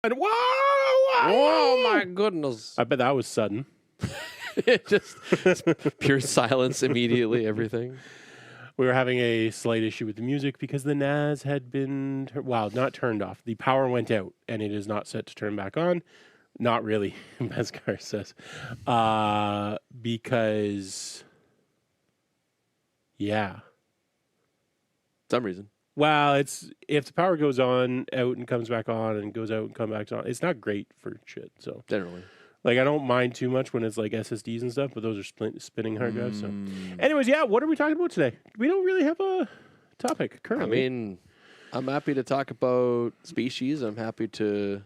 And whoa! Oh my goodness! I bet that was sudden. Just pure silence immediately. Everything. We were having a slight issue with the music because the NAS had been, not turned off. The power went out, and it is not set to turn back on. Not really, Beskar says. Because, yeah. Some reason. Well, it's if the power goes on, out and comes back on, and goes out and comes back on, it's not great for shit. So Generally. Like, I don't mind too much when it's like SSDs and stuff, but those are spinning hard drives. So, anyways, yeah, what are we talking about today? We don't really have a topic currently. I mean, I'm happy to talk about species. I'm happy to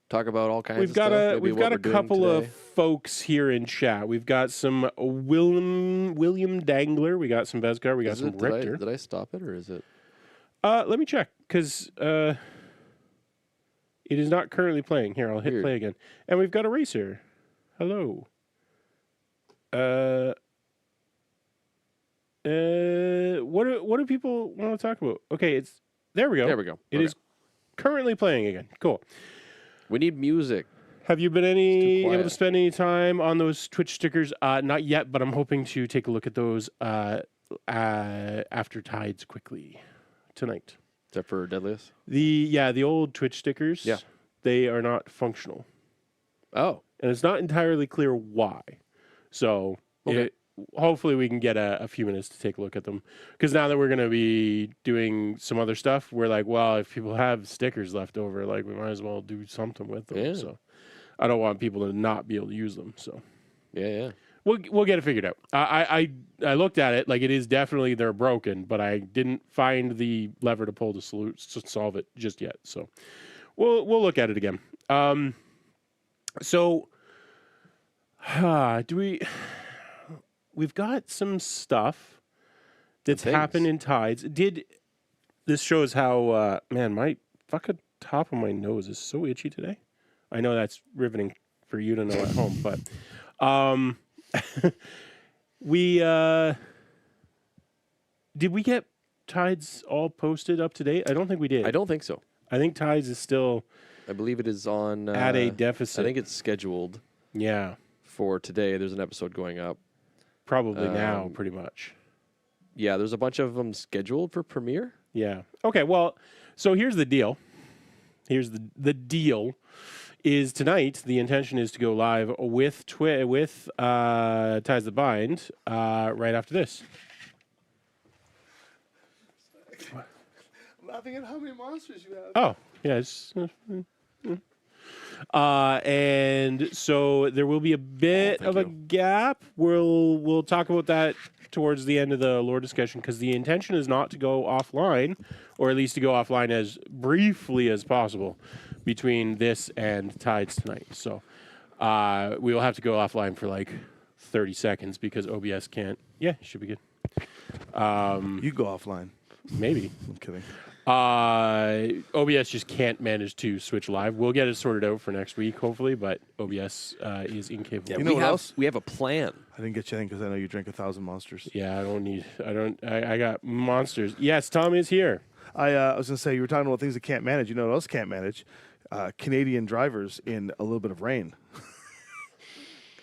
talk about all kinds of stuff. We've got a couple of folks here in chat. We've got some William Dangler. We got some Beskar. We got some Richter. Did I stop it or is it? Let me check because it is not currently playing. Here, I'll hit play again. And we've got a racer. Hello. What do people want to talk about? Okay, there we go. There we go. It is currently playing again. Cool. We need music. Have you been able to spend any time on those Twitch stickers? Not yet, but I'm hoping to take a look at those after Tides quickly tonight. Except for Deadliest? The old Twitch stickers, they are not functional. Oh. And it's not entirely clear why. So hopefully we can get a few minutes to take a look at them. Because now that we're going to be doing some other stuff, we're like, well, if people have stickers left over, like we might as well do something with them. Yeah. So I don't want people to not be able to use them. So yeah. We'll get it figured out. I looked at it, like it is definitely they're broken, but I didn't find the lever to pull to solve it just yet. So we'll look at it again. We've got some stuff that's happened in Tides. This shows how my fucking top of my nose is so itchy today. I know that's riveting for you to know at home, but did we get Tides all posted up to date? I don't think we did. I don't think so. I think Tides is still, I believe it is on at a deficit. I think it's scheduled. Yeah. For today, there's an episode going up. Probably now, pretty much. Yeah, there's a bunch of them scheduled for premiere. Yeah. Okay. Well, so here's the deal. Here's the deal. Is tonight the intention is to go live with Ties the Bind right after this. I'm laughing at how many monsters you have. Oh, yeah. And so there will be a bit of a gap. We'll talk about that towards the end of the lore discussion because the intention is not to go offline, or at least to go offline as briefly as possible between this and Tides tonight. So we will have to go offline for like 30 seconds because OBS can't. Yeah, it should be good. You go offline. Maybe. I'm kidding. OBS just can't manage to switch live. We'll get it sorted out for next week, hopefully, but OBS is incapable. Yeah, you know what else? We have a plan. I didn't get you anything because I know you drink 1,000 monsters. Yeah, I got monsters. Yes, Tom is here. I was going to say, you were talking about things that can't manage. You know what else can't manage? Canadian drivers in a little bit of rain.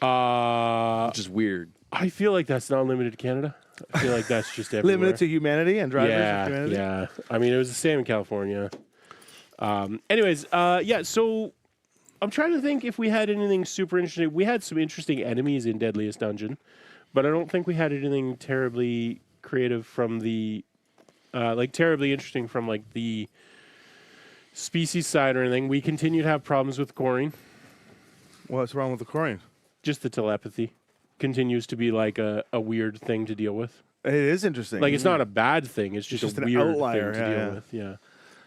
Which is weird. I feel like that's not limited to Canada. I feel like that's just everywhere. Limited to humanity and drivers of humanity? Yeah. I mean, it was the same in California. So I'm trying to think if we had anything super interesting. We had some interesting enemies in Deadliest Dungeon, but I don't think we had anything terribly creative from the, terribly interesting from, like, the species side or anything. We continue to have problems with coring. What's wrong with the coring? Just the telepathy continues to be like a weird thing to deal with. It is interesting. Like, it's not a bad thing. It's just a weird outlier, thing to deal with. Yeah.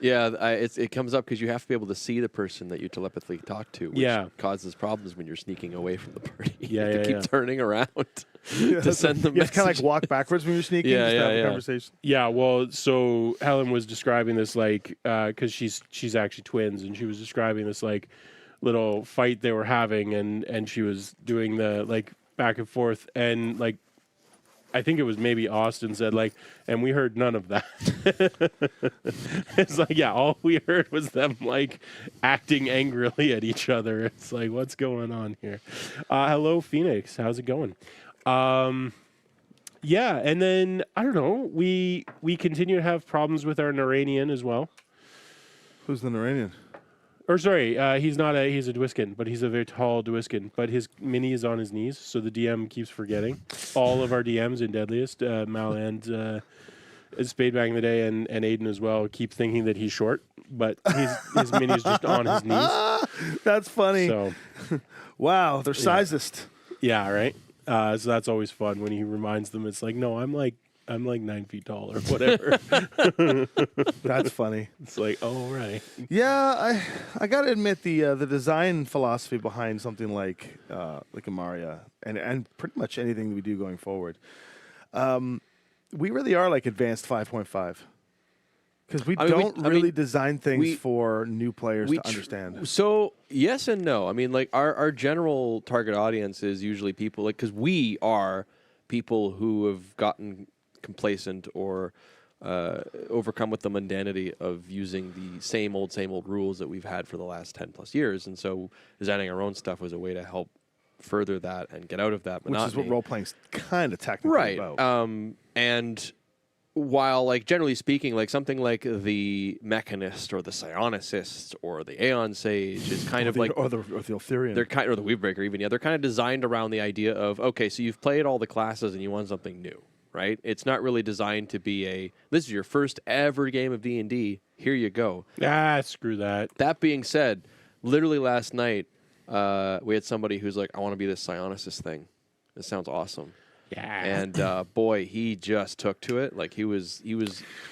Yeah, it comes up because you have to be able to see the person that you telepathically talk to, which causes problems when you're sneaking away from the party. Yeah, you have to keep turning around to send them messages. You kind of like walk backwards when you're sneaking just to have a conversation. Yeah, well, so Helen was describing this, like, because she's actually twins, and she was describing this, like, little fight they were having, and she was doing the, like, back and forth, and, like, I think it was maybe Austin said like, and we heard none of that. It's like, yeah, all we heard was them like acting angrily at each other. It's like, what's going on here? Hello, Phoenix. How's it going? Yeah, and then I don't know. We continue to have problems with our Naranian as well. Who's the Naranian? Or sorry, he's a Dwiskin, but he's a very tall Dwiskin. But his mini is on his knees, so the DM keeps forgetting. All of our DMs in Deadliest, Mal and Spade back in the day, and Aiden as well, keep thinking that he's short, but his mini is just on his knees. That's funny. So, wow, they're sizist. Yeah, right. So that's always fun when he reminds them. It's like, no, I'm like 9 feet tall or whatever. That's funny. It's like, oh, right. Yeah, I got to admit the design philosophy behind something like Imaria and pretty much anything we do going forward, we really are like advanced 5.5 because we don't really design things for new players to understand. So yes and no. I mean, like our general target audience is usually people like because we are people who have gotten complacent or overcome with the mundanity of using the same old rules that we've had for the last 10 plus years. And so designing our own stuff was a way to help further that and get out of that monotony. Which is what role-playing's kind of technically about. And while, like, generally speaking, like something like the Mechanist or the Psionicist or the Aeon Sage is kind of like... Or the Eltherian. Or the Weavebreaker even, yeah. They're kind of designed around the idea of, okay, so you've played all the classes and you want something new. Right? It's not really designed to be this is your first ever game of D&D. Here you go. Screw that. That being said, literally last night, we had somebody who's like, I want to be this Psionicist thing. This sounds awesome. Yeah. And boy, he just took to it. Like he was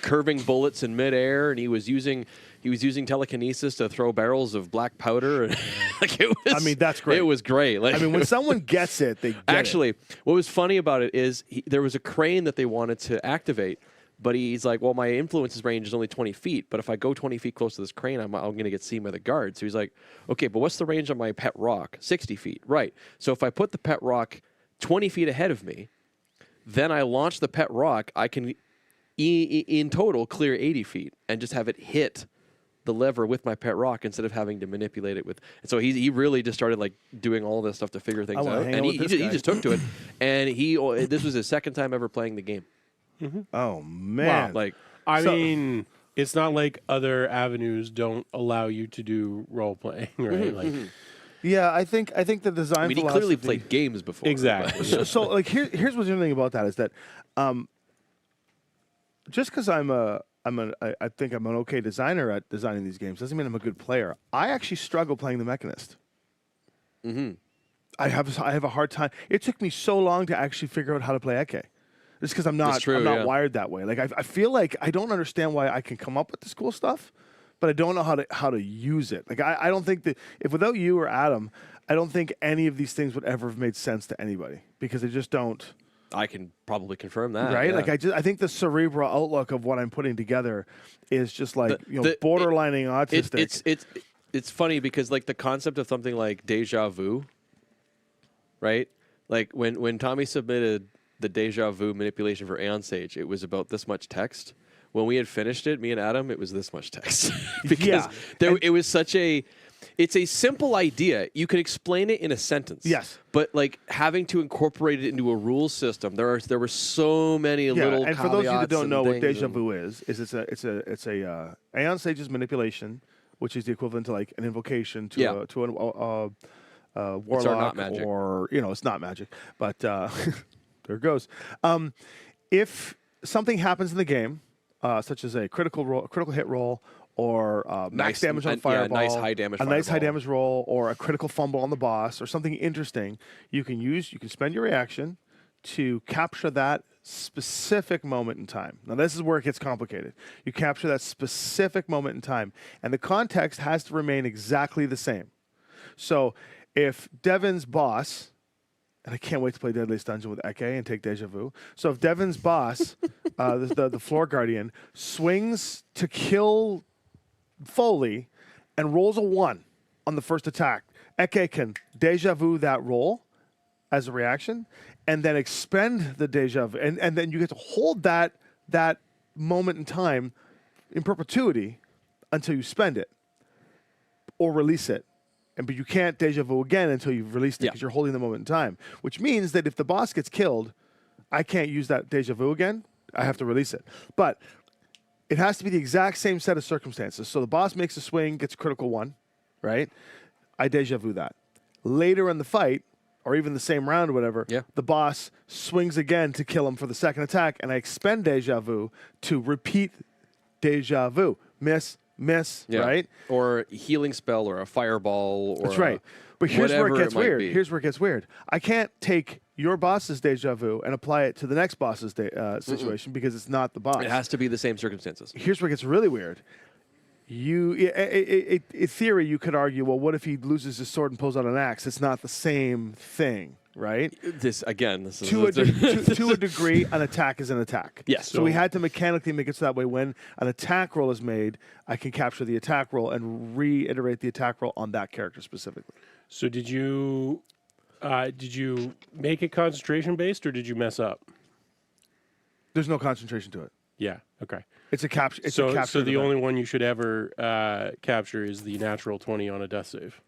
curving bullets in midair, and he was using telekinesis to throw barrels of black powder. And like it was, I mean, that's great. It was great. Like, I mean, when someone gets it, they get actually, it. What was funny about it is there was a crane that they wanted to activate, but he's like, well, my influences range is only 20 feet, but if I go 20 feet close to this crane, I'm going to get seen by the guard. So he's like, okay, but what's the range on my pet rock? 60 feet. Right. So if I put the pet rock 20 feet ahead of me, then I launch the pet rock, I can in total clear 80 feet and just have it hit the lever with my pet rock instead of having to manipulate it with. And so he really just started like doing all this stuff to figure things out. And he just took to it. And this was his second time ever playing the game. Mm-hmm. Oh man! Wow. Like I mean, it's not like other avenues don't allow you to do role playing, right? Like. Yeah, I think the design. I mean, he clearly played games before. Exactly. so like here's what's interesting about that is that, just because I think I'm an okay designer at designing these games doesn't mean I'm a good player. I actually struggle playing the Mechanist. Mm-hmm. I have a hard time. It took me so long to actually figure out how to play Eke. Just because I'm not wired that way. Like I feel like I don't understand why I can come up with this cool stuff, but I don't know how to use it. Like I don't think that if without you or Adam, I don't think any of these things would ever have made sense to anybody because they just don't. I can probably confirm that. Right? Yeah. Like I think the cerebral outlook of what I'm putting together is just like borderlining autistic. It's funny because like the concept of something like deja vu, right? Like when Tommy submitted the deja vu manipulation for Aeon Sage, it was about this much text. When we had finished it, me and Adam, it was this much text. Because it was such it's a simple idea. You can explain it in a sentence. Yes. But like having to incorporate it into a rules system, there were so many little and for those of you that don't know what deja and vu is it's a Aeon Sage's manipulation, which is the equivalent to like an invocation to a warlock or it's not magic, but there it goes. If something happens in the game, such as a critical hit roll, or max damage on fireball, nice high damage nice high damage roll, or a critical fumble on the boss, or something interesting, you can spend your reaction to capture that specific moment in time. Now this is where it gets complicated. You capture that specific moment in time, and the context has to remain exactly the same. So if Devin's boss, and I can't wait to play Deadliest Dungeon with Eke and take Deja Vu. So if Devin's boss, the Floor Guardian, swings to kill Foley and rolls a 1 on the first attack, Eke can Deja Vu that roll as a reaction, and then expend the deja vu, and then you get to hold that moment in time in perpetuity until you spend it or release it. But you can't deja vu again until you've released it because you're holding the moment in time, which means that if the boss gets killed, I can't use that deja vu again. I have to release it. But it has to be the exact same set of circumstances. So the boss makes a swing, gets a critical one, right? I deja vu that. Later in the fight, or even the same round or whatever, the boss swings again to kill him for the second attack, and I expend deja vu to repeat deja vu. Miss, right? Or a healing spell or a fireball. Or that's right. But here's where it gets weird. Be. Here's where it gets weird. I can't take your boss's deja vu and apply it to the next boss's situation because it's not the boss. It has to be the same circumstances. Here's where it gets really weird. In theory, you could argue, well, what if he loses his sword and pulls out an axe? It's not the same thing, right? This is to a degree, an attack is an attack. Yes. So we had to mechanically make it so that way when an attack roll is made, I can capture the attack roll and reiterate the attack roll on that character specifically. So did you make it concentration based or did you mess up? There's no concentration to it. Yeah. Okay. It's a capture. So the only one you should ever capture is the natural 20 on a death save.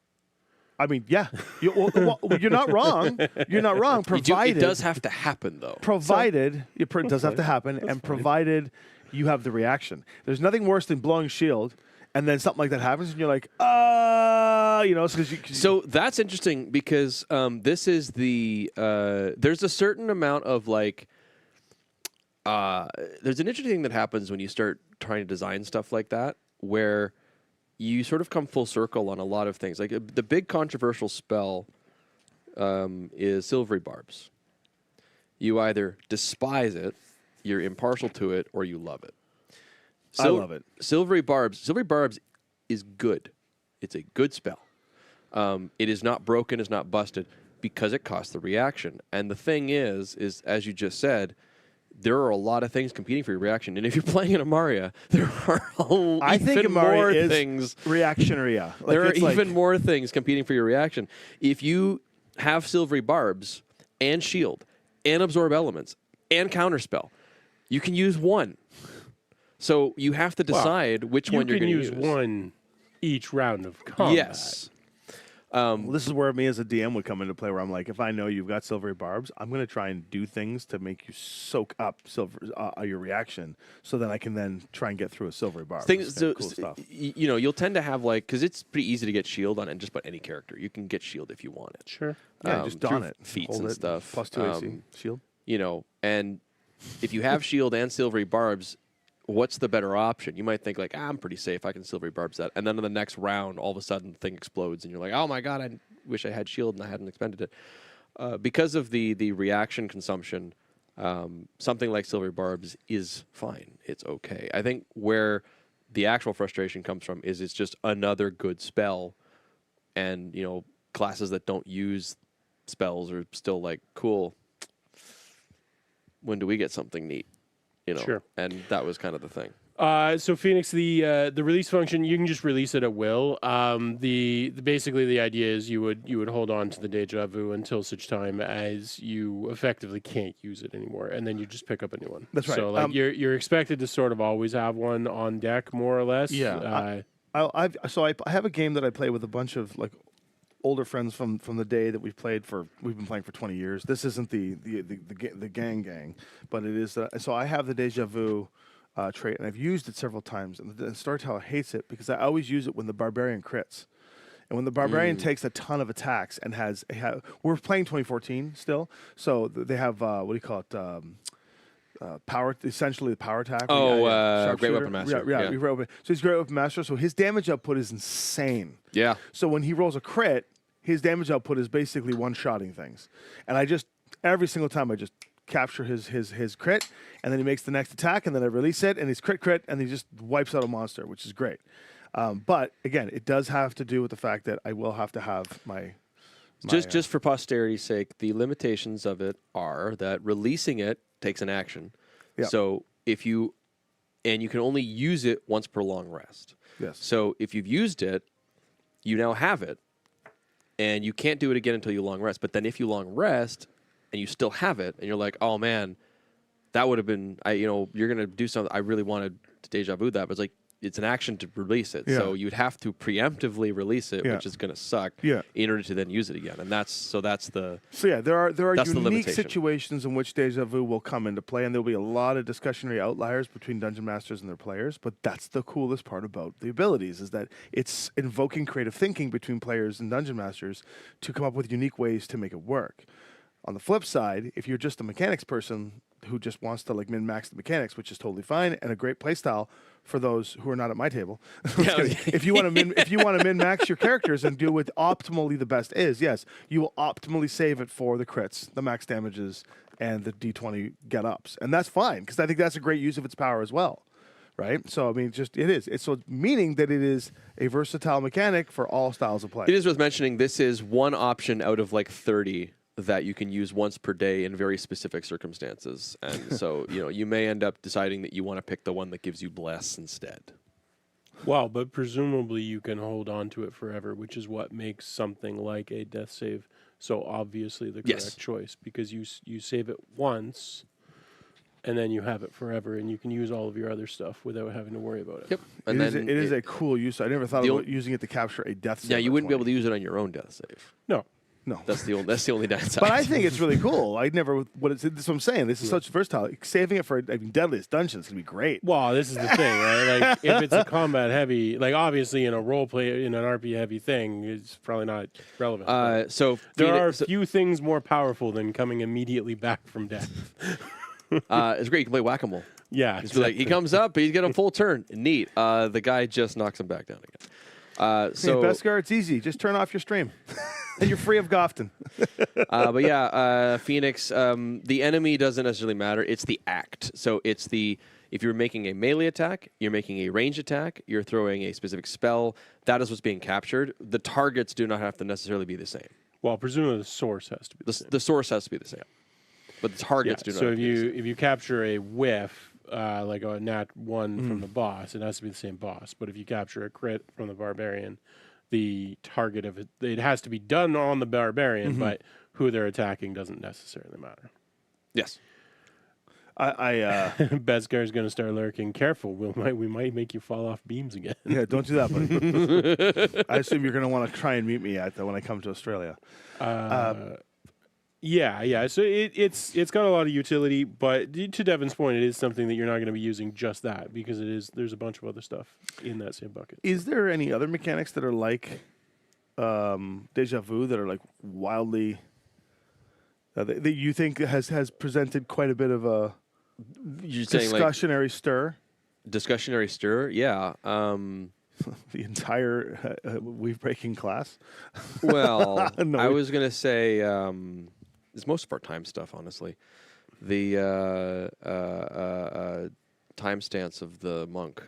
I mean, yeah, you're not wrong. You're not wrong. Provided it does have to happen, though. Provided it does have to happen, and provided you have the reaction. There's nothing worse than blowing shield, and then something like that happens, and you're like, So that's interesting because this is the there's a certain amount of like. There's an interesting thing that happens when you start trying to design stuff like that, where you sort of come full circle on a lot of things. Like the big controversial spell is Silvery Barbs. You either despise it, you're impartial to it, or you love it. I love it. Silvery Barbs is good. It's a good spell. It is not broken, it's not busted, because it costs the reaction. And the thing is as you just said, there are a lot of things competing for your reaction. And if you're playing in Imaria, there are even more things. Reactionary. There are even more things competing for your reaction. If you have Silvery Barbs and Shield and Absorb Elements and Counterspell, you can use one. So you have to decide which one you're going to use. You can use one each round of combat. Yes. Well, this is where me as a DM would come into play, where I'm like, if I know you've got Silvery Barbs, I'm going to try and do things to make you soak up your reaction, so that I can then try and get through a Silvery Barb. Cool stuff. You know, you'll tend to have because it's pretty easy to get Shield on just about any character. You can get Shield if you want it. Sure. Yeah, just don it. Feats and stuff. Plus 2 AC. Shield. You know, and if you have Shield and Silvery Barbs, what's the better option? You might think like, I'm pretty safe. I can Silvery Barbs that. And then in the next round, all of a sudden the thing explodes and you're like, oh my God, I wish I had Shield and I hadn't expended it. Because of the reaction consumption, something like Silvery Barbs is fine. It's okay. I think where the actual frustration comes from is it's just another good spell. And, you know, classes that don't use spells are still like, cool. When do we get something neat? You know, sure. And that was kind of the thing. So Phoenix, the release function, you can just release it at will. Basically the idea is you would hold on to the deja vu until such time as you effectively can't use it anymore, and then you just pick up a new one. That's right. So like you're expected to sort of always have one on deck, more or less. Yeah. I have a game that I play with a bunch of like older friends from the day that we've been playing for 20 years. This isn't the gang, but it is. So I have the deja vu trait, and I've used it several times. And the storyteller hates it because I always use it when the barbarian crits. And when the barbarian takes a ton of attacks and we're playing 2014 still, so they have what do you call it? Power, essentially the power attack. Great Weapon Master. Yeah. So he's Great Weapon Master. So his damage output is insane. Yeah. So when he rolls a crit, his damage output is basically one-shotting things. And every single time I just capture his crit, and then he makes the next attack, and then I release it, and he's crit, and he just wipes out a monster, which is great. But again, it does have to do with the fact that I will have to have my just for posterity's sake, the limitations of it are that releasing it takes an action. Yep. So you can only use it once per long rest. Yes. So if you've used it, you now have it, and you can't do it again until you long rest. But then if you long rest, and you still have it, and you're like, oh man, that would have been, you're gonna do something. I really wanted to deja vu that, but it's like it's an action to release it, so you'd have to preemptively release it, which is gonna suck. In order to then use it again, and that's the there are that's the unique limitation. situations in which deja vu will come into play, and there'll be a lot of discussionary outliers between dungeon masters and their players. But that's the coolest part about the abilities, is that it's invoking creative thinking between players and dungeon masters to come up with unique ways to make it work. On the flip side, if you're just a mechanics person who just wants to like min-max the mechanics, which is totally fine and a great playstyle for those who are not at my table. If you want to min-max your characters and do what optimally the best is, yes, you will optimally save it for the crits, the max damages, and the D20 get-ups, and that's fine because I think that's a great use of its power as well. Right, so I mean, it is. It's so meaning that it is a versatile mechanic for all styles of play. It is worth mentioning. This is one option out of like 30 that you can use once per day in very specific circumstances, and so you may end up deciding that you want to pick the one that gives you bless instead. Well, but presumably you can hold on to it forever, which is what makes something like a death save so obviously the correct choice, because you save it once. And then you have it forever, and you can use all of your other stuff without having to worry about it. Yep. And it is a cool use. I never thought about using it to capture a death save. Yeah, you wouldn't be able to use it on your own death save. No. That's the only downside. But I think it's really cool. That's what I'm saying. This is such versatile. Saving it for Deadliest Dungeon is going to be great. Well, this is the thing, right? Like, if it's a combat heavy, like obviously in a role play, in an RP heavy thing, it's probably not relevant. So there are few things more powerful than coming immediately back from death. It's great. You can play whack-a-mole. Yeah, exactly. Like he comes up, he's got a full turn. Neat. The guy just knocks him back down again. So hey, Beskar, it's easy. Just turn off your stream, and you're free of Gofton. But yeah, Phoenix. The enemy doesn't necessarily matter. It's the act. So it's if you're making a melee attack, you're making a range attack, you're throwing a specific spell. That is what's being captured. The targets do not have to necessarily be the same. Well, presumably the source has to be the source has to be the same. But the targets do not. So if you capture a whiff, like a nat 1 from the boss, it has to be the same boss. But if you capture a crit from the barbarian, the target of it has to be done on the barbarian, but who they're attacking doesn't necessarily matter. Yes. Beskar is going to start lurking. Careful, we might make you fall off beams again. Yeah, don't do that, buddy. I assume you're going to want to try and meet me when I come to Australia. Yeah. So it's got a lot of utility, but to Devin's point, it is something that you're not going to be using just that, because there's a bunch of other stuff in that same bucket. Is there any other mechanics that are like Deja Vu that are like wildly that you think has presented quite a bit of a discussionary stir? Discussionary stir, yeah. The entire weave-breaking class? Well, no, I was going to say it's most of our time stuff, honestly. The time stance of the monk.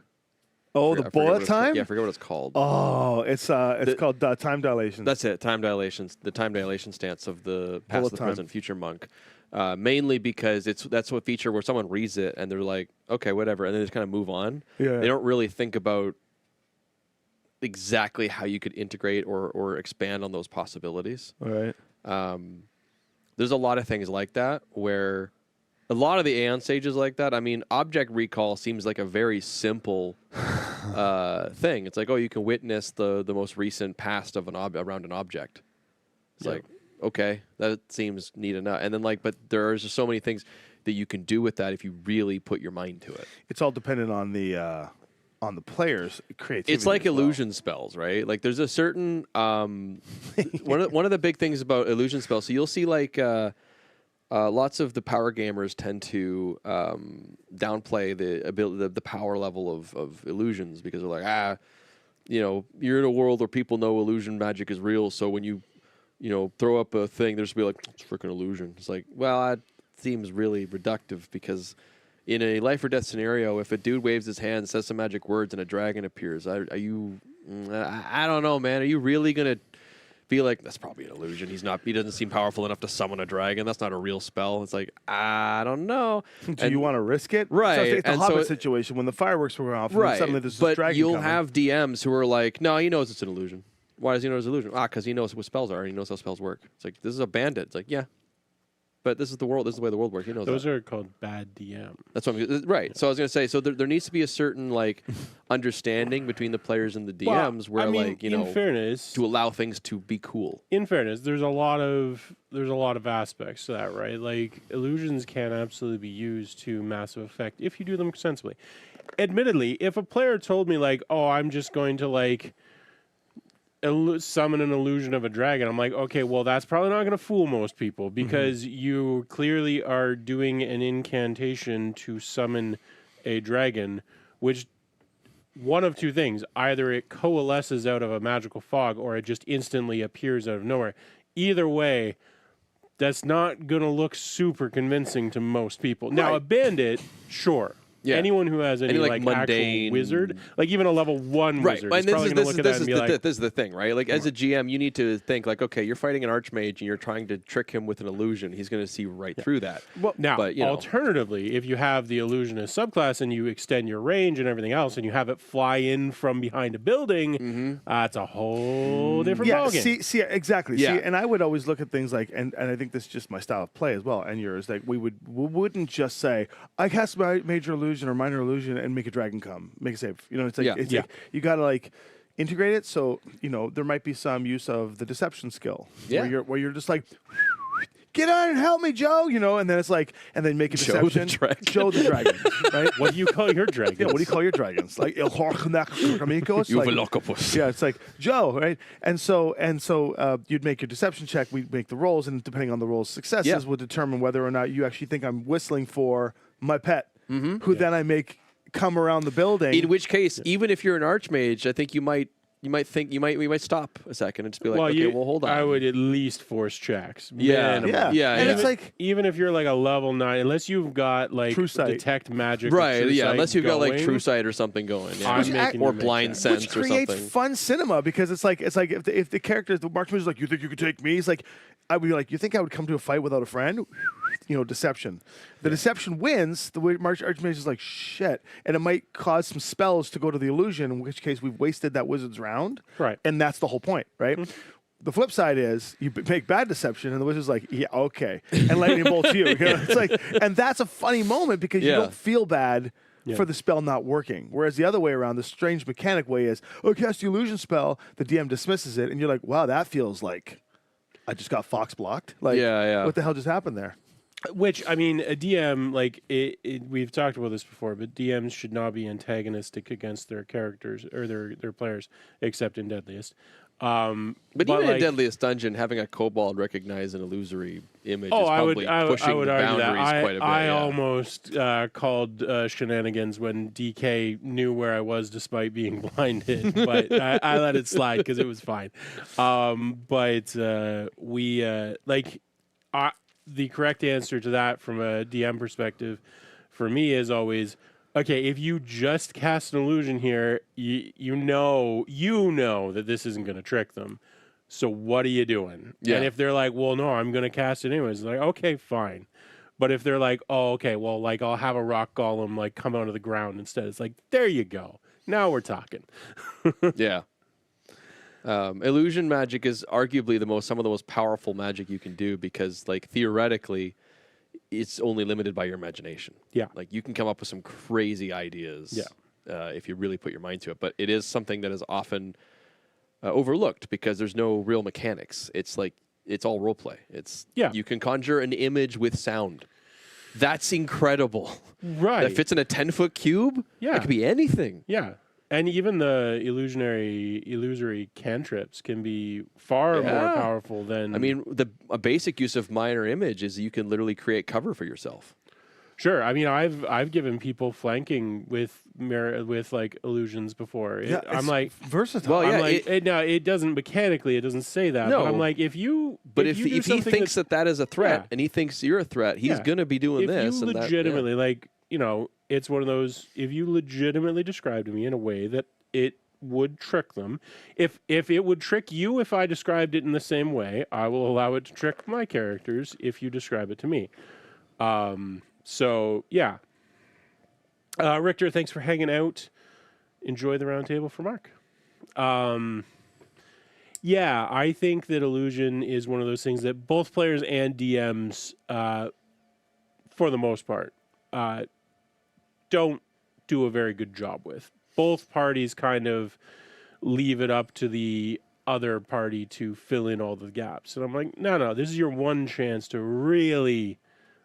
Oh, the bullet time? Yeah, I forget what it's called. Oh, it's called time dilation. That's it, time dilations. The time dilation stance of the past, the present, future monk. Mainly because that's what feature where someone reads it and they're like, okay, whatever, and then just kind of move on. Yeah. They don't really think about exactly how you could integrate or expand on those possibilities. All right. There's a lot of things like that where a lot of the Aeon Sages like that. I mean, object recall seems like a very simple thing. It's like, oh, you can witness the most recent past of around an object. It's like, okay, that seems neat enough. And then but there's just so many things that you can do with that if you really put your mind to it. It's all dependent on the players' creativity. It's like illusion spells, right? Like there's a certain one of the big things about illusion spells. So you'll see lots of the power gamers tend to downplay the power level of illusions because they're like, you're in a world where people know illusion magic is real. So when you throw up a thing, there's be like, it's freaking illusion. It's like, well, that seems really reductive because in a life or death scenario, if a dude waves his hand, says some magic words, and a dragon appears, are you? I don't know, man. Are you really gonna be like, that's probably an illusion? He doesn't seem powerful enough to summon a dragon. That's not a real spell. It's like, I don't know. Do you want to risk it? Right. So it's the Hobbit situation when the fireworks were off. Right. And suddenly there's but dragon you'll coming. have DMs who are like, no, he knows it's an illusion. Why does he know it's an illusion? Because he knows what spells are. And he knows how spells work. It's like, this is a bandit. It's like, yeah. but this is the world. This is the way the world works. He knows Those that. are called bad DM. That's what I'm right. So I was going to say, so there needs to be a certain like understanding between the players and the DMs, where I mean, like in fairness, to allow things to be cool. in fairness, there's a lot of aspects to that, right? Like illusions can absolutely be used to massive effect if you do them sensibly. Admittedly, if a player told me like, "Oh, I'm just going to like summon an illusion of a dragon," I'm like, okay, well, that's probably not going to fool most people because you clearly are doing an incantation to summon a dragon, which one of two things: either it coalesces out of a magical fog, or it just instantly appears out of nowhere. Either way, that's not going to look super convincing to most people. Now, a bandit, sure. Yeah. Anyone who has any like mundane actual wizard, like even a level 1 wizard, is probably going to look at that and be like, this is the thing, right? Like as a GM, you need to think like, okay, you're fighting an archmage and you're trying to trick him with an illusion. He's going to see right through that. Well, now, but, alternatively, if you have the illusionist subclass and you extend your range and everything else, and you have it fly in from behind a building, it's a whole different ballgame. See, exactly. Yeah. See, and I would always look at things like, and I think this is just my style of play as well, and yours. Like we wouldn't just say, I cast my major illusion or minor illusion and make a dragon come, make a save. You know, it's like like you got to like integrate it. So there might be some use of the deception skill, where you're just like, get on and help me, Joe. And then it's like, and then make a deception. Joe the dragon, right? What do you call your dragons? Yeah, what do you call your dragons? Like amigos. Yeah, it's like Joe, right? And so you'd make your deception check. We'd make the rolls, and depending on the rolls, successes would determine whether or not you actually think I'm whistling for my pet, who then I make come around the building. In which case, even if you're an archmage, I think we might stop a second and just be like, well, hold on. I would at least force checks. Yeah. And it's like, even if you're like a level 9, unless you've got like True Sight. detect magic, right? True Yeah, Sight unless you've got like going, True Sight or something going, or blind sense which or creates something. fun cinema, because it's like if the character, the marksman is like, you think you could take me? He's like, I would be like, you think I would come to a fight without a friend? Deception. The deception wins. The archmage is like, shit, and it might cause some spells to go to the illusion, in which case we've wasted that wizard's round. Right. And that's the whole point, right? The flip side is you make bad deception, and the wizard's like, yeah, okay, and lightning bolts you. It's like, and that's a funny moment because you don't feel bad for the spell not working. Whereas the other way around, the strange mechanic way is, cast the illusion spell, the DM dismisses it, and you're like, wow, that feels like I just got fox blocked. Like, what the hell just happened there? Which, I mean, a DM, like, we've talked about this before, but DMs should not be antagonistic against their characters or their players, except in Deadliest. But even in Deadliest Dungeon, having a kobold recognize an illusory image is probably pushing the boundaries quite a bit. I almost called shenanigans when DK knew where I was despite being blinded, but I let it slide because it was fine. The correct answer to that from a DM perspective for me is always, okay, if you just cast an illusion here, you know that this isn't going to trick them. So what are you doing? Yeah. And if they're like, well, no, I'm going to cast it anyways, like, okay, fine. But if they're like, oh, okay, well, like, I'll have a rock golem like come out of the ground instead. It's like, there you go. Now we're talking. Yeah. Illusion magic is arguably some of the most powerful magic you can do because, like, theoretically, it's only limited by your imagination. Yeah. Like, you can come up with some crazy ideas if you really put your mind to it. But it is something that is often overlooked because there's no real mechanics. It's like, it's all role play. You can conjure an image with sound. That's incredible. Right. That fits in a 10-foot cube? Yeah. It could be anything. Yeah. And even the illusory cantrips can be far more powerful than... I mean, a basic use of minor image is you can literally create cover for yourself. Sure. I mean, I've given people flanking with like illusions before. I'm like versatile. Well, I'm like, it doesn't mechanically. It doesn't say that. No. But I'm like, if you he thinks that is a threat and he thinks you're a threat, he's gonna be doing this. If you legitimately it's one of those. If you legitimately describe to me in a way that it would trick them, if it would trick you, if I described it in the same way, I will allow it to trick my characters if you describe it to me. So yeah, Richter, thanks for hanging out. Enjoy the round table for Mark. Yeah, I think that illusion is one of those things that both players and DMs, for the most part, don't do a very good job with. Both parties kind of leave it up to the other party to fill in all the gaps. And I'm like, no, this is your one chance to really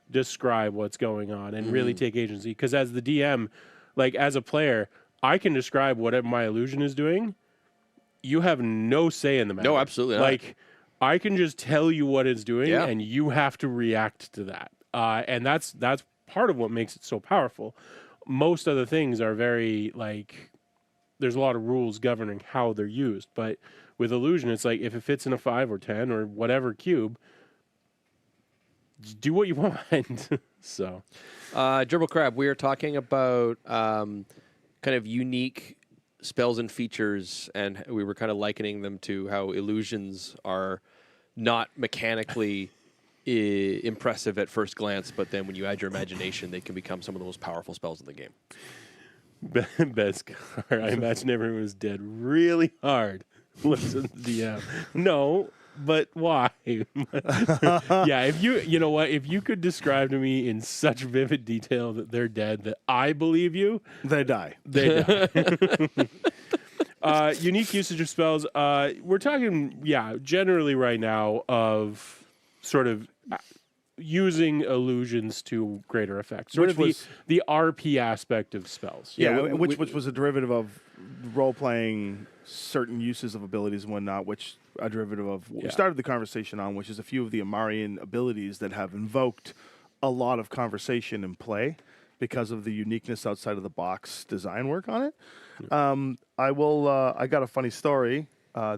describe what's going on and really take agency. Because as the DM, like as a player, I can describe what my illusion is doing. You have no say in the matter. No, absolutely not. Like, I can just tell you what it's doing, Yeah. and you have to react to that. And that's part of what makes it so powerful. Most other things are very, like, there's a lot of rules governing how they're used. But with illusion, it's like, if it fits in a 5 or 10 or whatever cube, do what you want. So, Dribble Crab, we are talking about kind of unique spells and features, and we were kind of likening them to how illusions are not mechanically impressive at first glance, but then when you add your imagination, they can become some of the most powerful spells in the game. best card. I imagine everyone was dead really hard. Listen to the DM. No, but why? Yeah, if you know what, if you could describe to me in such vivid detail that they're dead, that I believe you, They die. they die. Unique usage of spells. We're talking, generally right now of sort of using illusions to greater effect. Sort Which of was- the RP aspect of spells. Yeah, we- which was a derivative of role-playing certain uses of abilities and whatnot, which a derivative of what we Yeah. started the conversation on, which is a few of the Imarian abilities that have invoked a lot of conversation and play because of the uniqueness outside of the box design work on it. I got a funny story.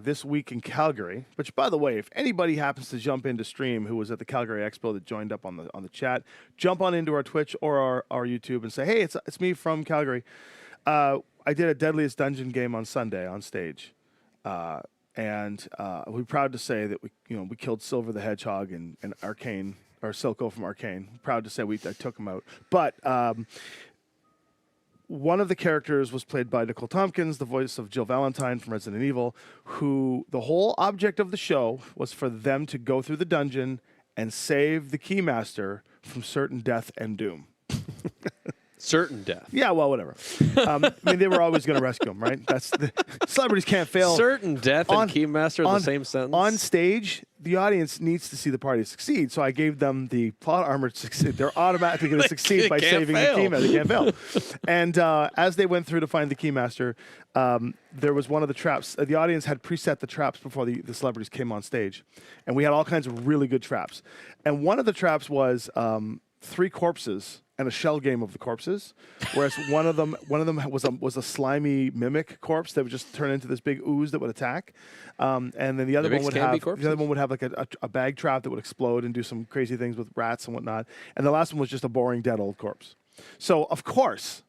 This week in Calgary, which, by the way, if anybody happens to jump into stream who was at the Calgary Expo that joined up on the chat, jump on into our Twitch or our YouTube and say, hey, it's me from Calgary. I did a Deadliest Dungeon game on Sunday on stage, and we're proud to say that we killed Silver the Hedgehog and Arcane, or Silco from Arcane. Proud to say I took him out, but. One of the characters was played by Nicole Tompkins, the voice of Jill Valentine from Resident Evil, who the whole object of the show was for them to go through the dungeon and save the Keymaster from certain death and doom. Certain death. Yeah, well, whatever. I mean, they were always going to rescue him, right? That's celebrities can't fail. Certain death On- and Keymaster in the same sentence. On stage, the audience needs to see the party succeed, so I gave them the plot armor to succeed. They're automatically going to succeed by can't saving fail. the Keymaster. They can't fail. And as they went through to find the Keymaster, there was one of the traps. The audience had preset the traps before the celebrities came on stage, and we had all kinds of really good traps. And one of the traps was 3 corpses and a shell game of the corpses, whereas one of them was a slimy mimic corpse that would just turn into this big ooze that would attack, and then the other one Mimics would can be have corpses? the other one would have like a bag trap that would explode and do some crazy things with rats and whatnot, and the last one was just a boring dead old corpse. So of course,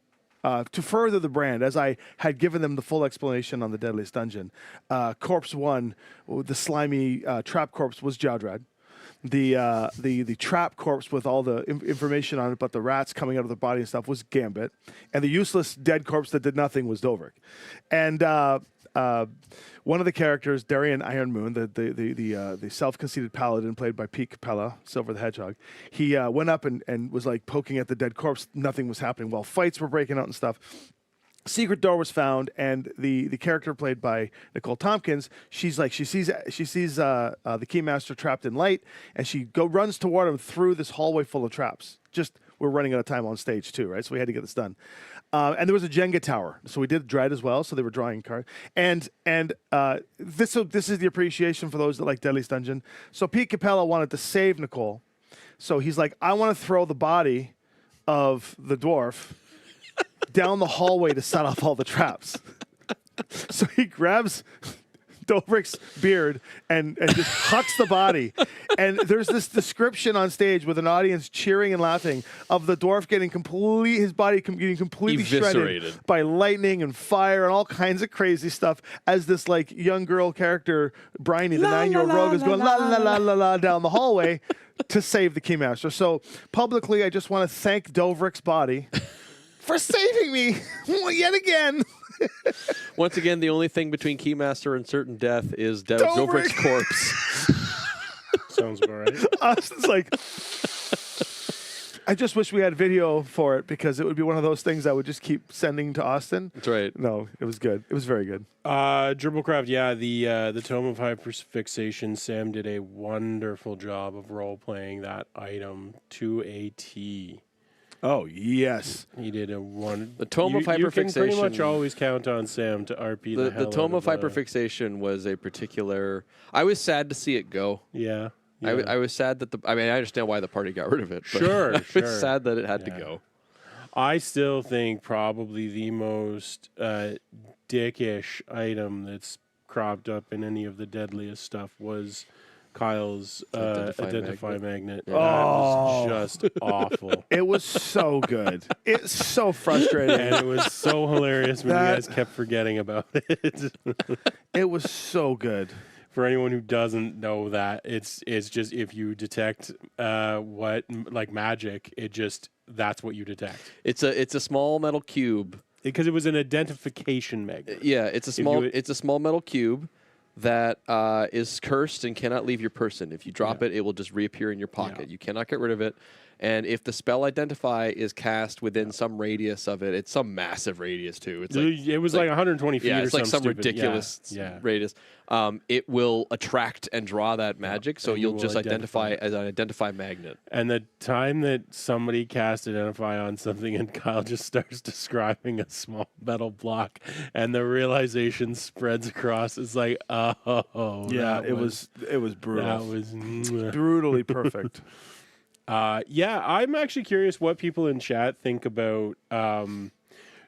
to further the brand, as I had given them the full explanation on the Deadliest Dungeon, Corpse 1, the slimy trap corpse was Jowdred. The trap corpse with all the information on it, but the rats coming out of the body and stuff was Gambit, and the useless dead corpse that did nothing was Dovrik. And one of the characters, Darian Ironmoon, the self-conceited paladin played by Pete Capella, Silver the Hedgehog, he went up and was like poking at the dead corpse. Nothing was happening while fights were breaking out and stuff. Secret door was found, and the character played by Nicole Tompkins, she sees the Keymaster trapped in light, and she runs toward him through this hallway full of traps. Just, we're running out of time on stage too, right? So we had to get this done. And there was a Jenga tower, so we did Dread as well. So they were drawing cards, and this is the appreciation for those that like Deadliest Dungeon. So Pete Capella wanted to save Nicole, so he's like, I want to throw the body of the dwarf down the hallway to set off all the traps. So he grabs Dobrik's beard and just hucks the body. And there's this description on stage with an audience cheering and laughing of the dwarf getting his body getting completely Eviscerated. shredded by lightning and fire and all kinds of crazy stuff as this like young girl character, Bryony, the 9-year-old rogue, is going la la la la la down the hallway to save the Keymaster. So publicly, I just want to thank Dobrik's body for saving me yet again. Once again, the only thing between Keymaster and certain death is Dobrik's corpse. Sounds about right. Austin's like, I just wish we had video for it because it would be one of those things I would just keep sending to Austin. That's right. No, it was good. It was very good. Dribblecraft, yeah, the Tome of Hyperfixation, Sam did a wonderful job of role-playing that item to a T. Oh, yes. He did a one. The Tome of Hyperfixation. You can pretty much always count on Sam to RP the hell The Tome out of Hyperfixation was a particular... I was sad to see it go. Yeah. I was sad that I understand why the party got rid of it. But Sure, I was sad that it had to go. I still think probably the most dickish item that's cropped up in any of the deadliest stuff was Kyle's Identify Magnet. Yeah. That was just awful. It was so good. It's so frustrating. And it was so hilarious when you guys kept forgetting about it. It was so good. For anyone who doesn't know that, it's just if you detect magic, that's what you detect. It's a small metal cube. Because it was an identification magnet. Yeah, it's a small metal cube that is cursed and cannot leave your person. If you drop it, it will just reappear in your pocket. You cannot get rid of it. And if the spell Identify is cast within some radius of it, it's some massive radius too. It was like 120 feet. Yeah, or it's like some stupid, ridiculous radius. It will attract and draw that magic, so you'll just identify as an Identify magnet. And the time that somebody cast Identify on something and Kyle just starts describing a small metal block and the realization spreads across, it's like, oh. Yeah, it was brutal. That was brutally perfect. I'm actually curious what people in chat think about.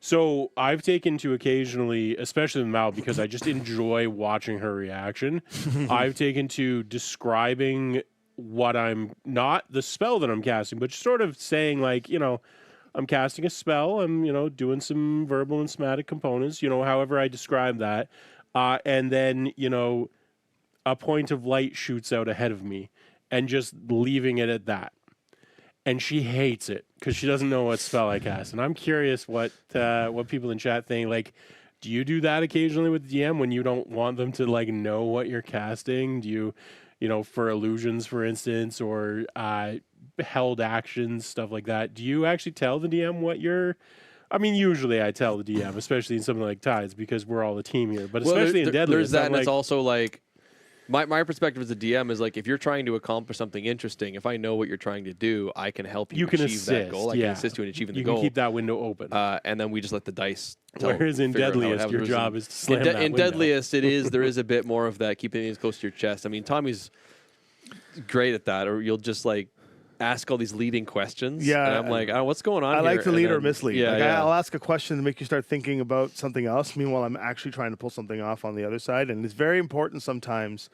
So I've taken to occasionally, especially with Mal, because I just enjoy watching her reaction. I've taken to describing what I'm not the spell that I'm casting, but just sort of saying like, I'm casting a spell. I'm, doing some verbal and somatic components, however I describe that. And then, a point of light shoots out ahead of me and just leaving it at that. And she hates it because she doesn't know what spell I cast. And I'm curious what people in chat think. Like, do you do that occasionally with the DM when you don't want them to know what you're casting? Do you, for illusions, for instance, or held actions, stuff like that? Do you actually tell the DM what you're? I mean, usually I tell the DM, especially in something like Tides, because we're all a team here. But especially in Deadly, there's that, and it's also like. My perspective as a DM is like if you're trying to accomplish something interesting, if I know what you're trying to do, I can help you achieve that goal. I can assist you in achieving the goal. You can keep that window open. And then we just let the dice Whereas in Deadliest, your job is to slam that in window. Deadliest, there is a bit more of that, keeping it as close to your chest. I mean, Tommy's great at that, or you'll just ask all these leading questions. Yeah. And I'm like, oh, what's going on I here? like to lead or mislead. Yeah, I'll ask a question to make you start thinking about something else. Meanwhile, I'm actually trying to pull something off on the other side. And it's very important sometimes,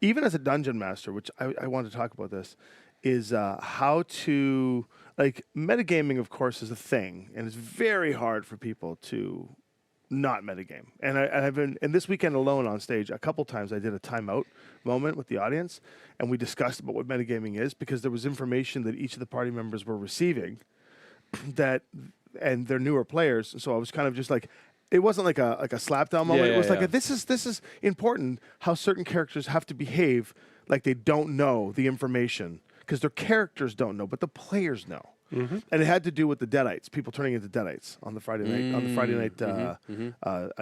even as a dungeon master, which I want to talk about this, is how to, metagaming, of course, is a thing. And it's very hard for people to not metagame. And I've been, and this weekend alone on stage, a couple times I did a timeout moment with the audience, and we discussed about what metagaming is, because there was information that each of the party members were receiving and they're newer players. So I was kind of just it wasn't like a slapdown moment. It was this is important how certain characters have to behave like they don't know the information, because their characters don't know, but the players know. Mm-hmm. And it had to do with the Deadites, people turning into Deadites on the Friday night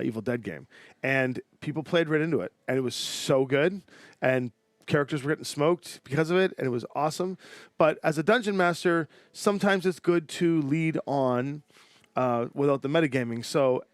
Evil Dead game, and people played right into it, and it was so good, and characters were getting smoked because of it, and it was awesome. But as a dungeon master, sometimes it's good to lead on without the metagaming. So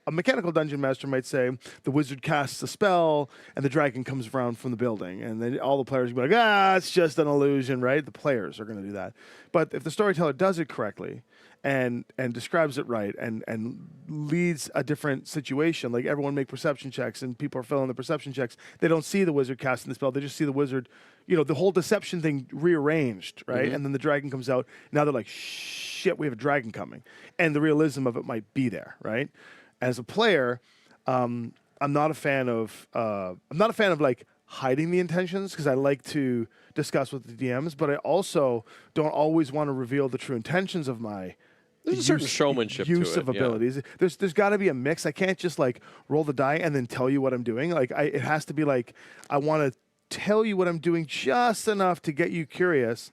a mechanical dungeon master might say the wizard casts a spell and the dragon comes around from the building, and then all the players will be like, it's just an illusion, right? The players are going to do that. But if the storyteller does it correctly and describes it right and leads a different situation, like everyone make perception checks and people are filling the perception checks, they don't see the wizard casting the spell, they just see the wizard, the whole deception thing rearranged, right? Mm-hmm. And then the dragon comes out. Now they're like, shit, we have a dragon coming. And the realism of it might be there, right? As a player, I'm not a fan of hiding the intentions, because I like to discuss with the DMs, but I also don't always want to reveal the true intentions of my There's a certain showmanship to use it, of abilities. There's got to be a mix. I can't just like roll the die and then tell you what I'm doing. Like it has to be like I want to tell you what I'm doing just enough to get you curious,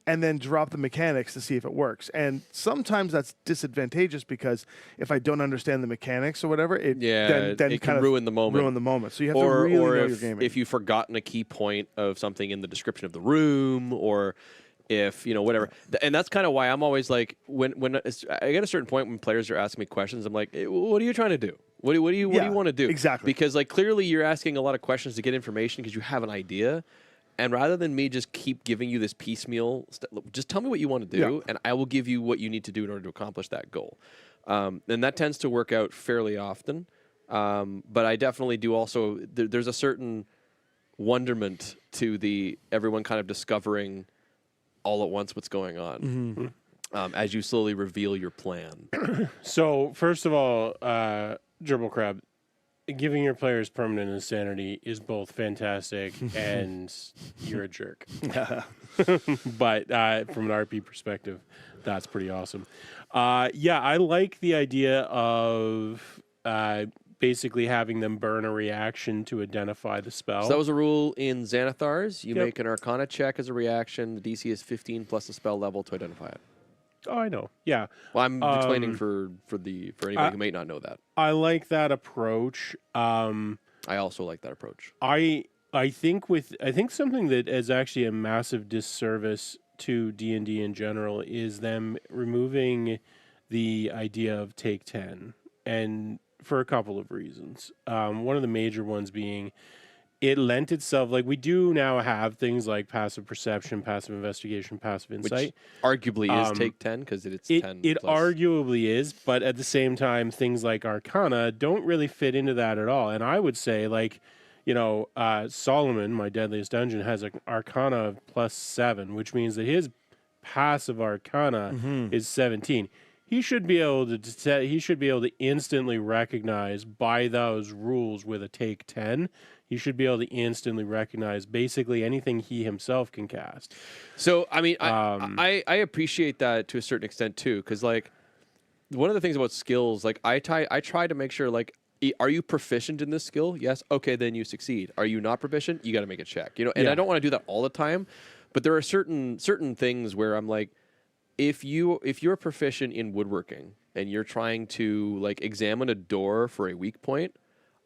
and then drop the mechanics to see if it works. And sometimes that's disadvantageous because if I don't understand the mechanics or whatever, then it can ruin the moment. Ruin the moment. So you have to really know your gaming. If you've forgotten a key point of something in the description of the room, or if whatever. And that's kind of why I'm always like, when I get a certain point when players are asking me questions, I'm like, hey, what are you trying to do? What do you want to do? Exactly. Because like clearly you're asking a lot of questions to get information because you have an idea. And rather than me just keep giving you this piecemeal, just tell me what you want to do, and I will give you what you need to do in order to accomplish that goal. And that tends to work out fairly often. But I definitely do also, there's a certain wonderment to everyone kind of discovering all at once what's going on as you slowly reveal your plan. So, first of all, Gerbil Crab, giving your players permanent insanity is both fantastic and you're a jerk. But from an RP perspective, that's pretty awesome. I like the idea of basically having them burn a reaction to identify the spell. So that was a rule in Xanathar's. You make an Arcana check as a reaction. The DC is 15 plus the spell level to identify it. Oh, I know. Yeah. Well, I'm explaining for anybody who may not know that. I like that approach. I also like that approach. I think something that is actually a massive disservice to D&D in general is them removing the idea of take 10, and for a couple of reasons. One of the major ones being it lent itself, like we do now have things like passive perception, passive investigation, passive insight. Which arguably is take 10 because it's 10 It plus. arguably is, but at the same time, things like Arcana don't really fit into that at all. And I would say, like, Solomon, my Deadliest Dungeon, has an Arcana of +7, which means that his passive Arcana is 17. He should be able to instantly recognize by those rules with a take 10. He should be able to instantly recognize basically anything he himself can cast. So, I mean, I appreciate that to a certain extent too, because like one of the things about skills, like I try to make sure, like, are you proficient in this skill? Yes. Okay, then you succeed. Are you not proficient? You got to make a check. And I don't want to do that all the time, but there are certain things where I'm like, if you're proficient in woodworking and you're trying to like examine a door for a weak point,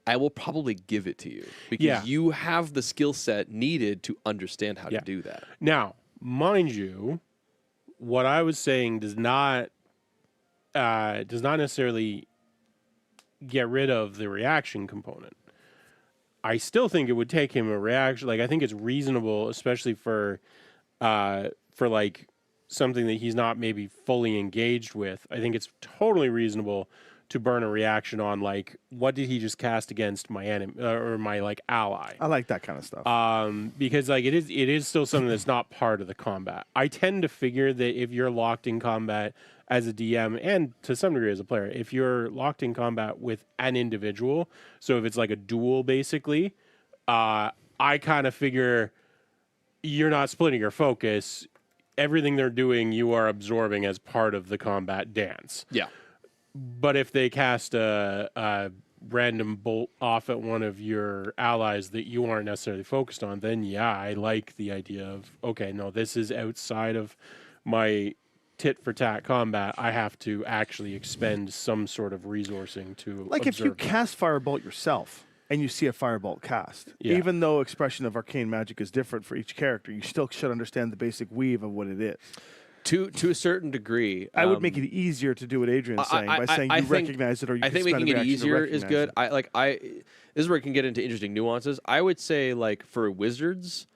I will probably give it to you because you have the skill set needed to understand how to do that. Now, mind you, what I was saying does not necessarily get rid of the reaction component. I still think it would take him a reaction. Like, I think it's reasonable, especially for like something that he's not maybe fully engaged with. I think it's totally reasonable to burn a reaction on, like, what did he just cast against my enemy or my like ally? I like that kind of stuff. Because like it is still something that's not part of the combat. I tend to figure that if you're locked in combat as a DM and to some degree as a player, if you're locked in combat with an individual, so if it's like a duel basically, I kind of figure you're not splitting your focus. Everything they're doing, you are absorbing as part of the combat dance. Yeah. But if they cast a random bolt off at one of your allies that you aren't necessarily focused on, then I like the idea of, okay, no, this is outside of my tit-for-tat combat. I have to actually expend some sort of resourcing to like if you observe cast Firebolt yourself and you see a Firebolt cast, even though expression of arcane magic is different for each character, you still should understand the basic weave of what it is. To a certain degree, I would make it easier to do what Adrian's saying by saying you recognize it or you. I think making it easier is good. This is where it can get into interesting nuances. I would say, like, for wizards,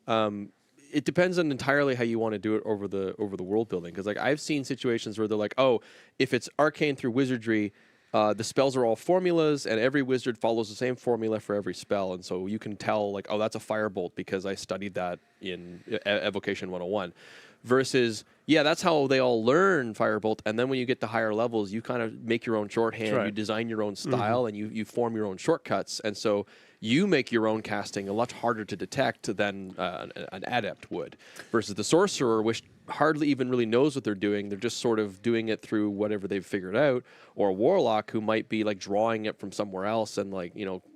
it depends on entirely how you want to do it over the world building. Because like I've seen situations where they're like, oh, if it's arcane through wizardry, the spells are all formulas, and every wizard follows the same formula for every spell, and so you can tell, like, oh, that's a firebolt because I studied that in Evocation 101. Versus, that's how they all learn Firebolt, and then when you get to higher levels, you kind of make your own shorthand, you design your own style, and you form your own shortcuts, and so you make your own casting a lot harder to detect than an adept would. Versus the sorcerer, which hardly even really knows what they're doing. They're just sort of doing it through whatever they've figured out, or a warlock who might be like drawing it from somewhere else and like,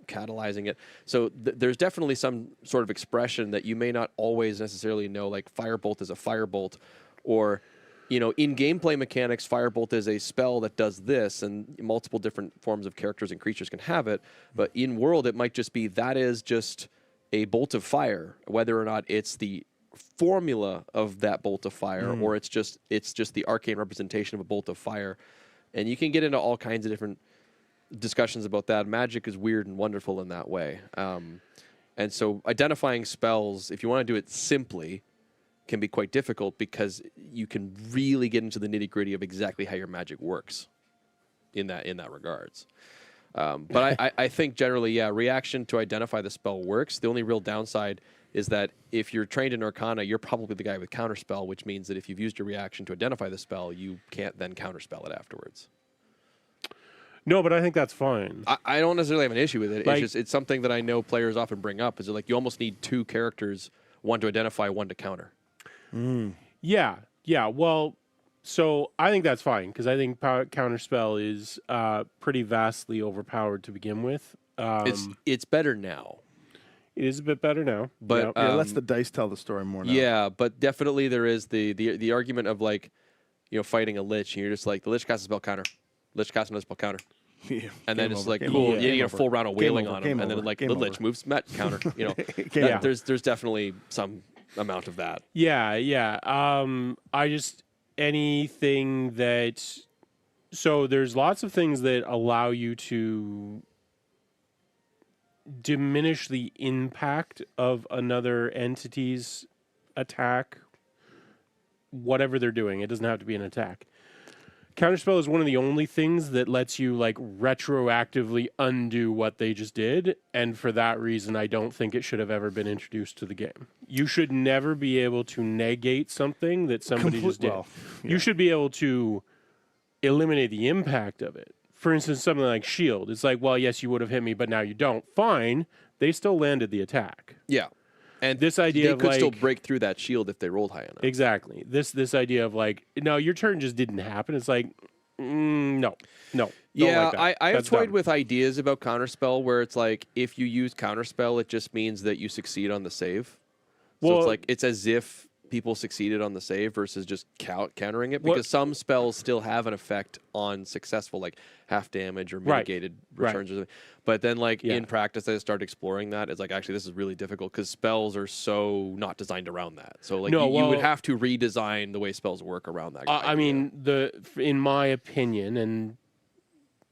catalyzing it. So there's definitely some sort of expression that you may not always necessarily know, like firebolt is a firebolt, or in gameplay mechanics, firebolt is a spell that does this, and multiple different forms of characters and creatures can have it. But in world, it might just be that is just a bolt of fire, whether or not it's the formula of that bolt of fire, or it's just the arcane representation of a bolt of fire. And you can get into all kinds of different discussions about that. Magic is weird and wonderful in that way. And so identifying spells, if you want to do it simply, can be quite difficult because you can really get into the nitty-gritty of exactly how your magic works in that regards. But I think generally, reaction to identify the spell works. The only real downside is that if you're trained in Arcana, you're probably the guy with counterspell, which means that if you've used your reaction to identify the spell, you can't then counterspell it afterwards. No, but I think that's fine. I don't necessarily have an issue with it. Like, It's something that I know players often bring up. Is like you almost need two characters, one to identify, one to counter. Yeah. Well, so I think that's fine because I think counterspell is pretty vastly overpowered to begin with. It's better now. It is a bit better now, but lets the dice tell the story more now. Yeah, but definitely there is the argument of like, fighting a lich, and you're just like the lich casts a spell counter, lich casts another spell counter, and then it's like cool, you get a full round of wailing on him, and then like the lich moves met counter. There's definitely some amount of that. Yeah. I just anything that so there's lots of things that allow you to diminish the impact of another entity's attack, whatever they're doing. It doesn't have to be an attack. Counterspell is one of the only things that lets you like retroactively undo what they just did, and for that reason I don't think it should have ever been introduced to the game. You should never be able to negate something that somebody just did. You should be able to eliminate the impact of it. For instance, something like shield. It's like, well, yes, you would have hit me, but now you don't. Fine. They still landed the attack. Yeah. And this idea they of could still break through that shield if they rolled high enough. Exactly. This idea of like, no, your turn just didn't happen. It's like, no. Yeah, like I have That's toyed dumb. with ideas about counterspell where it's like if you use counterspell, it just means that you succeed on the save. So Well- it's like it's as if people succeeded on the save versus just countering it, because some spells still have an effect on successful, like half damage or mitigated returns or something. But then like in practice, I started exploring that. It's like, actually, this is really difficult because spells are so not designed around that. So like you would have to redesign the way spells work around that. I mean, in my opinion, and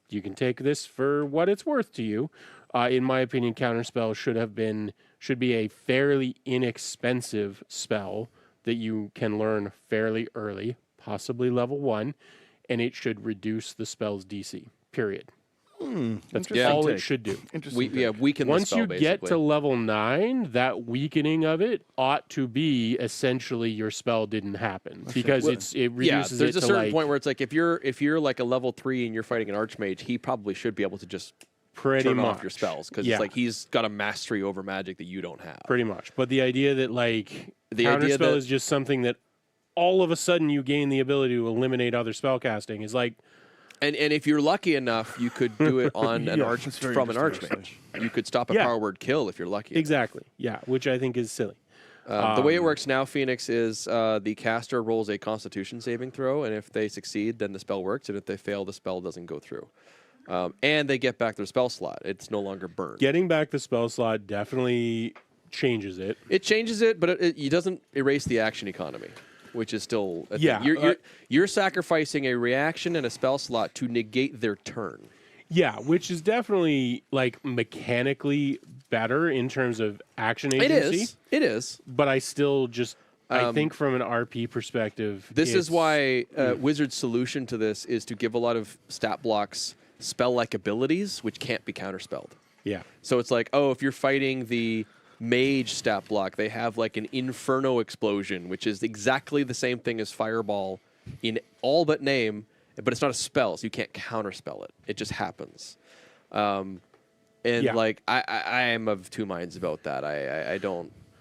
you can take this for what it's worth to you, in my opinion, counterspell should be a fairly inexpensive spell that you can learn fairly early, possibly level 1, and it should reduce the spell's DC, period. That's all it should do. Weaken the Once spell, you get basically. to level 9, that weakening of it ought to be essentially your spell didn't happen, because it reduces there's it a to certain point where it's like if you're like a level 3 and you're fighting an archmage, he probably should be able to just turn off your spells, because it's like he's got a mastery over magic that you don't have. Pretty much. But the idea that like The idea counterspell that- is just something that all of a sudden you gain the ability to eliminate other spellcasting is like, And if you're lucky enough, you could do it on an that's very from an interesting, archmage. You could stop a power word kill if you're lucky. exactly. Yeah, which I think is silly. The way it works now, Phoenix, is the caster rolls a Constitution saving throw, and if they succeed, then the spell works, and if they fail, the spell doesn't go through. And they get back their spell slot. It's no longer burned. Getting back the spell slot definitely changes it. It changes it, but it doesn't erase the action economy, which is still a Yeah, thing. You're sacrificing a reaction and a spell slot to negate their turn. Yeah, which is definitely like mechanically better in terms of action agency. It is. But I still just I think from an RP perspective, This is why Wizard's solution to this is to give a lot of stat blocks spell-like abilities, which can't be counterspelled. Yeah. So it's like, oh, if you're fighting the mage stat block, they have like an Inferno explosion, which is exactly the same thing as Fireball in all but name, but it's not a spell, so you can't counterspell it. It just happens. Like I am of two minds about that.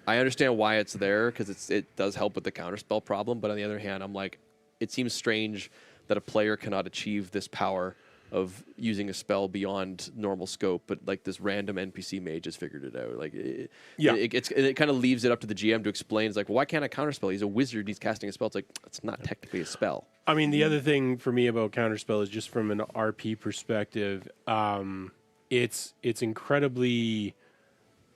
I understand why it's there because it does help with the counterspell problem. But on the other hand, I'm like, it seems strange that a player cannot achieve this power of using a spell beyond normal scope, but like this random NPC mage has figured it out. Like, it kind of leaves it up to the GM to explain. It's like, well, why can't I counterspell? He's a wizard. He's casting a spell. It's like, it's not technically a spell. I mean, the other thing for me about counterspell is just from an RP perspective, it's incredibly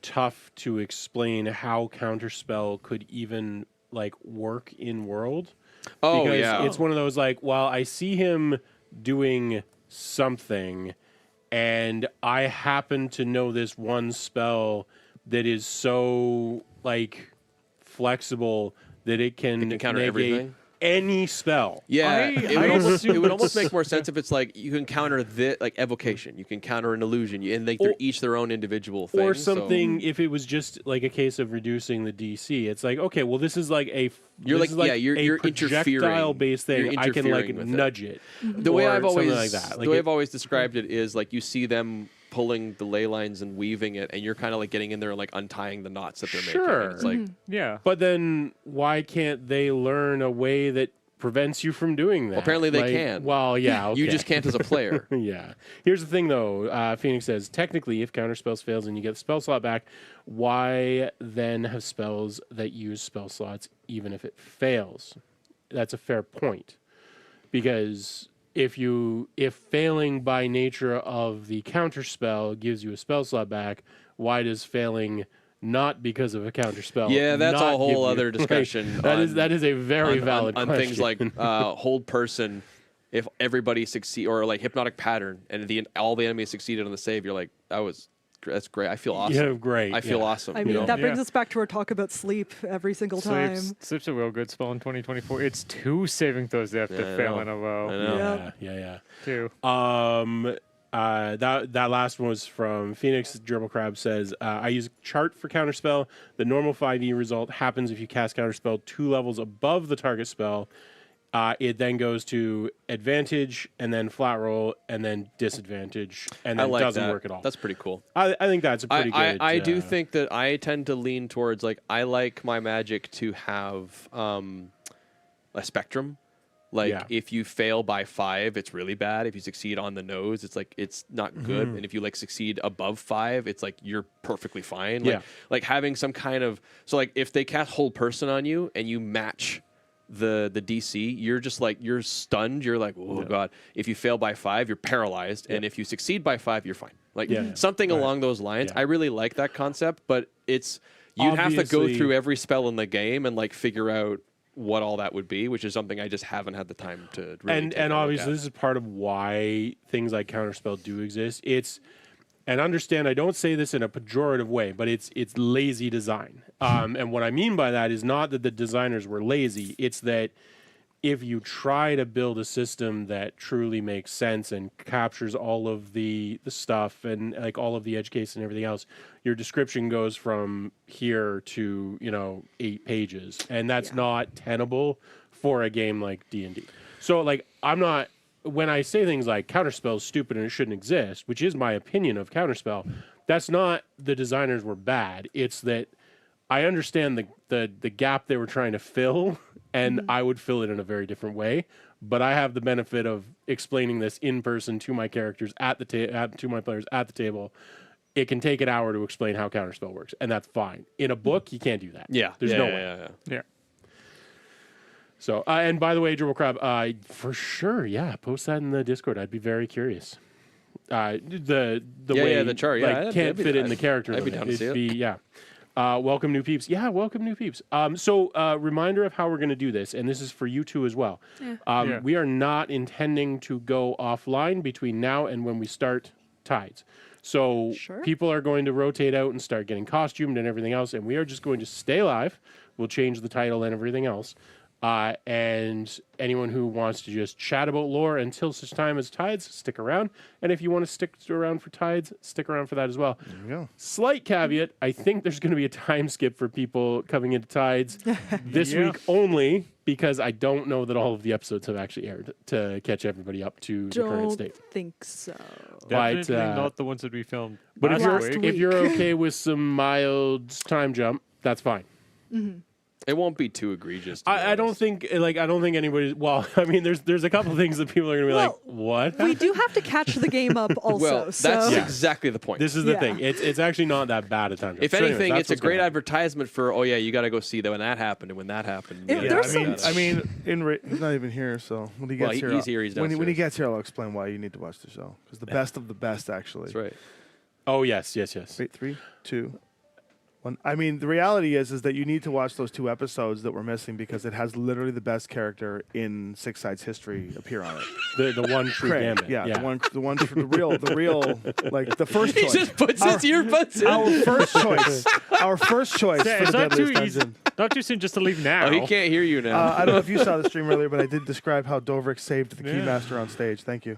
tough to explain how counterspell could even like work in world. Oh, because yeah. it's one of those like, well, I see him doing something, and I happen to know this one spell that is so like flexible that it can counter negate everything. any spell. Yeah, it would almost make more sense if it's like you can counter like evocation, you can counter an illusion, and they're each their own individual thing. Or something. If it was just like a case of reducing the DC, it's like, okay, well, this is like you're projectile based thing. I can like nudge it. The way I've always like that. the way I've always described it is like you see them pulling the ley lines and weaving it, and you're kind of like getting in there and like untying the knots that they're making. And it's like, yeah. But then why can't they learn a way that prevents you from doing that? Well, apparently they like, can. Well, yeah, okay. You just can't as a player. Yeah. Here's the thing, though. Phoenix says, technically, if counterspells fails and you get the spell slot back, why then have spells that use spell slots even if it fails? That's a fair point. Because if failing by nature of the counterspell gives you a spell slot back, why does failing not because of a counterspell? Yeah, that's a whole other discussion. That is a very valid question. On things like hold person. If everybody succeed, or like hypnotic pattern, and all the enemies succeeded on the save, you're like, that's great. I feel awesome. Yeah, great. I feel awesome. I mean, that brings us back to our talk about sleep every single time. Sleep's a real good spell in 2024. It's 2 saving throws they have to fail in a row. I know. Yeah. 2. That last one was from Phoenix. Gerbil Crab says, I use chart for counterspell. The normal 5e result happens if you cast counterspell 2 levels above the target spell. It then goes to advantage, and then flat roll, and then disadvantage, and then doesn't work at all. That's pretty cool. I think that's a pretty good... I do think that I tend to lean towards, like, I like my magic to have a spectrum. Like, if you fail by 5, it's really bad. If you succeed on the nose, it's like, it's not good. And if you like succeed above 5, it's like, you're perfectly fine. Like having some kind of... So, like, if they cast Hold Person on you, and you match the DC, you're just like, you're stunned. You're like, oh God. If you fail by 5, you're paralyzed. And if you succeed by 5, you're fine. Like something along those lines. I really like that concept, but it's, you'd have to go through every spell in the game and like figure out what all that would be, which is something I just haven't had the time to really and obviously this is part of why things like counterspell do exist. And understand, I don't say this in a pejorative way, but it's lazy design. And what I mean by that is not that the designers were lazy. It's that if you try to build a system that truly makes sense and captures all of the stuff and like all of the edge case and everything else, your description goes from here to 8 pages, and that's not tenable for a game like D&D. So like when I say things like counterspell is stupid and it shouldn't exist, which is my opinion of counterspell, that's not the designers were bad. It's that I understand the gap they were trying to fill, and I would fill it in a very different way. But I have the benefit of explaining this in person to my characters to my players at the table. It can take an hour to explain how counterspell works, and that's fine. In a book, you can't do that. There's no way. Yeah. So, and by the way, Dribble Crab, for sure, post that in the Discord. I'd be very curious. The way the chart, can't fit it in the character. I'd be down to see it. Welcome new peeps. Yeah, welcome new peeps. So, reminder of how we're going to do this, and this is for you two as well. We are not intending to go offline between now and when we start Tides. So people are going to rotate out and start getting costumed and everything else, and we are just going to stay live. We'll change the title and everything else. And anyone who wants to just chat about lore until such time as Tides, stick around. And if you want to stick around for Tides, stick around for that as well. There you go. Slight caveat, I think there's going to be a time skip for people coming into Tides this week only, because I don't know that all of the episodes have actually aired to catch everybody up to the current state. Don't think so. Definitely not the ones that we filmed But last week. if you're okay with some mild time jump, that's fine. It won't be too egregious. I don't think anybody. Well, I mean, there's a couple things that people are going to be Well, like, what? We do have to catch the game up also. Well, that's so. exactly the point. This is the Yeah. thing. It's actually not that bad a time. If So anyways, anything, that's it's a what's great gonna advertisement for. Oh yeah, you got to go see that when that happened and when that happened. Yeah, You there's gotta- some- I mean, he's not even here, so when he Well, gets here, he's here, he's when he downstairs. gets here, I'll explain why you need to watch the show. Because the best of the best, actually. That's right. Oh yes. Wait, 3, 2, 1. I mean, the reality is that you need to watch those 2 episodes that we're missing because it has literally the best character in Six Sides history appear on it. The one true Craig, gambit. yeah, the real, like the first He choice. just puts his earbuds in. Our first choice Yeah, for it's the not too Deadliest easy. Dungeon. Not too soon just to leave now. Oh, he can't hear you now. I don't know if you saw the stream earlier, but I did describe how Dovrik saved the Keymaster on stage. Thank you.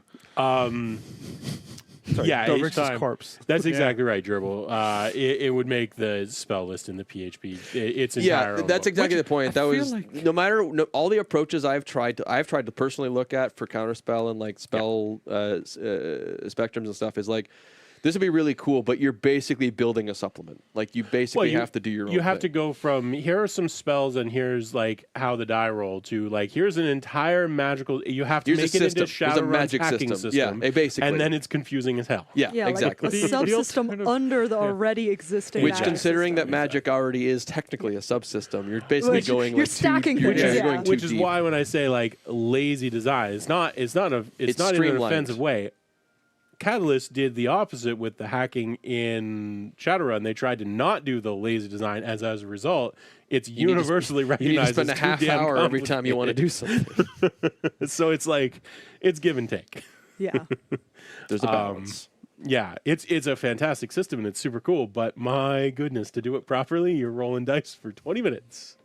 Sorry, Yeah, Dovrik's time. corpse. That's exactly right, Gerbil. It would make the spell list in the PHP its entire. Yeah, own that's book. exactly the point. I That feel was like- no matter all the approaches I've tried to personally look at for counterspell and like spell spectrums and stuff is like this would be really cool, but you're basically building a supplement. Like you basically have to do your own You have to thing. go from here are some spells and here's like how the die roll to like here's an entire magical. You have to Here's a make it into system. Here's a Shadowrun's magic hacking system. system. Yeah, basically. And then it's confusing as hell. Yeah, Yeah, exactly. like a The subsystem alternative- under the already existing. Which, magic considering that system. magic already is technically a subsystem, you're basically Which going you're like stacking too, things, you're yeah. going too Which is deep. why when I say like lazy design, it's not in an streamlined. offensive way. Catalyst did the opposite with the hacking in Shadowrun. They tried to not do the lazy design, as a result, it's You need to universally You need to recognized spend a as too half damn hour every time you want to do something. complicated. So it's like it's give and take. Yeah. There's a balance. Yeah, it's a fantastic system and it's super cool. But my goodness, to do it properly, you're rolling dice for 20 minutes.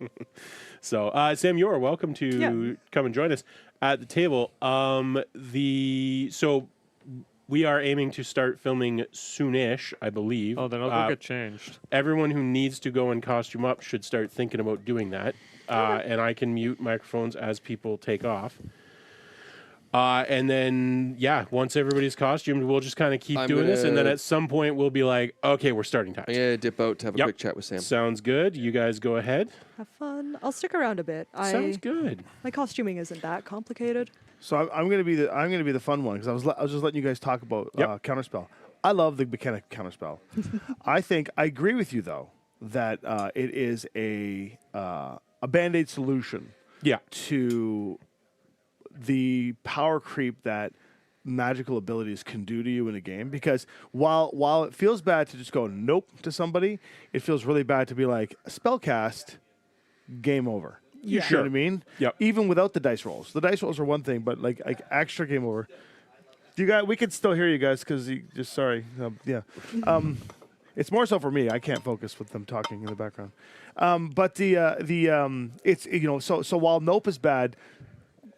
So Sam, you're welcome to come and join us at the table. We are aiming to start filming soonish, I believe. Oh, then I'll go get changed. Everyone who needs to go and costume up should start thinking about doing that. And I can mute microphones as people take off. And then, once everybody's costumed, we'll just kind of keep doing this. And then at some point, we'll be like, okay, we're starting time. I'm going to dip out to have a quick chat with Sam. Sounds good. You guys go ahead. Have fun. I'll stick around a bit. Sounds good. My costuming isn't that complicated. So I'm going to be the fun one because I was just letting you guys talk about counterspell. I love the mechanic of counterspell. I agree with you though that it is a band-aid solution to the power creep that magical abilities can do to you in a game. Because while it feels bad to just go nope to somebody, it feels really bad to be like spellcast, game over. You know what I mean? Yep. Even without the dice rolls. The dice rolls are one thing, but like extra game over. We can still hear you guys because sorry. It's more so for me. I can't focus with them talking in the background. But it's so while nope is bad,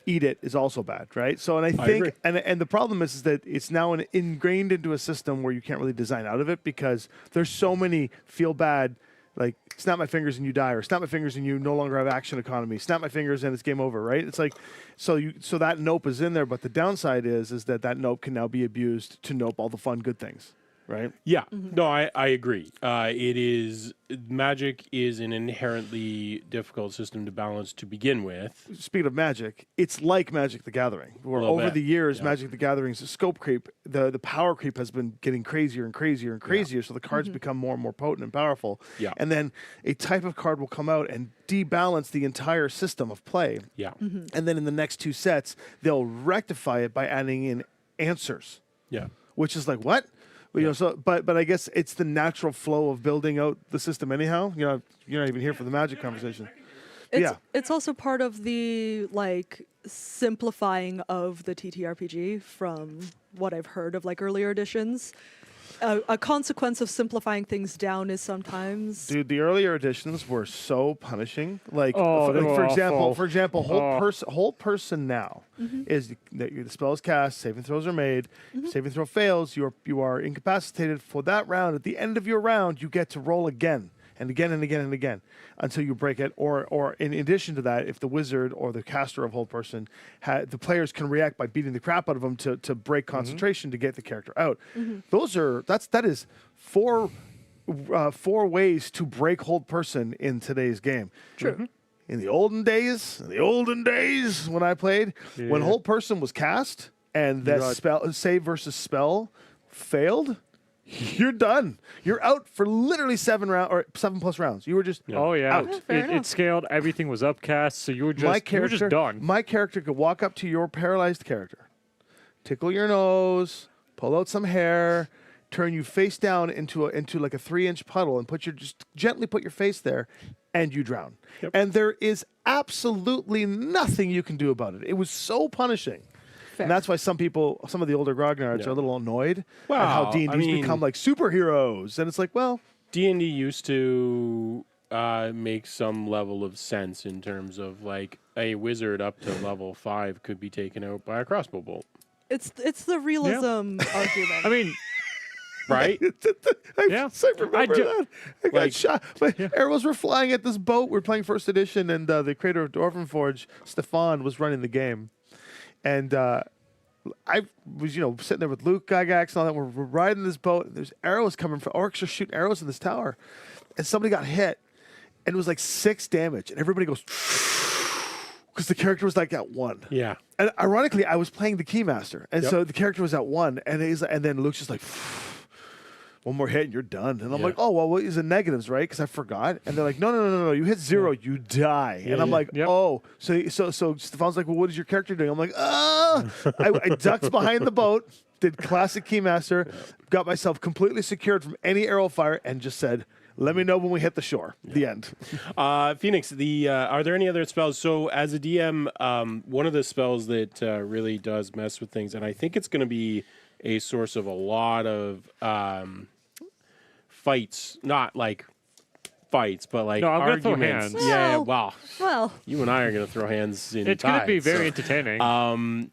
eat it is also bad, right? So and I think agree. and the problem is that it's now ingrained into a system where you can't really design out of it because there's so many feel bad. Like, snap my fingers and you die, or snap my fingers and you no longer have action economy. Snap my fingers and it's game over, right? It's like, so that nope is in there, but the downside is that nope can now be abused to nope all the fun good things, right? Yeah. No, I agree. Magic is an inherently difficult system to balance to begin with. Speaking of Magic, it's like Magic the Gathering, where over the years, Magic the Gathering's scope creep, the power creep has been getting crazier and crazier and crazier, so the cards become more and more potent and powerful. Yeah. And then a type of card will come out and debalance the entire system of play. Yeah. And then in the next 2 sets, they'll rectify it by adding in answers, Yeah. which is like, what? Well, but I guess it's the natural flow of building out the system anyhow. You're not even here for the Magic conversation. It's also part of the simplifying of the TTRPG from what I've heard of earlier editions. A consequence of simplifying things down is sometimes Dude, the earlier editions were so punishing. Like, Oh, they were for example, whole person now is that the spell is cast, saving throws are made. Saving throw fails, you are incapacitated for that round. At the end of your round, you get to roll again and again and again and again until you break it. Or in addition to that, if the wizard or the caster of whole person, the players can react by beating the crap out of them to break concentration to get the character out. That is 4 4 ways to break hold person in today's game. True. In the olden days when I played, when hold person was cast and that spell save versus spell failed, you're done. You're out for literally 7 plus rounds. You were just Oh yeah, out. Yeah, fair it enough. scaled. Everything was upcast, so you were just done. My character could walk up to your paralyzed character, tickle your nose, pull out some hair, turn you face down into like a 3-inch puddle, and just gently put your face there, and you drown. Yep. And there is absolutely nothing you can do about it. It was so punishing. Fair. And that's why some of the older grognards are a little annoyed at how Well, D&D's become like superheroes. And it's like, well, D&D used to make some level of sense in terms of like a wizard up to level 5 could be taken out by a crossbow bolt, It's the realism argument. I mean, right? Yeah. I remember that. I got like- shot. My arrows were flying at this boat. We were playing first edition, and the creator of Dwarven Forge, Stefan, was running the game. And I was, sitting there with Luke, Gygax, and all that. We're riding this boat, and there's arrows coming from orcs are shooting arrows in this tower. And somebody got hit, and it was like 6 damage. And everybody goes, because the character was like at 1. Yeah. And ironically, I was playing the Keymaster. And Yep. so the character was at 1. And then Luke's just like, 1 more hit and you're done. And I'm Yeah. like, oh, well, what is the negatives, right? Because I forgot. And they're like, no. You hit 0, you die. And I'm yeah. like, Yep. oh. So Stefan's like, well, what is your character doing? I'm like, I ducked behind the boat, did classic Keymaster, got myself completely secured from any arrow fire, and just said, let me know when we hit the shore. The end. Phoenix, are there any other spells? So as a DM, one of the spells that really does mess with things, and I think it's going to be a source of a lot of fights, not like fights, but like No, I'm gonna throw arguments. hands. Yeah, Well- well, well, you and I are going to throw hands in it's going to be tides, very so. entertaining.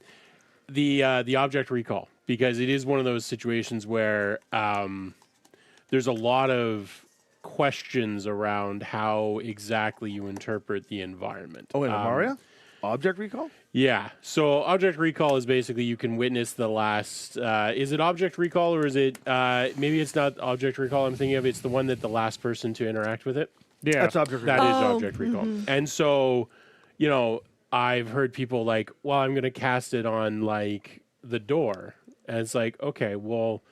The object recall, because it is one of those situations where there's a lot of questions around how exactly you interpret the environment. Oh, in Imaria? Object recall? Yeah. So object recall is basically you can witness the last. Is it object recall or is it? Maybe it's not object recall. I'm thinking of it's the one that the last person to interact with it. Yeah, That's object That recall. is Oh, object recall. And so, I've heard people like, well, I'm going to cast it on like the door. And it's like, okay, well,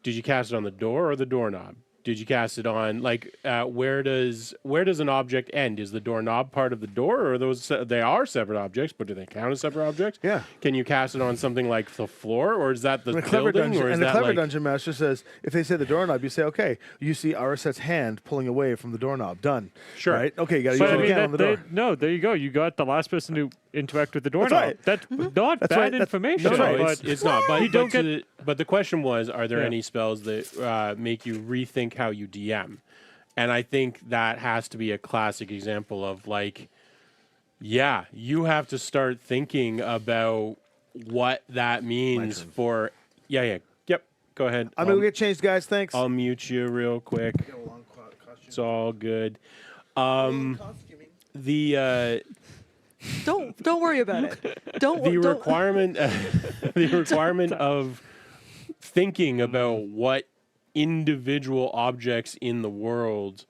did you cast it on the door or the doorknob? Did you cast it on like where does an object end? Is the doorknob part of the door, or are those they are separate objects, but do they count as separate objects? Yeah. Can you cast it on something like the floor, or is that the And the clever building, dungeon, or is and the that clever like dungeon master says, if they say the doorknob, you say, okay, you see Araset's hand pulling away from the doorknob. Done. Sure. Right? Okay, you got to but use I it mean, again on the door. no, there you go. You got the last person to interact with the doorknob. right. That's not That's bad right. That's- information. that's right. But it's not. But You don't get- but the question was, are there Yeah. any spells that make you rethink how you DM? And I think that has to be a classic example of like, yeah, you have to start thinking about what that means for. Yeah. Yep. Go ahead. I'm going to get changed, guys. Thanks. I'll mute you real quick. It's all good. The don't worry about it. Don't. the don't requirement the requirement of thinking about what individual objects in the world,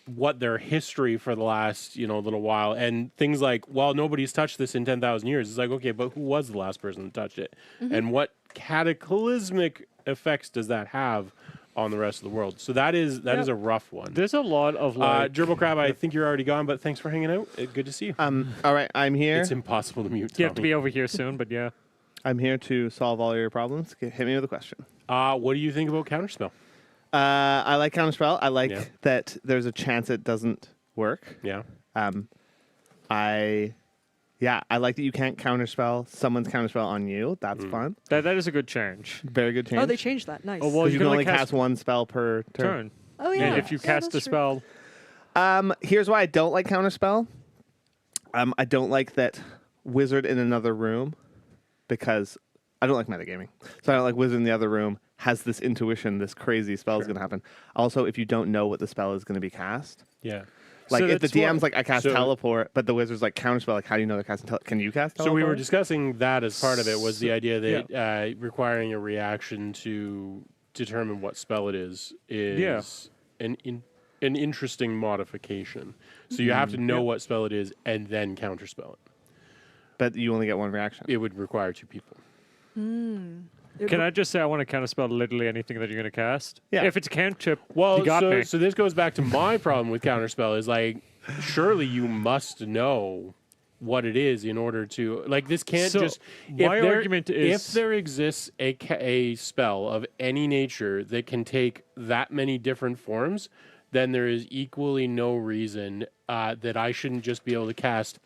what their history for the last little while, and things like, well, nobody's touched this in 10,000 years. It's like, okay, but who was the last person that touched it, and what cataclysmic effects does that have on the rest of the world? So that is a rough one. there's a lot of like. Gerbil Crab, I think you're already gone, but thanks for hanging out. Good to see you. All right, I'm here. It's impossible to mute. you have to Tommy. be over here soon, but yeah. I'm here to solve all your problems. Hit me with a question. What do you think about Counterspell? I like Counterspell. I like Yeah. that there's a chance it doesn't work. Yeah. I like that you can't counterspell someone's counterspell on you. That's fun. That is a good change. Very good change. Oh, they changed that. Nice. Oh, well, 'Cause you can only cast one one spell per turn. turn. Oh yeah. And if you Yeah, cast a that's true. spell, Here's why I don't like counterspell. I don't like that wizard in another room because I don't like metagaming. So I don't like wizard in the other room has this intuition, this crazy spell is going to happen. Also, if you don't know what the spell is going to be cast, Yeah. like So if the that's what- DM's like I cast so- teleport, but the wizard's like counterspell, like how do you know they're casting? Can you cast teleport? So we were discussing that as part of it was the idea that requiring a reaction to determine what spell it is Yeah. an interesting modification. So you have to know what spell it is and then counterspell it. But you only get one reaction. It would require 2 people. Can I just say I want to counterspell literally anything that you're going to cast? Yeah. If it's a cantrip, Well, you got me. so this goes back to my problem with counterspell is like, surely you must know what it is in order to like this can't So, just. my argument is- if there exists a spell of any nature that can take that many different forms, then there is equally no reason that I shouldn't just be able to cast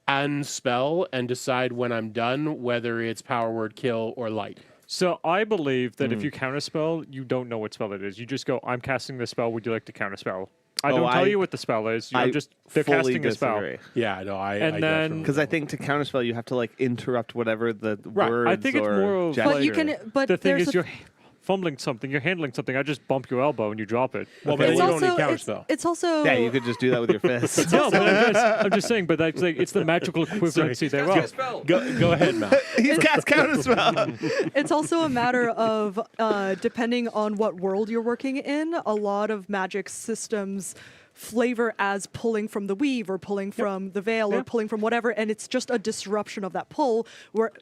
an spell and decide when I'm done whether it's power word, kill, or light. So I believe that if you counterspell, you don't know what spell it is. You just go, I'm casting this spell. Would you like to counterspell? I don't tell you what the spell is. You're just they're fully casting a spell. disagree. Yeah, no, I And then- definitely Because I think to counterspell, you have to like interrupt whatever the words I think it's or more of- gesture. But you can. But The thing there's is, you're fumbling something, you're handling something. I just bump your elbow and you drop it. Well, it's but then you don't need also counterspell. it's also Yeah, you could just do that with your fist. No, but I'm just saying. But that's like it's the magical equivalency thereof. Go ahead, Matt. He's cast counterspell. it's also a matter of depending on what world you're working in. A lot of magic systems flavor as pulling from the weave or pulling from the veil or pulling from whatever, and it's just a disruption of that pull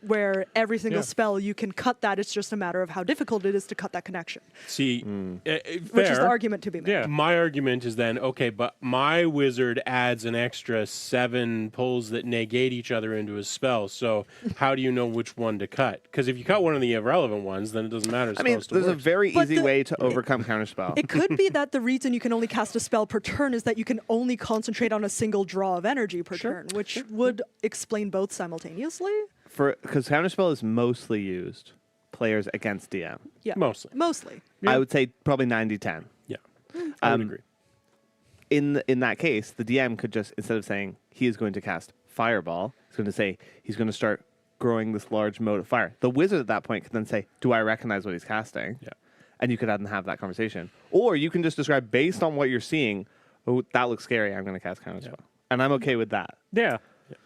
where every single spell you can cut that. It's just a matter of how difficult it is to cut that connection, See, which is the argument to be made. Yeah. My argument is then, okay, but my wizard adds an extra 7 pulls that negate each other into a spell. So how do you know which one to cut? Because if you cut one of the irrelevant ones, then it doesn't matter. I mean, there's a very But easy way to overcome counterspell. It could be that the reason you can only cast a spell per turn is that you can only concentrate on a single draw of energy per turn, which would explain both simultaneously. Because counterspell is mostly used players against DM. Yeah, Mostly. I would say probably 90-10. Yeah, I would agree. In that case, the DM could just, instead of saying he is going to cast Fireball, he's going to say he's going to start growing this large mote of fire. The wizard at that point could then say, do I recognize what he's casting? Yeah. And you could have that conversation. Or you can just describe based on what you're seeing, oh, that looks scary, I'm going to cast counterspell. Yeah. And I'm okay with that. Yeah. Are you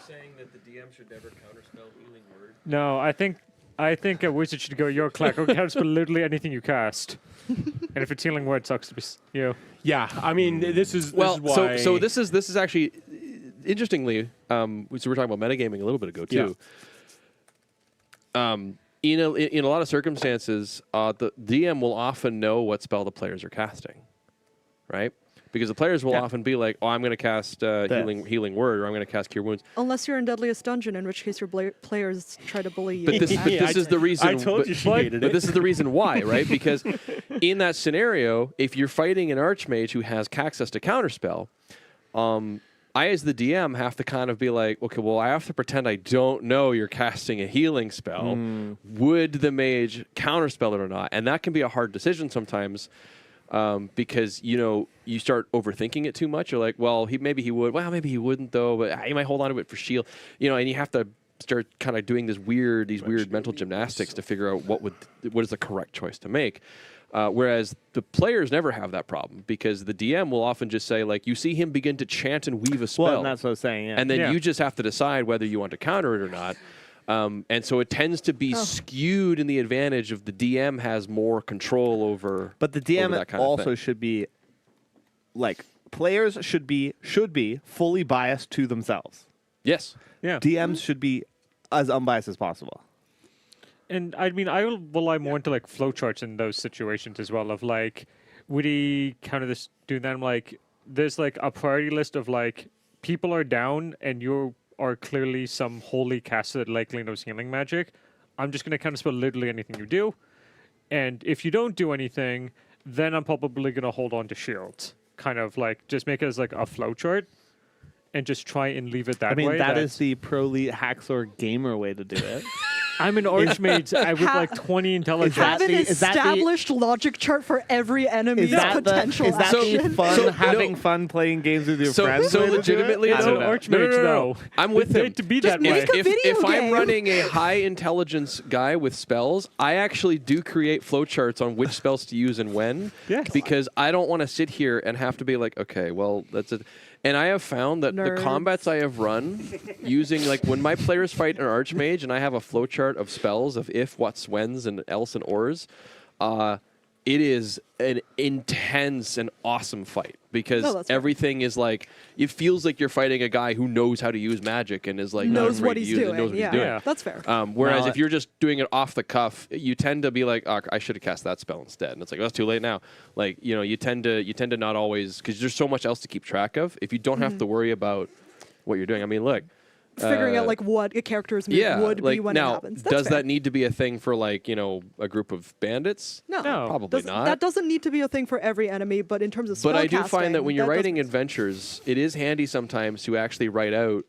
saying that the DM should never counterspell healing word? No, I think a wizard should go, you're Clack. Or counterspell literally anything you cast. And if it's healing word, sucks to be you. Yeah, I mean, this is Well, why. so this is actually interestingly. So we were talking about metagaming a little bit ago too. In a lot of circumstances, the DM will often know what spell the players are casting, right? Because the players will often be like, "Oh, I'm going to cast healing word, or I'm going to cast cure wounds." Unless you're in Deadliest Dungeon, in which case your players try to bully you. But this is the reason. I told you she hated but it. this is the reason why, right? Because in that scenario, if you're fighting an archmage who has access to counterspell, I, as the DM, have to kind of be like, okay, well, I have to pretend I don't know you're casting a healing spell. Would the mage counterspell it or not? And that can be a hard decision sometimes. Because you start overthinking it too much. You're like, well, maybe he would. Well, maybe he wouldn't though. But he might hold on to it for shield. And you have to start kind of doing these weird mental gymnastics to figure out what is the correct choice to make. Whereas the players never have that problem because the DM will often just say, like, you see him begin to chant and weave a spell, Well, and that's what I was saying. Yeah. and then Yeah. you just have to decide whether you want to counter it or not. And so it tends to be skewed in the advantage of the DM has more control over. But the over DM that kind of also thing. should be like players should be fully biased to themselves. Yes. Yeah. DMs should be as unbiased as possible. And I mean, I will rely more into like flowcharts in those situations as well. Of like, would he counter this? Do that? I'm like, there's like a priority list of like people are down, and you are clearly some holy caster that likely knows healing magic. I'm just gonna counterspell literally anything you do, and if you don't do anything, then I'm probably gonna hold on to shields. Kind of like just make it as like a flowchart, and just try and leave it that way. I mean, that That's- is the pro elite haxor gamer way to do it. I'm an archmage with like 20 intelligence. Have an is that the- established logic chart for every enemy's potential is that action. the fun So- having no. fun playing games with your friends? So way to do it? legitimately, It's I an don't know. archmage, though. I'm with It's him. made to be Just that way. make a video if I'm game. running a high intelligence guy with spells, I actually do create flowcharts on which spells to use and when. Yes. Because I don't want to sit here and have to be like, okay, well, that's it. And I have found that Nerds. the combats I have run using, like, when my players fight an archmage and I have a flowchart of spells of if, what's, whens, and else and ors, it is an intense and awesome fight because No, that's right. everything is like it feels like you're fighting a guy who knows how to use magic and is like knows not what afraid to he's use it, doing. knows what Yeah, he's doing. Yeah. that's fair. Whereas Now, if you're just doing it off the cuff, you tend to be like, oh, I should have cast that spell instead, and it's like, oh, that's too late now. Like you tend to not always because there's so much else to keep track of. If you don't have to worry about what you're doing, I mean, look. Figuring out like what a character's move would like, be when now, it happens. That's does fair. that need to be a thing for like a group of bandits? No, No. Probably not. That doesn't need to be a thing for every enemy, but in terms of But I do find that spellcasting, when you're writing doesn't- adventures, it is handy sometimes to actually write out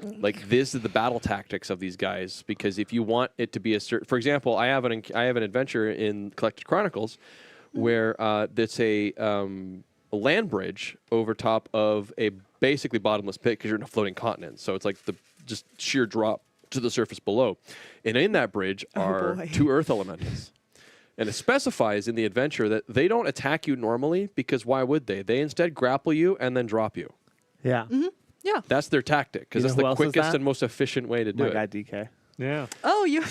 like this is the battle tactics of these guys because if you want it to be a certain, for example, I have an adventure in Collected Chronicles where that's a land bridge over top of a basically bottomless pit because you're in a floating continent, so it's like the just sheer drop to the surface below, and in that bridge are boy. 2 earth elementals. And it specifies in the adventure that they don't attack you normally because why would they? They instead grapple you and then drop you. Yeah. Yeah. That's their tactic because You know that's who the else is quickest that? and most efficient way to do My it. guy DK. Yeah. Oh, you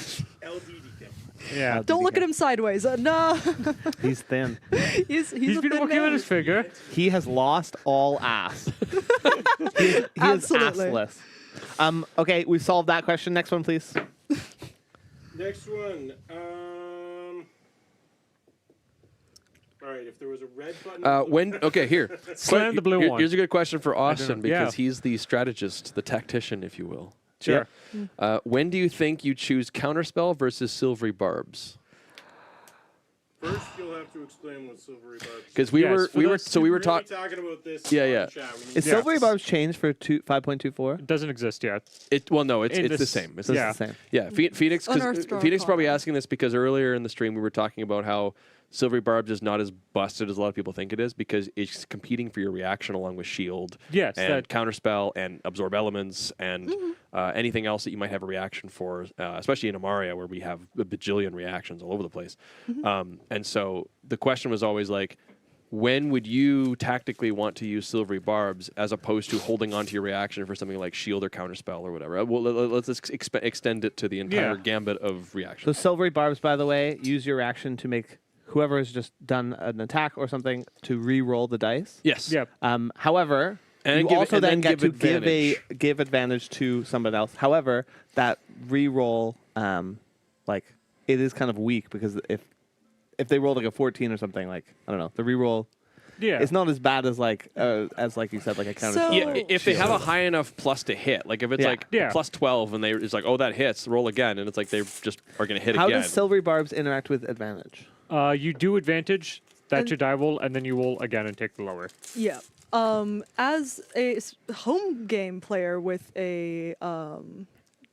Yeah. don't look at him sideways. No, He's thin. he's He's a been thin working on man. his figure. He has lost all ass. he is Absolutely. assless. Okay, we solved that question. Next one, please. Next one. All right, if there was a red button. Here. Slam the blue one. Here's a good question for Austin yeah. because he's the strategist, the tactician, if you will. Sure. When do you think you choose counterspell versus silvery barbs? First, you'll have to explain what silvery barbs. Because we Yes, were for we were those so we were really talking. talking about this. Yeah, on yeah. the chat. We need Is to- Silvery Barbs changed for 5.24? It doesn't exist yet. No, it's In the this- same. It's So Yeah. it's the same. Yeah, Phoenix. Unearthed Because Phoenix probably Arcana. asking this because earlier in the stream we were talking about how Silvery Barbs is not as busted as a lot of people think it is because it's competing for your reaction along with Shield, Yes, and that- Counterspell and Absorb Elements and anything else that you might have a reaction for, especially in Imaria where we have a bajillion reactions all over the place. And so the question was always like, when would you tactically want to use Silvery Barbs as opposed to holding onto your reaction for something like Shield or Counterspell or whatever? Well, let's extend it to the entire Yeah. gambit of So reactions. Silvery Barbs, by the way, use your action to make whoever has just done an attack or something to re-roll the dice. Yes. Yep. However, And you give- also and then then get to give give advantage to somebody else. However, that re-roll, like it is kind of weak because if they roll like a 14 or something, like I don't know, the re-roll Yeah. it's not as bad as like you said, like a counter. So- Yeah, if they have a Shield. high enough plus to hit, like if it's Yeah. like Yeah. plus 12 and it's like, oh, that hits, roll again, and it's like they just are going to hit How again. does Silvery Barbs interact with advantage? You do advantage. That's And- your die roll, and then you roll again and take the lower. Yeah. As a home game player with a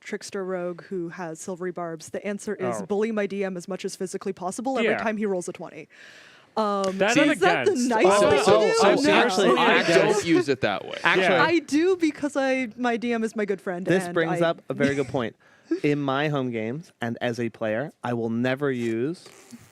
trickster rogue who has silvery barbs, the answer is Oh. bully my DM as much as physically possible every Yeah. time he rolls a 20. That See- I'm Is that the against. nice Oh, thing to oh, do? oh, No. actually, I I don't use it that way. Actually, Yeah. I do because my DM is my good friend. this and brings I- up a very good point. In my home games and as a player, I will never use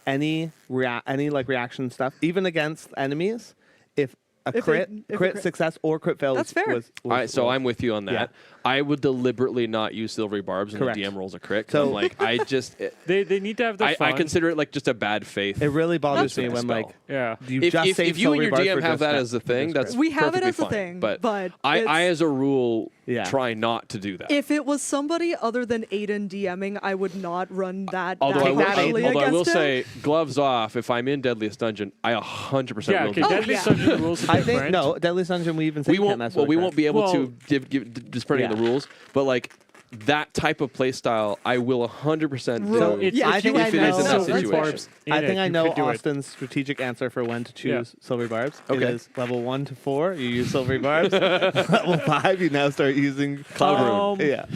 any reaction stuff, even against enemies, if a If crit, it- if a crit crit- success or crit fail. That's fair. All right, so I'm with you on that. Yeah. I would deliberately not use Silvery Barbs when Correct. the DM rolls a crit. 'Cause So- I'm like, I just, They need to have their I fun. consider it like just a bad faith. It really bothers That's me fair. when Spell. like Yeah. you If, just if, save if you and Silvery your Barbs DM for have just that as a thing, that's We have it perfectly as a fine. thing, But, but I, it's- as a rule, Yeah. try not to do that. If it was somebody other than Aiden DMing, I would not run that. Although that I, will, harshly although I will against him. say, gloves off. If I'm in Deadliest Dungeon, I 100% Yeah. will Okay. do Oh, that. Deadly yeah. Dungeon rules are I think different. no Deadly Dungeon. We even say We you won't. can't mess Well, with we a won't crit. be able Well- to give depending on the Yeah. rules, but like that type of play style, I will 100% do. So It's, Yeah, I if think you I had know- silver That's situation. barbs in I think it, I you know could do it. Austin's strategic answer for when to choose Silvery Barbs. Okay. It is level 1 to 4, you use Silvery Barbs. Level 5, you now start using Cloud Rune. Yeah.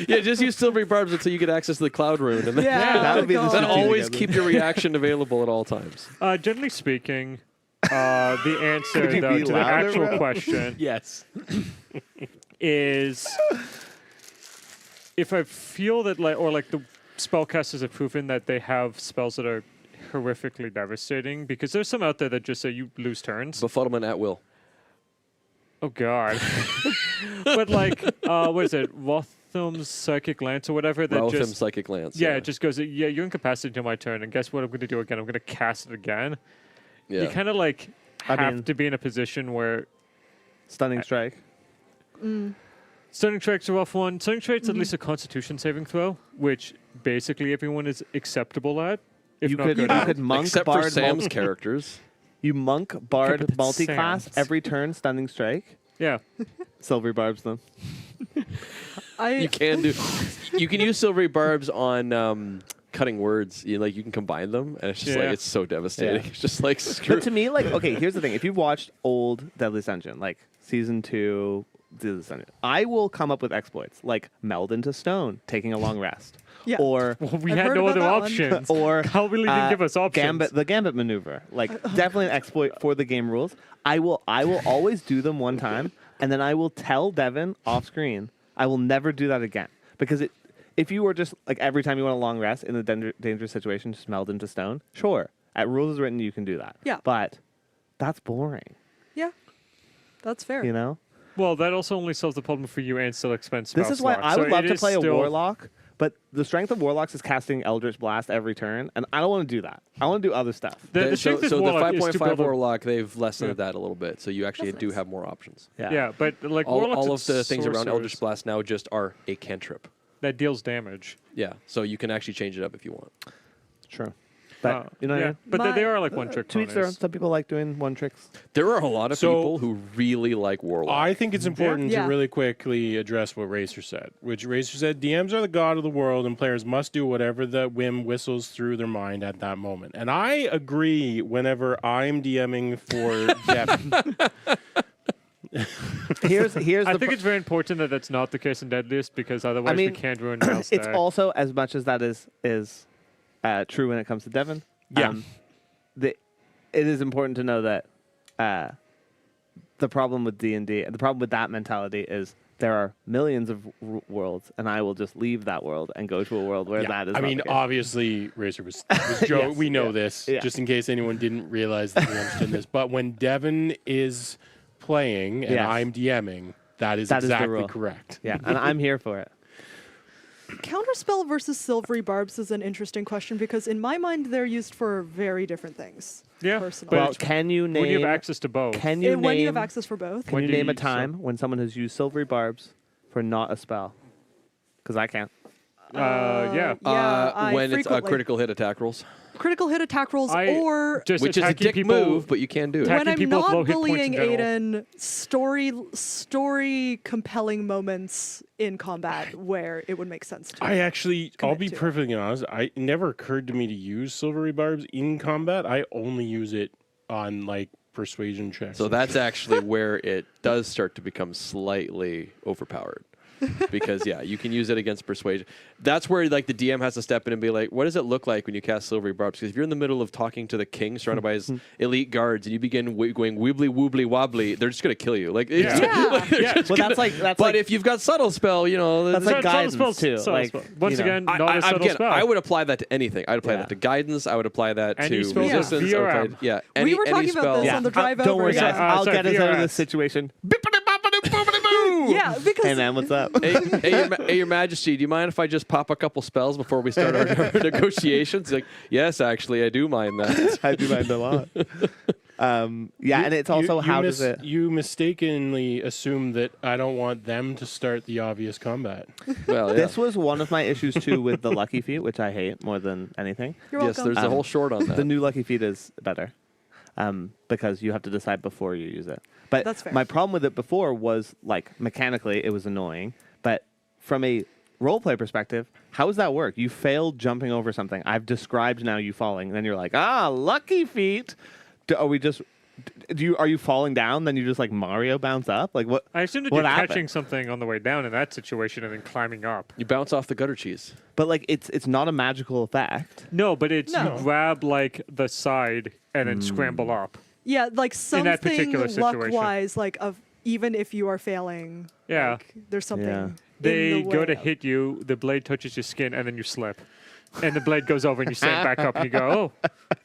yeah, just use Silvery Barbs until you get access to the Cloud Rune, and then, Yeah, That would be the God. then strategic always answer. keep your reaction available at all times. Generally speaking, the answer Could you though, be to the louder, actual bro? question Yes. is if I feel that the spellcasters have proven that they have spells that are horrifically devastating, because there's some out there that just say you lose turns. Befuddlement at will. Oh God. But like, what is it? Rotham's Psychic Lance or whatever. That Rotham just Psychic Lance. yeah, it just goes. Yeah, you're incapacitated until my turn, and guess what? I'm going to do again. I'm going to cast it again. Yeah. You kind of like I have mean- to be in a position where Stunning strike. Stunning Strike's a rough one. Stunning Strike's at least a Constitution saving throw, which basically everyone is acceptable at. If You not could good you at. could monk Except bard for Sam's multi- characters. you monk bard but that's multi-class Sam's. every turn. Stunning strike. Yeah. Silvery barbs them. You can do. You can use silvery barbs on cutting words. You can combine them, and it's just Yeah. like it's so devastating. Yeah. It's just like screw. But to me, like, okay, here's the thing. If you've watched old Deadliest Dungeon, like season 2, Deadliest Dungeon, I will come up with exploits like meld into stone, taking a long rest, Yeah. or Well, we I've had heard no about other that one. options. or Calvin didn't give us options. the gambit maneuver, like definitely an exploit for the game rules. I will always do them one time, and then I will tell Devin off screen I will never do that again because if you were just like every time you want a long rest in a dangerous situation, just meld into stone. Sure, at rules as written, you can do that. Yeah. but that's boring. Yeah, that's fair. You know, Well, that also only solves the problem for you and still expends this spell is why slots. I So would love it to is play a still- warlock. But the strength of warlocks is casting Eldritch Blast every turn, and I don't want to do that. I want to do other stuff. The so strength is the Warlock is to 5.5 build a- Warlock, they've lessened Yeah. that a little bit, so you actually That's do nice. have more options. Yeah, but like All Warlocks of and the things around Eldritch sorcerers, Blast now just are a cantrip. that deals damage. Yeah, so you can actually change it up if you want. True. But you know what I yeah, mean? but they are like one trick To each their own. ponies. Some people like doing one tricks. There are a lot of So- people who really like Warlock. I think it's important Yeah. to really quickly address what Racer said, which Racer said DMs are the god of the world and players must do whatever the whim whistles through their mind at that moment. And I agree whenever I'm DMing for Devin. Here's I the think it's very important that that's not the case in Deadliest because otherwise mean, we can't ruin Niall's it's day. also as much as that is true when it comes to Devin. Yeah. It is important to know that the problem with D&D, the problem with that mentality is there are millions of worlds, and I will just leave that world and go to a world where Yeah. that is. I not mean, the case. obviously, Racer was joke. Yes, We know yeah, this, yeah. just in case anyone didn't realize that we understood this. But when Devin is playing and Yes. I'm DMing, that is That is the exactly rule. correct. yeah, and I'm here for it. Counterspell versus silvery barbs is an interesting question because in my mind they're used for very different things. Yeah, personally. but Well, it's can you when you have name? access to both. Can you when you name? have access for both. Can When you do name a you- time when someone has used silvery barbs for not a spell? Because I can't. Yeah. I when it's frequently. critical hit attack rolls, Critical hit attack rolls or Just which is a attacking dick people, move, but you can do it. Attack- when I'm people with low not hit points in bullying general. Aiden, story compelling moments in combat where it would make sense to. I actually, I'll Commit be to it. perfectly honest. It never occurred to me to use silvery barbs in combat. I only use it on like persuasion checks. So that's actually where it does start to become slightly overpowered. Because yeah, you can use it against persuasion. That's where like the DM has to step in and be like, what does it look like when you cast silvery barbs? Because if you're in the middle of talking to the king surrounded by his elite guards and you begin going wibbly wobbly wobbly, they're just gonna kill you. Like, Yeah. Yeah. Well, that's like but if you've got subtle spell, That's like Subtle guidance spells- too. subtle Like spell. Once you know. again, not a subtle again, spell. I would apply that to anything. I would apply Yeah. that to guidance. I would apply that Any to spell just resistance. I would apply- VRM. yeah, We any, were any talking about spell. this on the drive Don't over. worry, guys. I'll sorry, get us out of VRS. this situation. Yeah, because Hey man, what's up? Hey, Your Majesty, do you mind if I just pop a couple spells before we start our negotiations? Like, yes, actually, I do mind that. I do mind a lot. Yeah, and it's also how does it? You mistakenly assume that I don't want them to start the obvious combat. Well, yeah. This was one of my issues too with the lucky feat, which I hate more than anything. you're yes, welcome. there's a whole short on that. The new lucky feat is better because you have to decide before you use it. But That's fair. my problem with it before was like mechanically it was annoying, but from a roleplay perspective, how does that work? You failed jumping over something. I've described now you falling, and then you're like, lucky feat. Are you falling down? Then you just like Mario bounce up? Like what? I assume that what you're happened? catching something on the way down in that situation and then climbing up. You bounce off the gutter cheese. But like it's not a magical effect. No, but it's No. you grab like the side and then scramble up. Yeah, like In something that particular situation. luck-wise, like of even if you are failing. Yeah. like, there's something. Yeah. in They the go way to of- hit you, the blade touches your skin, and then you slip. and the blade goes over, and you stand back up, and you go,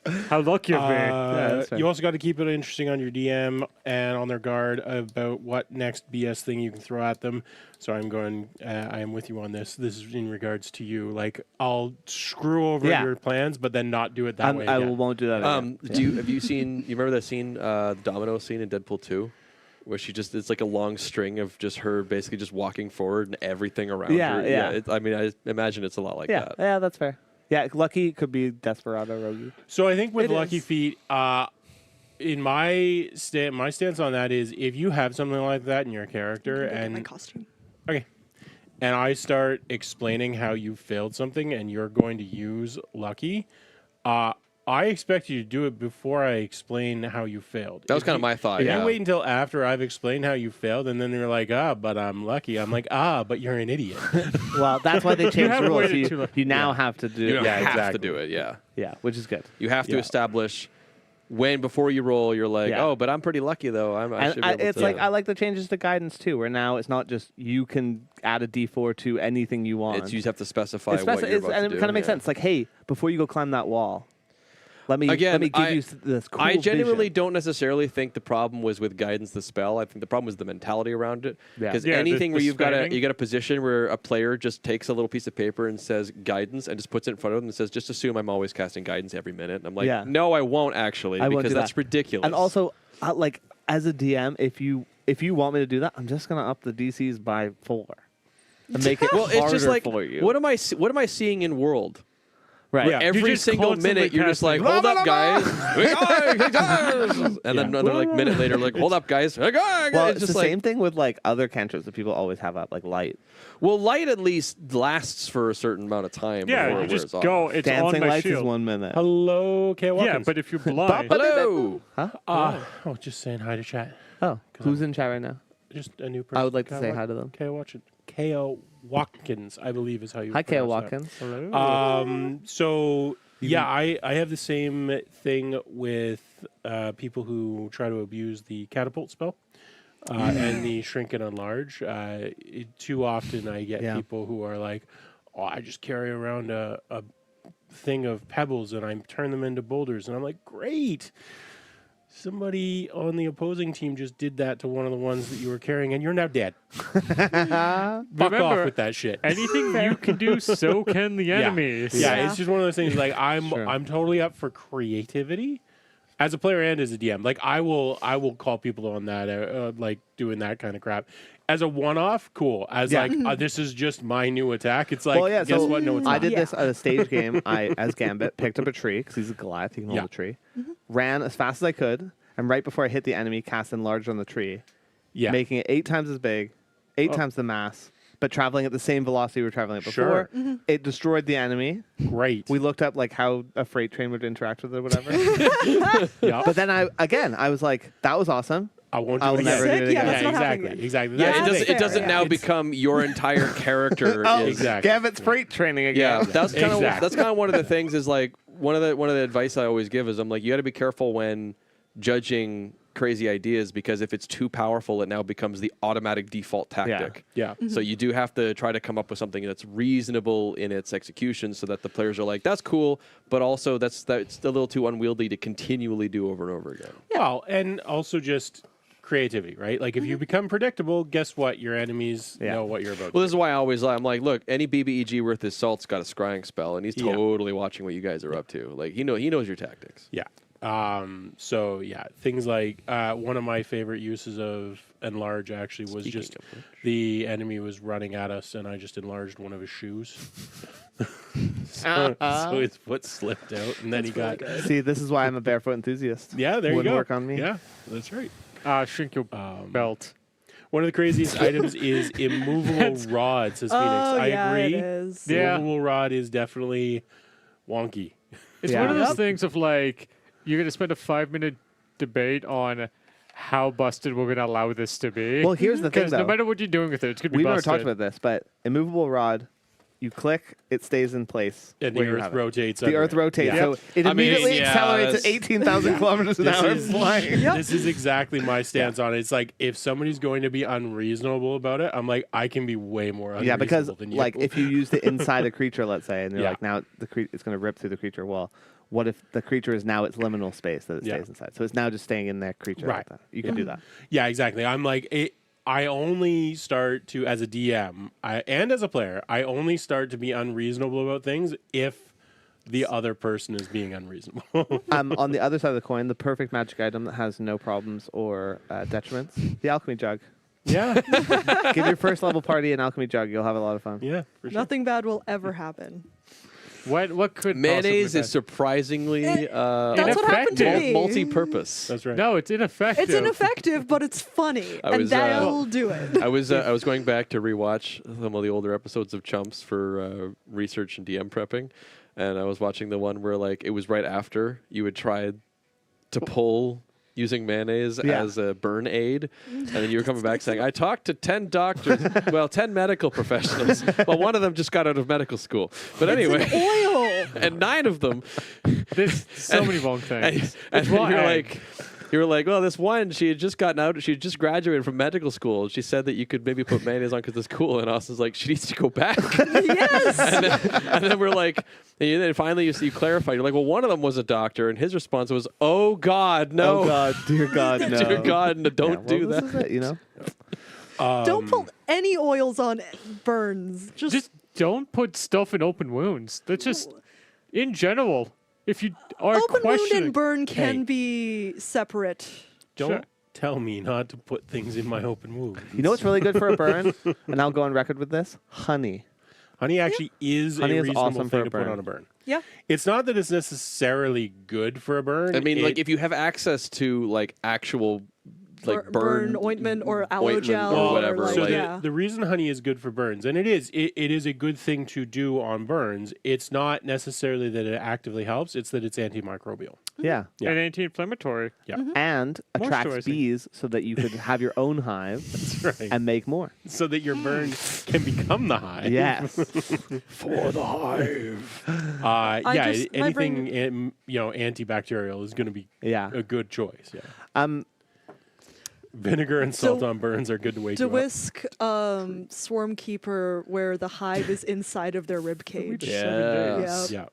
"Oh, how lucky of me!" that's fair. You also got to keep it interesting on your DM and on their guard about what next BS thing you can throw at them. So I'm going. I am with you on this. This is in regards to you. Like I'll screw over Yeah. your plans, but then not do it that way. I again. won't do that again. Have you seen? You remember that scene, the domino scene in Deadpool 2, where it's like a long string of just her basically just walking forward and everything around Yeah, her. yeah. I mean, I imagine it's a lot like Yeah, that. yeah, that's fair. Yeah, Lucky could be Desperado Rogue. So I think with It Lucky is. Feet, in my stance on that is if you have something like that in your character Look at my and costume. okay, and I start explaining how you failed something and you're going to use Lucky, I expect you to do it before I explain how you failed. That was If kind of you- my thought. If Yeah. you wait until after I've explained how you failed and then you're like, but I'm lucky. I'm like, but you're an idiot. Well, that's why they changed the haven't rules. waited too You, long. you now have to do You don't Yeah, have exactly. to do it. Yeah. Yeah, which is good. You have to Yeah. establish when before you roll. You're like, Yeah. but I'm pretty lucky though. I And should be able it's to. like I like the changes to guidance too, where now it's not just you can add a D4 to anything you want. you just have to specify It's what speci- you're it's- about and to it do. kind of makes yeah. sense. Like, hey, before you go climb that wall, let me Again, give you this cool I genuinely vision. don't necessarily think the problem was with guidance the spell. I think the problem was the mentality around it. Yeah. Because Yeah, anything the where you've got spamming. you got a position where a player just takes a little piece of paper and says guidance and just puts it in front of them and says, just assume I'm always casting guidance every minute. And I'm like, Yeah. no, I won't actually, I won't because do that's that. ridiculous. And also, like as a DM, if you want me to do that, I'm just gonna up the DCs by 4 and make it well, harder it's just like for you. what am I seeing in world? right? Yeah. Every just single constantly minute, you're just casting- like, hold up, guys. And then another like minute later, like, hold up, guys. Well, it's it's just the like, same thing with like other cantrips that people always have up, like light. well, light at least lasts for a certain amount of time. Yeah, before you it just wears go. off. It's Dancing on my lights shield. is 1 minute. Hello, Kay Watkins. Yeah, but if you're blind, Hello. Huh? just saying hi to chat. Oh, who's in chat right now? Just a new person. I would like to say hi to them. K.O. Watkins, I believe is how you Hi, Kale pronounce that. Watkins. hello. So yeah, I have the same thing with people who try to abuse the catapult spell and the shrink and enlarge. Too often I get Yeah. people who are like, "Oh, I just carry around a thing of pebbles and I turn them into boulders," and I'm like, "Great." Somebody on the opposing team just did that to one of the ones that you were carrying, and you're now dead. Fuck off Remember, with that shit. anything you can do, so can the enemies. Yeah, Yeah. it's just one of those things. Like Sure. I'm totally up for creativity as a player and as a DM. Like I will call people on that, like doing that kind of crap. As a one-off, cool. As Yeah. like this is just my new attack. It's like, Well, yeah, guess so what? No, it's I not. did Yeah. this at a stage game. I, as Gambit, picked up a tree because he's a Goliath. He can hold Yeah. a tree. Ran as fast as I could, and right before I hit the enemy, cast enlarge on the tree, Yeah, making it 8 times as big, 8 times the mass, but traveling at the same velocity we were traveling at Sure. before. It destroyed the enemy. great. We looked up like how a freight train would interact with it or whatever. yeah, But then I was like, that was awesome. I won't do I'll it never again. do it Sick? Yeah, again. that's not happening exactly, again. exactly. Yeah, That's it the doesn't. thing. It doesn't yeah. now It's- become your entire character. Oh, is, Exactly. Gambit's freight training again. Yeah, that's kind of Exactly. that's kind of one of the things. Is like one of the advice I always give is I'm like, you got to be careful when judging crazy ideas, because if it's too powerful, it now becomes the automatic default tactic. Yeah. So you do have to try to come up with something that's reasonable in its execution, so that the players are like, "That's cool," but also that's a little too unwieldy to continually do over and over again. Well, and also just creativity, right? Like if you become predictable, guess what? Your enemies Yeah. know what you're about. Well, this is why I'm like, look, any BBEG worth his salt's got a scrying spell, and he's Yeah. totally watching what you guys are up to. Like he knows your tactics. Yeah. So yeah, things like one of my favorite uses of enlarge actually was Speaking just of which. the enemy was running at us and I just enlarged one of his shoes. so his foot slipped out and then he got See, this is why I'm a barefoot enthusiast. yeah, there you Wouldn't go. work on me. Yeah, that's right. Shrink your belt. One of the craziest items is immovable rod, says Phoenix. Oh, I yeah, agree. it is. Yeah. Immovable rod is definitely wonky. It's Yeah. one of those Yep. things of like, you're going to spend a 5-minute debate on how busted we're going to allow this to be. Well, here's the thing, Because no though. matter what you're doing with it, it's going to be We've never busted. talked about this, but immovable rod You click, it stays in place. And where the you Earth have it. rotates. The under Earth it. rotates, Yeah. so it I mean, immediately yeah, accelerates at that's- 18,000 kilometers an hour flying. This is exactly my stance on it. It's like if somebody's going to be unreasonable about it, I'm like, I can be way more unreasonable Yeah, because than you. like if you used it inside a creature, let's say, and you're Yeah. like now it's going to rip through the creature. Well, what if the creature is now its liminal space that it Yeah. stays inside? So it's now just staying in that creature. Right. Like that. You can do that. Yeah, exactly. I'm like, I only start to, as a DM and as a player, I only start to be unreasonable about things if the other person is being unreasonable. On the other side of the coin, the perfect magic item that has no problems or detriments, the alchemy jug. yeah. Give your first level party an alchemy jug. You'll have a lot of fun. Yeah, for sure. Nothing bad will ever happen. What could Mayonnaise possibly is surprisingly That's what happened to me. multi-purpose. That's right. No, it's ineffective. It's ineffective, but it's funny, I and was, that'll do it. I was going back to rewatch some of the older episodes of Chumps for research and DM prepping, and I was watching the one where like it was right after you had tried to pull using mayonnaise Yeah. as a burn aid, and then you were coming back saying, "I talked to 10 doctors, 10 medical professionals. Well, one of them just got out of medical school, but anyway, It's an oil. and 9 of them." There's so many wrong things. And Why? you were like, well, this one, she had just gotten out, she had just graduated from medical school. She said that you could maybe put mayonnaise on because it's cool. And Austin's like, she needs to go back. Yes. and then we're like, and then finally you clarify. You're like, well, one of them was a doctor, and his response was, oh God, no. Oh God, dear God, no. Dear God, no, don't do this that. is it, you know. Don't pull any oils on burns. Just don't put stuff in open wounds. That's just in general. If you are open wound questioning, and burn can Hey. be separate. Don't Sure. tell me not to put things in my open wound. You know what's really good for a burn, and I'll go on record with this: honey. Honey actually is Honey a is reasonable awesome for thing a to put burn. on a burn. Yeah. It's not that it's necessarily good for a burn. I mean, like, It- if you have access to, like, actual, like, burn ointment or aloe ointment gel or or whatever. like- so yeah. the reason honey is good for burns, and it is a good thing to do on burns. It's not necessarily that it actively helps; it's that it's antimicrobial. Yeah. Yeah. and anti-inflammatory. Yeah, And attracts Moisturizing. bees so that you could have your own hive that's right. and make more. So that your burn can become the hive. Yes. for the hive. Yeah, just- my anything brain- antibacterial is going to be Yeah. a good choice. Yeah, Um. vinegar and salt So- on burns are good to wake you up. Dwisk Swarm Keeper, where the hive is inside of their rib cage. Yes. Yeah.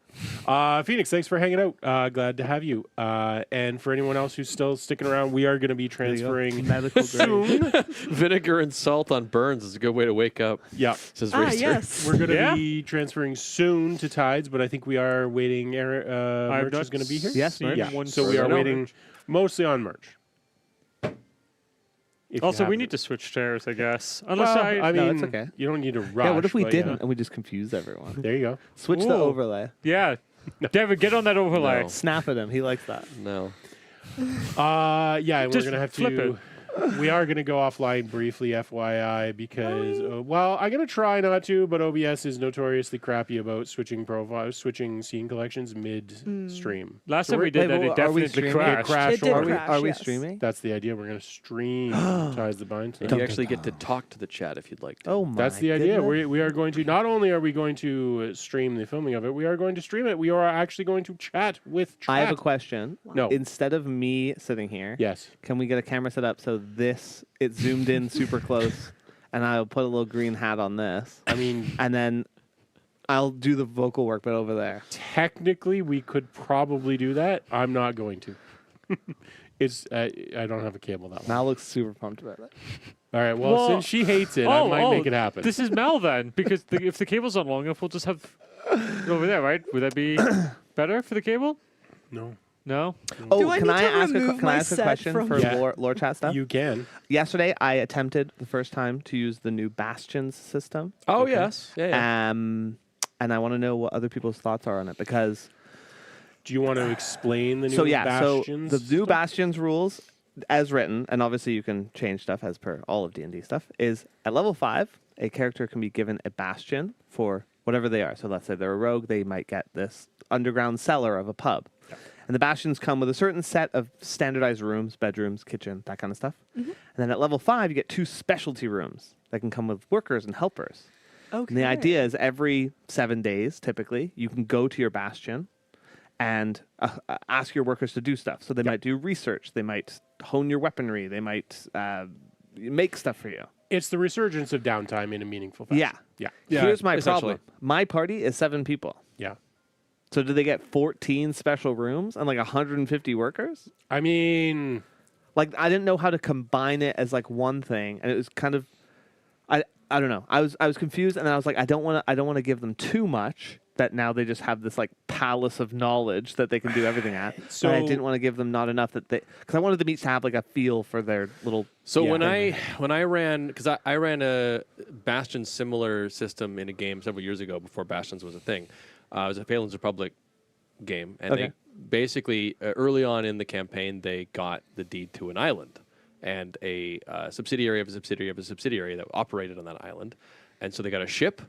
Yeah. Phoenix, thanks for hanging out. Glad to have you. And for anyone else who's still sticking around, we are going to be transferring Medical grade. soon. Vinegar and salt on burns is a good way to wake up, Yeah. says Ah, Racer. yes. We're going to Yeah. be transferring soon to Tides, but I think we are waiting. I've Merch not is going to be here. Yes, seen Merch. Yeah. one So we are person. waiting mostly on Merch. If you Also, we have need it. to switch chairs, I guess. Unless Well, I I mean, No, it's okay. you don't need to rush. Yeah. What if we but didn't and we just confused everyone? There you go. Switch the Ooh. overlay. yeah. David, get on that overlay. No. Snap at him. He likes that. No. Yeah, and we're Just gonna have flip to. We are gonna go offline briefly, FYI, because well, I'm gonna try not to, but OBS is notoriously crappy about switching profiles, switching scene collections mid-stream. Last So time we we're- did that, Wait, it but are we definitely streaming? crashed. It crashed It did horribly. crash. Are we yes. streaming? That's the idea. We're gonna stream Ties the Bind. And tonight. you actually get to talk to the chat if you'd like to. Oh my. That's the idea. goodness. We are going to not only are we going to stream the filming of it, we are going to stream it. We are actually going to chat with chat. I have a question. No. Instead of me sitting here, Yes. can we get a camera set up so it's zoomed in super close, and I'll put a little green hat on this, I mean, and then I'll do the vocal work, but over there. technically, we could probably do that. I'm not going to. It's I don't have a cable that one. Mal looks super pumped about it. All right. Well, Well- since she hates it, I might make it happen. This is Mel then, because if the cable's not long enough, we'll just have it over there, right? Would that be better for the cable? no. No. Oh, Do I can need I to ask remove can I my ask a set question from- for Yeah. lore chat stuff? You can. Yesterday, I attempted the first time to use the new Bastions system. Oh, Okay. yes. Yeah, yeah. And I want to know what other people's thoughts are on it because Do you want to explain the new so Bastions? the new stuff? Bastions rules as written, and obviously you can change stuff as per all of D&D stuff, is at level 5, a character can be given a bastion for whatever they are. So let's say they're a rogue, they might get this underground cellar of a pub. And the bastions come with a certain set of standardized rooms, bedrooms, kitchen, that kind of stuff. And then at level 5, you get 2 specialty rooms that can come with workers and helpers. Okay. And the idea is every 7 days, typically, you can go to your bastion and ask your workers to do stuff. So they might do research. They might hone your weaponry. They might make stuff for you. It's the resurgence of downtime in a meaningful fashion. Yeah. Yeah. Yeah, Here's my essentially. problem. My party is 7 people. Yeah. So do they get 14 special rooms and like 150 workers? I mean, Like I didn't know how to combine it as like one thing, and it was kind of, I don't know. I was confused, and I was like, I don't want to give them too much. That now they just have this like palace of knowledge that they can do everything at. So I So- didn't want to give them not enough that they, because I wanted them each to have like a feel for their little. So Yeah. when I ran, because I ran a Bastion similar system in a game several years ago before Bastions was a thing. It was a Phaelen's Republic game, and Okay. they basically early on in the campaign they got the deed to an island and a subsidiary of a subsidiary of a subsidiary that operated on that island, and so they got a ship,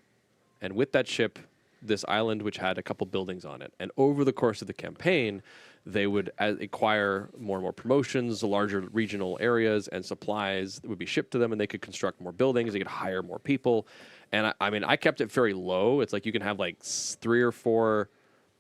and with that ship, this island which had a couple buildings on it, and over the course of the campaign, they would acquire more and more promotions, larger regional areas, and supplies that would be shipped to them, and they could construct more buildings. They could hire more people, and I mean, I kept it very low. It's like you can have like 3 or 4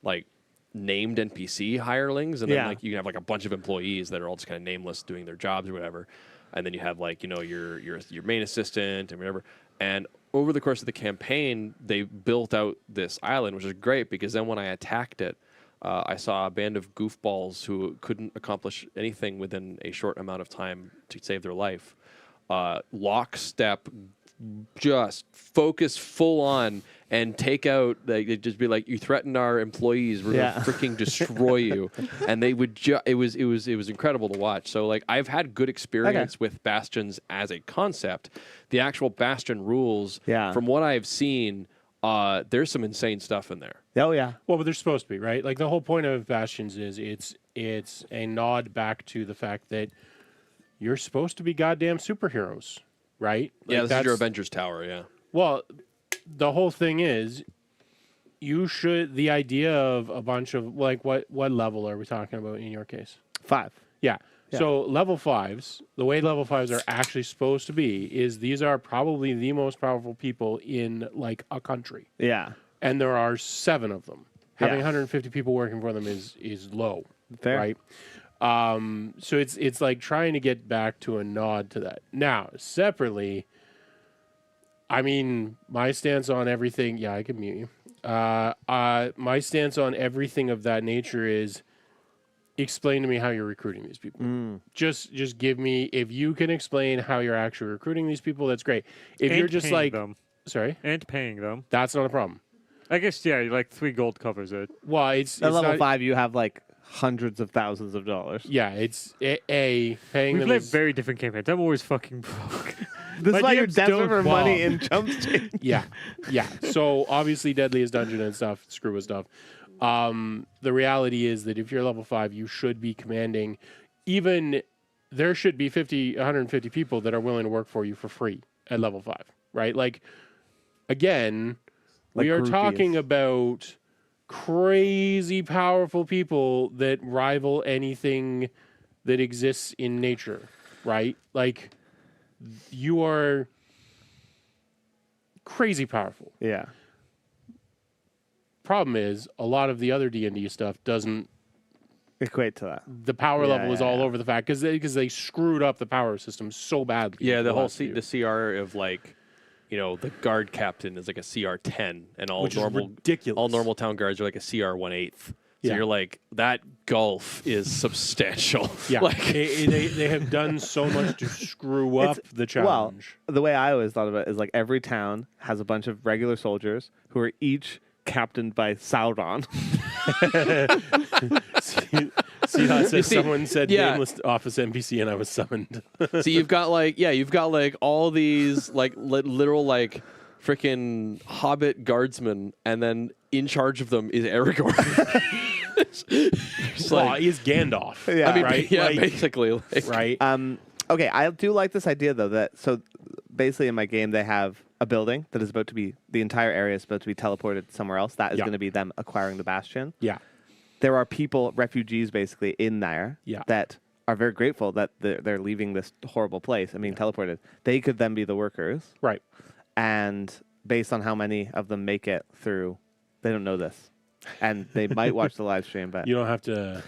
like named NPC hirelings, and then Yeah. like you can have like a bunch of employees that are all just kind of nameless doing their jobs or whatever, and then you have like your main assistant and whatever. And over the course of the campaign, they built out this island, which is great because then when I attacked it, I saw a band of goofballs who couldn't accomplish anything within a short amount of time to save their life. Lockstep, just focus full on and take out. They'd just be like, "You threatened our employees. We're Yeah. gonna freaking destroy you." And they would. It was incredible to watch. So like, I've had good experience with bastions as a concept. The actual bastion rules, Yeah. from what I've seen, there's some insane stuff in there. Oh yeah. well, but they're supposed to be, right? Like the whole point of Bastions is it's a nod back to the fact that you're supposed to be goddamn superheroes, right? Yeah, Like, this is your that's- Avengers Tower. Yeah. Well, the whole thing is, you should. The idea of a bunch of like what level are we talking about in your case? 5. Yeah. Yeah. So level 5s, the way level 5s are actually supposed to be is these are probably the most powerful people in like a country, Yeah. and there are 7 of them. Having Yeah. 150 people working for them is low, Fair. right? So it's like trying to get back to a nod to that. Now, separately, I mean, my stance on everything. Yeah, I can mute you. My stance on everything of that nature is explain to me how you're recruiting these people. Just give me, if you can explain how you're actually recruiting these people, that's great. If And you're just paying like, them. sorry, And paying them. that's not a problem. I guess, yeah, like 3 gold covers it. Well, it's At level not, 5, you have like hundreds of thousands of dollars. yeah, it's paying We them play is, very different campaigns. I'm always fucking broke. This My is why you're DMs desperate don't for money wow. in Jumps Change. yeah. So obviously, Deadliest Dungeon and stuff, screw with stuff. The reality is that if you're level 5, you should be commanding. Even there should be 150 people that are willing to work for you for free at level 5, right? Like, again, Like we are groupies. talking about crazy powerful people that rival anything that exists in nature, right? Like, you are crazy powerful. Yeah. Problem is, a lot of the other D&D stuff doesn't. Equate to that. The power Yeah, level is yeah, all yeah. over the fact because they screwed up the power system so badly. Yeah, over the whole last few. the CR of like, the guard captain is like a CR 10, and all Which is normal ridiculous. all normal town guards are like a CR 1/8. So Yeah. you're like, that gulf is substantial. Yeah, like they have done so much to screw up the challenge. Well, the way I always thought of it is like every town has a bunch of regular soldiers who are each captained by Sauron. See how it says see, someone said yeah. nameless office NPC and I was summoned. so you've got like all these like literal like freaking hobbit guardsmen, and then in charge of them is Aragorn. It's Well, like, he's Gandalf. Yeah. I mean, right? yeah, Like, basically, like, right. Okay, I do like this idea though that so basically in my game they have a building that is about to be the entire area is about to be teleported somewhere else. That is Yeah. going to be them acquiring the bastion. Yeah. There are people, refugees basically in there Yeah. that are very grateful that they're leaving this horrible place and being teleported. They could then be the workers. Right. And based on how many of them make it through. They don't know this, and they might watch the live stream, but You don't have to.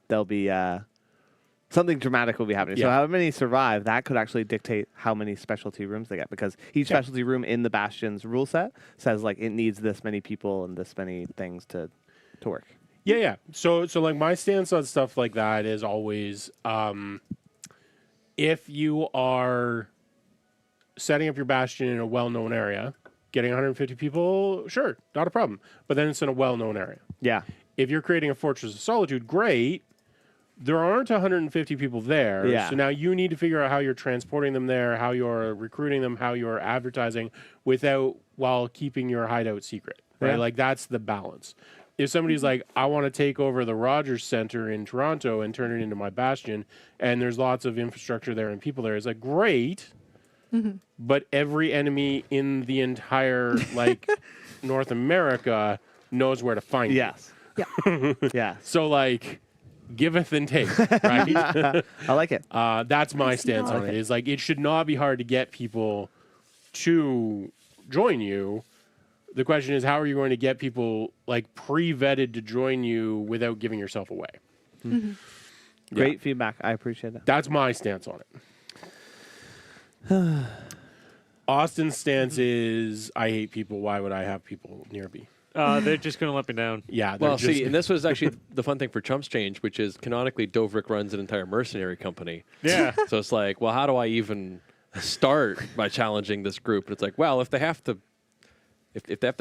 there'll be something dramatic will be happening. So Yeah. how many survive, that could actually dictate how many specialty rooms they get, because each specialty room in the Bastion's rule set says like it needs this many people and this many things to work. Yeah. So like my stance on stuff like that is always, if you are setting up your bastion in a well-known area, getting 150 people, sure, not a problem. But then it's in a well-known area. Yeah. If you're creating a Fortress of Solitude, great. There aren't 150 people there. Yeah. So now you need to figure out how you're transporting them there, how you're recruiting them, how you're advertising while keeping your hideout secret. Right? Yeah. Like that's the balance. If somebody's like, I want to take over the Rogers Center in Toronto and turn it into my bastion, and there's lots of infrastructure there and people there, it's like, great. But every enemy in the entire like North America knows where to find you. Yes. Yeah. Yeah. So like, giveth and take, right? I like it. That's my stance on it. Is like it should not be hard to get people to join you. The question is, how are you going to get people like pre-vetted to join you without giving yourself away? Great feedback. I appreciate it. That's my stance on it. Austin's stance is, I hate people. Why would I have people near me? They're just going to let me down. Yeah. they're Well, just, see, and this was actually the fun thing for Chumps Change, which is canonically Dovrik runs an entire mercenary company. Yeah. So it's like, well, how do I even start by challenging this group? And it's like, well, if they have to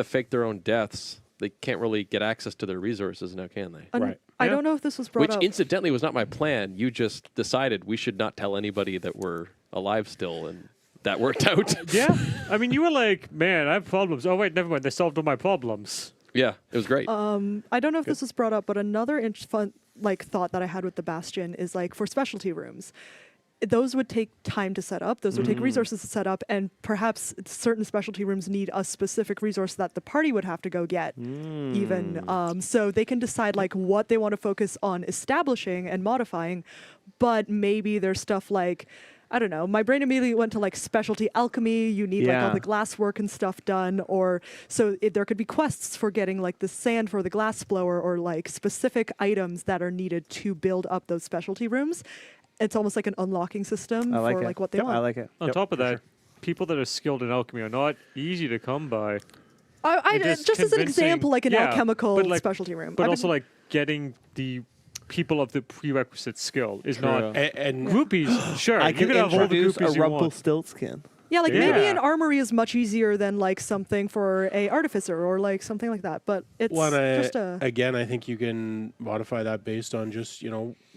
fake their own deaths, they can't really get access to their resources now, can they? Right. I Yeah. don't know if this was brought Which up. incidentally was not my plan. You just decided we should not tell anybody that we're alive still, and that worked out. Yeah. I mean, you were like, man, I have problems. Oh, wait, never mind. They solved all my problems. Yeah, it was great. I don't know if this was brought up, but another fun thought that I had with the Bastion is like for specialty rooms. Those would take time to set up. Those would take resources to set up, and perhaps certain specialty rooms need a specific resource that the party would have to go get. Even so, they can decide like what they want to focus on establishing and modifying, but maybe there's stuff like, I don't know. My brain immediately went to like specialty alchemy. You need like all Yeah. the glass work and stuff done, or so there could be quests for getting like the sand for the glass blower, or like specific items that are needed to build up those specialty rooms. It's almost like an unlocking system I like for it. like what they want. I like it. On top of that, people that are skilled in alchemy are not easy to come by. Just as an convincing- example, like an yeah, alchemical but, like, specialty room. But I've also, been- like, getting the people of the prerequisite skill is not... And Groupies, sure. I you can could have all the introduce groupies a you want. Rumpelstiltskin. yeah, like maybe Yeah. an armory is much easier than like something for a artificer or like something like that. But it's just a again, I think you can modify that based on just,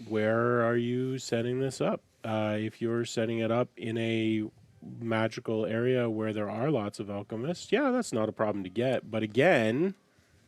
where are you setting this up? If you're setting it up in a magical area where there are lots of alchemists, yeah, that's not a problem to get. But again,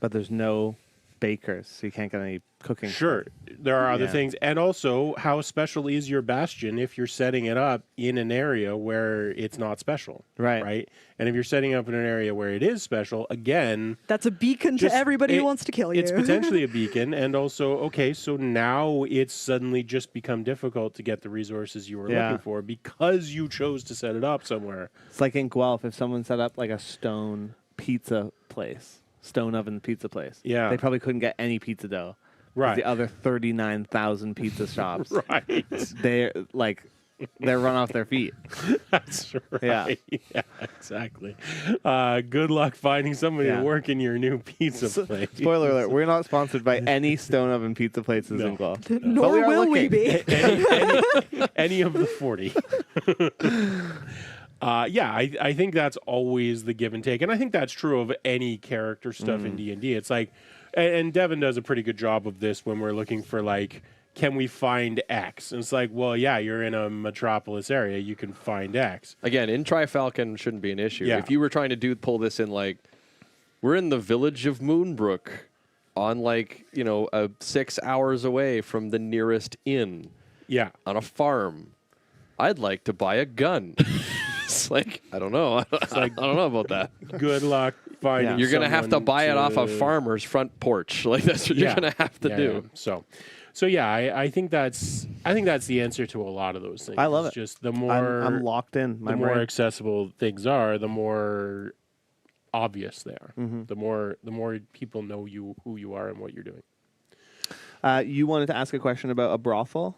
But there's no bakers, so you can't get any cooking. sure, there are other Yeah. things. And also, how special is your bastion if you're setting it up in an area where it's not special? Right. Right? And if you're setting up in an area where it is special, again, that's a beacon just- to everybody who wants to kill you. it's potentially a beacon. And also, okay, so now it's suddenly just become difficult to get the resources you were Yeah. looking for because you chose to set it up somewhere. It's like in Guelph, if someone set up like a stone pizza place, stone oven pizza place, Yeah. they probably couldn't get any pizza dough. 'Cause Right. The other 39,000 pizza shops, Right. they're run off their feet. That's right. Yeah. Yeah, exactly. Good luck finding somebody Yeah. to work in your new pizza place. Spoiler alert: we're not sponsored by any stone oven pizza places No. in Guelph. Nor we are will we looking. be. any of the 40. Yeah, I think that's always the give and take, and I think that's true of any character stuff in D&D. It's like, and Devin does a pretty good job of this when we're looking for like, can we find X? And it's like, well, yeah, you're in a metropolis area, you can find X. Again, in Trifalcon shouldn't be an issue. Yeah. If you were trying to pull this in, like, we're in the village of Moonbrook on, 6 hours away from the nearest inn Yeah, on a farm. I'd like to buy a gun. It's like, I don't know. I don't know about that. good luck finding. Yeah. You're going to have to someone buy it off a to- farmer's front porch. Like, that's what Yeah. you're going to have to Yeah, do. yeah. So yeah, I think that's the answer to a lot of those things. I love It's it. Just the more I'm locked in. My the more brain. accessible things are, the more obvious they are. Mm-hmm. The more people know you, who you are, and what you're doing. You wanted to ask a question about a brothel?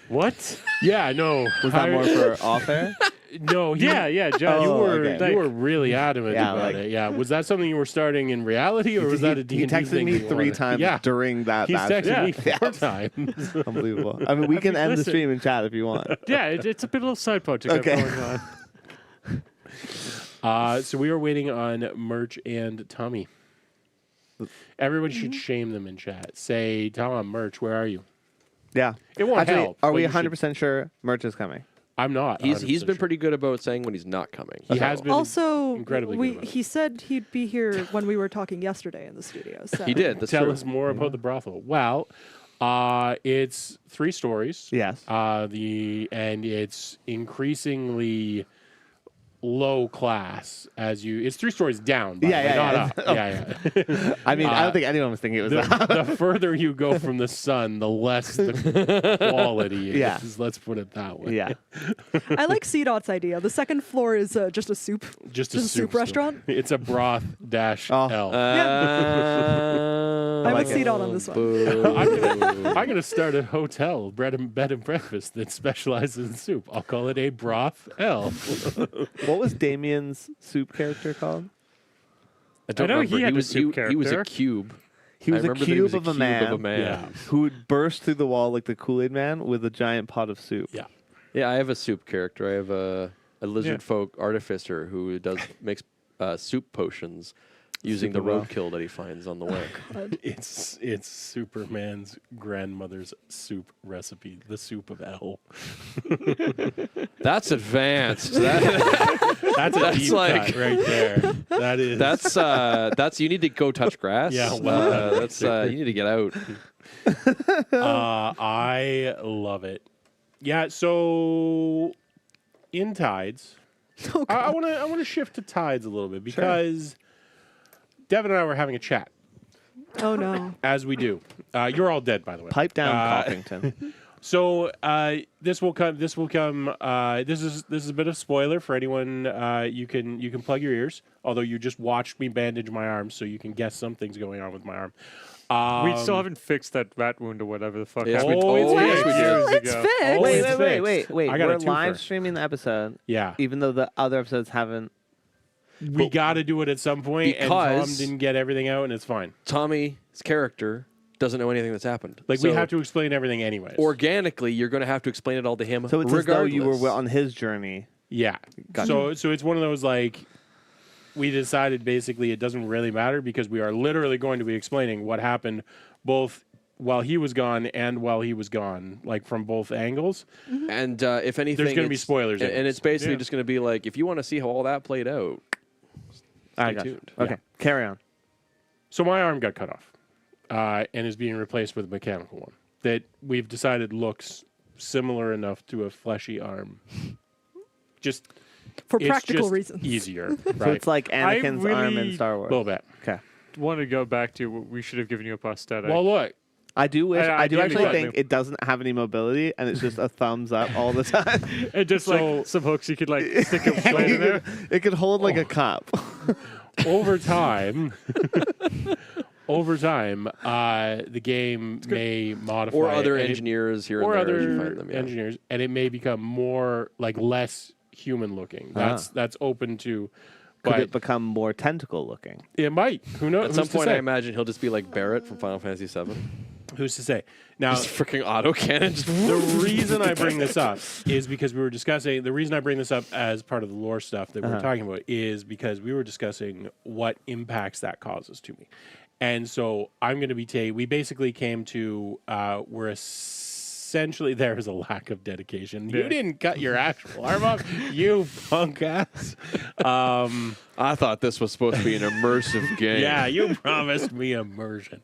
What? Yeah, no. Was that more for off air? No. Yeah, Joe. Oh, you were really adamant Yeah, about like- it. Yeah. Was that something you were starting in reality, or was that a D&D He texted thing me you 3 wanted? times Yeah. during that. He's batch. texted me Yeah. 4 times. Unbelievable. I mean, we can end the Listen. stream and chat if you want. Yeah, it's a bit little side project Okay. going on. So we are waiting on Murch and Tommy. Everyone should shame them in chat. Say, Tom, Murch, where are you? Yeah. It won't Actually, help. are but we you should- 100% sure Murch is coming? I'm not. He's 100% been sure. pretty good about saying when he's not coming. He has been Also, incredibly good about it. he said he'd be here when we were talking yesterday in the studio. So. He did. That's Tell true. us more about the brothel. Well, it's 3 stories. Yes. And it's increasingly low class as you. It's 3 stories down. By Yeah, the way, yeah, not up. Yeah. I mean, I don't think anyone was thinking it was that. The further you go from the sun, the less the quality is. Yeah. Let's put it that way. Yeah. I like C-Dot's idea. The second floor is just a soup. Just a Just a soup store. restaurant? It's a broth dash Oh. L. I'm like with it. C-Dot on this one. I'm gonna start a hotel, bed and breakfast that specializes in soup. I'll call it a broth L. What was Damien's soup character called? I know he remember. had a was soup he was a character. cube. He was I a remember that he cube was of a man, Of a man. Yeah. who would burst through the wall like the Kool-Aid man with a giant pot of soup. Yeah. Yeah, I have a soup character. I have a lizard Yeah. folk artificer who makes soup potions using the Super well. roadkill that he finds on the way. It's Superman's grandmother's soup recipe, the soup of L. That's advanced. That- That's a That's deep like- cut right there. That is. that's you need to go touch grass. Yeah, well, that's you need to get out. I love it. Yeah. So in Tides, Oh, I God. want to shift to Tides a little bit because Devin and I were having a chat, Oh, no. as we do. You're all dead, by the way. Pipe down, Uh, Coffington. So this will come. This is a bit of spoiler for anyone. You can plug your ears. Although you just watched me bandage my arm, so you can guess something's going on with my arm. We still haven't fixed that rat wound or whatever the fuck. Yes, happened we- oh, years yes, we do. ago. It's fixed. Oh, Wait, it's wait, fixed. wait. I got a We're twofer. live streaming the episode, Yeah, even though the other episodes haven't. we got to do it at some point, and Tom Because- didn't get everything out, and it's fine. Tommy's character doesn't know anything that's happened. Like So we have to explain everything anyways. organically, you're going to have to explain it all to him. So it's as though you were regardless. on his journey. Yeah. Gotcha. So it's one of those like we decided basically it doesn't really matter because we are literally going to be explaining what happened both while he was gone and while he was gone, like from both angles. And if anything, There's gonna be it's- spoilers and anyways. it's basically Yeah. just going to be like, if you want to see how all that played out, I stay got tuned. Okay, carry on. So my arm got cut off and is being replaced with a mechanical one that we've decided looks similar enough to a fleshy arm. Just For it's practical just reasons. easier, So right? it's like Anakin's arm in really- Star a Wars. little bit. Okay. Want to go back to we should have given you a prosthetic. Well, look, I do wish. I I do ideally actually got think me. it doesn't have any mobility, and it's just a thumbs up all the time. and just So- like some hooks you could like stick a blade in there. It could hold like a cup. over time, the game may modify or other and it- engineers here or and there as you other find them. Yeah. engineers, and it may become more like less human looking. That's open to, Could but it become more tentacle looking? it might. Who knows? At some Who's to point, I say? imagine he'll just be like Barrett from Final Fantasy VII. Who's to say? Now, Just freaking auto cannon. the reason I bring this up is because we were discussing. The reason I bring this up as part of the lore stuff that we're talking about is because we were discussing what impacts that causes to me, and so I'm going to be. We basically came to. We're essentially there is a lack of dedication. You Yeah. didn't cut your actual arm off, you punk ass. I thought this was supposed to be an immersive game. Yeah, you promised me immersion.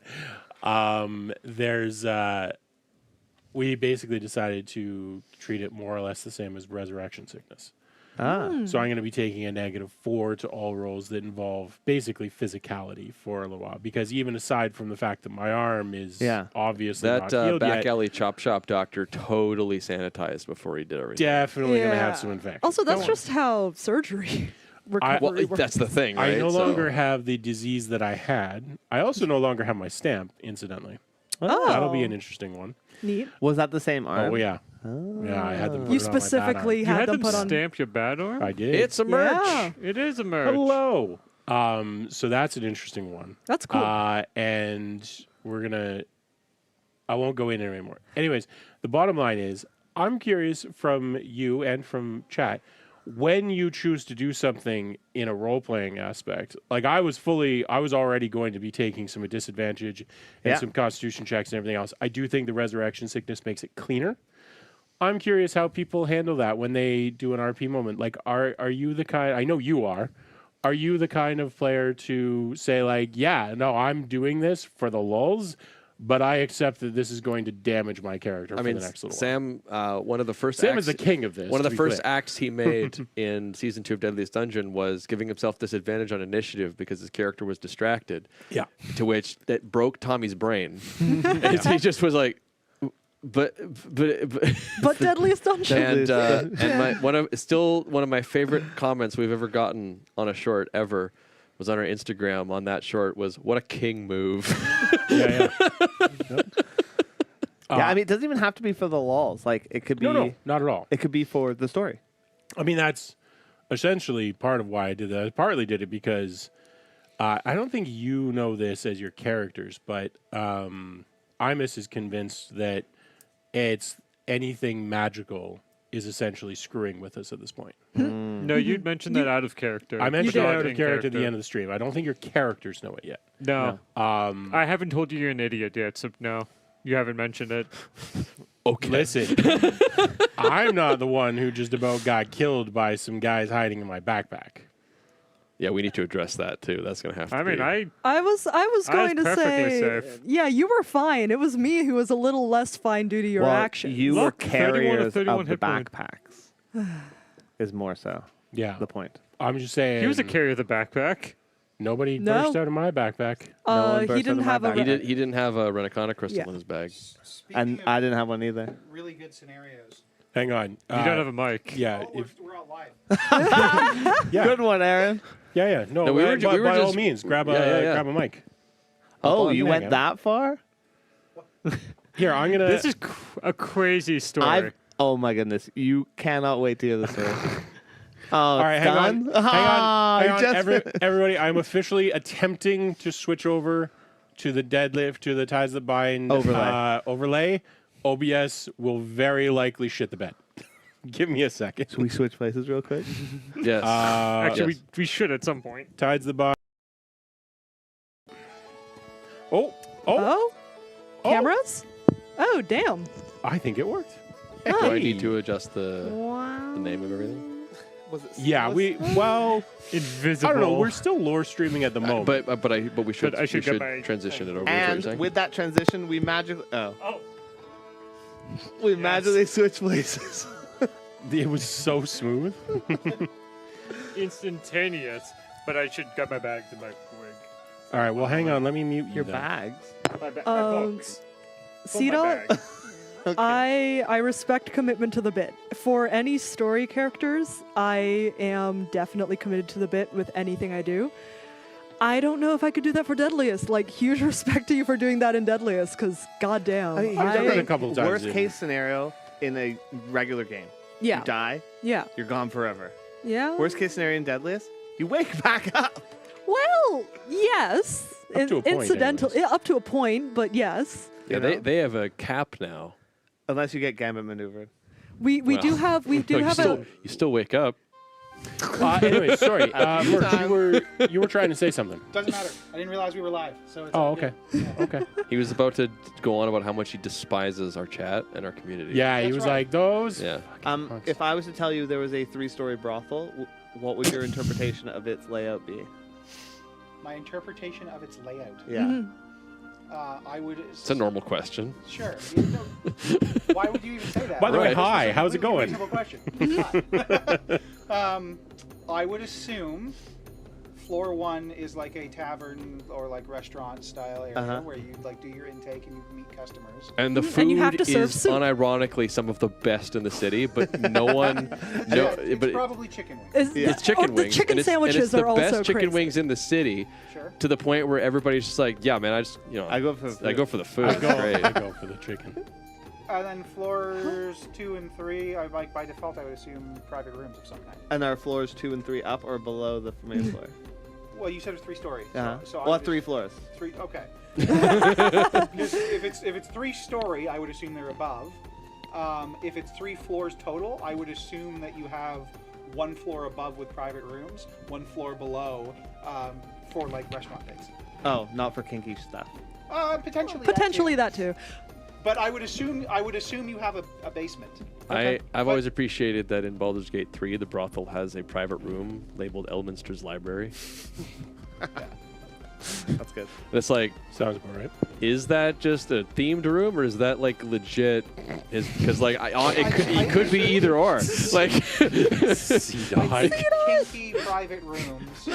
We basically decided to treat it more or less the same as resurrection sickness. Ah. So I'm going to be taking a -4 to all rolls that involve basically physicality for a little while. Because even aside from the fact that my arm is obviously That not healed back yet, alley chop shop doctor totally sanitized before he did everything. definitely going to Yeah. have some infection. Also, that's Don't just how surgery. recovery works. that's the thing, right? I no So- longer have the disease that I had. I also no longer have my stamp, incidentally. Oh. That'll be an interesting one. Neat. Was that the same arm? Oh, yeah. Yeah, I had them put You it on my bad specifically You had had them them put on. stamp your bad arm? arm. I did. It's a merch. Yeah, It is a merch. Hello. So that's an interesting one. that's cool. And we're gonna. I won't go in anymore. Anyways, the bottom line is, I'm curious from you and from chat, when you choose to do something in a role playing aspect. Like I was already going to be taking some disadvantage and Yeah. some Constitution checks and everything else. I do think the resurrection sickness makes it cleaner. I'm curious how people handle that when they do an RP moment. Like, are you the kind? I know you are. Are you the kind of player to say like, yeah, no, I'm doing this for the lulz, but I accept that this is going to damage my character I for mean, the next little while. Sam, one of the first Sam acts, is the king of this. one of to the be first clear. acts he made in season 2 of Deadliest Dungeon was giving himself disadvantage on initiative because his character was distracted. Yeah. To which that broke Tommy's brain. And he just was like, but but Deadliest Dungeon. and one of my favorite comments we've ever gotten on a short ever was on our Instagram on that short was, what a king move. Yeah. Yeah, I mean, it doesn't even have to be for the lulz. Like, it could be. No, not at all. It could be for the story. I mean, that's essentially part of why I did that. I partly did it because I don't think you know this as your characters, but Imus is convinced that it's anything magical is essentially screwing with us at this point. No, you'd mentioned that out of character. I mentioned but it not out of in character at the end of the stream. I don't think your characters know it yet. No. I haven't told you you're an idiot yet, so no. You haven't mentioned it. Okay. Listen, I'm not the one who just about got killed by some guys hiding in my backpack. Yeah, we need to address that too. That's going to have to I mean, be. I was going to perfectly say, safe. yeah, you were fine. It was me who was a little less fine due to your well, action. you Look, were 31 of carriers 31 of the hit point. backpacks. Is more so Yeah. the point. I'm just saying. He was a carrier of the backpack. Nobody No. burst out of my backpack. No one he burst didn't out of my have a. bag. He didn't have a Renacana crystal Yeah. in his bag. And I didn't have one either. Really good scenarios. Hang on. You don't have a mic. Yeah. Oh, we're out live. Yeah. Good one, Aaron. Yeah. No, No, we were ju- by, we were by all just- means, grab a Yeah. grab a mic. Oh, on, you hang went on. that far? Here, I'm gonna. This is a crazy story. Oh my goodness. You cannot wait to hear the story. Oh, all right. Hang on. done? Hang on. Just Everybody, I'm officially attempting to switch over to the deadlift to the ties that bind overlay. OBS will very likely shit the bed. Give me a second. Should we switch places real quick? Yes. Actually, yes. we should at some point. Tides the bind. Oh. Oh, cameras. Oh, damn. I think it worked. Do I Hey. need to adjust the Wow. name of everything? Was it Yeah, seamless? well, Invisible. I don't know. We're still lore streaming at the moment. But we should But I should we get my- transition it over. is what And you're saying? with that transition, we magically Oh, we magically switch places. It was so smooth. instantaneous. But I should get my bags and my wig. All right, well, hang on. Let me mute you. Your then. bags. My my Um, books. Cedar, Bag. I respect commitment to the bit. For any story characters, I am definitely committed to the bit with anything I do. I don't know if I could do that for Deadliest. Like, huge respect to you for doing that in Deadliest, because goddamn. I mean, here's I've the done it a thing. couple times Worst in- case scenario in a regular game. yeah, You die, yeah, you're gone forever. yeah. Worst case scenario in Deadliest, you wake back up. Well, yes. Up to a point, Incidental, anyways. up to a point, but yes. Yeah, You know? they have a cap now. Unless you get Gambit maneuvered. We Well, do have No, you a still wake up. Anyway, sorry. Murch, you were trying to say something. Doesn't matter. I didn't realize we were live. So it's Oh, all okay. good. Okay. He was about to go on about how much he despises our chat and our community. Yeah, he That's was right. like, those. Yeah. punks. If I was to tell you there was a 3-story brothel, what would your interpretation of its layout be? My interpretation of its layout. Yeah. Mhm. I would. It's a normal question. Sure. Why would you even say that? By the way, Right. hi. It's a How's it completely going? reasonable question. Hi. I would assume floor 1 is like a tavern or like restaurant style area where you like do your intake and you meet customers. And the And you have food to serve is soup. unironically some of the best in the city, but no one. It's but probably chicken wings. it's chicken The wings. chicken and it's, sandwiches and it's the are also best chicken crazy. wings in the city. Sure. To the point where everybody's just like, yeah, man, I just I go for the I go for the food. I It's great. go for the chicken. And then floors 2 and 3, I like by default I would assume private rooms of some kind. And are floors 2 and 3 up or below the main floor? Well, you said it's 3 story. So Well, 3 floors. 3. Okay. Because if it's 3 story, I would assume they're above. If it's 3 floors total, I would assume that you have 1 floor above with private rooms, 1 floor below for like restaurant things. Oh, not for kinky stuff. Potentially. that too. But I would assume you have a basement. I've But- always appreciated that in Baldur's Gate 3, the brothel has a private room labeled Elminster's Library. That's good. And it's like, Sounds about right. is that just a themed room or is that like legit? Because like it could be either or. Like, I think kinky private rooms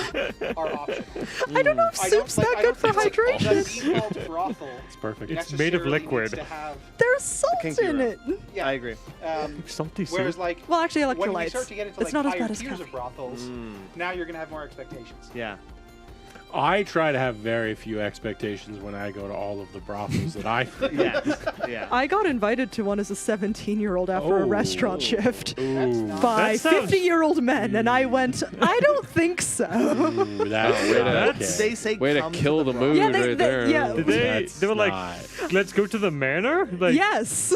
are optional. I don't know if soup's that good for hydration. The default brothel It's perfect. It's made of necessarily liquid. needs to have, There's salt kinky in room. it. yeah, I agree. Salty soup. Whereas like Well, actually, when we electrolytes. start to get into It's like not as higher bad as tiers of coffee. brothels, now you're gonna have more expectations. Yeah. I try to have very few expectations when I go to all of the brothels that I Yeah. Yeah. I got invited to one as a 17-year-old after a Oh. restaurant shift Ooh, by That sounds- 50-year-old men, and I went, I don't think so. ooh, that's Oh, wait, not that's- okay. They say way to come kill the brothel. mood Yeah, right they- there. yeah. Did That's they were like, not- let's go to the manor? Like, Yes.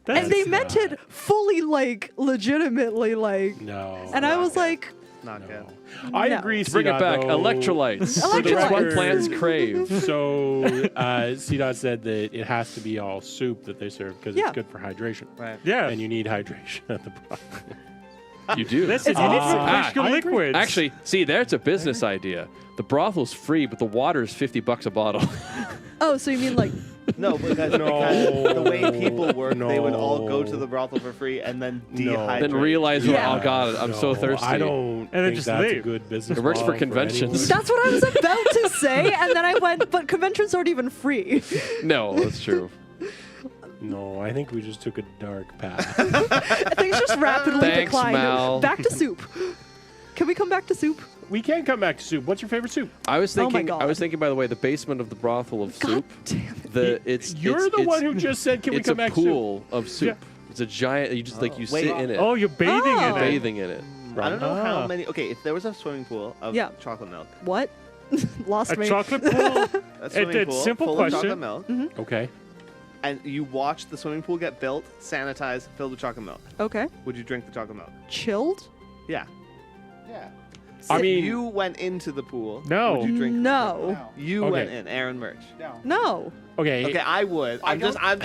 that's And they meant not- it fully, like, legitimately, like. No. And I was like, Not good. I No. agree. Bring it CDOT, back. though. Electrolytes. For the It's what record- plants crave. So, CDOT said that it has to be all soup that they serve because Yeah. it's good for hydration. Right. yeah. And you need hydration at the brothel. You do. Listen, It's you need awesome. some I fish agree. liquids. Actually, see, there's a business idea. The brothel's free, but the water is $50 a bottle. oh, so you mean, like, No, because the way people work, they would all go to the brothel for free and then No. dehydrate. Then realize, Yeah. oh god, I'm so No, thirsty. I don't then think just that's a leave. good business It works for model conventions. anyone. that's what I was about to say, and then I went, but conventions aren't even free. No, that's true. No, I think we just took a dark path. Things just rapidly Thanks, declined. Mal. Back to soup. Can we come back to soup? We can come back to soup. What's your favorite soup? I was Oh my thinking. I was God. thinking. By the way, the basement of the brothel of God soup. damn it. You're the one who just said, "Can we it's come a back to soup?" pool of soup. It's a giant. You just like you Wait. sit in it. Oh, you're bathing Oh. in it. bathing in it. I don't know Ah. how many. Okay, if there was a swimming pool of Yeah. chocolate milk, What? Lost A me. chocolate pool? a swimming it's pool simple full question. of chocolate milk, Okay. and you watch the swimming pool get built, sanitized, filled with chocolate milk, Okay. would you drink the chocolate milk? Chilled? Yeah. Yeah. I If mean- you went into the pool. No. Would you drink? the chocolate milk? No. No. You Okay. went in, Aaron Murch. No. No. Okay. Okay, I would. I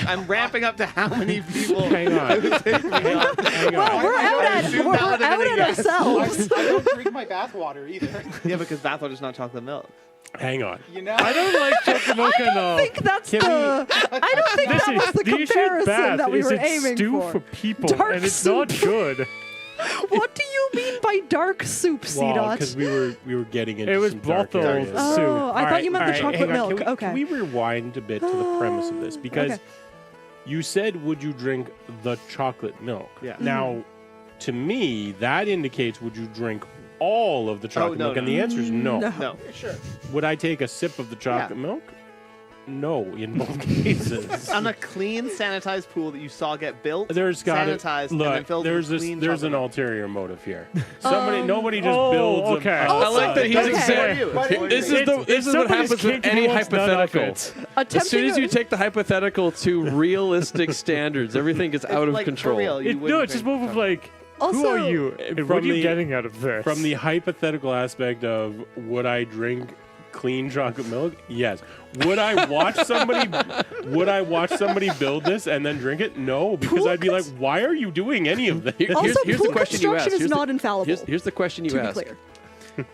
I'm ramping up to how many people. Hang on. it would take me on. Hang Well, on. we're I out don't at assume we're that would've out been a at yes. ourselves. I don't drink my bath water either. Yeah, because bathwater's not chocolate milk. Hang on. You know. I don't like chocolate milk I don't enough. think that's Can the. I don't think that was the the issue with comparison bath that we is were it's aiming stew for. for people, Dark and it's not soup. good. What do you mean by dark soup, Well, C-Dot? because we were getting into It was some dark brothel areas. Oh, soup. I All thought right, you meant all the right, chocolate hang on. milk. Can we, Okay. Can we rewind a bit to the premise of this? Because Okay. you said, would you drink the chocolate milk? Yeah. Now, to me, that indicates would you drink all of the chocolate no, milk? And no. the answer is no. No. No. Sure. Would I take a sip of the chocolate milk? No, in both cases. On a clean, sanitized pool that you saw get built, There's got sanitized, and then look. filled There's with this. clean There's chocolate an milk. ulterior motive here. Nobody just Oh, builds. okay. A, I like that he's Okay. examining. But This anyway, is this is what somebody's happens with kink, he any wants none of hypothetical. it. As soon as you take the hypothetical to realistic standards, everything gets out of like, control. For real, you No, wouldn't it's just drink more of chocolate. like, Also, who are you? And what are from you the- getting out of this? From the hypothetical aspect of would I drink clean chocolate milk? Yes. Would I watch somebody? Would I watch somebody build this and then drink it? No, because Pool I'd be like, why are you doing any of this? Here's Also, the pool question you construction asked. is not infallible. Here's the question you to be asked. clear.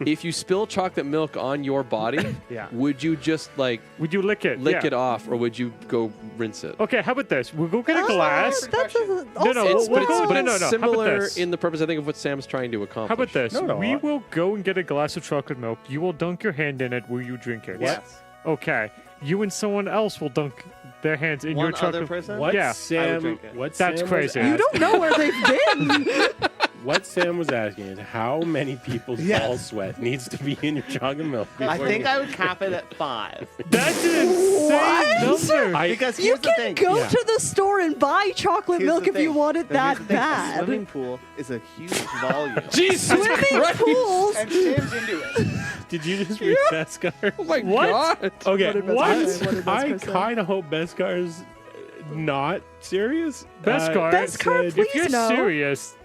if you spill chocolate milk on your body, Yeah. would you just like Would you lick it? lick Yeah. it off, or would you go rinse it? Okay, how about this? We'll go get a glass. That's No, also no, It's, but it's, no, but no, it's no. How about similar this? in the purpose, I think, of what Sam's trying to accomplish. How about this? No, We I- will go and get a glass of chocolate milk. You will dunk your hand in it. Will you drink it? Yes. Okay. You and someone else will dunk their hands in One your chocolate. other person? What Yeah. I would Sam? drink it. What That's Sam crazy. Was you don't know where they've been. What Sam was asking is how many people's Yes. ball sweat needs to be in your chocolate milk. I before think you- I would cap it at 5. That's an insane What? number. Because You here's the can thing. go Yeah. to the store and buy chocolate Here's milk the if you thing. want it Now, here's that the thing. A bad. swimming pool is a huge volume. Jesus Swimming Christ! pools. And Sam's into it. Did you just read Beskar? Oh my What? god! Okay, did Beskar what? say? What did I Beskar say? kind of hope Beskar's not serious. Beskar, Beskar, if please you're no. serious,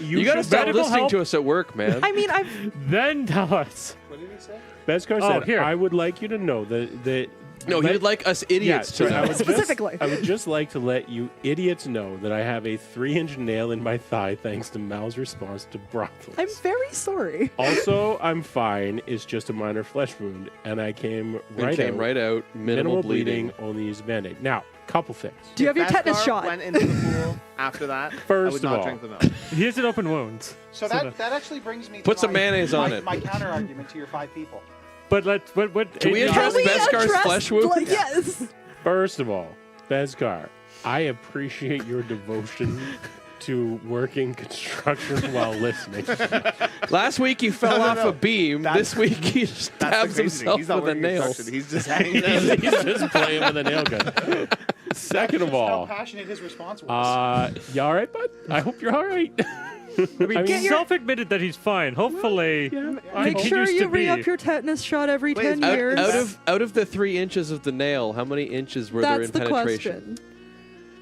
You gotta should- stop medical listening help. to us at work, man. I mean, I've then tell us. What did he say? Beskar Oh, said, here. I would like you to know that no, he would like us idiots to I know. would just- Specifically. I would just like to let you idiots know that I have a 3-inch nail in my thigh thanks to Mal's response to brothels. I'm very sorry. Also, I'm fine. It's just a minor flesh wound, and I came right It came out. right out. Minimal bleeding. Only use a Band-Aid. Now, couple things. Do you have your If tetanus Beskar shot? went into the pool after that, I First would of not all- drink the milk. He has an open wound. So that actually brings me to Put some my- mayonnaise on it. My counter argument to your 5 people. But let's. What? Can we address Can we Beskar's address- flesh wound? like, yes. First of all, Beskar, I appreciate your devotion to working construction while listening. Last week he fell off no. a beam. That's- This week he stabs That's the crazy thing. himself He's not with a working nail. construction. He's just hanging he's, out. he's just playing with a nail gun. Second of How all, passionate his response was. you all right, bud? I hope you're all right. I mean, Get your- self-admitted that he's fine. Hopefully, Make sure continues you to be. re-up your tetanus shot every Wait, 10 out- years. Out of the 3 inches of the nail, how many inches were there That's in the penetration? question.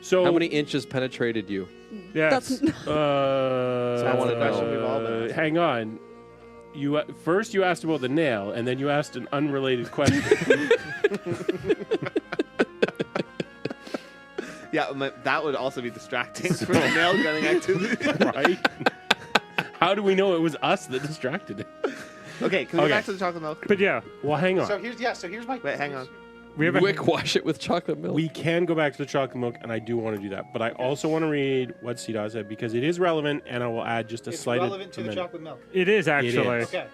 So How many inches penetrated you? Yes. That's I wanna know. Question we've all been asking. hang on. You first you asked about the nail, and then you asked an unrelated question. Yeah, that would also be distracting for the nail gunning activity. Right? How do we know it was us that distracted it? Okay, can we Okay. go back to the chocolate milk? But yeah, Well, hang on. So here's my. Wait, hang on. we have a. Quick, wash it with chocolate milk. We can go back to the chocolate milk, and I do want to do that. But I also want to read what CDOT said because it is relevant, and I will add just a It's slight relevant to the amendment. chocolate milk. It is actually. is. Okay.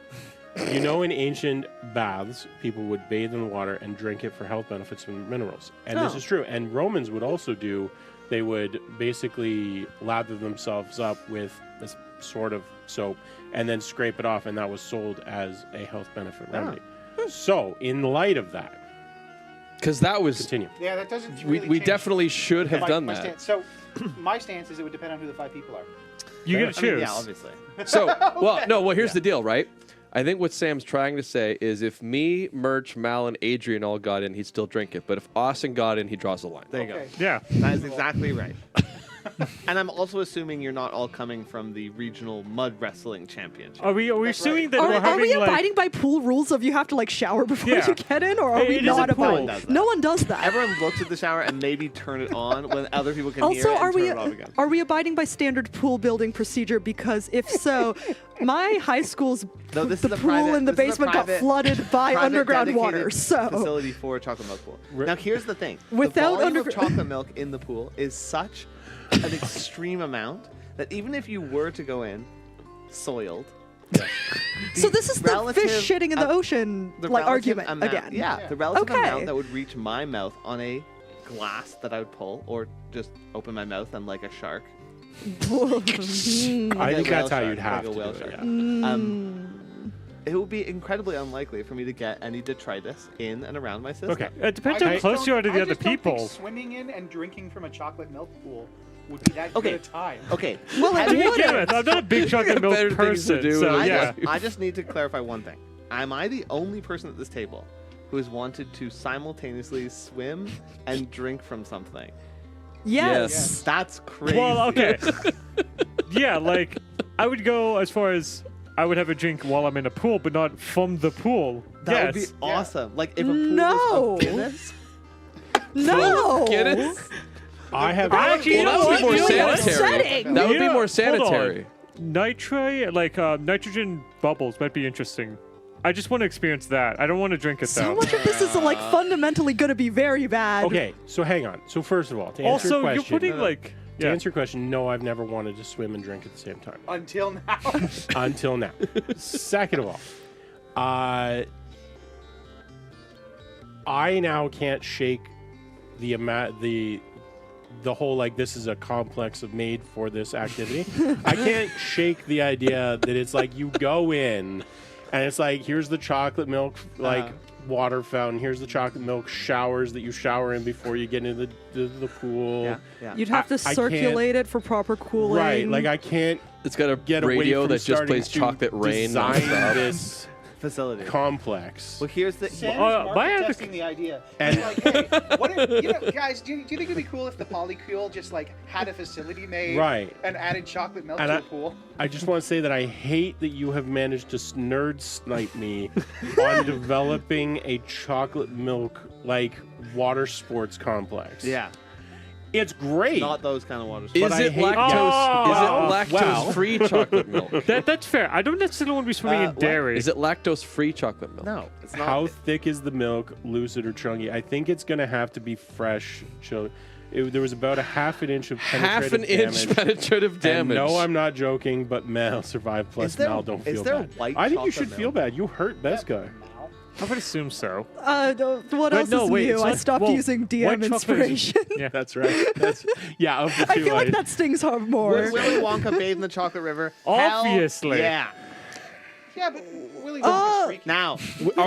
You know, in ancient baths, people would bathe in the water and drink it for health benefits and minerals. And this Oh. is true. And Romans would also do, they would basically lather themselves up with this sort of soap and then scrape it off, and that was sold as a health benefit remedy. So, in light of that, Because that was. continue. Yeah, that doesn't We, really we change definitely should have my- done my that. Stance. So, my stance is it would depend on who the 5 people are. You get to I mean, choose. yeah, obviously. So, well, here's the deal, right? I think what Sam's trying to say is if me, Murch, Mal, and Adrian all got in, he'd still drink it. But if Austin got in, he draws a line. There you Okay. Yeah. go. That is exactly right. And I'm also assuming you're not all coming from the regional mud wrestling championship. Are we That's assuming right. that we're Are having we like? abiding by pool rules of you have to like shower before Yeah. you get in, or are Hey, we it is a not pool. abiding? Does that. No one does that. Everyone looks at the shower and maybe turn it on when other people can hear Also, it and are turn we it off again. are we abiding by standard pool building procedure? Because if so, my high school's No, this the is a pool private- in the this is a basement got private- flooded by Private underground dedicated water. So facility for chocolate milk pool. Now here's the thing: Without the volume of undergr- chocolate milk in the pool is such an extreme amount that even if you were to go in soiled, so this is the relative fish shitting in the ocean the like relative argument amount, again. Yeah, the relative Okay. amount that would reach my mouth on a glass that I would pull, or just open my mouth and like a shark. I Like a think whale that's how shark, you'd have like a to whale do it. shark. Yeah. It would be incredibly unlikely for me to get any detritus in and around my system. Okay. It depends I how just close you are to don't- the I other just don't think people. Swimming in and drinking from a chocolate milk pool would be that Okay. good a time. Okay. Well, Have it you- would. Damn it, I'm not a big chocolate milk better things to person, do so in yeah. I just need to clarify one thing. Am I the only person at this table who has wanted to simultaneously swim and drink from something? Yes. That's crazy. Well, okay. Yeah, like I would go as far as I would have a drink while I'm in a pool, but not from the pool. That would yes. be awesome. Like if a pool No. was of Guinness, No. Guinness? I have Actually, you know Well, that would what? be more You know what? sanitary. Upsetting. That would be Yeah, more hold on. sanitary. nitrogen bubbles might be interesting. I just want to experience that. I don't want to drink it So though. much of this is like fundamentally going to be very bad. Okay, so hang on. So first of all, to answer Also, your you're question, putting like to answer your question, no, I've never wanted to swim and drink at the same time Until now. until now. Second of all, I now can't shake the whole like this is a complex of made for this activity. I can't shake the idea that it's like you go in and it's like here's the chocolate milk water fountain, here's the chocolate milk showers that you shower in before you get into the pool. Yeah, yeah. You'd have to I circulate it for proper cooling. Right, like I can't It's got a get away radio from that just starting plays to chocolate rain. design nonstop. this Facility. complex. Well, here's the. Sam is my market other- testing the idea. And- And like, hey, what if, guys, do you think it'd be cool if the Polycool just like had a facility made Right. and added chocolate milk And to I- the pool? I just want to say that I hate that you have managed to nerd snipe me on developing a chocolate milk like water sports complex. Yeah. It's great. Not those kind of waters. Is I it hate- lactose? Is it Well. lactose-free chocolate milk? that's fair. I don't necessarily want to be swimming in what? dairy. Is it lactose-free chocolate milk? No, it's not. How thick is the milk, lucid or chunky? I think it's going to have to be fresh. There was about a half an inch of Half an penetrative inch damage. penetrative And damage. no, I'm not joking, but Mel survived. Plus, Is there- Mel don't is feel there bad. white I think you chocolate should feel milk? bad. You hurt best guy. I would assume so. What else no, is wait, new? it's I not- stopped well, using DM white chocolate is- inspiration. Yeah. That's right. That's yeah. Of the I two, feel like that stings hard more. Willy Wonka bathed in the chocolate river. Obviously. Hell yeah. Yeah, but Willy Wonka's freaky. Now, Are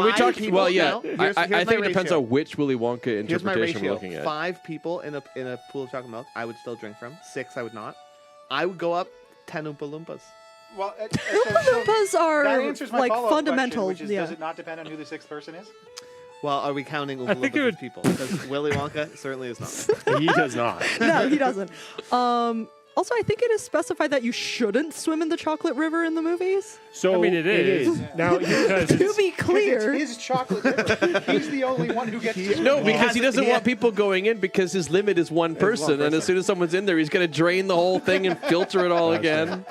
we five talking? people- Well, yeah. no, I here's think my it depends ratio. on which Willy Wonka Here's my interpretation we're ratio. looking at. 5 people in a pool of chocolate milk, I would still drink from. 6, I would not. I would go up 10 Oompa Loompas. Well, Oompa Loompas that are answers my like follow-up fundamental. question, which is, Yeah. does it not depend on who the sixth person is? Well, are we counting Oompa I think Loompas it as would- people? Because Willy Wonka certainly is not. He does not. No, he doesn't. Also, I think it is specified that you shouldn't swim in the chocolate river in the movies. So I mean, it is. now. Because To be It's clear, his chocolate river. He's the only one who gets to No, because he has- doesn't he want ha- people going in because his limit is one person, and as person. soon as someone's in there, he's going to drain the whole thing and filter it all again.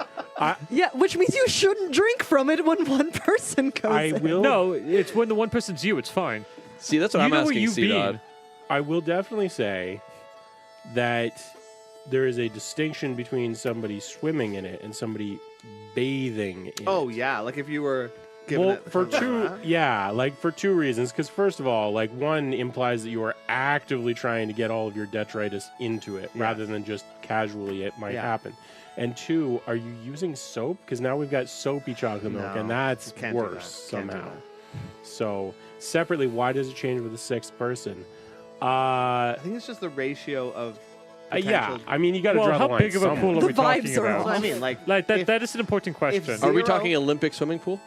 yeah, which means you shouldn't drink from it when one person goes I in. will. no, it's when the one person's you. It's fine. See, that's what You I'm know where asking, you've C-Dod. been. I will definitely say that there is a distinction between somebody swimming in it and somebody bathing in Oh, it. yeah. Like if you were given Well, it for kind of two, that. yeah, like for two reasons. Because first of all, like one implies that you are actively trying to get all of your detritus into it, rather than just casually it might Yeah. happen. And two, are you using soap? Because now we've got soapy chocolate milk, No, and that's can't do worse that. Can't do somehow. that. So separately, why does it change with the sixth person? I think it's just the ratio of. Yeah, potential- I mean, you got to Well, draw how the line big of a somewhere. pool are The we talking vibes are about? off. Well, I mean, like Like that. if- That is an important question. zero- Are we talking Olympic swimming pool?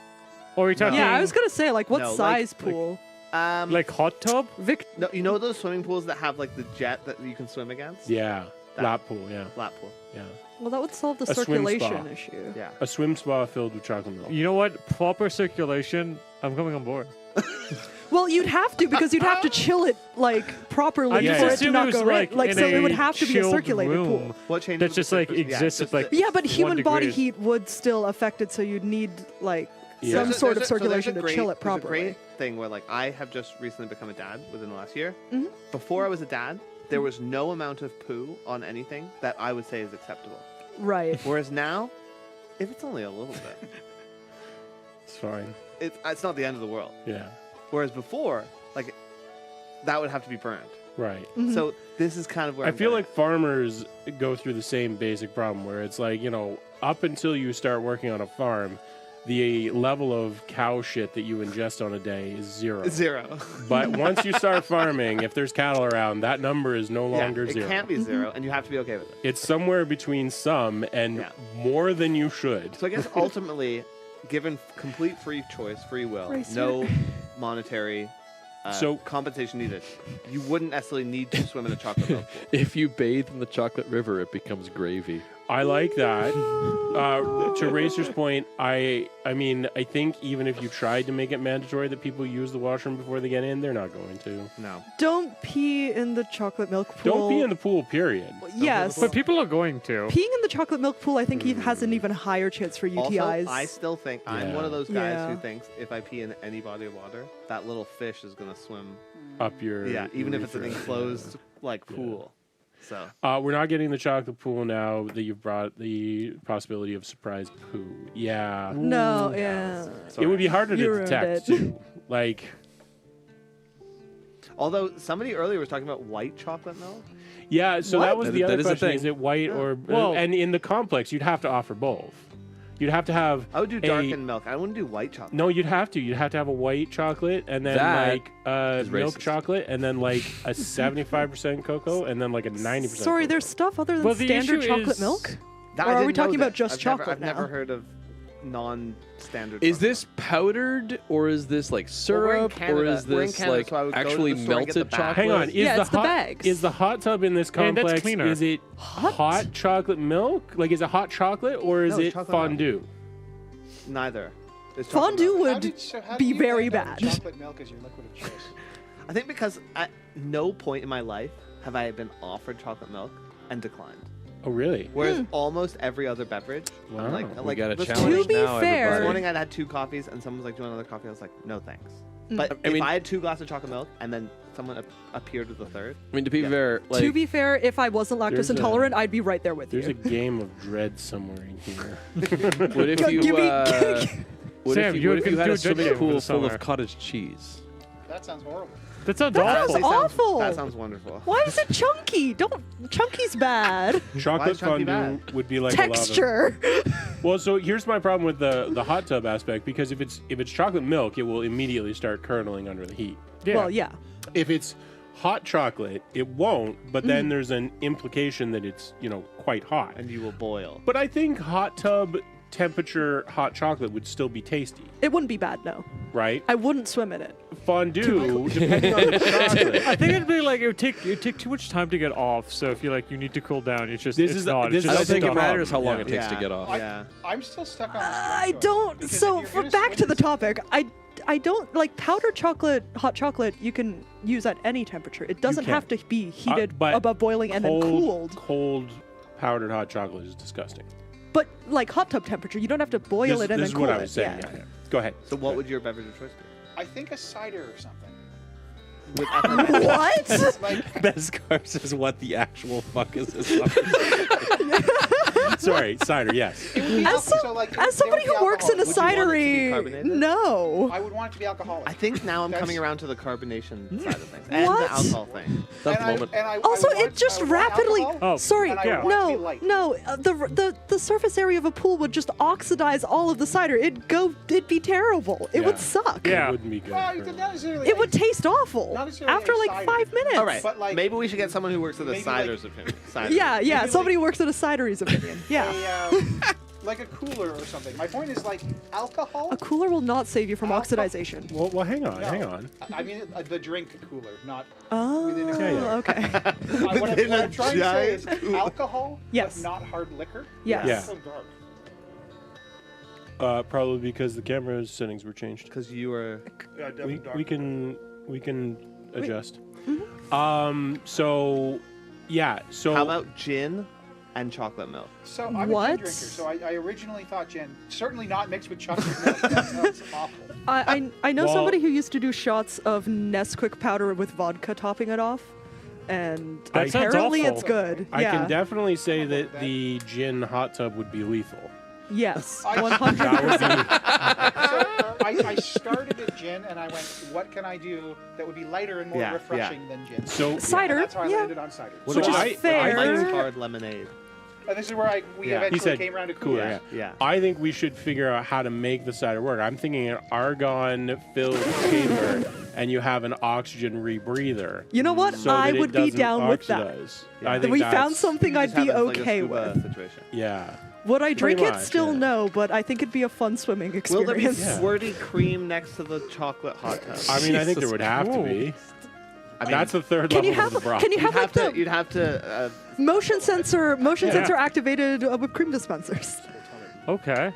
Or are we talking Yeah, I was gonna say like what No, like- size like- pool? like hot tub? Vic, No, you know those swimming pools that have like the jet that you can swim against? Yeah, That- lap pool. Yeah, Lap pool. yeah. well, that would solve the A swim circulation spa. issue. Yeah. A swim spa filled with chocolate milk. You know what? Proper circulation. I'm coming on board. Well, you'd have to because you'd have to chill it like properly I Yeah, just for it to assumed not it was go like, right. Like in so, it would a have to be a chilled circulated room pool. What changes? That with just the like first person? Yeah, exists just at like the- Yeah, but human body degree. heat would still affect it, so you'd need like Yeah. some There's a- sort there's of a- so there's a circulation to great- chill it there's a properly. great thing where like I have just recently become a dad within the last year. Mhm. Before I was a dad, there was no amount of poo on anything that I would say is acceptable. Right. Whereas now, if it's only a little bit, It's fine. it's not the end of the world. Yeah, Whereas before, like that would have to be burned. right. Mhm. So this is kind of where I I'm feel going. like farmers go through the same basic problem where it's like, you know, up until you start working on a farm, the level of cow shit that you ingest on a day is zero. Zero. But once you start farming, if there's cattle around, that number is no longer it zero. can't be zero, and you have to be okay with it. It's somewhere between some and Yeah. more than you should. So I guess ultimately, given complete free choice, free will, Racer. no monetary So- compensation needed, you wouldn't necessarily need to swim in a chocolate milk pool. If you bathe in the chocolate river, it becomes gravy. I like that. To Racer's point, I mean, I think even if you tried to make it mandatory that people use the washroom before they get in, they're not going to. No. Don't pee in the chocolate milk pool. Don't be in the pool, period. Yes. But people are going to. Peeing in the chocolate milk pool, I think he has an even higher chance for UTIs. Also, I still think I'm Yeah. one of those guys Yeah. who thinks if I pee in any body of water, that little fish is going to swim. Up your Even your if it's an urethra. enclosed like pool. So We're not getting the chocolate pool now that you've brought the possibility of surprise poo. Yeah. No, yeah. It would be harder You to ruined detect it. too. Like, although somebody earlier was talking about white chocolate milk. yeah, so What? that was That- the that other is a question. thing. Is it white or Well- and in the complex you'd have to offer both. You'd have to have I would do darkened milk. I wouldn't do white chocolate. No, you'd have to. You'd have to have a white chocolate and then That like is milk racist. chocolate and then like a 75% cocoa and then like a 90%. Sorry, cocoa. there's stuff other than Well, the standard issue chocolate is- milk? That- Or I are we didn't know talking about this. just I've never- chocolate I've never now? heard of non-standard. Is chocolate this powdered or is this like Well, we're in syrup or Canada. is We're in this Canada, like so I would go to actually the store and get the melted bag. chocolate? Hang on, is Yeah, the it's the hot bags. is the hot tub in this And that's complex? cleaner. Is it hot chocolate milk? Like is it hot chocolate or is No, it's it chocolate milk. fondue? Neither. It's chocolate Fondue milk. would be do you very end up with bad. Chocolate milk is your liquid of choice. I think because at no point in my life have I been offered chocolate milk and declined. Oh really? Whereas almost every other beverage, Wow. I'm We like got a this challenge morning- To be now, fair- This everybody. morning I'd had 2 coffees and someone was like, "Do you want another coffee?" I was like, "No, thanks." But I if mean- I had 2 glasses of chocolate milk and then someone appeared with a third, I mean, to be Yeah. fair, like To be fair, if I wasn't There's lactose a- intolerant, I'd be right there with There's you. a game of dread somewhere in here. what if you Give me- what Sam, if you what if could you had do a a jet swimming game over pool the full summer. of cottage cheese? That sounds horrible. That sounds That awful. sounds awful. That sounds wonderful. Why is it chunky? Chunky's bad. Chocolate chunky fondue would be like Texture. a lava. Well, so here's my problem with the hot tub aspect because if it's chocolate milk, it will immediately start curdling under the heat. Yeah. Well, yeah. If it's hot chocolate, it won't, but then there's an implication that it's, quite hot. And you will boil. But I think hot tub temperature hot chocolate would still be tasty, It wouldn't be bad, no. right? I wouldn't swim in it. Fondue, depending on the chocolate. I think it'd be like it would take too much time to get off. So if you need to cool down, it's just This it's is- not. this It's I is don't just think it done. matters how long Yeah. it takes to get off. Yeah. I'm still stuck on. I choice, don't. because So if for you're gonna back to swim the in- topic, I don't like powdered chocolate, hot chocolate. You can use at any temperature. It doesn't can. have to be heated but above boiling and then cooled. Cold powdered hot chocolate is disgusting. But like hot tub temperature, you don't have to boil This it and is then cool what I it. was saying. Yeah. Yeah. Go ahead. So what would your beverage of choice I think a cider or something. be? With effervescent. What? Like Beskar says, "What the actual fuck is this?" Sorry, cider. Yes. it would be As, so like as somebody who works in a Would you want it to be cidery, carbonated? no. I would want it to be alcoholic. I think now I'm That's- coming around to the carbonation side of things and What? the alcohol thing. That's the moment. Also, it just rapidly. Oh, Sorry, and I yeah. want it to be no, light. no. The surface area of a pool would just oxidize all of the cider. It'd be terrible. It Yeah. would suck. Yeah. It wouldn't be good. Well, for- not necessarily. It would taste awful Not necessarily after a like cider. 5 minutes. All right, But, like, maybe we should get someone who works at the maybe, like- ciders opinion. Cider. Yeah, yeah. Maybe, Somebody like- who works at a cidery's opinion. Yeah. Like a cooler or something. My point is like alcohol. A cooler will not save you from Alcohol- oxidization. Well, hang on, No. hang on. I mean the drink cooler, not. Oh, Within a- Yeah, yeah. okay. What Within I'm a trying to say is giant cooler. alcohol, Yes. but not hard liquor. Yes. Yeah. So dark. Probably because the camera settings were changed. Because you were. We can adjust. Mm-hmm. So yeah. So How about gin and chocolate milk? So I'm a What? gin drinker. So I originally thought gin, certainly not mixed with chocolate milk. That sounds awful. I know Well- somebody who used to do shots of Nesquik powder with vodka topping it off, and That sounds apparently awful. it's good. I yeah. can definitely say that the gin hot tub would be lethal. Yes. I- 100%. That would be So I started at gin and I went, what can I do that would be lighter and more Yeah, refreshing than gin? so. Cider. And that's how I Yeah. landed on cider. What Which do is I- fair. Mike's hard lemonade. And this is where we Yeah. eventually He said came around to cooler. cooler. Yeah. Yeah. I think we should figure out how to make the cider work. I'm thinking an argon-filled chamber, and you have an oxygen rebreather. You know what? So I that it would be doesn't down with that. oxidize. Yeah. I think We found that's- something You I'd just have be it as, like, a okay scuba with. Situation. Yeah. Would I drink Pretty it? much, Still yeah. no, but I think it'd be a fun swimming Will there be experience. Yeah. squirty cream next to the chocolate hot tub? I mean, I think there Jesus would have to be. That's the third Can you level have of the bra. can you have like the You'd have to. motion sensor activated whipped cream dispensers, Okay.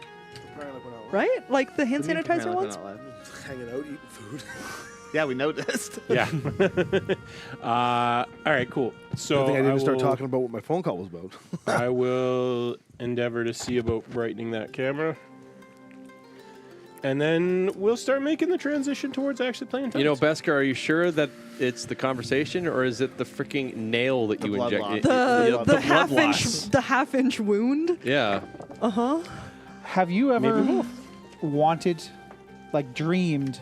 right? Like the hand Apparently sanitizer we're ones. not live. Hanging out, eating food. Yeah, we noticed. Yeah. All right, cool. So I think I didn't start will- talking about what my phone call was about. I will endeavor to see about brightening that camera. And then we'll start making the transition towards actually playing You know, Tons. Beskar, are you sure that it's the conversation or is it the freaking nail that The you blood inject? loss. Yeah, The blood half loss. inch wound. Yeah. Have you ever Maybe both. wanted, like, dreamed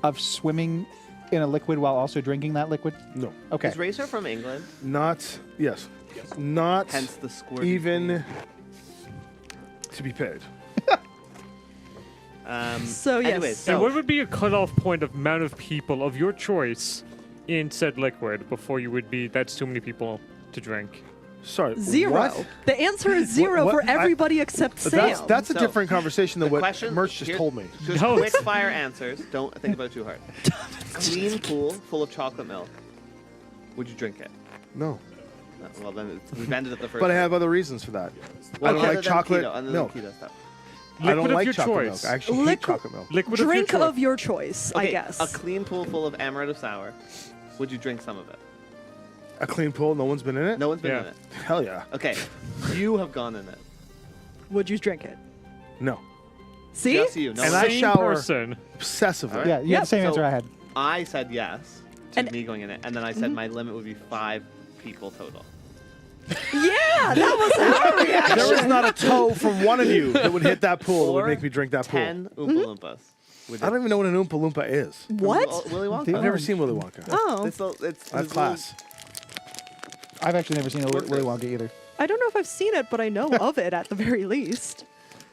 of swimming in a liquid while also drinking that liquid? No. Okay. Is Racer from England? Not, yes. Not Hence the squirt. even to be paid. So yes. Anyways, And so what would be a cutoff point of amount of people of your choice in said liquid before you would be that's too many people to drink? Sorry. 0. What? The answer is 0 what? for everybody except Sam. That's a So, different conversation than the what question Murch just here- told me. just No, quick it's- fire answers. Don't think about it too hard. Clean pool full of chocolate milk. Would you drink it? No. No, well, then we've ended at the first. But I have other reasons for that. Well, I don't other like than chocolate keto, other than milk. keto stuff. I don't Liquid of like your chocolate choice. milk. I actually hate Liquid- chocolate milk. Liquid Drink of your of your choice, I Okay, guess. a clean pool full of amaretto sour. Would you drink some of it? A clean pool, no one's been in it? No one's been Yeah. in it. Hell yeah. Okay, you have gone in it. Would you drink it? No. See? Just you. No And one I else. Same shower person. obsessively. All right. Yeah, you Yep. had the same So- answer I had. I said yes to And- me going in it, and then I said my limit would be 5 people total. Yeah, that was our reaction. There was not a toe from one of you that would hit that pool that would Or make me drink that pool. 10 Oompa Loompas. Would I don't even know what an Oompa Loompa is. What? Willy Wonka. I've never seen Willy Wonka. Oh, It's I have his class. I've actually never seen a Willy Wonka either. I don't know if I've seen it, but I know of it at the very least.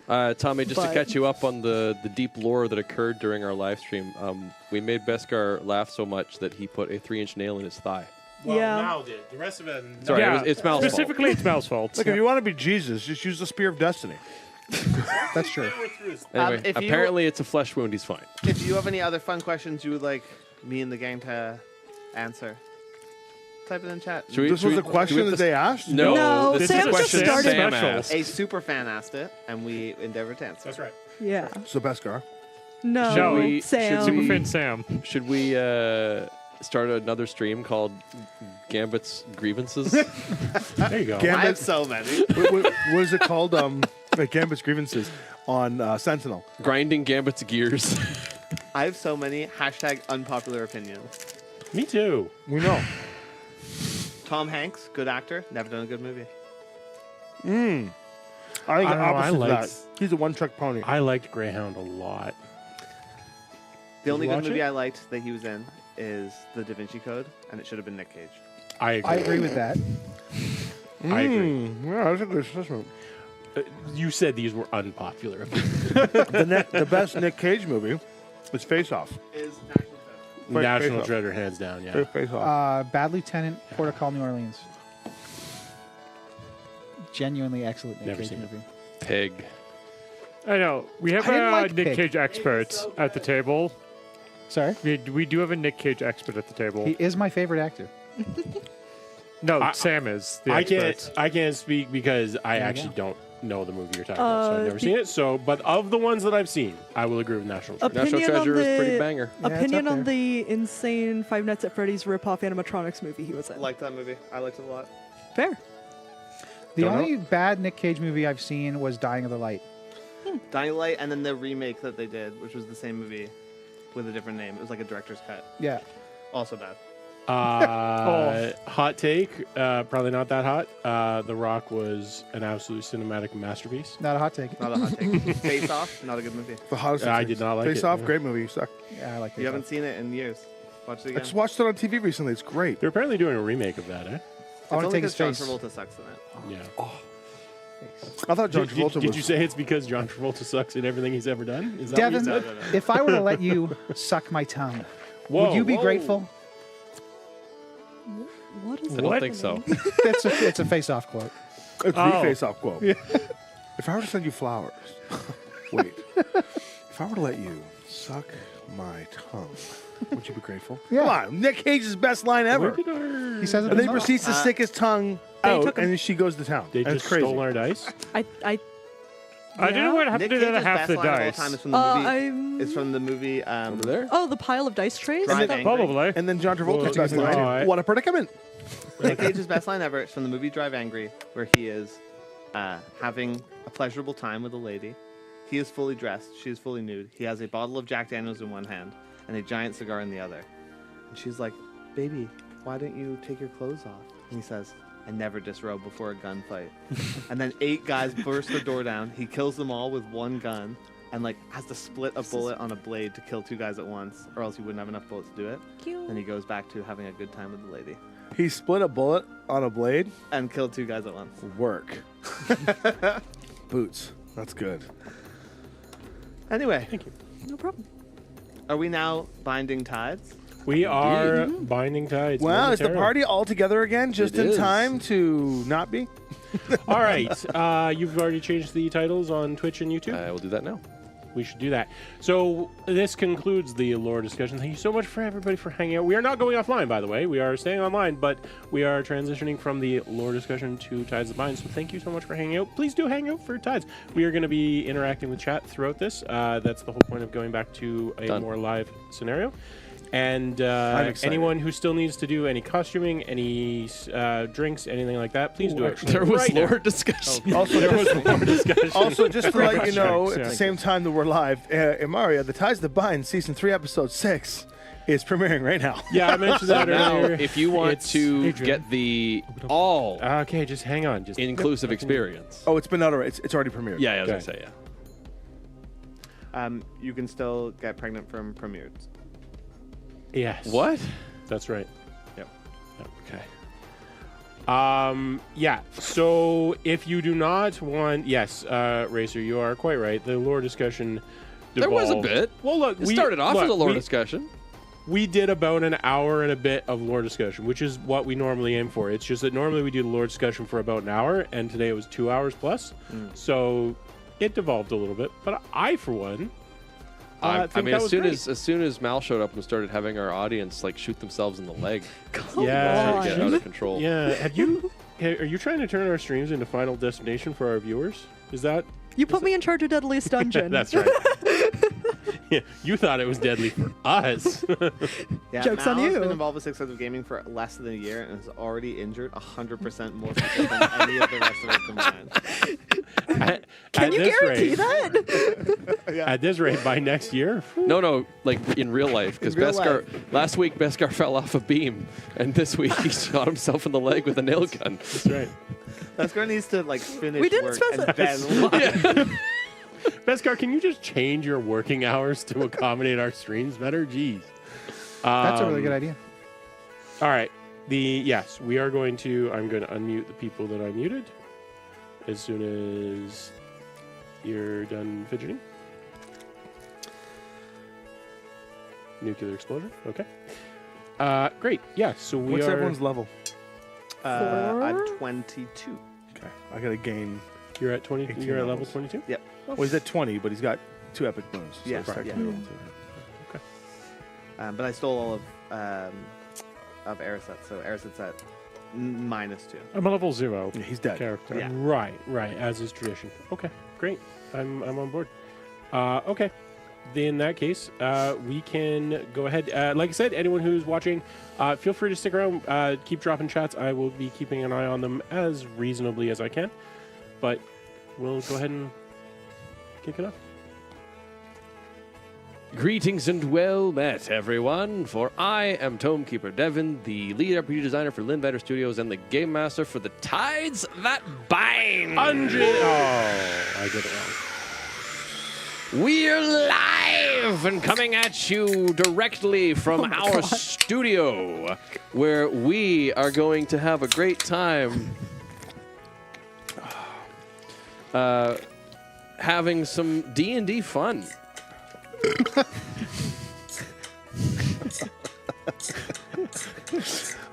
Tommy, just to But- catch you up on the deep lore that occurred during our live stream, we made Beskar laugh so much that he put a 3-inch nail in his thigh. Well, Yeah. Mal did. The rest of it. Sorry, Yeah, it's Mal's fault. Specifically, it's Mal's fault. Look, if you want to be Jesus, just use the Spear of Destiny. That's true. Anyway, if you- apparently it's a flesh wound. He's fine. If you have any other fun questions you would like me and the gang to answer, type it in chat. Should we- This should was we- a do we question have that to- they asked? No, No, this Sam is a just question started- Sam Special. asked. A super fan asked it, and we endeavored to answer. That's right. Yeah. So Beskar. No, Should we- Sam. should we- Superfan Sam. Should we start another stream called Gambit's Grievances? There you go. I Gambit- have so many. what is it called? Like Gambit's Grievances on Sentinel. Grinding Gambit's gears. I have so many hashtag unpopular opinions. Me too. We know. Tom Hanks, good actor, never done a good movie. I think I the don't know, I opposite of that. liked- He's a one-trick pony. I liked Greyhound a lot. The only you good watch movie it? I liked that he was in is The Da Vinci Code, and it should have been Nick Cage. I agree. I agree with that. I agree. Yeah, that's a good assessment. You said these were unpopular. The best Nick Cage movie is Face Off. Is National Face Off. treasure, hands down. Yeah. Face Off. Bad Lieutenant, Port of Call, New Orleans. Genuinely excellent Nick Never Cage seen it. movie. Pig. I know. We have I didn't a like Nick Pig. Cage expert at the table. Sorry? We do have a Nick Cage expert at the table. He is my favorite actor. No, Sam is the expert. I can't speak because I you actually go. don't know the movie you're talking about, so I've never the- seen it. So, but of the ones that I've seen, I will agree with National Treasure. National Opinion on Treasure is pretty the- banger. Yeah, it's Opinion up on there. the insane Five Nights at Freddy's ripoff animatronics movie he was in. like that movie. I liked it a lot. Fair. The Don't know. only bad Nick Cage movie I've seen was Dying of the Light. Dying Light, and then the remake that they did, which was the same movie with a different name. It was like a director's cut. Yeah. Also bad. Hot take, probably not that hot. The Rock was an absolute cinematic masterpiece. Not a hot take. Not a hot take. Face Off, not a good movie. The hottest. I of did things. not like Face it, Off, yeah. great movie. You suck. Yeah, I like You Face haven't Off. seen it in years. Watch it I again. just watched it on TV recently. It's great. They're apparently doing a remake of that, eh? I It's want to only take his because face. John Travolta sucks in it. Yeah. I thought John Did, Travolta did was. you say it's because John Travolta sucks in everything he's ever done? Is that Devin, what you No, said? if I were to let you suck my tongue, Whoa, would you be whoa. grateful? What is I don't think so. It's a Face Off quote. It's Oh. the Face Off quote. If I were to send you flowers, wait. If If I were to let you suck my tongue, would you be grateful? Yeah. Come on, Nick Cage's best line ever. Where did our... He says it. And then he himself. proceeds to stick his tongue They out, took him- and then she goes to town. They And just it's crazy. stole our dice? I I don't know what Nick happened to the other Cage's half best the line of all dice. time is from the movie. I'm- It's from the movie. Over there. Oh, the pile of dice trays? Drive Angry. Probably. And then John Travolta's Well, best no, line. I- What a predicament. Nick Cage's best line ever. It's from the movie Drive Angry, where he is having a pleasurable time with a lady. He is fully dressed. She is fully nude. He has a bottle of Jack Daniels in one hand and a giant cigar in the other. And she's like, "Baby, why don't you take your clothes off?" And he says, "I never disrobe before a gunfight." And then 8 guys burst the door down. He kills them all with one gun and like has to split a bullet on a blade to kill 2 guys at once, or else he wouldn't have enough bullets to do it. Cute. Then he goes back to having a good time with the lady He split a bullet on a blade. and killed 2 guys at once. Work. Boots. That's good. Anyway, No problem. are we now binding tides? We are binding tides. Wow, is the momentarily. party all together again just It in is. time to not be? All right. You've already changed the titles on Twitch and YouTube. I will do that now. We should do that. So this concludes the lore discussion. Thank you so much for everybody for hanging out. We are not going offline, by the way. We are staying online, but we are transitioning from the lore discussion to Tides of Bind. So thank you so much for hanging out. Please do hang out for Tides. We are going to be interacting with chat throughout this. That's the whole point of going back to a Done. more live scenario. And excited. anyone who still needs to do any costuming, any drinks, anything like that, please do it. There was right now. lore discussion. Also, There was just, lore discussion. also, just to let you know, Thanks, at yeah. the same time that we're live, Imaria, The Ties That Bind, Season 3, Episode 6, is premiering right now. Yeah, I mentioned So that now, earlier. if you want It's- to Adrian. get the all Okay, just hang on. Just inclusive experience. Oh, it's been out already. It's already premiered. Yeah, I was Okay. gonna say yeah. You can still get pregnant from premieres. Yes. What? That's right. Yep. Okay. Yeah. So if you do not want, yes, Racer, you are quite right. The lore discussion. There was a devolved. bit. Well, look, It we started off as a lore we- discussion. We did about an hour and a bit of lore discussion, which is what we normally aim for. It's just that normally we do the lore discussion for about an hour, and today it was 2 hours plus. So it devolved a little bit. But I, for one, I think mean, that as was soon great. as soon as Mal showed up and started having our audience like shoot themselves in the leg, Yeah. started getting out of control. yeah. Are you trying to turn our streams into Final Destination for our viewers? Is that? You put me in charge of Deadliest Dungeon. That's right. Yeah, you thought it was deadly for us. Yeah, Joke's Mal on has you. been involved with Six Sense of Gaming for less than a year and has already injured 100% more people than any of the rest of us combined. Can you guarantee rate, that? At this rate, by next year, No, like in real life, because In real Beskar last week Beskar fell off a beam, and this week he shot himself in the leg with a nail gun. that's right. Beskar needs to like finish We didn't work specify- and then live. Beskar, can you just change your working hours to accommodate our streams better? Jeez. That's a really good idea. All right. Yes, we are going to. I'm going to unmute the people that I muted as soon as you're done fidgeting. Nuclear explosion. Okay. Great. Yeah. So we What's are. everyone's level? I'm 4? 22. Okay. I got to gain. You're at 20. 18 You're at level levels. 22. Yep. Well, he's at 20, but he's got 2 epic boons. So Yeah, it's yeah. technically level 2. But I stole all of Eriseth, so Eriseth's at -2. I'm a level 0 Yeah, he's dead. character. Yeah. Right. As is tradition. Okay. Great. I'm on board. Okay. In that case, we can go ahead. Like I said, anyone who's watching, feel free to stick around. Keep dropping chats. I will be keeping an eye on them as reasonably as I can. But we'll go ahead and kick it off. Greetings and well met, everyone, for I am Tomekeeper Devin, the lead RPG designer for Linvader Studios and the game master for the Tides That Bind. Oh, I did it wrong. We're live and coming at you directly from our studio, where we are going to have a great time having some D&D fun.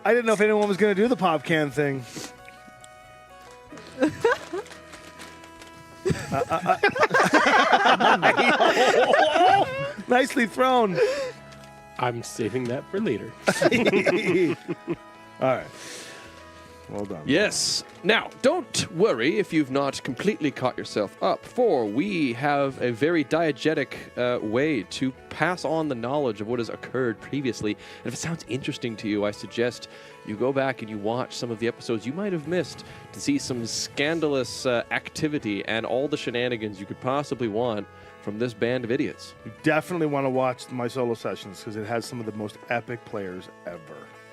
I didn't know if anyone was going to do the pop can thing. Nicely thrown. I'm saving that for later. All right. Well done. Yes. Now, don't worry if you've not completely caught yourself up, for we have a very diegetic way to pass on the knowledge of what has occurred previously. And if it sounds interesting to you, I suggest you go back and you watch some of the episodes you might have missed to see some scandalous activity and all the shenanigans you could possibly want from this band of idiots. You definitely want to watch my solo sessions because it has some of the most epic players ever.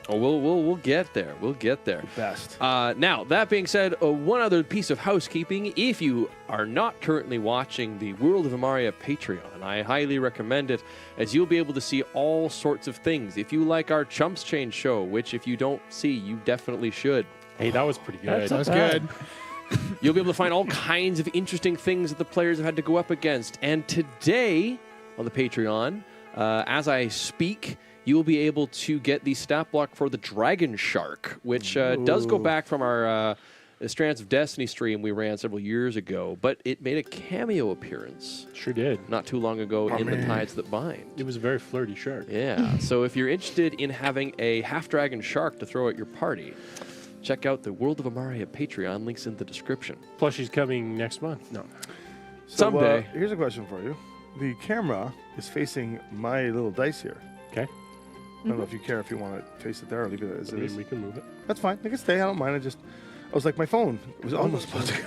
Oh, we'll get there. We'll get there. Best. Now, that being said, one other piece of housekeeping. If you are not currently watching the World of Imaria Patreon, I highly recommend it, as you'll be able to see all sorts of things. If you like our Chumps Change show, which if you don't see, you definitely should. Hey, that was pretty good. That was good. You'll be able to find all kinds of interesting things that the players have had to go up against. And today, on the Patreon, as I speak, you will be able to get the stat block for the Dragon Shark, which does go back from our Strands of Destiny stream we ran several years ago, but it made a cameo appearance Sure did. not too long ago in The Tides That Bind. It was a very flirty shark. Yeah, so if you're interested in having a half-dragon shark to throw at your party, check out the World of Imaria Patreon, links in the description. Plus, she's coming next month. No. So, Someday. Here's a question for you. The camera is facing my little dice here. Okay. I don't know if you care if you want to face it there or leave it as I it mean, is. we can move it. That's fine. They can stay. I don't mind. I was like my phone. It was almost supposed to.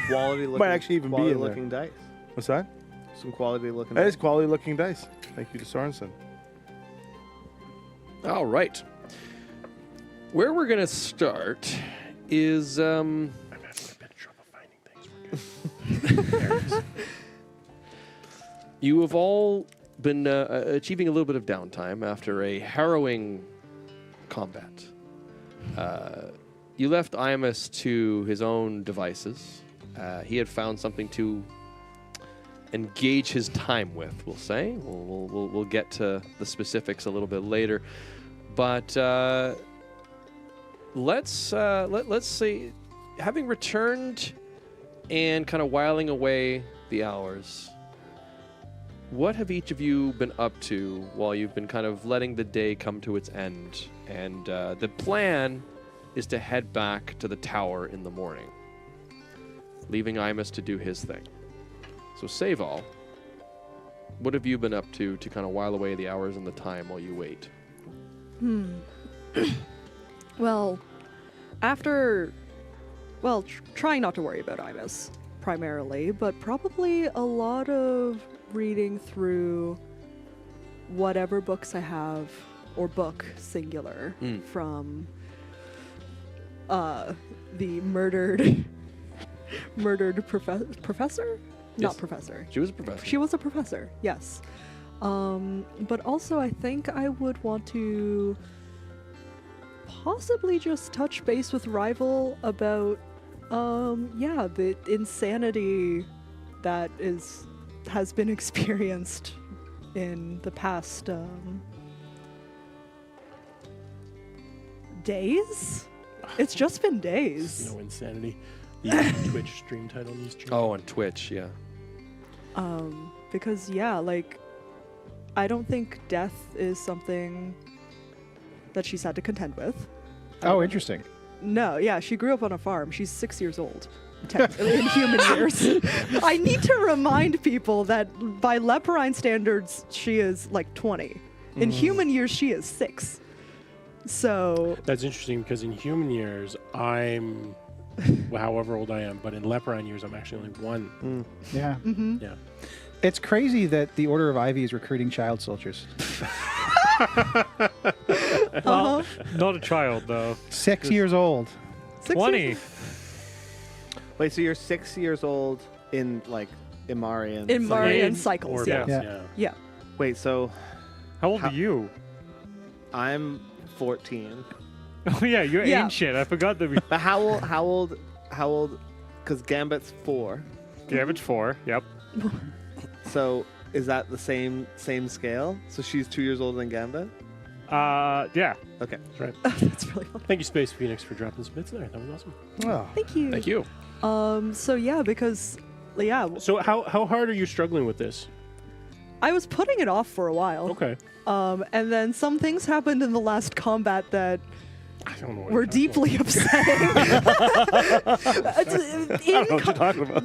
Quality looking. Might actually even be quality in there. looking dice. What's that? Some quality looking. That dice. is quality looking dice. Thank you to Sorensen. All right. Where we're going to start is... I'm having a bit of trouble finding things. There it is. You have all been achieving a little bit of downtime after a harrowing combat. You left Imus to his own devices. He had found something to engage his time with, we'll say. We'll get to the specifics a little bit later. But let's say, having returned and kind of whiling away the hours, what have each of you been up to while you've been kind of letting the day come to its end? And the plan is to head back to the tower in the morning, leaving Imus to do his thing. So, Seyval, what have you been up to kind of while away the hours and the time while you wait? Well, after, trying not to worry about Imus primarily, but probably a lot of reading through whatever books I have, or book singular, from the murdered professor? Yes. Not professor. She was a professor. She was a professor, yes. But also I think I would want to possibly just touch base with Rival about, the insanity that has been experienced in the past days? It's just been days. No insanity. The Twitch stream title needs changing. Oh, on Twitch, yeah. Because I don't think death is something that she's had to contend with. Oh, interesting. No, yeah, she grew up on a farm. She's 6 years old. In human years. I need to remind people that by Leporine standards, she is like 20. In human years, she is 6. So That's interesting because in human years, I'm however old I am, but in Leporine years, I'm actually only 1. Yeah. Yeah. It's crazy that the Order of Ivy is recruiting child soldiers. Well, not a child though. 6 years old. 20. Wait, so you're 6 years old in like Imarian. in cycle. Marian cycles, Or yeah. yeah. Yeah. Wait, so How old are you? I'm 14. Oh yeah, you're Yeah. ancient. I forgot that we. But how old? Because Gambit's 4. Gambit's 4. Yep. So is that the same scale? So she's 2 years older than Gambit. Yeah. Okay. That's right. That's really fun. Thank you, Space Phoenix, for dropping some bits there. That was awesome. Oh. Thank you. Thank you. So yeah, because Yeah, So how hard are you struggling with this? I was putting it off for a while. Okay. And then some things happened in the last combat that I don't know. What were you're talking deeply upsetting.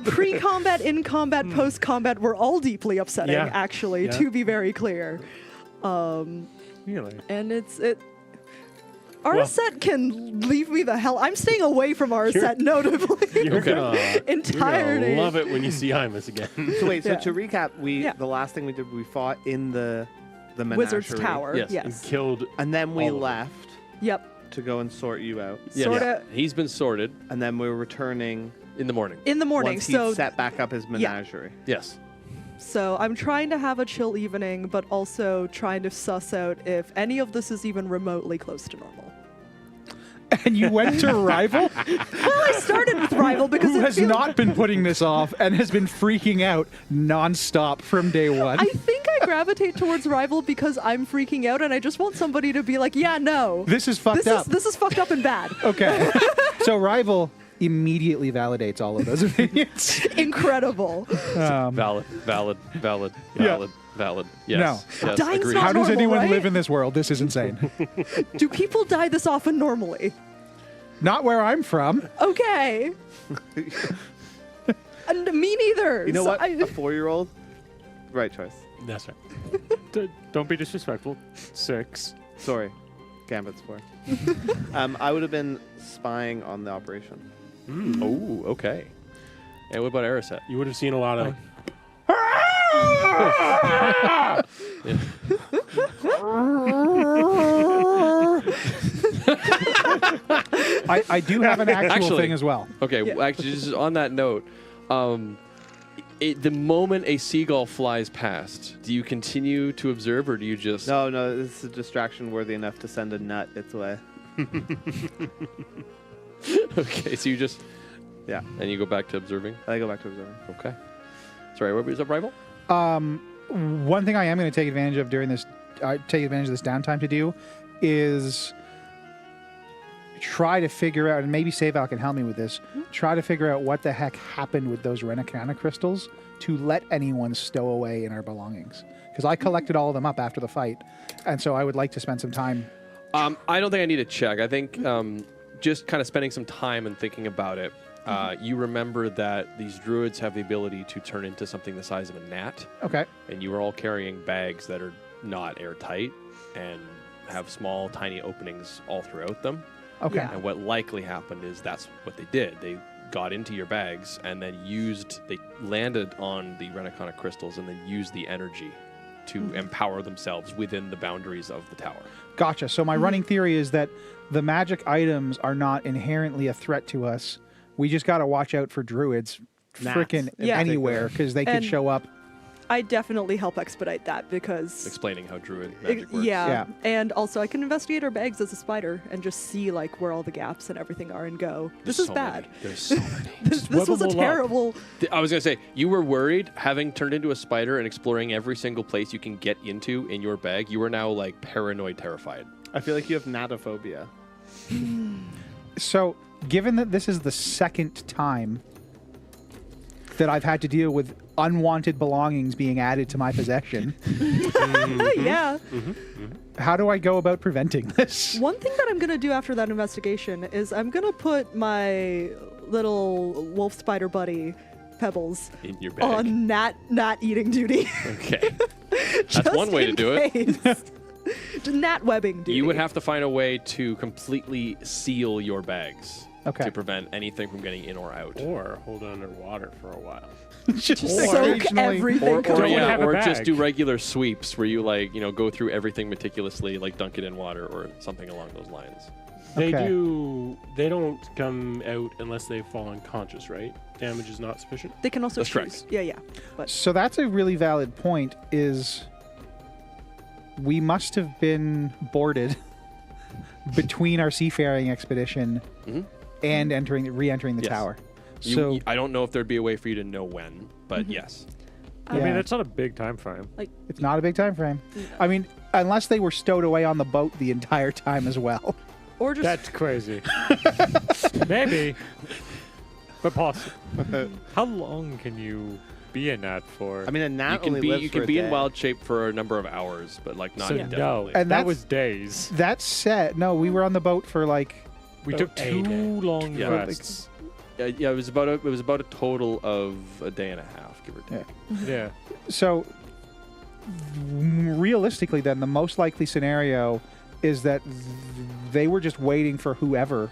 Pre-combat, in combat, post-combat were all deeply upsetting, Yeah. actually, Yeah. to be very clear. Really? And Arset can leave me the hell. I'm staying away from Arset, notably. You're Okay. gonna, Entirety. You're gonna love it when you see Imus again. So wait, Yeah. so to recap, Yeah. the last thing we did, we fought in the Wizard's menagerie, Tower. Yes. Yes. Killed. and then we All of them. left Yep. to go and sort you out, Yes. Sorta- He's been sorted and then we were returning in the morning. In the morning. once So he set back up his menagerie. Yes. So I'm trying to have a chill evening, but also trying to suss out if any of this is even remotely close to normal. And you went to Rival, Well, I started with Rival because who it has feels- not been putting this off and has been freaking out nonstop from day one. I think I gravitate towards Rival because I'm freaking out and I just want somebody to be like, yeah, no. This is fucked up. This is fucked up and bad. Okay. So Rival immediately validates all of those opinions. Incredible. Valid. Yeah. Valid. Yes. Yes. Dying's Agreed. not How does normal, anyone right? live in this world? This is insane. Do people die this often normally? Not where I'm from. Okay. And me neither. You know So what? A 4-year-old, right choice. That's right. Don't be disrespectful. 6. Sorry, Gambit's 4. I would have been spying on the operation. Oh, okay. And what about Ariset? You would have seen a lot of. I do have an actual Actually- thing as well. Okay, Yeah. actually, just on that note, the moment a seagull flies past, do you continue to observe, or do you just? No, this is a distraction worthy enough to send a nut its way. Okay, so you just, Yeah, and you go back to observing. I go back to observing. Okay. Sorry, what was up, rival? One thing I am going to take advantage of during this, take advantage of this downtime to do, is try to figure out, and maybe Seyval can help me with this. Try to figure out what the heck happened with those Renacana crystals to let anyone stow away in our belongings. Because I collected all of them up after the fight, and so I would like to spend some time. I don't think I need to check. I think just kind of spending some time and thinking about it. You remember that these druids have the ability to turn into something the size of a gnat, Okay. and you were all carrying bags that are not airtight and have small, tiny openings all throughout them. Okay. Yeah. And what likely happened is that's what they did. They got into your bags and then they landed on the Renacana crystals and then used the energy to empower themselves within the boundaries of the tower. Gotcha. So my running theory is that the magic items are not inherently a threat to us. We just got to watch out for druids Gnats. freaking Yeah. anywhere because they could And- show up. I definitely help expedite that because Explaining how druid magic works. yeah. Yeah. And also I can investigate our bags as a spider and just see like where all the gaps and everything are and go, this is so bad. many. There's so many. This whip was a 'em all up. terrible. I was going to say, you were worried having turned into a spider and exploring every single place you can get into in your bag. You are now like paranoid terrified. I feel like you have gnatophobia. So, given that this is the second time that I've had to deal with unwanted belongings being added to my possession, Yeah. how do I go about preventing this? One thing that I'm going to do after that investigation is I'm going to put my little wolf spider buddy Pebbles In your bag. on gnat eating duty. Okay. Just one way to in do it. case. Just gnat webbing duty. You would have to find a way to completely seal your bags Okay. to prevent anything from getting in or out. Or hold underwater for a while. Just soak occasionally- everything. Or Don't have a just bag. do regular sweeps where you go through everything meticulously, like dunk it in water or something along those lines. They Okay. do. They don't come out unless they fall unconscious, right? Damage is not sufficient. They can also That's choose. correct. Yeah. But So that's a really valid point. Is we must have been boarded between our seafaring expedition Mhm. and re-entering the Yes. tower. So I don't know if there'd be a way for you to know when, but yes. I Yeah. mean, it's not a big time frame. it's not a big time frame. I mean, unless they were stowed away on the boat the entire time as well. or just That's crazy. Maybe. But possible. How long can you be a gnat for? I mean, a gnat You can only be lives you for can a be in day. wild shape for a number of hours, but like not so indefinitely. no, And that that's- was days. That said, no, we were on the boat for like We Oh, took a 2 day. long Yeah. rests. Yeah, it was about a total of a day and a half, give or take. Yeah. so. Realistically, then the most likely scenario is that they were just waiting for whoever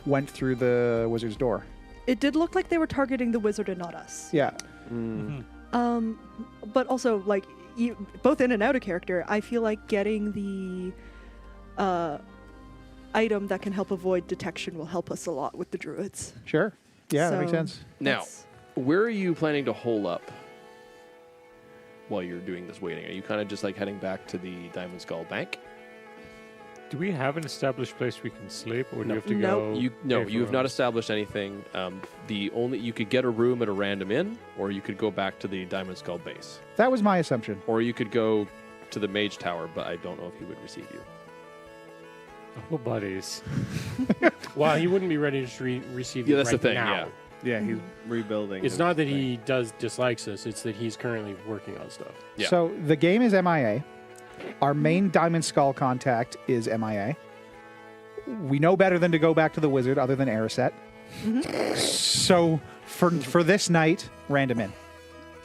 went through the wizard's door. It did look like they were targeting the wizard and not us. Yeah. But also, like, both in and out of character, I feel like getting the item that can help avoid detection will help us a lot with the druids. Sure. Yeah, that makes So- sense. Now, That's- where are you planning to hole up while you're doing this waiting? Are you kind of just like heading back to the Diamond Skull Bank? Do we have an established place we can sleep, or do No. you have to Nope. go? You pay you have for not rooms? established anything. You could get a room at a random inn, or you could go back to the Diamond Skull base, That was my assumption. or you could go to the Mage Tower. But I don't know if he would receive you. We're buddies. Well, he wouldn't be ready to receive Yeah, you that's right the thing. now. Yeah. Yeah, he's rebuilding. It's his not that thing. he dislikes us, it's that he's currently working on stuff. Yeah. So the game is MIA. Our main Diamond Skull contact is MIA. We know better than to go back to the wizard other than Ariset. So for this night, random in.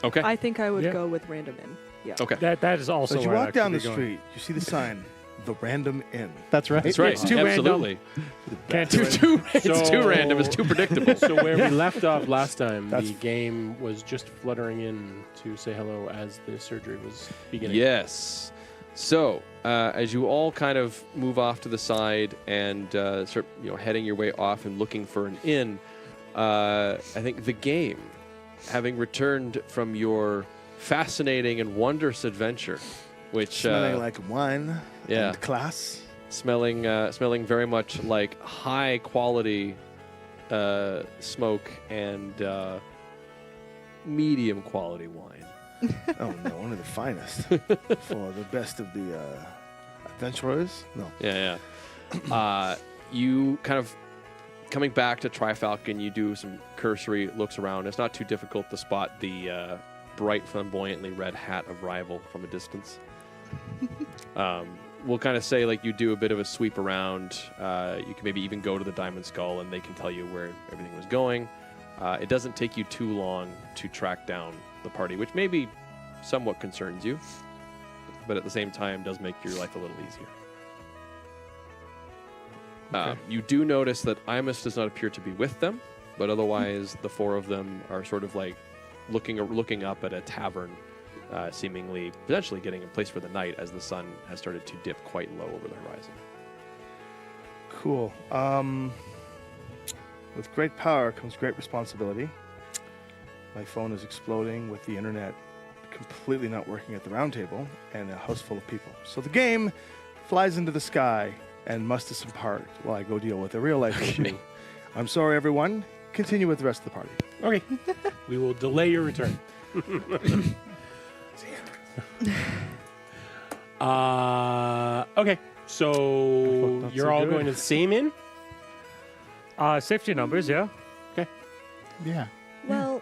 Okay. I think I would Yeah. go with random in. Yeah. Okay. That is also So as you where I'd walk down the actually be going. street, you see the sign, the Random Inn. That's right. That's right. It's too random. Absolutely. Can't do it. It's too random. It's too predictable. So where we left off last time, That's- the game was just fluttering in to say hello as the surgery was beginning. Yes. So, as you all kind of move off to the side and start, heading your way off and looking for an inn, I think the game, having returned from your fascinating and wondrous adventure, which Smelling like wine yeah. and class. smelling very much like high quality smoke and medium quality wine. Oh no, one of the finest for the best of the adventurers. No, Yeah. You kind of coming back to Trifalcon, you do some cursory looks around. It's not too difficult to spot the bright, flamboyantly red hat of Rival from a distance. We'll kind of say like you do a bit of a sweep around. You can maybe even go to the Diamond Skull, and they can tell you where everything was going. It doesn't take you too long to track down the party, which maybe somewhat concerns you, but at the same time does make your life a little easier. You do notice that Imus does not appear to be with them, but otherwise the four of them are sort of like looking up at a tavern, seemingly potentially getting a place for the night as the sun has started to dip quite low over the horizon. cool. With great power comes great responsibility. My phone is exploding with the internet completely not working at the round table and a house full of people. So the game flies into the sky and must depart while I go deal with a real life issue. I'm sorry, everyone. Continue with the rest of the party. Okay. We will delay your return. Okay. So not you're so all good. going to the same inn? Safety numbers, yeah. Yeah. Well,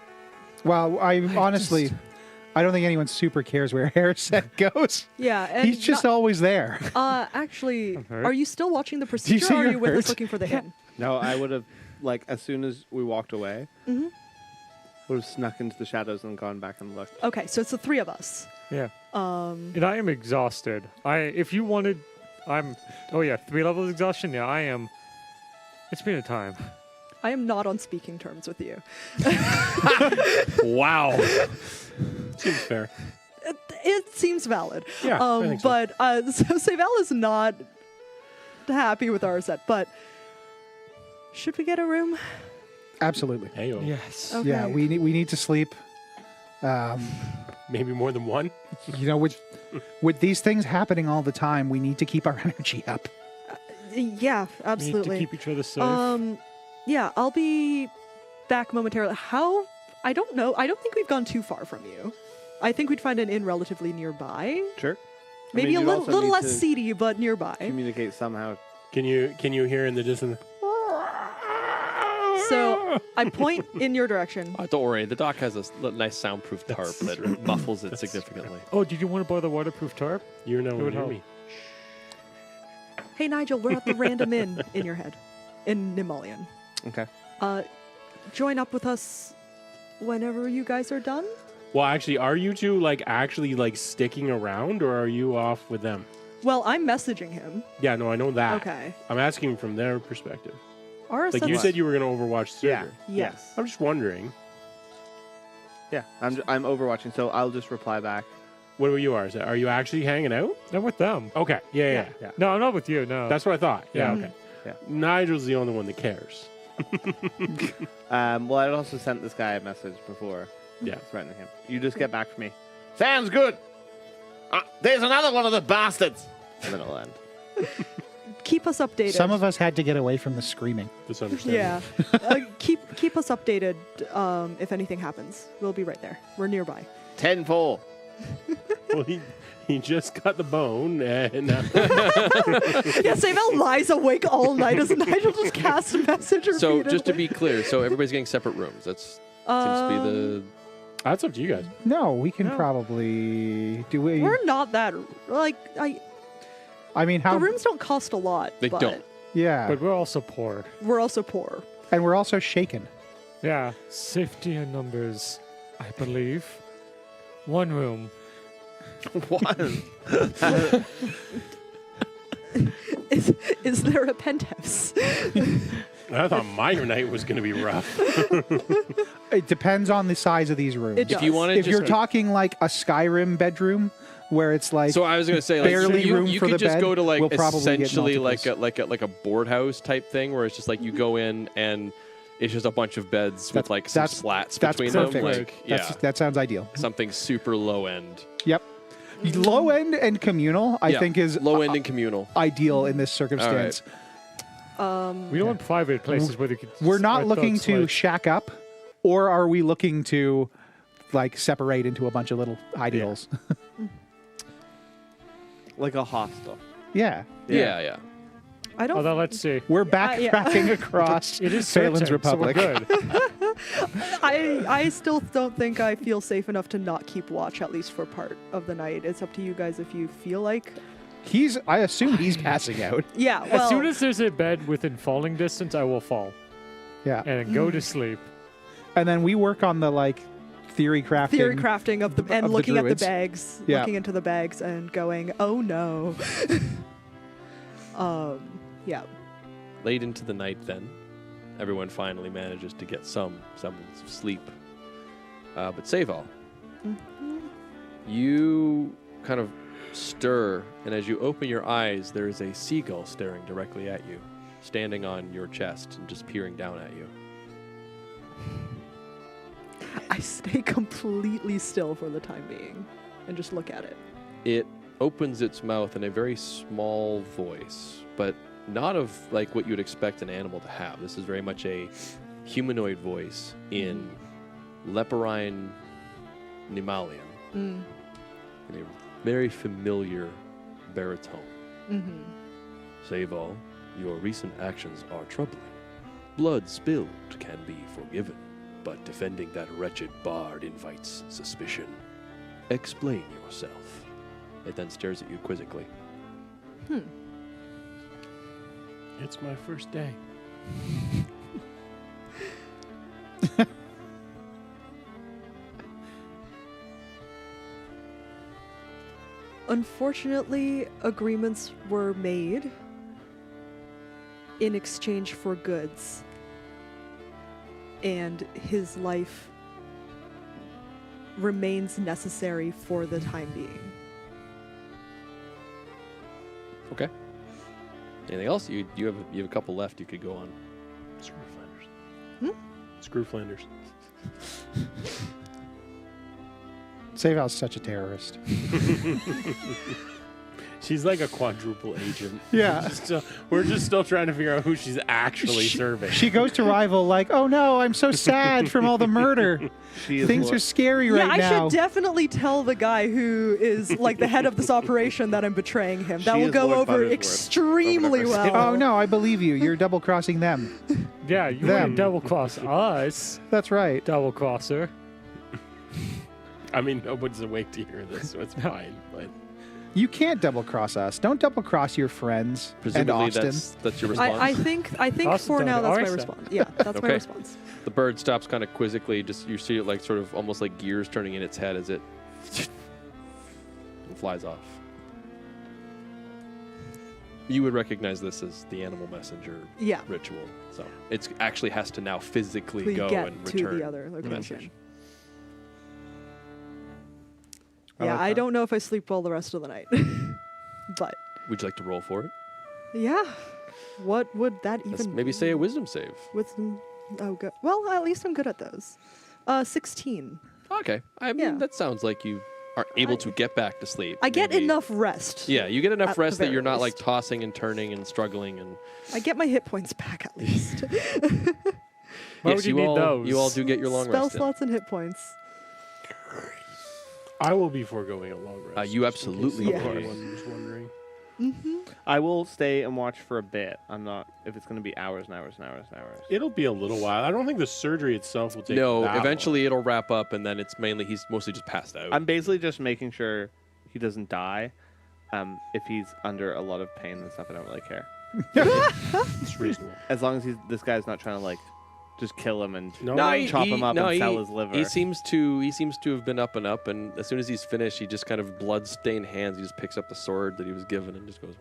Well, I honestly, I don't think anyone super cares where Ariset goes. yeah. And He's just always there. actually, hurt. are you still watching the procedure, say or are you're you with us hurt? looking for the inn? No, I would have, like, as soon as we walked away, Mhm. would have snuck into the shadows and gone back and looked. Okay, so it's the three of us. Yeah. And I am exhausted. If you wanted, oh yeah, 3 levels exhaustion. Yeah, I am. It's been a time. I am not on speaking terms with you. Wow. Seems fair. It seems valid. Yeah, I think so. But so Seyval is not happy with our set. But should we get a room? Absolutely. Hey, Yes. Okay. Yeah, we need to sleep. maybe more than one. You know, with these things happening all the time, we need to keep our energy up. Yeah, We need absolutely. to keep each other safe. Yeah, I'll be back momentarily. How? I don't know. I don't think we've gone too far from you. I think we'd find an inn relatively nearby. Sure. Maybe I mean, a you'd also little need less to seedy, but nearby. Communicate somehow. Can you hear in the distance? So I point in your direction. Don't worry, the dock has a nice soundproof tarp that muffles it significantly. Oh, did you want to buy the waterproof tarp? You're It nowhere would near help. me. Hey, Nigel, we're at the random inn in your head, in Nimalian. Okay. Join up with us whenever you guys are done. Well, actually, are you two actually sticking around, or are you off with them? Well, I'm messaging him. Yeah, no, I know that. Okay. I'm asking from their perspective. Our Like you said, you were going to Overwatch the Yeah. server. Yes. I'm just wondering. Yeah, I'm overwatching, so I'll just reply back. What about you, Arza? Are you actually hanging out? I'm with them. Okay. Yeah. No, I'm not with you. No. That's what I thought. Yeah. Yeah. Okay. Yeah. Nigel's the only one that cares. Well, I also sent this guy a message before. Yeah. Threatening him. You just get back to me. Sounds good. There's another one of the bastards. And then it'll end. Keep us updated. Some of us had to get away from the screaming. That's understandable. Yeah. Keep us updated if anything happens. We'll be right there. We're nearby. 10-4. Well, he just got the bone, and Yeah, Seyval lies awake all night as Nigel just casts a message So repeatedly. just to be clear, so everybody's getting separate rooms. That seems to be the. that's up to you guys. No, we can No. probably do we. We're not that I mean, how? the rooms don't cost a lot. They but don't. Yeah, But we're also poor. We're also poor. and we're also shaken. Yeah. Safety in numbers, I believe. One room. One. Is there a penthouse? I thought my night was going to be rough. It depends on the size of these rooms. It If you does. want to If you're talking like a Skyrim bedroom, where it's like So I was going to say, like, barely you, room you for could the just bed, go to like we'll probably get essentially like multiples. a board house type thing, where it's just like you go in and it's just a bunch of beds with like some slats that's between perfect. them. Like, yeah, That sounds ideal. something super low end. Yep. Low end and communal, I Yeah, think, is low end and communal. ideal in this circumstance. We don't want private places where they could. We're not spread looking thugs, to like- shack up, or are we looking to like separate into a bunch of little hidey holes? Like a hostel. Yeah. Yeah. I don't. Although let's see. We're yeah. backtracking across It is Phaelen's certain, so we're Republic. good. I still don't think I feel safe enough to not keep watch at least for part of the night. It's up to you guys if you feel like. I assume he's passing out. Yeah. As Well, soon as there's a bed within falling distance, I will fall Yeah. and then go to sleep. And then we work on the like theory crafting. of the and of the looking at the druids. bags, Yeah. looking into the bags and going, oh no. Yeah. Late into the night, then everyone finally manages to get some semblance of sleep. But Seyval, you kind of stir, and as you open your eyes, there is a seagull staring directly at you, standing on your chest and just peering down at you. I stay completely still for the time being and just look at it. It opens its mouth in a very small voice, but not of like what you'd expect an animal to have. This is very much a humanoid voice in Leporine Nimalian, in a very familiar baritone. Seyval, your recent actions are troubling. Blood spilled can be forgiven, but defending that wretched bard invites suspicion. Explain yourself. It then stares at you quizzically. It's my first day. Unfortunately, agreements were made in exchange for goods. And his life remains necessary for the time being. Okay. Anything else? You have a couple left. You could go on. Screw Flanders. Screw Flanders. Seyval's such a terrorist. She's like a quadruple agent. Yeah. We're just still trying to figure out who she's actually serving. She goes to rival like, oh no, I'm so sad from all the murder. Things are scary Yeah, right I now. should definitely tell the guy who is like the head of this operation that I'm betraying him. That She will is go Lord over Buttersworth. extremely Over well. Oh no, I believe you. You're double crossing them. Yeah, you Them. wouldn't double cross us, That's right. double crosser. I mean, nobody's awake to hear this, so it's fine. But You can't double cross us. Don't double cross your friends and Presumably Austin. that's your response. I think Austin's for done now it. that's my Arson. response. Yeah, that's my Okay. response. The bird stops kind of quizzically. Just you see it like sort of almost like gears turning in its head as it and flies off. You would recognize this as the animal messenger Yeah. ritual. So it actually has to now physically We go get and to return the other the location. message. Yeah, like I that. don't know if I sleep well the rest of the night. But Would you like to roll for it? yeah, what would that Let's even maybe say a wisdom save. wisdom? Oh, good. Well, at least I'm good at those. 16. Okay. I mean, Yeah. that sounds like you are able to get back to sleep. I get Maybe- enough rest. Yeah, you get enough at the rest that very you're not like least. tossing and turning and struggling and I get my hit points back at least. Why yes, would you need all those? you all do get your long Spell rest. in. slots and hit points. I will be foregoing a long rest. You just in case absolutely will. anyone was wondering. I will stay and watch for a bit. I'm not if it's going to be hours and hours and hours and hours. It'll be a little while. I don't think the surgery itself will take. No, that eventually it'll wrap up, and then it's mainly he's mostly just passed out. I'm basically just making sure he doesn't die. If he's under a lot of pain and stuff, I don't really care. long. It's reasonable. As long as this guy's not trying to like just kill him and No, chop him up and sell his liver. He seems to have been up and up, and as soon as he's finished, he just kind of blood-stained hands. He just picks up the sword that he was given and just goes.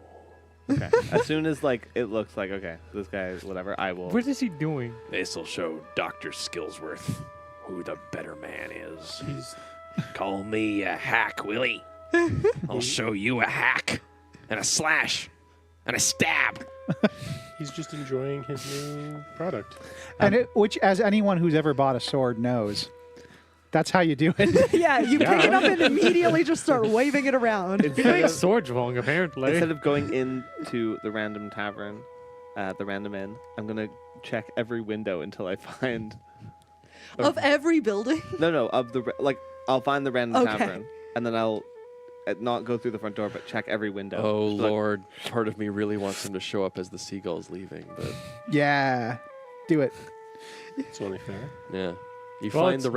Okay. As soon as like it looks like okay, this guy is whatever, I will. What is he doing? This'll show Dr. Skillsworth who the better man is. He's Call me a hack, Willie. I'll show you a hack and a slash and a stab. he's just enjoying his new product. And which, as anyone who's ever bought a sword knows, that's how you do it. Yeah, you pick it up and immediately just start waving it around. He makes swords wrong, apparently. Instead of going into the random tavern, the random inn, I'm gonna check every window until I find. Of every building? No, of the I'll find the random Okay. tavern, and then I'll not go through the front door, but check every window. Oh, Just like, Lord. Part of me really wants him to show up as the seagull's leaving, but Yeah, do it. It's only fair. yeah. You Well, find it's- the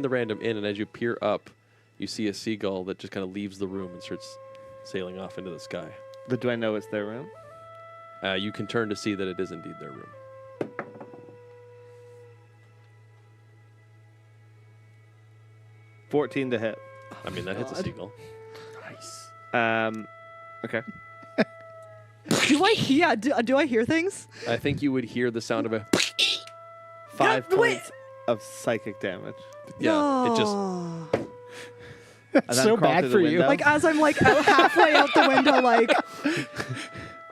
random inn, and as you peer up, you see a seagull that just kind of leaves the room and starts sailing off into the sky. But do I know it's their room? You can turn to see that it is indeed their room. 14 to hit. I mean, that hits a God. seagull. Nice. Okay. Do I hear? Do I hear things? I think you would hear the sound of a 5 Yeah, wait. points of psychic damage. yeah. It just Oh. And That's then so crawl bad through the for you. window. Like as I'm like halfway out the window, like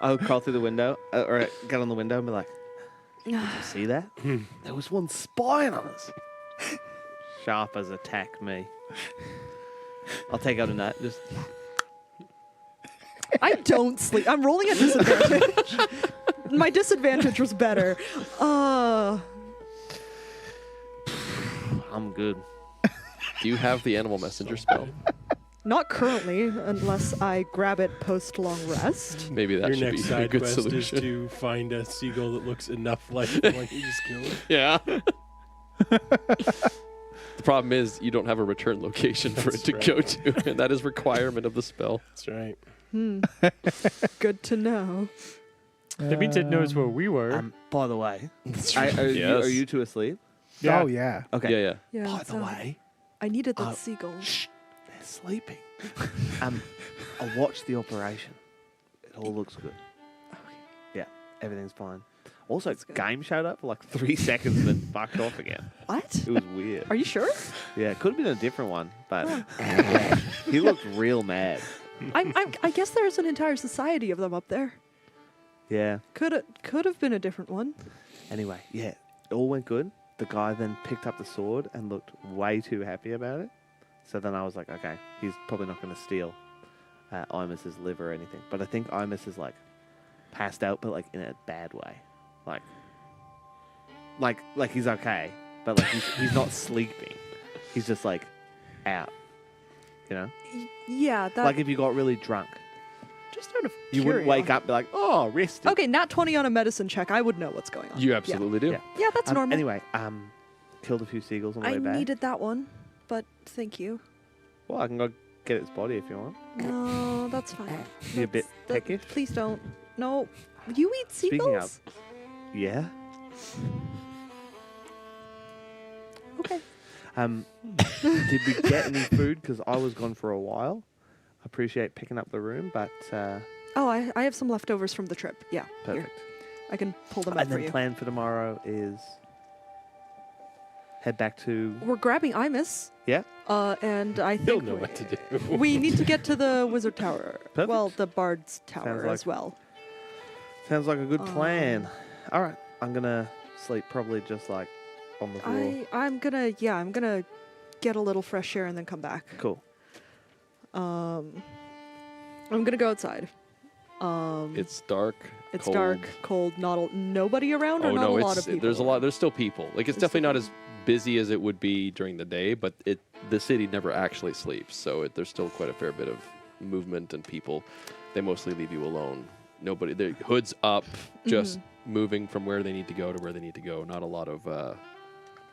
I'll crawl through the window, or get on the window and be like, "Did you see that? There was one spying on us." Sharp as attack me. I'll take out a nut. Just I don't sleep. I'm rolling at disadvantage. My disadvantage was better. I'm good. do you have the animal messenger spell? Not currently, unless I grab it post long rest. Maybe that Your should next be a side good quest solution. is to find a seagull that looks enough like the one you just killed. Yeah. The problem is you don't have a return location for it That's to right. go to, and that is requirement of the spell. That's right. Good to know. That means it knows where we were. By the way, That's are Yes. you two asleep? Yeah. Oh yeah. Okay. Yeah, yeah. Yeah. By the so way, I needed that seagull. they're sleeping. I watched the operation. It all looks good. Yeah, everything's fine. Also, good. game showed up for like 3 seconds and then fucked off again. What? It was weird. Are you sure? Yeah, it could have been a different one, but he looked real mad. I guess there's an entire society of them up there. Yeah. Could have been a different one. Anyway, yeah, it all went good. The guy then picked up the sword and looked way too happy about it. So then I was like, okay, he's probably not going to steal. Imus's liver or anything. But I think Imus is like passed out, but like in a bad way. Like he's okay, but like he's not sleeping. He's just like out. You know? Yeah, that. Like if you got really drunk. just out of You wouldn't wake up and be like, oh, rested. Okay, nat 20 on a medicine check. I would know what's going on. You absolutely do. Yeah. Yeah, that's normal. Anyway, killed a few seagulls on the I way back. needed that one, but thank you. Well, I can go get its body if you want. No, that's fine. You a bit That's- peckish? Please don't. No. You eat Speaking seagulls? of, yeah. Okay. Did we get any food? Because I was gone for a while. I appreciate picking up the room, but Oh, I have some leftovers from the trip. Yeah. Here. perfect. I can pull them out And for then you. plan for tomorrow is head back to We're grabbing Imus. yeah. And I He'll think know what to do. we need to get to the wizard tower. Perfect. Well, the bard's tower Sounds like- as well. Sounds like a good plan. All right, I'm gonna sleep probably just like on the floor. I'm gonna get a little fresh air and then come back. Cool. I'm gonna go outside. It's dark. It's cold. dark, cold, nobody around, or Oh not no, a lot of people. there's a lot. There's still people. Like it's There's definitely not still as busy as it would be during the day, but the city never actually sleeps, so there's still quite a fair bit of movement and people. They mostly leave you alone. Nobody. Their hoods up, just moving from where they need to go to where they need to go. Not a lot of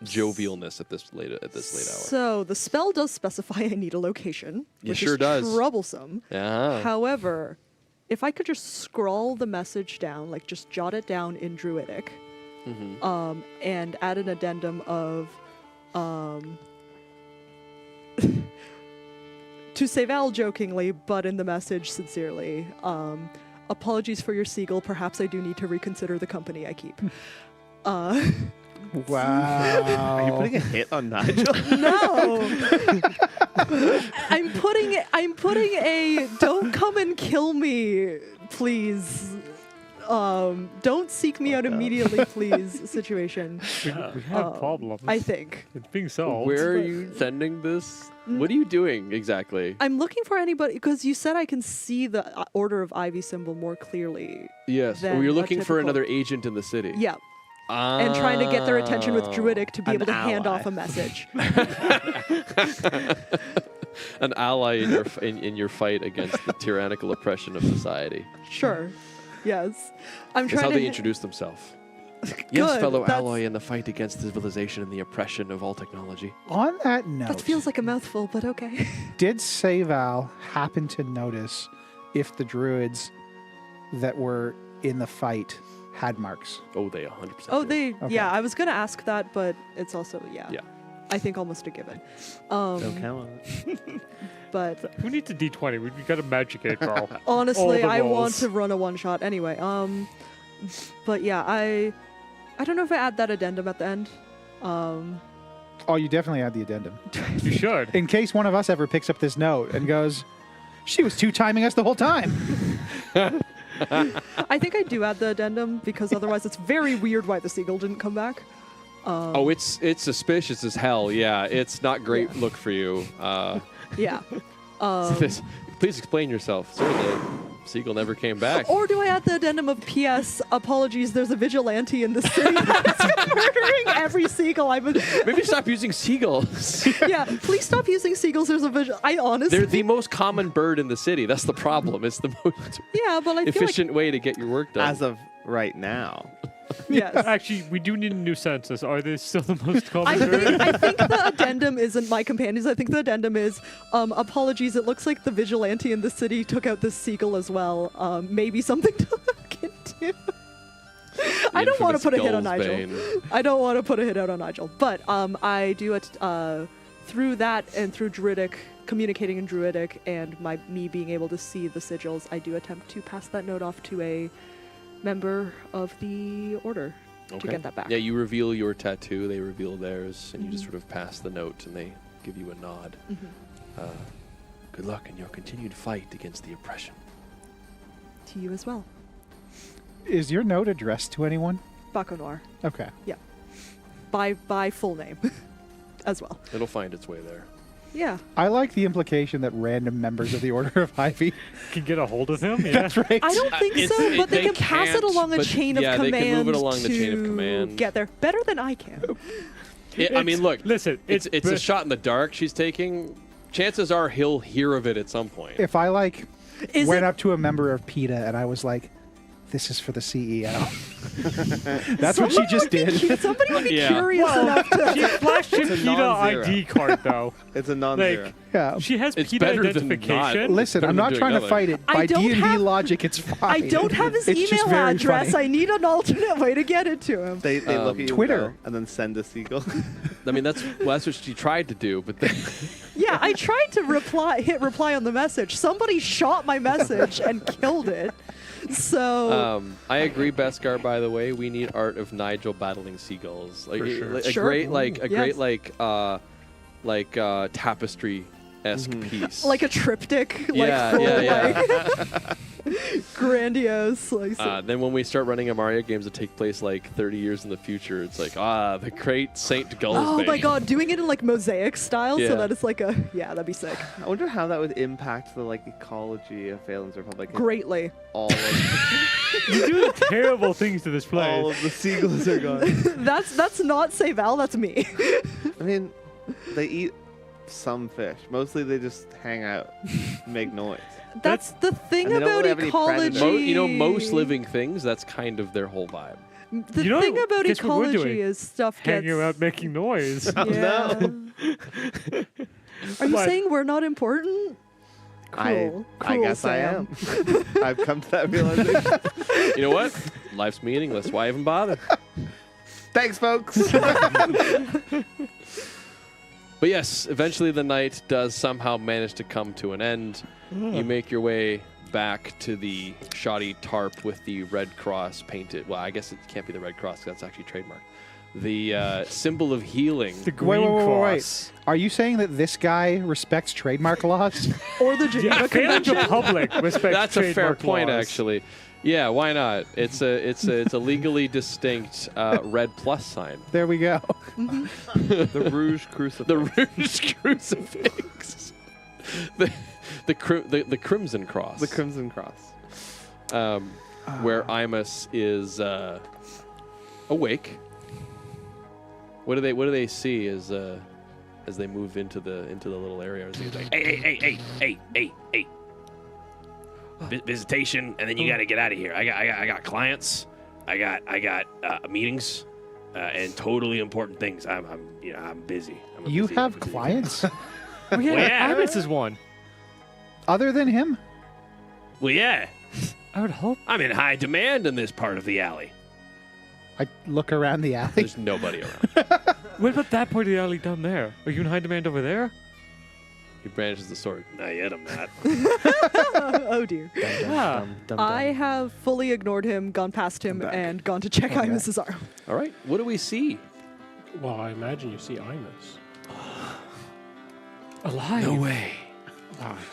jovialness at this late hour. So the spell does specify I need a location, It which sure is does. troublesome. Yeah. However, if I could just scroll the message down, like just jot it down in Druidic, and add an addendum of, to Seyval jokingly, but in the message sincerely, apologies for your seagull. Perhaps I do need to reconsider the company I keep. Wow. Are you putting a hit on Nigel? No. I'm putting a don't come and kill me, please. Don't seek me out immediately, please situation. We have problems. I think. It's being solved. Where are but- you sending this? What are you doing exactly? I'm looking for anybody because you said I can see the Order of Ivy symbol more clearly. Yes. Than Oh, you're a looking for typical- another agent in the city. Yeah. And trying to get their attention with Druidic to be An able to hand ally. off a message. An ally in your fight against the tyrannical oppression of society. Sure. Yes. I'm That's trying how to they ha- introduce themselves. Yes, Good, fellow that's- ally in the fight against civilization and the oppression of all technology. On that note, That feels like a mouthful, but okay. did Seyval happen to notice if the druids that were in the fight had marks? Oh, they 100%. Oh, do. they. Okay. Yeah, I was gonna ask that, but it's also yeah. Yeah. I think almost a given. Don't count on it. But Who needs a D20? We got a magic 8 ball. honestly, All the I want rolls. to run a one shot anyway. But yeah, I don't know if I add that addendum at the end. Oh, you definitely had the addendum. You should. In case one of us ever picks up this note and goes, she was two-timing us the whole time. I think I do add the addendum because otherwise it's very weird why the seagull didn't come back. Oh, it's suspicious as hell. Yeah, it's not great look for you. Yeah. Please explain yourself. Sir, the seagull never came back. Or do I add the addendum of P.S. Apologies, there's a vigilante in the city that's murdering every seagull I've been... Maybe stop using seagulls. Yeah, please stop using seagulls. There's a vigil... I honestly... They're the most common bird in the city. That's the problem. It's the most Yeah, but I feel efficient way to get your work done. As of right now. like... Yes. Actually, we do need a new census. Are they still the most common? I think the addendum isn't my companions. I think the addendum is, apologies, it looks like the vigilante in the city took out this seagull as well. Maybe something to look into. I don't want to put a hit on Nigel. I don't want to put a hit out on Nigel. But I do it through that and through Druidic, communicating in Druidic, and me being able to see the sigils, I do attempt to pass that note off to a member of the order to get that back. Yeah, you reveal your tattoo, they reveal theirs, and you just sort of pass the note and they give you a nod. Good luck in your continued fight against the oppression. To you as well. Is your note addressed to anyone? Baco Noir. Okay. By full name as well. It'll find its way there. Yeah. I like the implication that random members of the Order of Ivy. Can get a hold of him. Yeah. That's right. I don't think so, but they can pass it can't, along a but chain of yeah, command. they can move it along the chain of to command. Get there better than I can. I mean, look. Listen, It's a shot in the dark she's taking. Chances are he'll hear of it at some point. If I like Is went it- up to a member of PETA and I was like, "This is for the CEO." That's what she Somebody just would be did. Somebody would be Yeah. curious enough to. She flashed him It's a PETA non-zero. ID card though. It's a non-zero. Like Yeah. she has It's PETA better than identification. not. Listen, better I'm than not doing trying to nothing. fight it. I By don't D&D have- logic, it's fine. I don't have his It's just email very address. funny. I need an alternate way to get it to him. They look at you Twitter. and go, and then send a seagull. I mean, that's what she tried to do, but then, Yeah, I tried to hit reply on the message. Somebody shot my message and killed it. So I agree, Beskar. By the way, we need art of Nigel battling seagulls. Like For sure. a Sure. great, Yes. tapestry-esque piece. like a triptych, like Yeah, full, yeah. like grandiose. Like, Then when we start running Imaria games that take place like 30 years in the future, it's like, the great Saint Gullsbane. oh my god, doing it in like mosaic style Yeah. so that it's like a that'd be sick. I wonder how that would impact the ecology of Phaelen's Republic. if Greatly. All of, You do terrible things to this all place. of the seagulls are gone. That's not Seyval, that's me. I mean, they eat some fish. Mostly they just hang out, make noise. That's the thing And they don't about really have any ecology. predators. Most living things, that's kind of their whole vibe. The You know, thing about guess what we're ecology doing? is stuff Hanging gets. out making noise. Yeah. Are you But- saying we're not important? Cool. I Cool, guess Sam. I am. I've come to that realization. You know what? Life's meaningless. Why even bother? Thanks, folks. But yes, eventually the night does somehow manage to come to an end. You make your way back to the shoddy tarp with the Red Cross painted. Well, I guess it can't be the Red Cross. That's actually trademark. The symbol of healing. The green cross. Are you saying that this guy respects trademark laws? Or the Yeah, Geneva Phaelen's Convention. Republic respects That's a fair trademark point, laws. actually. Yeah, why not? It's a legally distinct red plus sign. There we go. The Rouge Crucifix. The Rouge Crucifix. The Crimson Cross. The Crimson Cross. Where Imus is awake. What do they see as they move into the little area? He's like, Hey. Visitation, and then you got to get out of here. I got clients. I got meetings, and totally important things. I'm busy. I'm a You busy- have I'm a busy clients Oh, yeah, Well, yeah. Imus is one. other than him? guy. Well, yeah. I would hope. I'm in high demand in this part of the alley. I look around the alley. there's nobody around. What about that part of the alley down there? Are you in high demand over there? He brandishes the sword. Not yet, I'm not. Oh dear. Ah. I have fully ignored him, gone past him, and gone to check Imus's arm. All right. What do we see? Well, I imagine you see Imus. Alive. No way.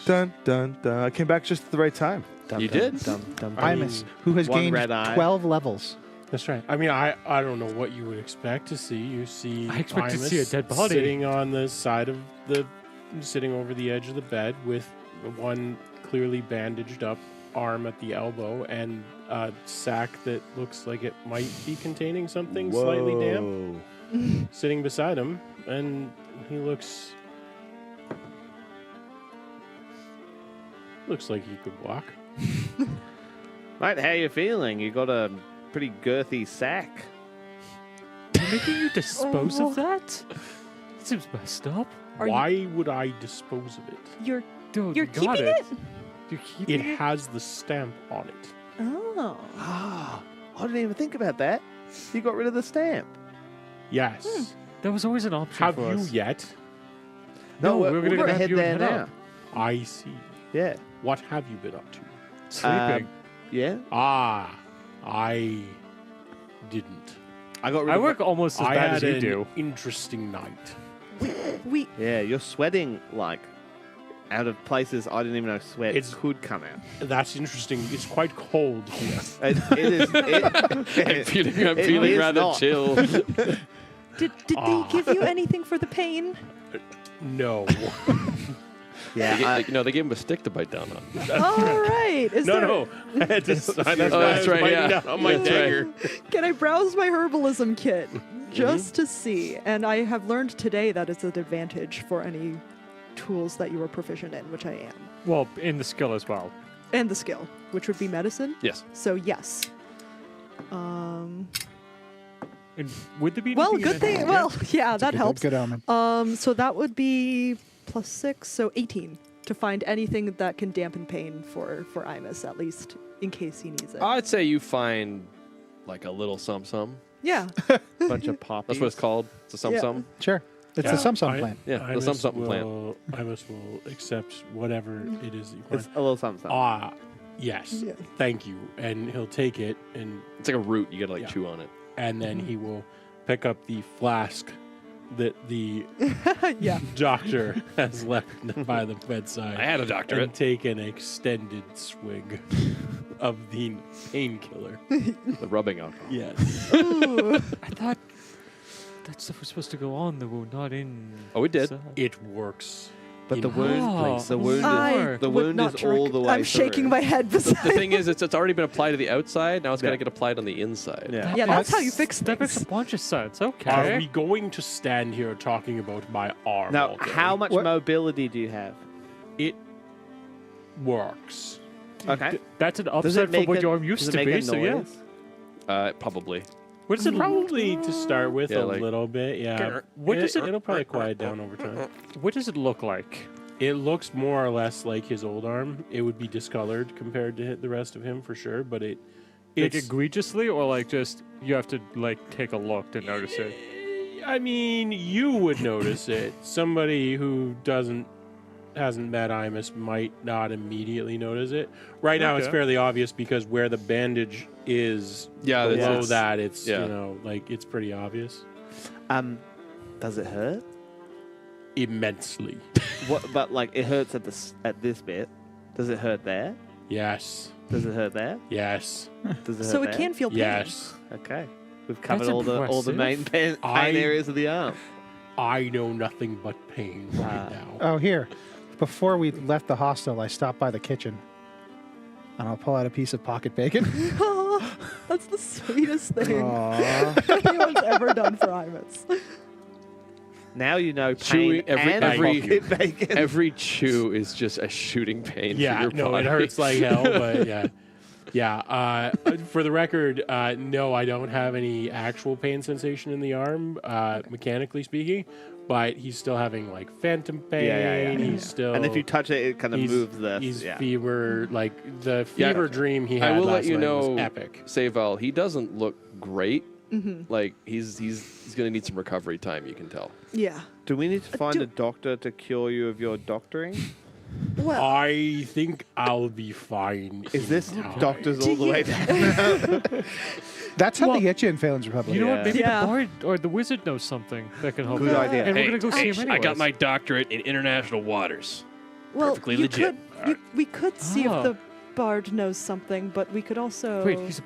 Dun dun dun. I came back just at the right time. You did? Imus, who has one gained red eye. 12 levels. That's right. I mean, I don't know what you would expect to see. You see I expect to Imus see a dead body. sitting on the side of sitting over the edge of the bed with one clearly bandaged up arm at the elbow and a sack that looks like it might be containing something slightly damp sitting beside him, and he looks like he could walk. Mate, how you feeling? You got a pretty girthy sack. You're making you dispose of that? That seems messed up. Why would I dispose of it? You're Dude, You're you got keeping it? You're keeping It has the stamp on it. oh. Ah, I didn't even think about that. You got rid of the stamp. Yes. That was always an option Have for you us. yet? No, we're, we're gonna gonna have head you there head now. up. I see. Yeah. What have you been up to? Sleeping. Yeah. I didn't. I got rid I of work almost as I bad had as you an do. interesting night. We Yeah, you're sweating like out of places I didn't even know sweat It's- could come out. That's interesting. It's quite cold here. It is. I'm feeling It is rather not. chill. did they give you anything for the pain? No. Yeah. They gave him a stick to bite down on. All right. Is there, No. I had to sign that's Oh, why I that's was right, biting yeah. down on my That's dagger. Can I browse my herbalism kit just to see? And I have learned today that it's an advantage for any tools that you are proficient in, which I am. Well, in the skill as well. And the skill, which would be medicine. Yes. So yes. And would there be Well, anything good in thing. it? Well, yeah, that Good- helps. Good omen. So that would be +6, so 18 to find anything that can dampen pain for Imus, at least in case he needs it. I'd say you find like a little some. Yeah. Bunch of poppies. That's what it's called. It's a some. Yeah. Sure. It's Yeah, the sum I- plant. Yeah, the Imus something plant. Imus will accept whatever it is that you It's find. a little something. Yes. Yeah. Thank you. And he'll take it and It's like a root. You gotta Yeah. chew on it. then he will pick up the flask that the Yeah. doctor has left by the bedside. I had a doctorate. and take an extended swig of the painkiller. The rubbing alcohol. Yes. Ooh. I thought that stuff was supposed to go on the wound, not in. Oh, it did. So- It works. But the in wound, places. the wound, I the would wound not is all drink. the way. I'm shaking through. my head The beside. thing is, it's already been applied to the outside. Now it's got to Yeah. get applied on the inside. Yeah. Yeah, that's how you fix That makes things. a bunch of sense. Okay. Are we going to stand here talking about my arm? Now, all day? how much What- mobility do you have? It works. Okay. That's an Does it upset from make what a- your arm does used it to make be. a So yeah. noise? Probably. What does it Probably to start with Yeah, a like- little bit, yeah. What does it- It'll probably quiet down over time. What does it look like? It looks more or less like his old arm. It would be discolored compared to the rest of him for sure, but Like it's. egregiously, or like just you have to like take a look to notice it? I mean, you would notice it. Somebody who hasn't met Imus might not immediately notice it. Right now, it's Okay. fairly obvious because where the bandage is Yeah, below that's- that, it's yeah. like it's pretty obvious. Does it hurt? Immensely. What? But like, it hurts at this bit. Does it hurt there? Yes. Does it hurt there? Yes. Does it hurt So it there? can feel pain. Yes. Okay. We've covered That's all the main impressive. pain areas of the arm. I know nothing but pain right now. Oh, here. Before we left the hostel, I stopped by the kitchen. And I'll pull out a piece of pocket bacon. That's the sweetest thing Aww. anyone's ever done for Imus. Now you know Chewing pain and every- pocket bacon. Every chew is just a shooting pain for Yeah, your no, body. it hurts like hell, but yeah. Yeah, for the record, no, I don't have any actual pain sensation in the arm, mechanically speaking, but he's still having like phantom pain. He's still. And if you touch it, it kind of he's- moves the. He's yeah. fever, like the Yeah. fever dream he I had will let last you night was know, epic. Seyval, he doesn't look great. Like he's going to need some recovery time. You can tell. Yeah. Do we need to find do- a doctor to cure you of your doctoring? Well, I think I'll be fine. Is this in time. doctors all the you- way down? That's how Well, they get you in Phaelen's Republic. You know what? Maybe Yeah. the bard or the wizard knows something that can help. Good you. idea. And Hey, we're gonna go see him I got anyways. my doctorate in international waters. well, perfectly you legit. we could see Oh. if the bard knows something, but we could also. Wait,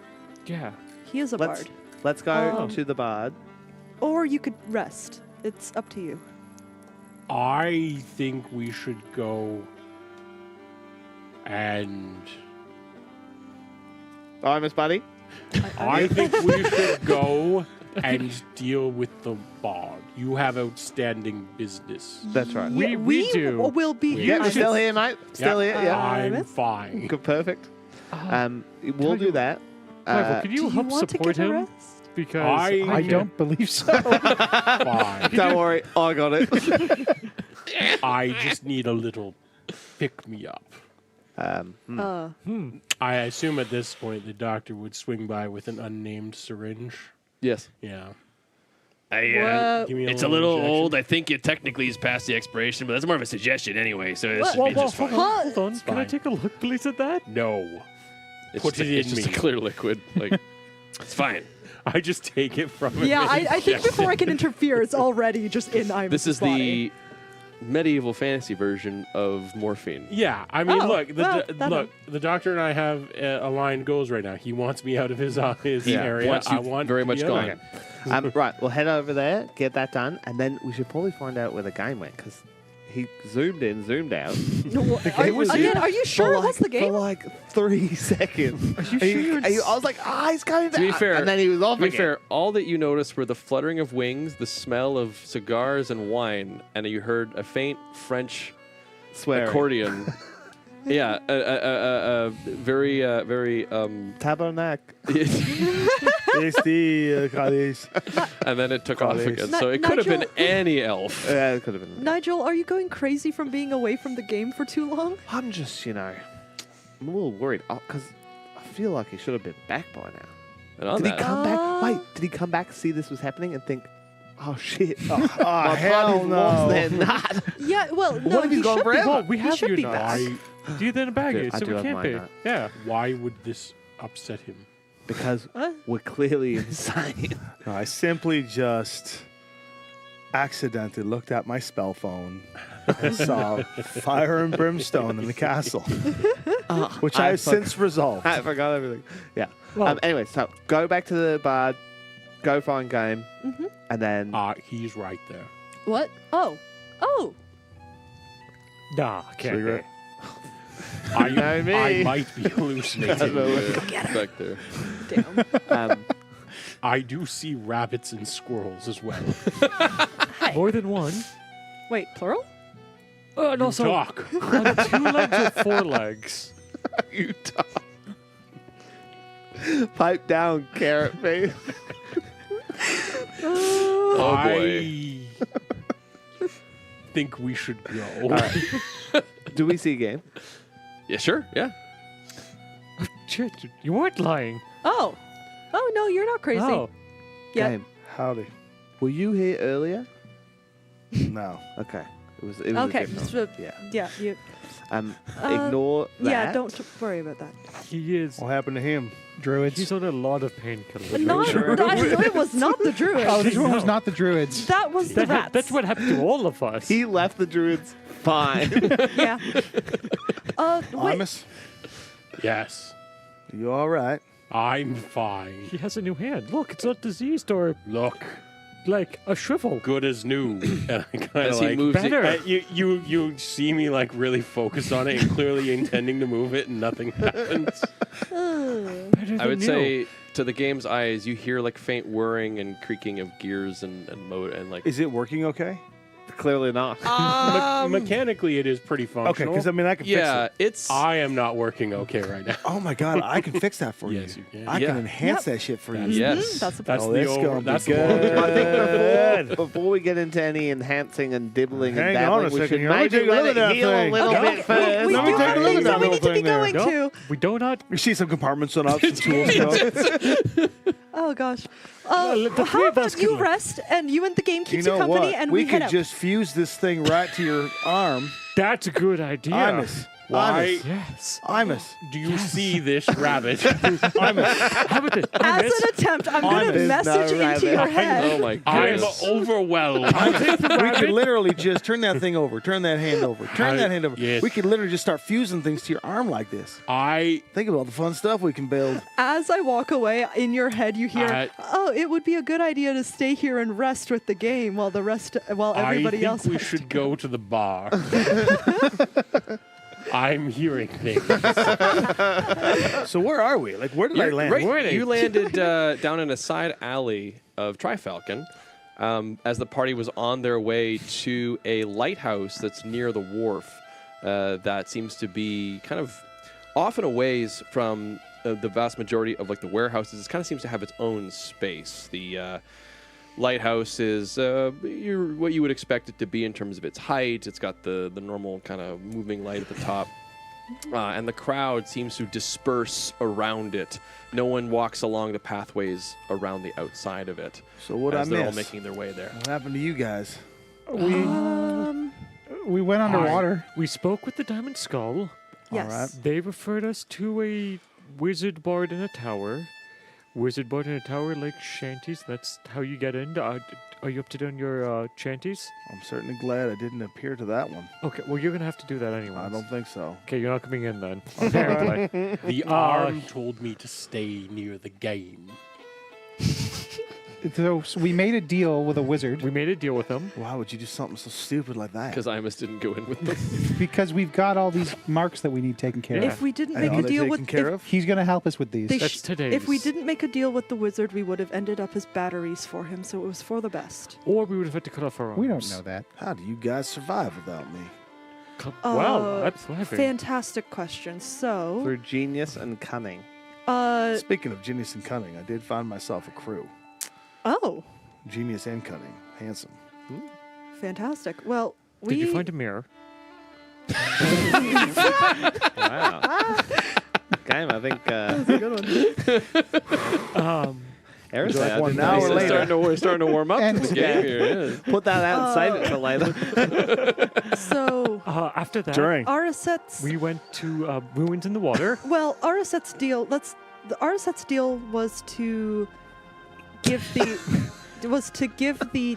yeah. he is a Let's bard. let's go Um, to the bard. Or you could rest. It's up to you. I think we should go and All right, Miss Buddy. I think we should go and deal with the bard. You have outstanding business. That's right. We do. will be. We Yeah, do. I'm still here, mate. Still here. Yeah. I'm Miss? fine. Good. Perfect. Oh, We'll you- do that. Michael, can Do you you help want to support get a him? rest? Because I I can't. don't believe so. Fine. Don't worry, I got it. I just need a little pick me up. I assume at this point the doctor would swing by with an unnamed syringe. Yes. Yeah. Well, Give me It's a little injection. old. I think it technically is past the expiration, but that's more of a suggestion anyway. So this should Well, be just fine. Hold on. Can I fine. take a look, please, at that? No. It's Put just it it's in just me. a clear liquid. Like It's fine. I just take it from him. yeah, and I think inject before it. I can interfere, it's already just in Imus' this is body. the medieval fantasy version of morphine. Yeah, I mean, Oh, look, well, that'll- the doctor and I have aligned goals right now. He wants me out of his area. Wants I you want very to much be out of gone. it. Right, we'll head over there, get that done, and then we should probably find out where the game went because he zoomed in, zoomed out. Again, are you sure it was the For game? like 3 seconds. Are you sure? I was like, he's coming back. To be fair, and then he was off To be again. fair, all that you noticed were the fluttering of wings, the smell of cigars and wine, and you heard a faint French Swearing. accordion. Yeah, very. Tabernacle. And then it took off again. Ni- So it could have been Nigel- any elf. Yeah, it could have been. Nigel, are you going crazy from being away from the game for too long? I'm just, I'm a little worried because I feel like he should have been back by now. And on Did he that, come back? Wait, did he come back, see this was happening, and think, oh shit, Oh, my hell party's lost no. their nut? Yeah, well, What no, if he's he gone should be. forever? Well, we He have should your be nuts. back. Do you then bag it? I So do we have can't my be. nut. Yeah. Why would this upset him? Because Huh? we're clearly insane. No, I simply just accidentally looked at my spell phone and saw fire and brimstone in the castle, which I have since resolved. I forgot everything. Yeah. Well- Anyway, so go back to the bard, go find game, and then He's right there. What? Oh. Nah, can't Cigarette. be. I know me. I might be hallucinating. back there. Damn. I do see rabbits and squirrels as well. More than one. Wait, plural? And also Talk. on 2 legs or 4 legs. you talk. Pipe down, carrot face. Oh boy. I think we should go. Do we see game? Yeah, sure. Yeah. Shit, you weren't lying. Oh. Oh, no, you're not crazy. Oh. Yeah. Game. Howdy. Were you here earlier? No. Okay. It was a Okay. different so- yeah. yeah, you. Ignore that. Yeah, don't worry about that. He is. What happened to him? Druids. He's on a lot of painkillers. Not, it was not the druid. Oh, this one was No. not the druids. That was the rats. That's what happened to all of us. He left the druids fine. Yeah. Wait. Amos, Yes, you all right? I'm fine. He has a new hand. Look, it's not diseased or Look, like a shrivel. good as new. And I kind As of he like moves better. you see me like really focus on it and clearly intending to move it, and nothing happens. Better I than would you. say, to the game's eyes, you hear like faint whirring and creaking of gears and like. Is it working okay? Clearly not. Mechanically, it is pretty Okay, functional. because I mean I can Yeah, fix it. it's. I am not working okay right now. Oh my god, I can fix that for Yes, you. you can. I Yeah. can enhance Yep. that shit for you. Yes. That's a That's Oh, the this over. gonna be That's the good. I long-term. think before we get into any enhancing and dibbling Hang and on a dabbling, we second should here. Let me maybe take a let look at it that heal thing. a little Okay, bit first. we Let me do take a have look at things that that we little need to be thing there. going No, to. we do not. You see some compartments on up, some tools. Oh gosh. the three How of us about you can- rest and you and the game You keeps you know company what? and we we head could out. just fuse this thing right to your arm. That's a good idea. Imus. Why Yes. Imus. do you see this rabbit? Imus. How about this? As an attempt, I'm going to There's message no into your rabbit. head. Oh my I'm goodness. overwhelmed. We could literally just turn that thing over, turn that hand over, turn that hand over. Yes. We could literally just start fusing things to your arm like this. I Think about all the fun stuff we can build. As I walk away, in your head, you hear, I- "Oh, it would be a good idea to stay here and rest with the game while everybody think else." we has should to go to the bar. I'm hearing things. So where are we? Like, where did I land? Right, you landed down in a side alley of Trifalcon as the party was on their way to a lighthouse that's near the wharf that seems to be kind of off and a ways from the vast majority of like the warehouses. It kind of seems to have its own space. The lighthouse is what you would expect it to be in terms of its height. It's got the normal kind of moving light at the top. And the crowd seems to disperse around it. No one walks along the pathways around the outside of it. So what I as they're all miss? making their way there. What happened to you guys? We went underwater. We spoke with the Diamond Skull. Yes. All right. They referred us to a wizard bard in a tower. Wizard bard in a tower like shanties. That's how you get in. Are you up to date on your shanties? I'm certainly glad I didn't appear to that one. Okay, well, you're going to have to do that anyway. I don't think so. Okay, you're not coming in then. Apparently. The arm told me to stay near the game. So we made a deal with a wizard We made a deal with him. Why would you do something so stupid like that? Because Imus didn't go in with them. because we've got all these marks that we need taken care Yeah. of. If we didn't And make all a they're deal taken with care if, of? He's going to help us with these. they That's today's. if we didn't make a deal with the wizard, we would have ended up as batteries for him. So it was for the best. Or we would have had to cut off our arms. We don't know that. How do you guys survive without me? Wow, that's heavy. Fantastic question. So, For genius and cunning. Speaking of genius and cunning, I did find myself a crew. oh, Genius and cunning. Handsome. fantastic. Well, Did you find a mirror? Wow. Game, I think. Aaron's Would you like out. one Didn't now I or say- later? We're starting to warm up And- to the game here. Yeah. Put that out and save it for later. so After that, During. Ariset's we went to ruins in the water. well, Ariset's deal. The Ariset's deal was to give the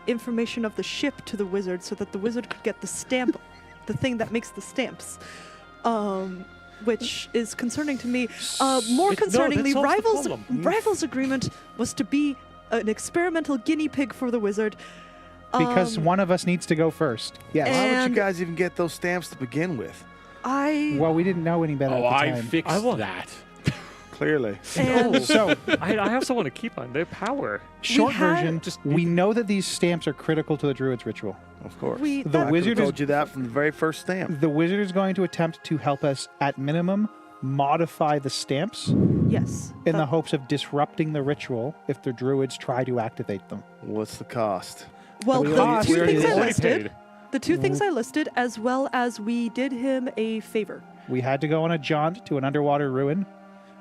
information of the ship to the wizard so that the wizard could get the stamp, the thing that makes the stamps. Which is concerning to me. More It- no, that concerningly, solves the problem. Rivals' agreement was to be an experimental guinea pig for the wizard. Because Um, one of us needs to go first. Yes. and- Why would And- you guys even get those stamps to begin with? well, we didn't know any better Oh, at the I time. fixed I want- that. Clearly. and So, I also want to keep on their power. short had- version, Just- we know that these stamps are critical to the druid's ritual. Of course. we The that- I wizard could've is told you that from the very first stamp. the wizard is going to attempt to help us at minimum modify the stamps yes. in the that- hopes of disrupting the ritual if the druids try to activate them. What's the cost? Well, we the already- two we already things I did. listed, Paid. the two things I listed, as well as we did him a favor. We had to go on a jaunt to an underwater ruin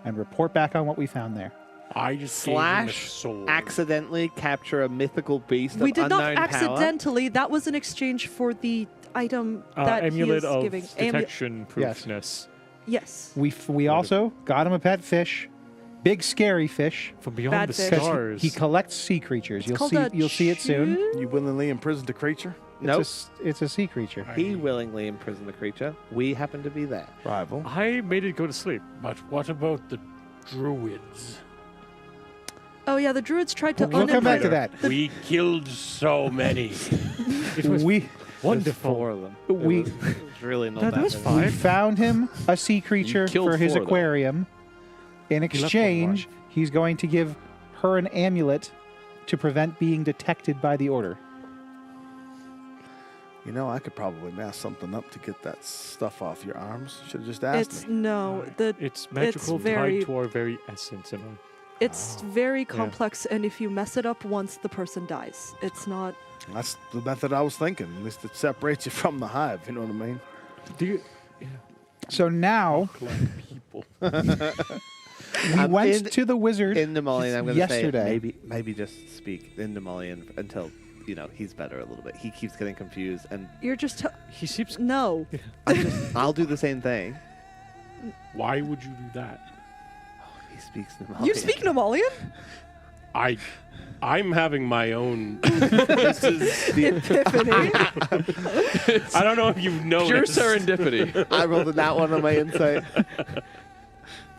and report back on what we found there. I just gave him a Slash sword. accidentally capture a mythical beast We of did not unknown power. accidentally. That was in exchange for the item that he Amulet is of giving. detection Yes. proofness Yes. We also got him a pet fish, big scary fish, from beyond Bad the fish. 'cause stars. he collects sea creatures. It's called a You'll see it soon. chew- You willingly imprisoned a creature? Nope. It's a sea creature. He willingly imprisoned the creature. We happen to be there. Rival. I made it go to sleep. But what about the druids? Oh yeah, the druids tried to We'll come back to unimprison. that. We killed so many. It was We wonderful. Four of them. We- It was really not No, that there was many. five. we found him a sea creature killed for his 4 of them. aquarium. In left one exchange, he's going to give her an amulet to prevent being detected by the order. You know, I could probably mask something up to get that stuff off your arms. Should have just asked It's me. no, the It's magical very- tied to our very essence. And it's very complex, and if you mess it up once, the person dies. It's not. That's the method I was thinking. At least it separates you from the hive. You know what I mean? do you, So now People. we I'm went in- to the wizard In Nemolian, I'm going to say yesterday. maybe just speak in Nemolian until he's better a little bit. He keeps getting confused, and You're just. he seems No. I'll do the same thing. Why would you do that? He speaks Nemolian. You speak Nomalian? I'm having my own. This is the, Epiphany. I don't know if you've pure noticed. serendipity. I rolled a nat one on my insight.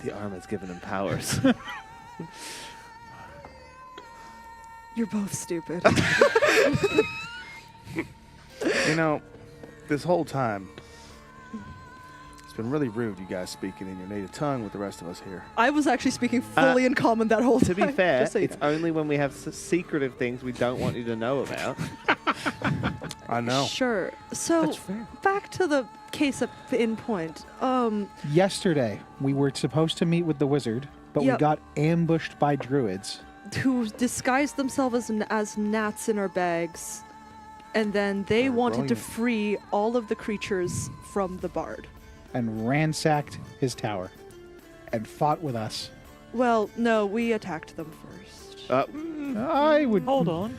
The arm has given him powers. You're both stupid. You know, this whole time, it's been really rude, you guys speaking in your native tongue with the rest of us here. I was actually speaking fully in common that whole To time. be fair, just so you it's know. only when we have secretive things we don't want you to know about. I know. Sure. So That's fair. back to the case in point. Yesterday, we were supposed to meet with the wizard, but we Yep. got ambushed by druids. Who disguised themselves as gnats in our bags, and then they Very wanted to brilliant. free all of the creatures from the bard. And ransacked his tower and fought with us. Well, no, we attacked them first. I would Hold on.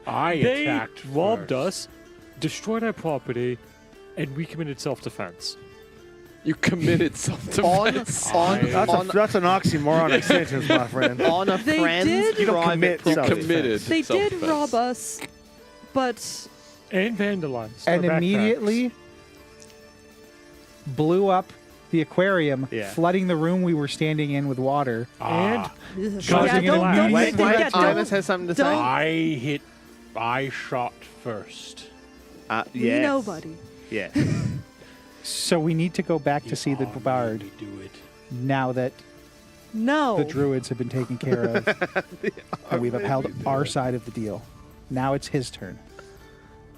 I They attacked robbed first. us, destroyed our property, and we committed self-defense. You committed self-defense. That's an oxymoron of sentence, my friend. On a They friend's did- You don't private commit property. self-defense. Committed. They did self-defense. rob us, but And vandalized. and our backpacks. immediately blew up the aquarium, Yeah. flooding the room we were standing in with water. And Causing an immediate- Wait, yeah, Imus has something to say. I shot first. Yes. Nobody. Yeah. So we need to go back to see the You bard made me do it. now that No. the druids have been taken care of and we've upheld our side of the deal. Now it's his turn.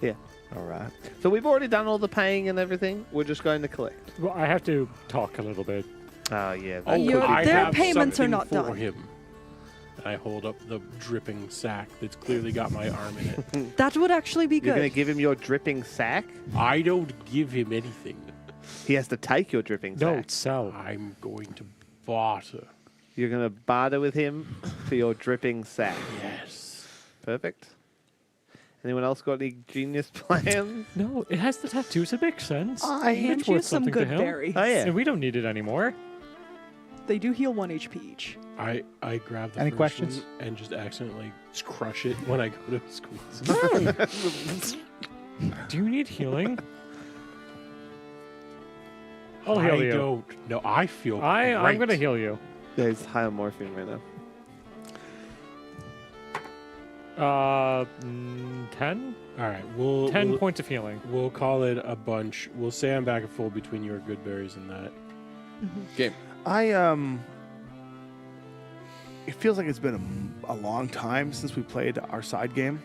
Yeah. All right. So we've already done all the paying and everything. We're just going to collect. well, I have to talk a little bit. Oh, yeah. Oh, Your- I their have payments are something not for done. him. I hold up the dripping sack that's clearly got my arm in it. That would actually be You're good. going to give him your dripping sack? I don't give him anything. He has to take your dripping No, sack. sell. I'm going to barter. You're going to barter with him for your dripping sack. Yes. Perfect. Anyone else got any genius plans? No, it has the tattoos. It makes sense. I hand It's you worth some something to good him. berries. Oh, yeah. And we don't need it anymore. They do heal 1 HP each. I grab the Any first questions? one and just accidentally crush it when I go to squeeze. Do you need healing? I'll heal I you. don't. No, I feel I'm great. going to heal you. Yeah, he's high on morphine right now. 10? All right, we'll 10 we'll, points of healing. we'll call it a bunch. We'll say I'm back at full between your good berries and that. Game. It feels like it's been a long time since we played our side game.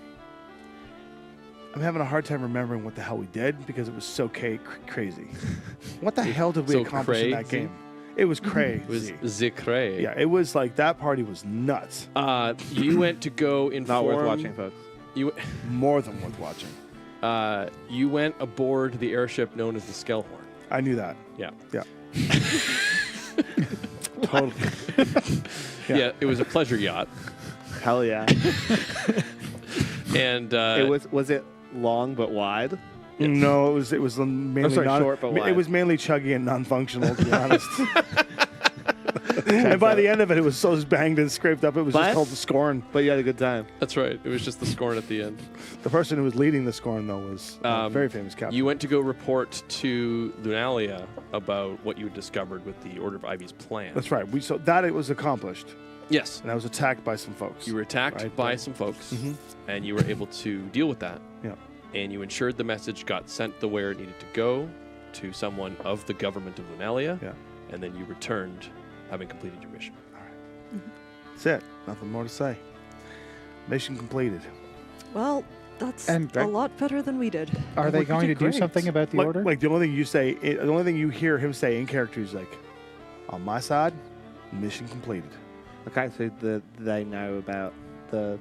I'm having a hard time remembering what the hell we did because it was so crazy. What the hell did we So accomplish in that crazy? game? It was crazy. It was Zikre. Yeah, it was like that party was nuts. You went to go inform. Not worth watching, folks. You, More than worth watching. you went aboard the airship known as the Skellhorn. I knew that. Yeah. Yeah. Totally. Yeah. It was a pleasure yacht. Hell yeah. And was it long but wide? No, it was mainly sorry, short but wide. It was mainly chuggy and non-functional, to be honest. And by the end of it, it was so banged and scraped up, it was But- just called the Scorn. But you had a good time. That's right. It was just the scorn at the end. The person who was leading the Scorn, though, was a very famous captain. You went to go report to Lunalia about what you had discovered with the Order of Ivy's plan. That's right. So that it was accomplished, Yes. and I was attacked by some folks. You were attacked Right, by yeah. some folks, Mhm. and you were able to deal with that. Yeah. And you ensured the message got sent the where it needed to go to someone of the government of Lunalia. Yeah. And then you returned, having completed your mission. That's it. Nothing more to say. Mission completed. Well, that's And- a lot better than we did. Are they we going to did do great. something about the Like, order? like the only thing you say, the only thing you hear him say in character is like, "On my side, mission completed." Okay, so they know about the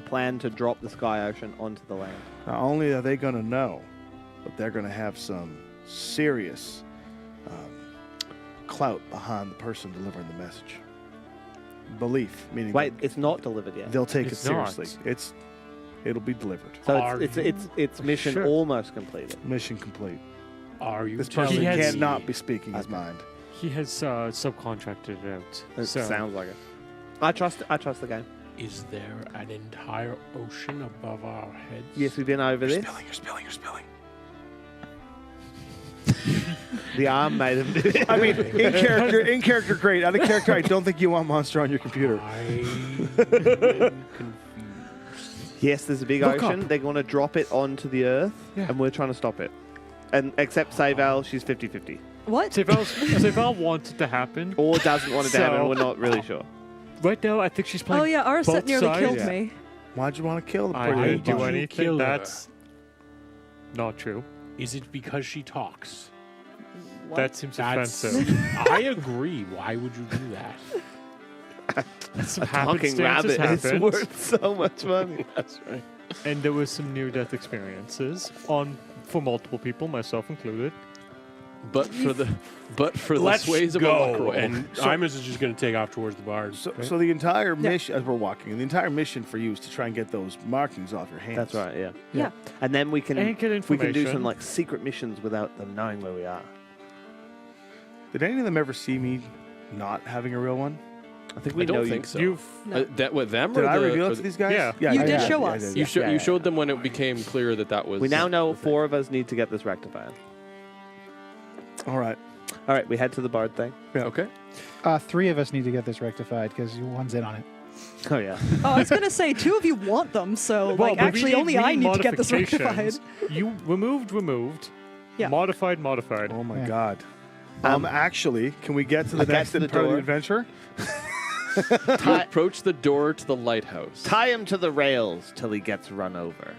plan to drop the Sky Ocean onto the land. Not only are they going to know, but they're going to have some serious clout behind the person delivering the message. Belief, meaning Wait, it's not delivered yet. they'll take It's it not. seriously. It'll be delivered. So Are it's mission Sure. almost completed. Mission complete. Are you This telling person He has- cannot be speaking his Okay. mind. He has subcontracted it out. It so sounds like it. I trust the game. Is there an entire ocean above our heads? Yes, we've been over You're this. spilling, you're spilling, you're spilling. The arm made him do it. I mean, in character, great. Out of character, I don't think you want Monster on your computer. I'm confused. Yes, there's a big Look ocean. up. They're going to drop it onto the Earth, Yeah. and we're trying to stop it. And except Seyval, she's 50-50. What? Seyval wants it to happen. Or doesn't want it to So- happen. We're not really sure. Right now, I think she's playing. Oh yeah, Arset both nearly sides. killed Yeah. me. Why'd you want to kill the I pretty didn't do bunny? anything. kill her? That's not true. Is it because she talks? That seems That's, offensive. I agree. Why would you do that? Some Talking happenstances rabbit is happened, worth so much money. That's right. and there was some near-death experiences for multiple people, myself included. But for the Let's sways of a go. mackerel. And Imus is just going to take off towards the barn. So the entire mission, as we're walking, the entire mission for you is to try and get those markings off your hands. That's right, yeah. Yeah. And then we can And get we can do information. some like secret missions without them knowing where we are. Did any of them ever see me not having a real one? I think I we know don't you. think so. You've That with them Did or I the, reveal or it to the- these guys? Yeah. You I did did. show Yeah, I us. did. You, Yeah, you yeah. showed them when it became clear that was. We now know the thing. 4 of us need to get this rectified. All right. All right, we head to the bard thing. Yeah. Okay. 3 of us need to get this rectified because one's in on it. Oh yeah. Oh, I was gonna say 2 of you want them, so Well, like but we actually only I need to get this rectified. modifications. You removed. Yeah. Modified. Oh my Yeah. God. Actually, can we get to the I get next to the part of the door. adventure? You approach the door to the lighthouse. Tie him to the rails till he gets run over.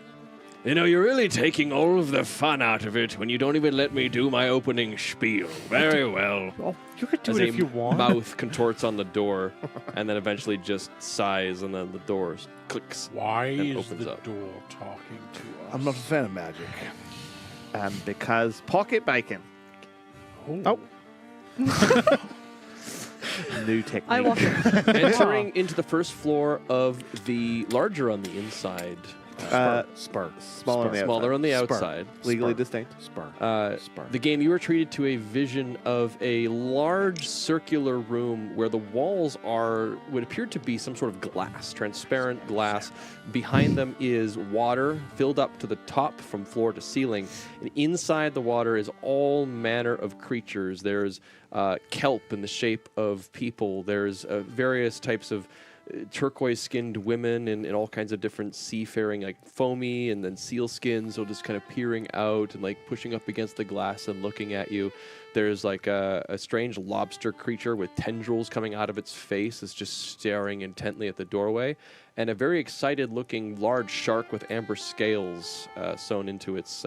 You know, you're really taking all of the fun out of it when you don't even let me do my opening spiel. Very well. Oh, you could do As it a if you want. mouth contorts on the door, and then eventually just sighs, and then the door clicks. Why And is opens the up. door talking to us? I'm not a fan of magic. Because pocket bacon. Oh. New technique. I walk in. Entering into the first floor of the larger on the inside, Spark. Smaller on the smaller on the Spur. outside. Legally distinct. Spar. The game, you were treated to a vision of a large circular room where the walls are what appear to be some sort of glass, transparent glass. Behind them is water filled up to the top from floor to ceiling. And inside the water is all manner of creatures. There's kelp in the shape of people. There's various types of turquoise-skinned women in all kinds of different seafaring, like foamy and then seal skins, so just kind of peering out and like pushing up against the glass and looking at you. There's like a strange lobster creature with tendrils coming out of its face. It's just staring intently at the doorway. And a very excited-looking large shark with amber scales sewn into its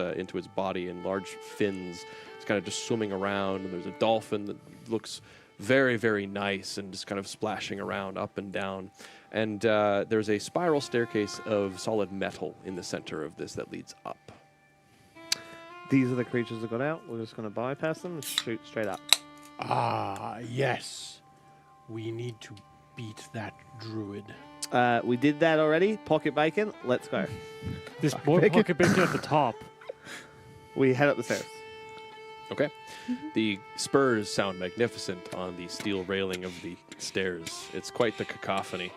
body and large fins. It's kind of just swimming around. And there's a dolphin that looks very, very nice and just kind of splashing around up and down. And there's a spiral staircase of solid metal in the center of this that leads up. These are the creatures that got out. We're just going to bypass them and shoot straight up. Ah, yes. We need to beat that druid. We did that already. Pocket bacon. Let's go. There's more bacon. pocket bacon at the top. We head up the stairs. Okay. The spurs sound magnificent on the steel railing of the stairs. It's quite the cacophony.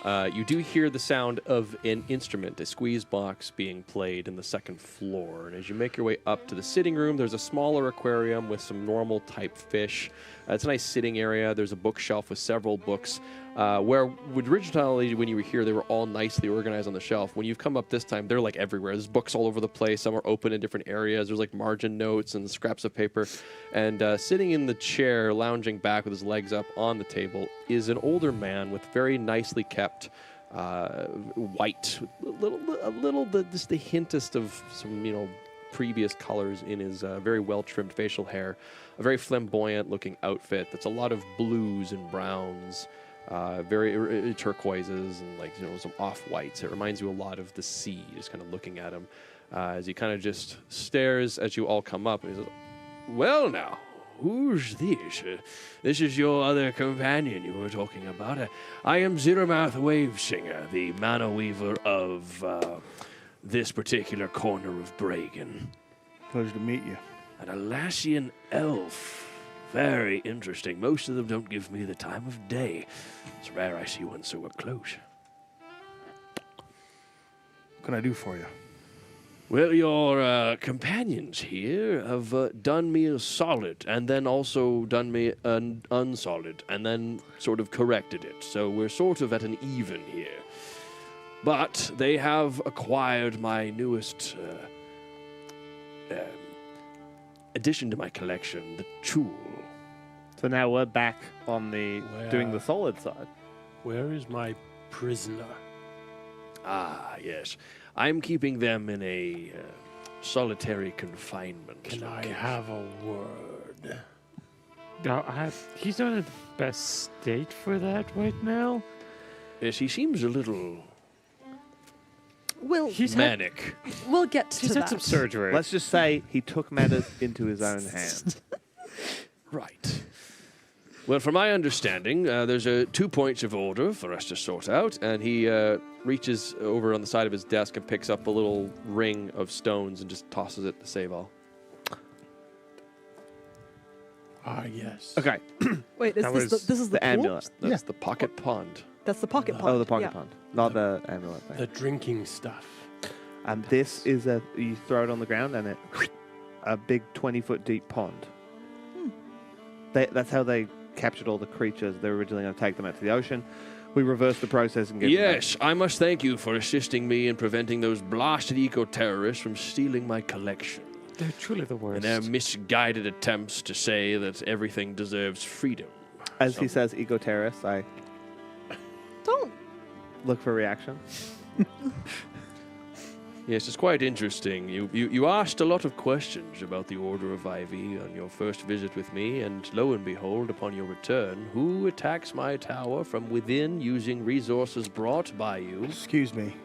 You do hear the sound of an instrument, a squeeze box being played in the second floor. And as you make your way up to the sitting room, there's a smaller aquarium with some normal type fish. It's a nice sitting area. There's a bookshelf with several books. Where originally, when you were here, they were all nicely organized on the shelf. When you've come up this time, they're like everywhere. There's books all over the place. Some are open in different areas. There's like margin notes and scraps of paper. And sitting in the chair, lounging back with his legs up on the table, is an older man with very nicely kept white, just the hintest of some, previous colors in his very well-trimmed facial hair. A very flamboyant-looking outfit that's a lot of blues and browns. Very turquoises and some off-whites. It reminds you a lot of the sea, just kind of looking at him as he kind of just stares as you all come up. And he says, "Well now, who's this? This is your other companion you were talking about. I am Zirmouth Wavesinger, the manor weaver of this particular corner of Bragan. Pleasure to meet you. An Alassian elf. Very interesting. Most of them don't give me the time of day. It's rare I see one so up close. What can I do for you? Well, your companions here have done me a solid, and then also done me an unsolid, and then sort of corrected it. So we're sort of at an even here. But they have acquired my newest addition to my collection, the tool. So now we're back on the doing the solid side. Where is my prisoner? Ah, yes. I'm keeping them in a solitary confinement. Can I location. have a word? He's not in the best state for that right now. Yes, he seems a little We'll manic. we'll get to He's that. had some surgery. Let's just say he took matters into his own hands. Right. Well, from my understanding, there's 2 points of order for us to sort out, and he reaches over on the side of his desk and picks up a little ring of stones and just tosses it to Seyval. Ah, yes. Okay, Wait, is That this was this is the the pool? amulet. That's the pocket pond. That's the pocket pond. Oh, the pocket yeah. pond, not the amulet thing. The drinking stuff. And this is you throw it on the ground and a big 20-foot deep pond. That's how they captured all the creatures. They were originally going to take them out to the ocean. We reversed the process and gave them back. Yes, I must thank you for assisting me in preventing those blasted eco-terrorists from stealing my collection. They're truly the And worst. their misguided attempts to say that everything deserves freedom. As he says, eco-terrorists, I Don't. look for reaction. Yes, it's quite interesting. You asked a lot of questions about the Order of Ivy on your first visit with me, and lo and behold, upon your return, who attacks my tower from within using resources brought by you? Excuse me.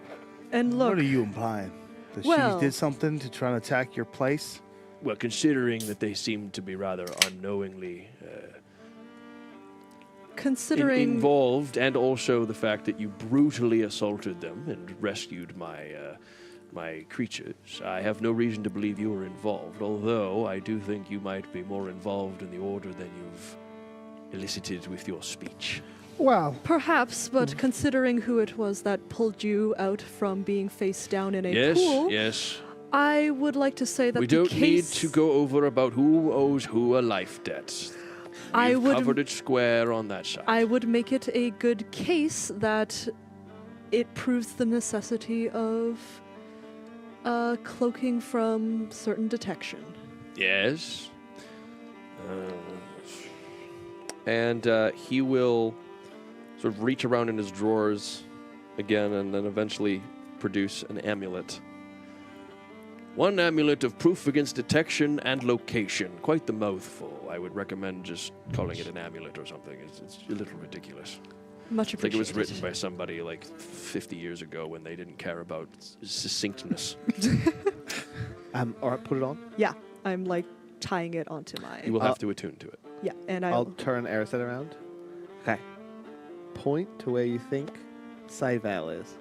And look, What are you implying? That Well- she did something to try and attack your place? Well, considering that they seem to be rather unknowingly considering involved, and also the fact that you brutally assaulted them and rescued my creatures, I have no reason to believe you were involved, although I do think you might be more involved in the Order than you've elicited with your speech. Well, perhaps, but considering who it was that pulled you out from being face down in a Yes, pool, yes. I would like to say that We the don't need case, to go over about who owes who a life debt. I We've would- covered it square on that side. I would make it a good case that it proves the necessity of cloaking from certain detection. Yes. And he will sort of reach around in his drawers again and then eventually produce an amulet. One amulet of proof against detection and location. Quite the mouthful. I would recommend just calling it an amulet or something. It's a little ridiculous. Much I think it appreciated. was written by somebody like 50 years ago when they didn't care about succinctness. All right, put it on. Yeah, I'm like tying it onto my. You will have to attune to it. Yeah, and I'll turn Erised around. Okay. Point to where you think Seyval is.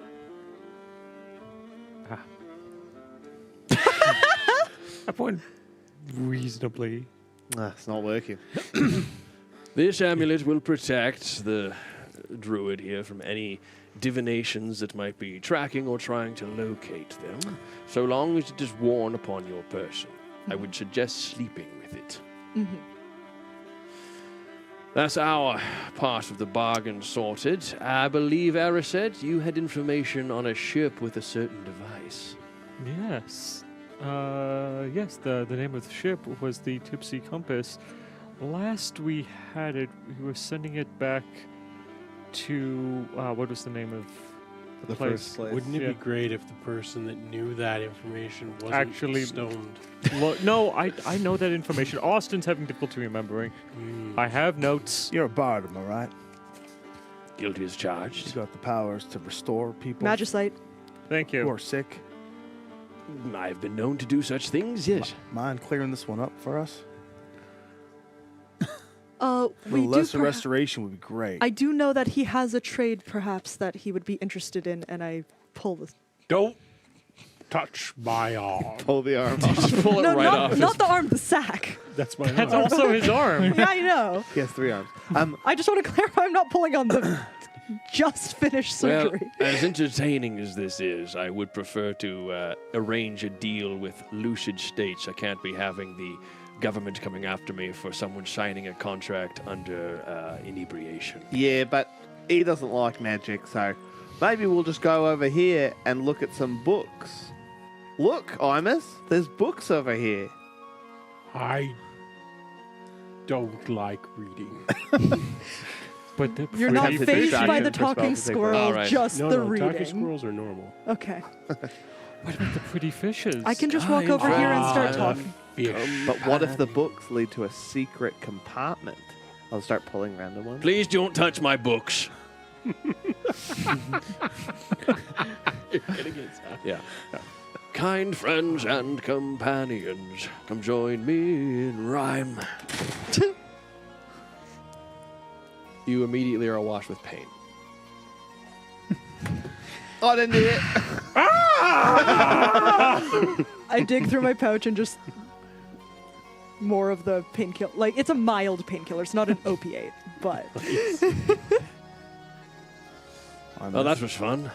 I point reasonably. It's not working. This amulet will protect the druid here from any divinations that might be tracking or trying to locate them, so long as it is worn upon your person. I would suggest sleeping with it. Mhm. That's our part of the bargain sorted. I believe, Erised, you had information on a ship with a certain device. Yes. Yes, the name of the ship was the Tipsy Compass. Last we had it, we were sending it back to, what was the name of the place? First place. Wouldn't it Yeah. be great if the person that knew that information wasn't Actually- stoned? No, I know that information. Austin's having difficulty remembering. I have notes. You're a bard, am I right? Guilty as You charged. got the powers to restore people Magicite. Thank who you. are sick. I've been known to do such things, yes. Mind clearing this one up for us? We A do. lesser restoration would be great. I do know that he has a trade, perhaps, that he would be interested in, and I pull the. Don't touch my arm. Pull the arm. Just pull it No, right off. not the arm, the sack. That's my That's arm. also his arm. Yeah, I know. He has 3 arms. I just want to clarify, I'm not pulling on the just finished Well, surgery. as entertaining as this is, I would prefer to arrange a deal with Lucid States. I can't be having the government coming after me for someone signing a contract under inebriation. Yeah, but he doesn't like magic, so maybe we'll just go over here and look at some books. Look, Imus, there's books over here. I don't like reading. But the You're not have to phased distract by him the for spell talking to take squirrel, All right. just No, the no, talking reading. squirrels are normal. Okay. What about the pretty fishes? I can just walk over here and start talking. Fish. But what if the books lead to a secret compartment? I'll start pulling random ones. Please don't touch my books. Yeah. Kind friends and companions, come join me in rhyme. You immediately are awash with pain. I didn't do it. I dig through my pouch and just more of the painkiller. Like, it's a mild painkiller. It's not an opiate, but Oh, that was fun.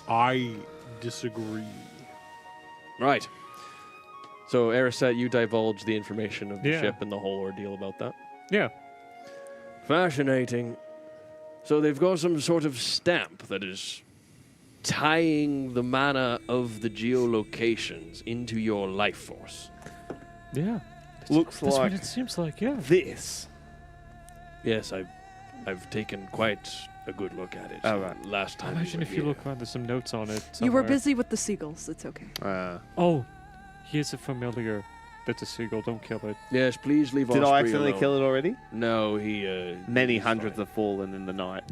I disagree. Right. So, Ariset, you divulge the information of the Yeah. ship and the whole ordeal about that. Yeah. Fascinating. So they've got some sort of stamp that is tying the mana of the geolocations into your life force. Yeah. Looks That's like what it seems like, yeah. this. Yes, I've taken quite a good look at it. Oh, right. Last time. Imagine if you look around, there's some notes on it. You were somewhere. busy with the seagulls. It's okay. Oh, here's a familiar. That's a seagull. Don't kill it. Yes, please leave Did Osprey I accidentally alone. kill it already? No, he. Many he's hundreds fine. have fallen in the night.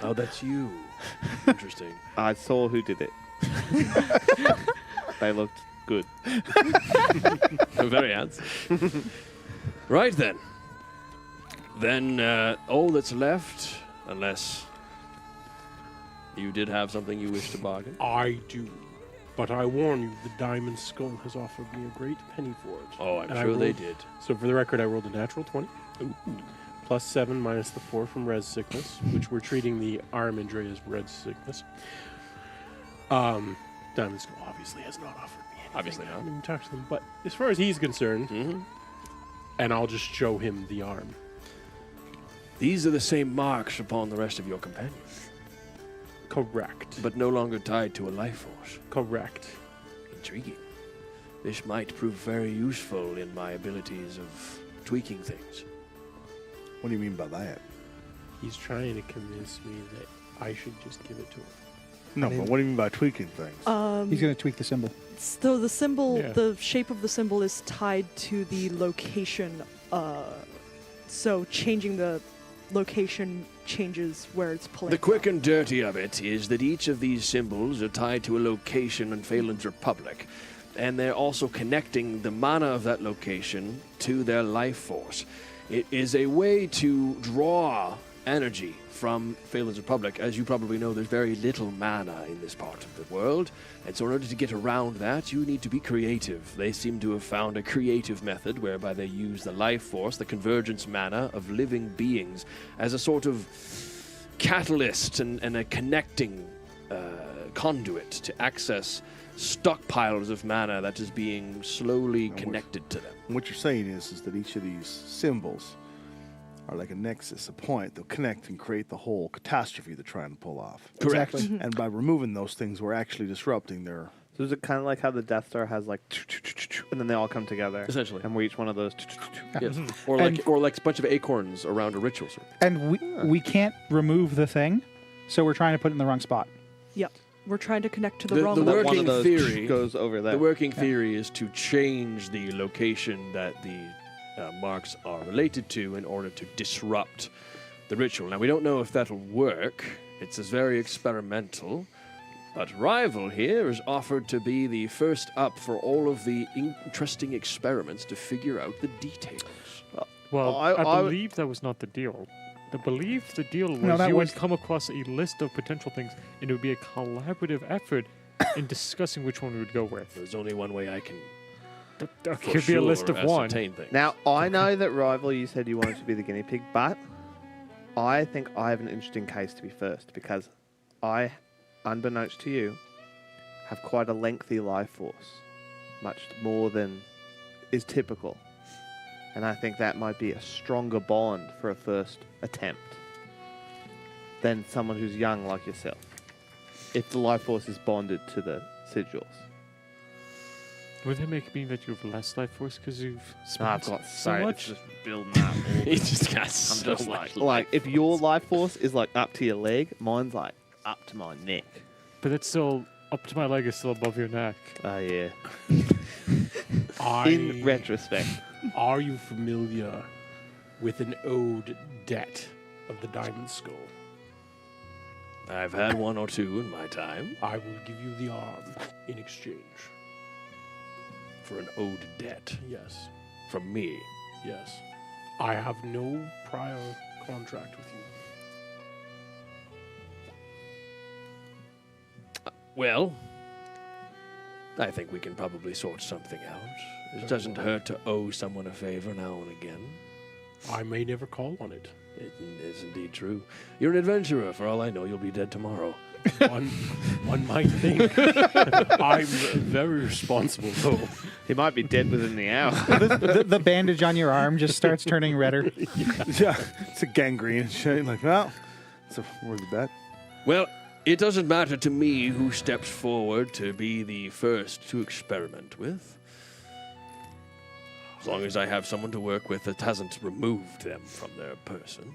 Oh, that's you. Interesting. I saw who did it. They looked good. Very handsome. Right then. Then all that's left, unless you did have something you wish to bargain. I do. But I warn you, the Diamond Skull has offered me a great penny for it. Oh, I'm And I sure they rolled- did. So for the record, I rolled a natural 20. Plus 7 minus the 4 from res sickness, which we're treating the arm injury as res sickness. Diamond Skull obviously has not offered me anything. Obviously I not. haven't even talked to them. But as far as he's concerned, Mm-hmm. and I'll just show him the arm. These are the same marks upon the rest of your companions, Correct. but no longer tied to a life force. Correct. Intriguing. This might prove very useful in my abilities of tweaking things. What do you mean by that? He's trying to convince me that I should just give it to him. No, mean- but what do you mean by tweaking things? He's going to tweak the symbol. So the symbol, Yeah. the shape of the symbol is tied to the location. So changing the location changes where it's pulling. The quick from. and dirty of it is that each of these symbols are tied to a location in Phaelen's Republic, and they're also connecting the mana of that location to their life force. It is a way to draw energy from Phaelen's Republic. As you probably know, there's very little mana in this part of the world, and so in order to get around that, you need to be creative. They seem to have found a creative method whereby they use the life force, the convergence mana of living beings, as a sort of catalyst and a connecting conduit to access stockpiles of mana that is being slowly connected to them. What you're saying is that each of these symbols are like a nexus, a point. They'll connect and create the whole catastrophe they're trying to pull off. Correct. Exactly. And by removing those things, we're actually disrupting their. So is it kind of like how the Death Star has like, and then they all come together, Essentially. and we're each one of those. Yes. Mm-hmm. Or like a bunch of acorns around a ritual circle. And we can't remove the thing, so we're trying to put it in the wrong spot. Yep. We're trying to connect to the, The- wrong the That location. one of working those theory- goes over there. The working theory is to change the location that the marks are related to in order to disrupt the ritual. Now, we don't know if that'll work. It's very experimental. But Rival here is offered to be the first up for all of the interesting experiments to figure out the details. Well, I I would- believe that was not the deal. I believe the deal was No, that you was- would come across a list of potential things, and it would be a collaborative effort in discussing which one we would go with. There's only one way I can There for could be a list sure of one. ascertain things. Now, I know that Rival, you said you wanted to be the guinea pig, but I think I have an interesting case to be first because I, unbeknownst to you, have quite a lengthy life force, much more than is typical. And I think that might be a stronger bond for a first attempt than someone who's young like yourself, if the life force is bonded to the sigils. Would that make me that you have less life force because you've No, I've spent got so it's much? just building up. He just got I'm so just much. like if your life force is like up to your leg, mine's like up to my neck. But it's still up to my leg is still above your neck. Oh yeah. I, In retrospect, Are you familiar with an ode debt of the Diamond Skull? I've had one or two in my time I will give you the arm in exchange. for an owed debt Yes, from me. yes. I have no prior contract with you. Well, I think we can probably sort something out. It doesn't hurt to owe someone a favor now and again. I may never call on it. It is indeed true. You're an adventurer. For all I know, you'll be dead tomorrow. One might think. I'm very responsible, though. He might be dead within the hour. The bandage on your arm just starts turning redder. Yeah, it's a gangrene and shit. Like, well, it's a worthy bet. Well, it doesn't matter to me who steps forward to be the first to experiment with. As long as I have someone to work with that hasn't removed them from their person.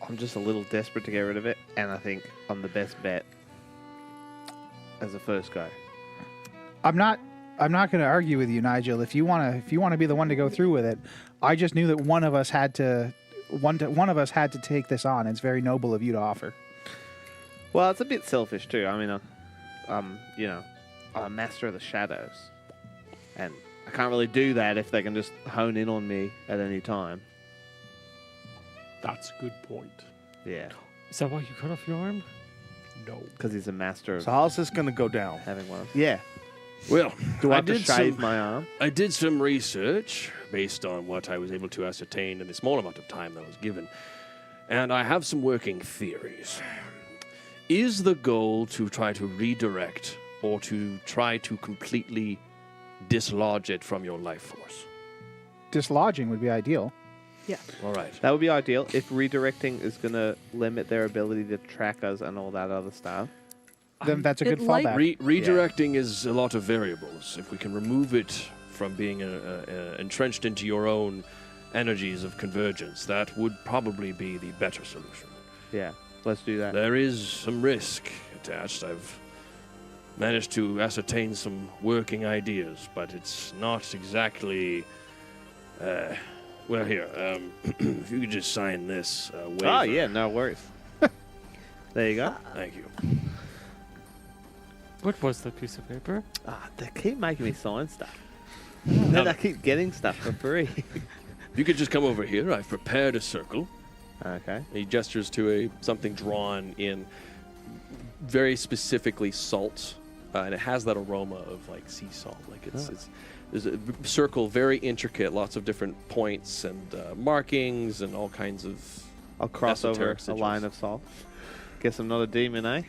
I'm just a little desperate to get rid of it, and I think I'm the best bet as a first go. I'm not going to argue with you, Nigel. If you want to be the one to go through with it, I just knew that one of us had to take this on. It's very noble of you to offer. Well, it's a bit selfish too. I mean, I'm a master of the shadows, and I can't really do that if they can just hone in on me at any time. That's a good point. Yeah, Is that why you cut off your arm? No. because he's a master of So how's this going to go down? having one. Yeah. Well, Do I I have to did shave some- my arm? I did some research based on what I was able to ascertain in the small amount of time that was given, and I have some working theories. Is the goal to try to redirect or to try to completely dislodge it from your life force? Dislodging would be ideal. Yeah. All right. That would be ideal if redirecting is going to limit their ability to track us and all that other stuff. Then that's a It good like- fallback. Redirecting is a lot of variables. If we can remove it from being entrenched into your own energies of convergence, that would probably be the better solution. Yeah, let's do that. There is some risk attached. I've managed to ascertain some working ideas, but it's not exactly... well, here, if you could just sign this waiver. Oh, yeah, no worries. There you go. Thank you. What was that piece of paper? They keep making me sign stuff. Then I keep getting stuff for free. If you could just come over here, I've prepared a circle. Okay. He gestures to something drawn in very specifically salt, and it has that aroma of like sea salt. Like there's a circle, very intricate, lots of different points and markings and all kinds of. I'll cross over esoteric a line sigils. of salt. Guess I'm not a demon, eh?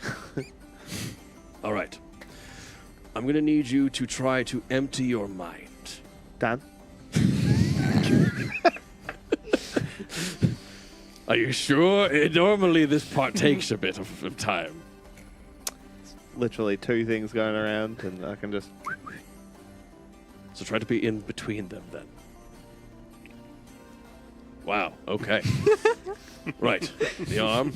All right. I'm going to need you to try to empty your mind. Done. Are you sure? Normally this part takes a bit of time. Literally two things going around, and I can just. So try to be in between them then. Wow, okay. Right, the arm.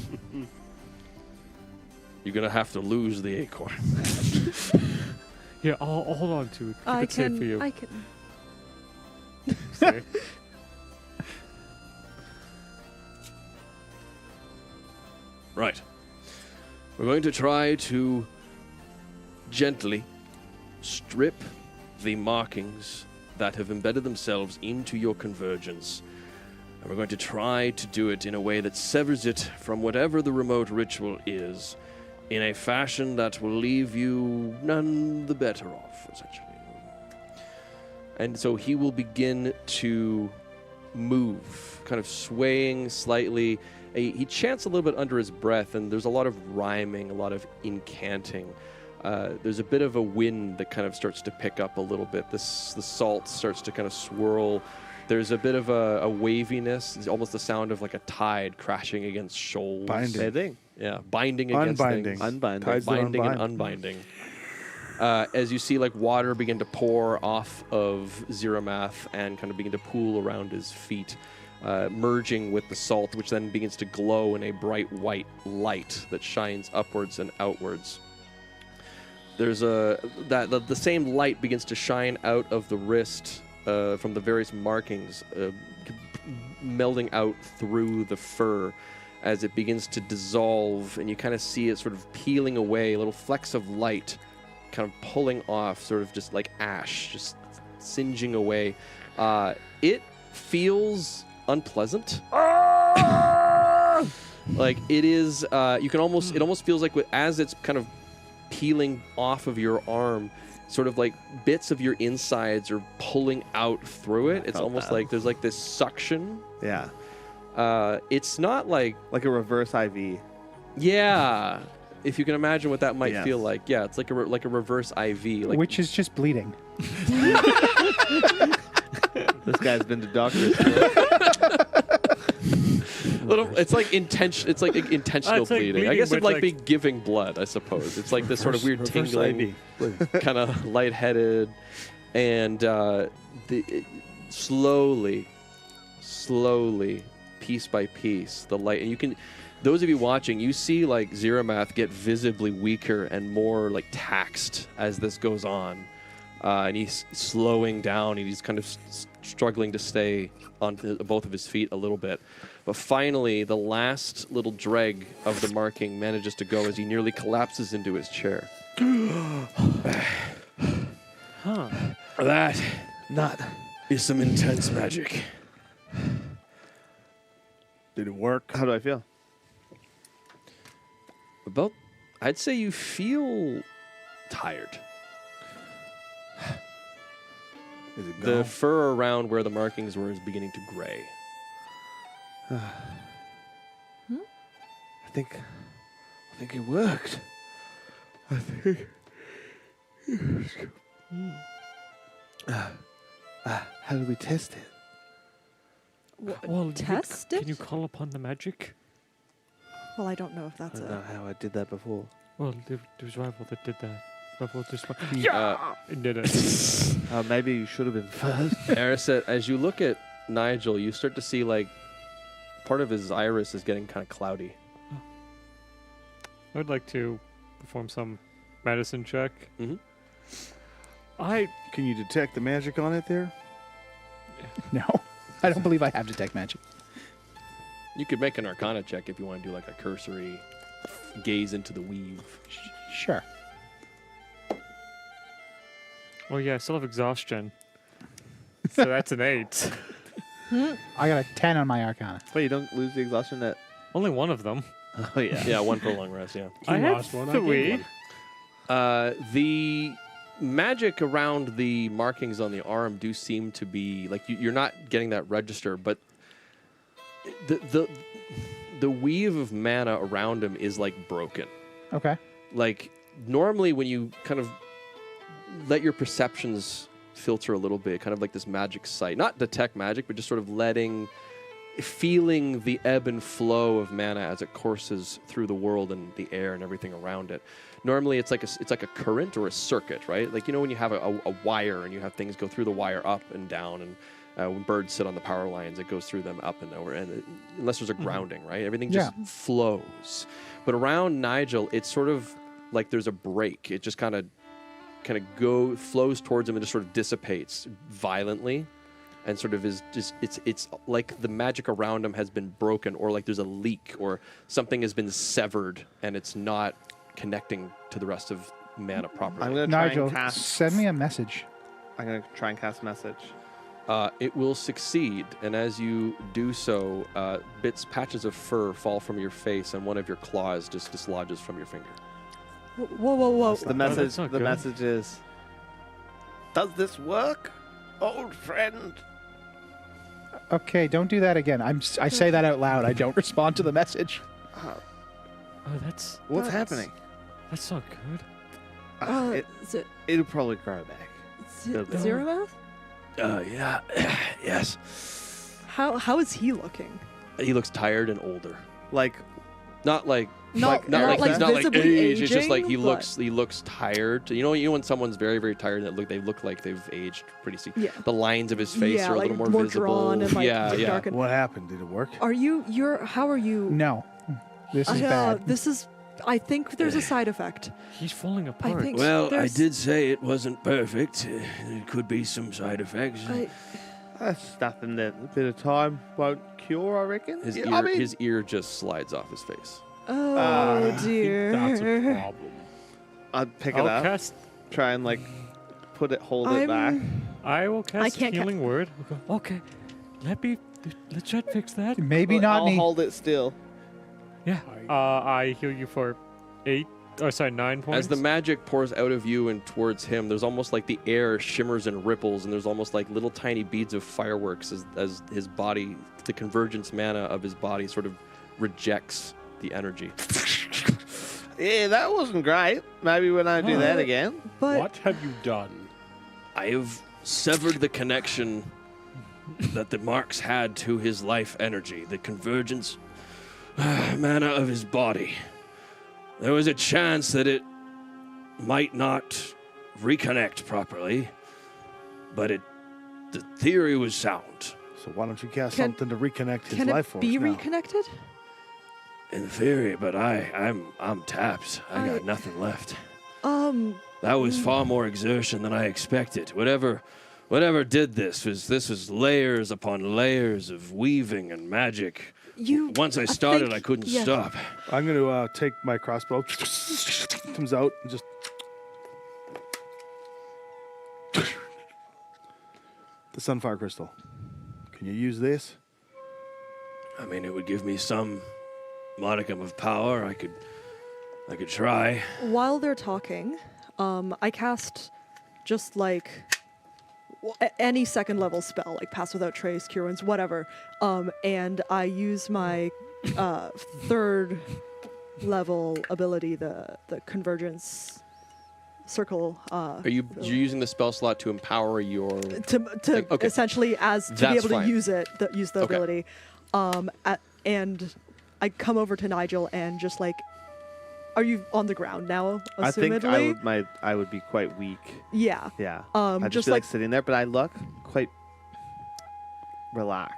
You're going to have to lose the acorn. Here, I'll hold on to it. Keep I it safe for you. can. I can. See? Right. We're going to try to gently strip the markings that have embedded themselves into your convergence. And we're going to try to do it in a way that severs it from whatever the remote ritual is, in a fashion that will leave you none the better off, essentially. And so he will begin to move, kind of swaying slightly. He chants a little bit under his breath, and there's a lot of rhyming, a lot of incanting. There's a bit of a wind that kind of starts to pick up a little bit. The salt starts to kind of swirl. There's a bit of a waviness. It's almost the sound of like a tide crashing against shoals. Binding. Yeah, binding against Unbinding. things. Unbinding. Tides that Binding and unbind. unbinding. As you see like water begin to pour off of Ziramath and kind of begin to pool around his feet, merging with the salt, which then begins to glow in a bright white light that shines upwards and outwards. There's the same light begins to shine out of the wrist from the various markings, melding out through the fur as it begins to dissolve, and you kind of see it sort of peeling away, little flecks of light kind of pulling off, sort of just like ash, just singeing away. It feels unpleasant. Like it is, it almost feels like as it's kind of peeling off of your arm, sort of like bits of your insides are pulling out through it. It's felt almost that. like there's like this suction. Yeah. It's not like, Like a reverse IV. yeah, if you can imagine what that might Yes. feel like. Yeah, it's like a reverse IV. Like Which is just bleeding. This guy's been to doctors. it's like intentional. It's like intentional It's like bleeding. I bleeding, guess but it'd like like- be giving blood. I suppose it's like this sort of weird Reverse tingling, kind of lightheaded, and slowly, piece by piece, the light. And you can, those of you watching, you see like Zeramath get visibly weaker and more like taxed as this goes on, and he's slowing down. And he's kind of struggling to stay on both of his feet a little bit. But finally, the last little dreg of the marking manages to go as he nearly collapses into his chair. That Not. is some intense magic. Did it work? How do I feel? About, I'd say you feel tired. Is it The gone? fur around where the markings were is beginning to gray. I think it worked. I think. How do we test it? Well, test Can it? you call upon the magic? Well, I don't know if I that's don't know how I did that before. Well, there was rival that did that. Rival just like and did it. Maybe you should have been first. Arisa, as you look at Nigel, you start to see like part of his iris is getting kind of cloudy. I would like to perform some medicine check. Mhm. Can you detect the magic on it there? No, I don't believe I have detect magic. You could make an Arcana check if you want to do like a cursory gaze into the weave. Sure. Well, yeah, I still have exhaustion. So that's an 8. I got a 10 on my Arcana. Wait, you don't lose the exhaustion at. Only one of them. Oh yeah. Yeah, one for long rest. Yeah. I He had lost one, I gained 3. one. The magic around the markings on the arm do seem to be like you're not getting that register, but the weave of mana around him is like broken. Okay. Like normally when you kind of let your perceptions filter a little bit, kind of like this magic sight, not detect magic, but just sort of feeling the ebb and flow of mana as it courses through the world and the air and everything around it. Normally it's like a current or a circuit, right? Like, you know, when you have a wire and you have things go through the wire up and down, and when birds sit on the power lines, it goes through them up and over, and unless there's a grounding, right? Everything just flows. But around Nigel, it's sort of like there's a break. It just kind of flows towards him and just sort of dissipates violently, and sort of is just it's like the magic around him has been broken, or like there's a leak, or something has been severed and it's not connecting to the rest of mana properly. I'm gonna try Nigel, and cast. send me a message. I'm gonna try and cast message. It will succeed, and as you do so, patches of fur fall from your face, and one of your claws just dislodges from your finger. Whoa, whoa, whoa. The message. not The good. message is. Does this work, old friend? Okay, don't do that again. I say that out loud. I don't respond to the message. Oh, that's What's That's- happening? not good. It'll probably grow back. It'll be- Zeramath? Yeah. Yes. How is he looking? He looks tired and older. Like Not like Not like like he's not like visibly aged. It's just like aging, he looks tired. You know when someone's very, very tired, and they look like they've aged pretty. Yeah. The lines of his face Yeah, are a like little more more visible. drawn and, like, yeah. dark. What happened? Did it work? Are how are you? No, this is bad. This is, I think there's a side effect. He's falling apart. think- Well, I There's- did say it wasn't perfect. There could be some side effects. that's nothing that a bit of time won't cure. I reckon. His Yeah, his ear just slides off his face. Oh I dear. think that's a problem. I'd pick it I'll up, cast. try and like hold it back. I will cast can't ca- healing word. Okay, let's try to fix that. Maybe Well, not I'll me. hold it still. Yeah. I heal you for 8 Oh, sorry, 9 points. As the magic pours out of you and towards him, there's almost like the air shimmers and ripples, and there's almost like little tiny beads of fireworks as his body, the convergence mana of his body, sort of rejects the energy. Yeah, that wasn't great. Maybe when I do that again. But What have you done? I have severed the connection that the marks had to his life energy, the convergence mana of his body. There was a chance that it might not reconnect properly, but the theory was sound. So why don't you cast Can- something to reconnect his can life it force be now? reconnected? In theory, but I'm tapped. I got nothing left. That was far more exertion than I expected. Whatever did this was layers upon layers of weaving and magic. Once I started, think- I couldn't yeah. stop. I'm going to take my crossbow. Comes out and just. The sunfire crystal. Can you use this? I mean, it would give me some modicum of power. I could try. While they're talking, I cast just like any second level spell, like Pass Without Trace, Cure Wounds, whatever. And I use my third level ability, the Convergence Circle. You're using the spell slot to empower your... To Okay. essentially to be That's able to fine. use the Okay. ability. And I come over to Nigel and just like, are you on the ground now? I think Assumedly, I would be quite weak. yeah. Yeah. I I just feel like sitting there, but I look quite relaxed.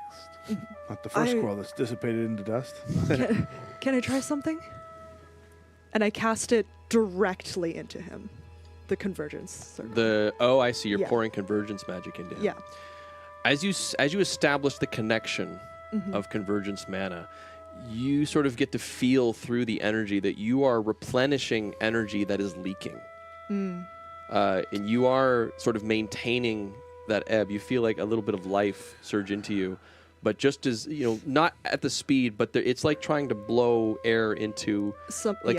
Not the first I- squirrel that's dissipated into dust. Can I try something? And I cast it directly into him. The convergence circle. I see. You're Yeah. pouring convergence magic into him. Yeah. As you establish the connection of convergence mana, you sort of get to feel through the energy that you are replenishing energy that is leaking. And you are sort of maintaining that ebb. You feel like a little bit of life surge into you, but just as, not at the speed, but it's like trying to blow air into like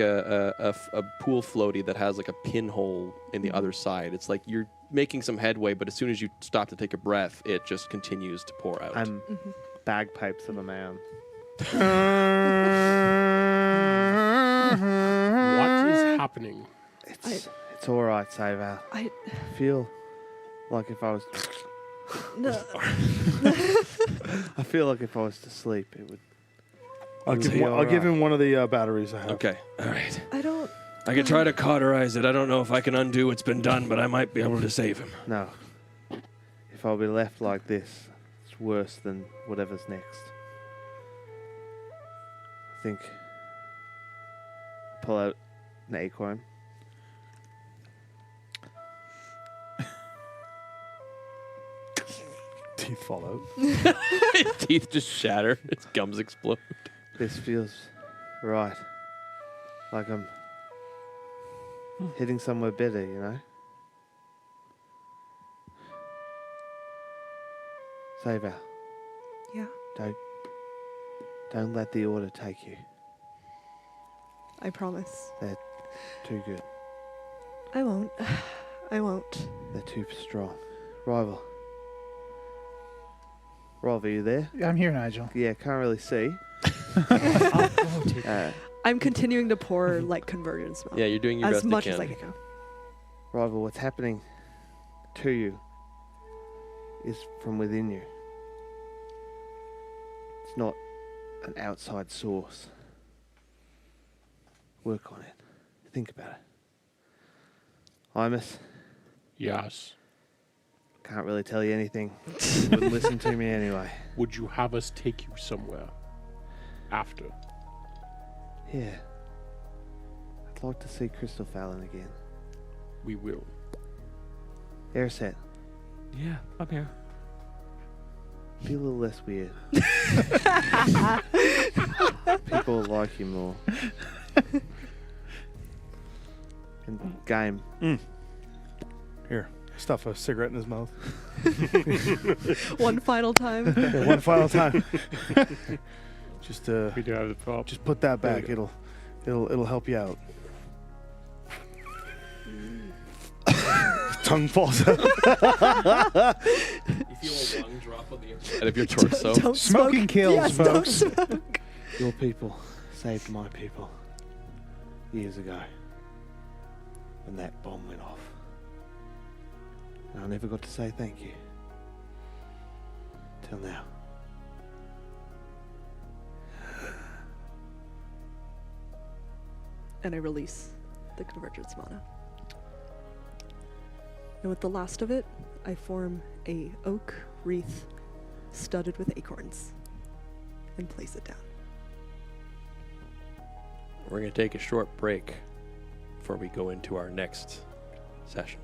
a pool floaty that has like a pinhole in the other side. It's like you're making some headway, but as soon as you stop to take a breath, it just continues to pour out. I'm bagpipes of a man. What is happening? It's all right, Seyval. I feel like if I was... no. I feel like if I was to sleep, it would... I'll give him one of the batteries I have. Okay, all right. I don't. I could try to cauterize it. I don't know if I can undo what's been done, but I might be able to save him. No. If I'll be left like this, it's worse than whatever's next. I think... Pull out an acorn. Teeth fall out. Teeth just shatter. His gums explode. This feels right. Like I'm hitting somewhere better, you know? Seyval, Yeah. don't let the order take you. I promise. They're too good. I won't. I won't. They're too strong. Rival, are you there? I'm here, Nigel. Yeah, can't really see. I'm continuing to pour like convergence milk Yeah, you're doing your as best much you as can. I can. Rival, what's happening to you is from within you. It's not an outside source. Work on it. Think about it. Imus, Yes. can't really tell you anything. You wouldn't listen to me anyway. Would you have us take you somewhere after? Yeah. I'd like to see Crystal Phaelen again. We will. Air set. Yeah, I'm here. Be a little less weird. People will like you more. And game. Here, stuff a cigarette in his mouth. One final time. Yeah, one final time. Just We do have the prop. just put that There back. you It'll help you out. tongue falls out. You feel a lung drop on the inside of your torso. Don't Smoking smoke. kills, Yes, folks. Don't smoke. Your people saved my people years ago when that bomb went off. And I never got to say thank you. Till now. And I release the convergence mana. And with the last of it, I form a oak wreath studded with acorns and place it down. We're going to take a short break before we go into our next session.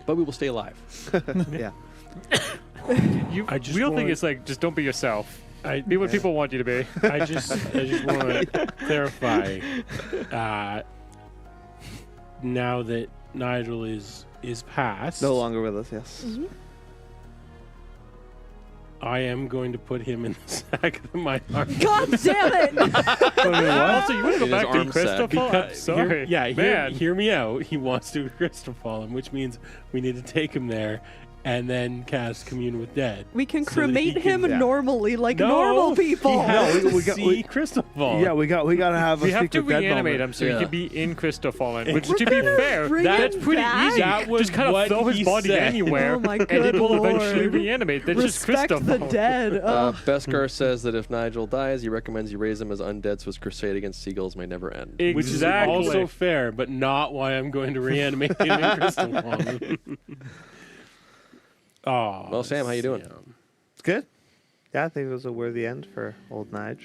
But we will stay alive. Yeah. I just real thing want- is like, just don't be yourself. I Be what people want you to be. I just want to clarify. Now that Nigel is passed, No longer with us, yes. I am going to put him in the sack of my arm. God damn it! Also, you want to go In his back to arm sack. Crystal? I'm sorry. Hear me out. He wants to crystal fall him, which means we need to take him there and then cast Commune with Dead. We can So that he cremate can- him yeah. normally, like No, normal people. He has No, to we got- see crystal fall. Yeah, we got to have We a have to secret dead reanimate moment. him so Yeah. he can be in Crystal Fallen. Which, We're to be gonna fair, bring that's him pretty back? easy. That was Just kind of what throw his he body said. anywhere, Oh my and good it will eventually lord. reanimate. That's just Respect Crystal the Fallen. dead. Oh. Beskar says that if Nigel dies, he recommends you raise him as undead so his crusade against seagulls may never end. Which is Exactly. also fair, but not why I'm going to reanimate him in crystal fall. Oh, Well, Sam, how you doing? Sam. It's good. Yeah, I think it was a worthy end for old Nige.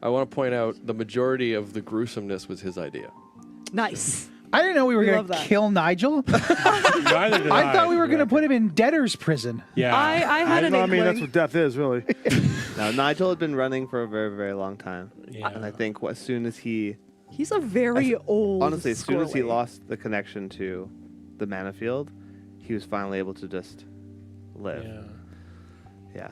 I want to point out the majority of the gruesomeness was his idea. Nice. I didn't know we were We going love to that. kill Nigel. Neither did I thought we were going to put him in debtor's prison. Yeah, I had an No, I mean, that's inkling. what death is, really. Now, Nigel had been running for a very, very long time. Yeah. And I think as soon as he, He's a very old. honestly, as soon as he squirrely. lost the connection to the mana field, he was finally able to just live. Yeah. Yeah.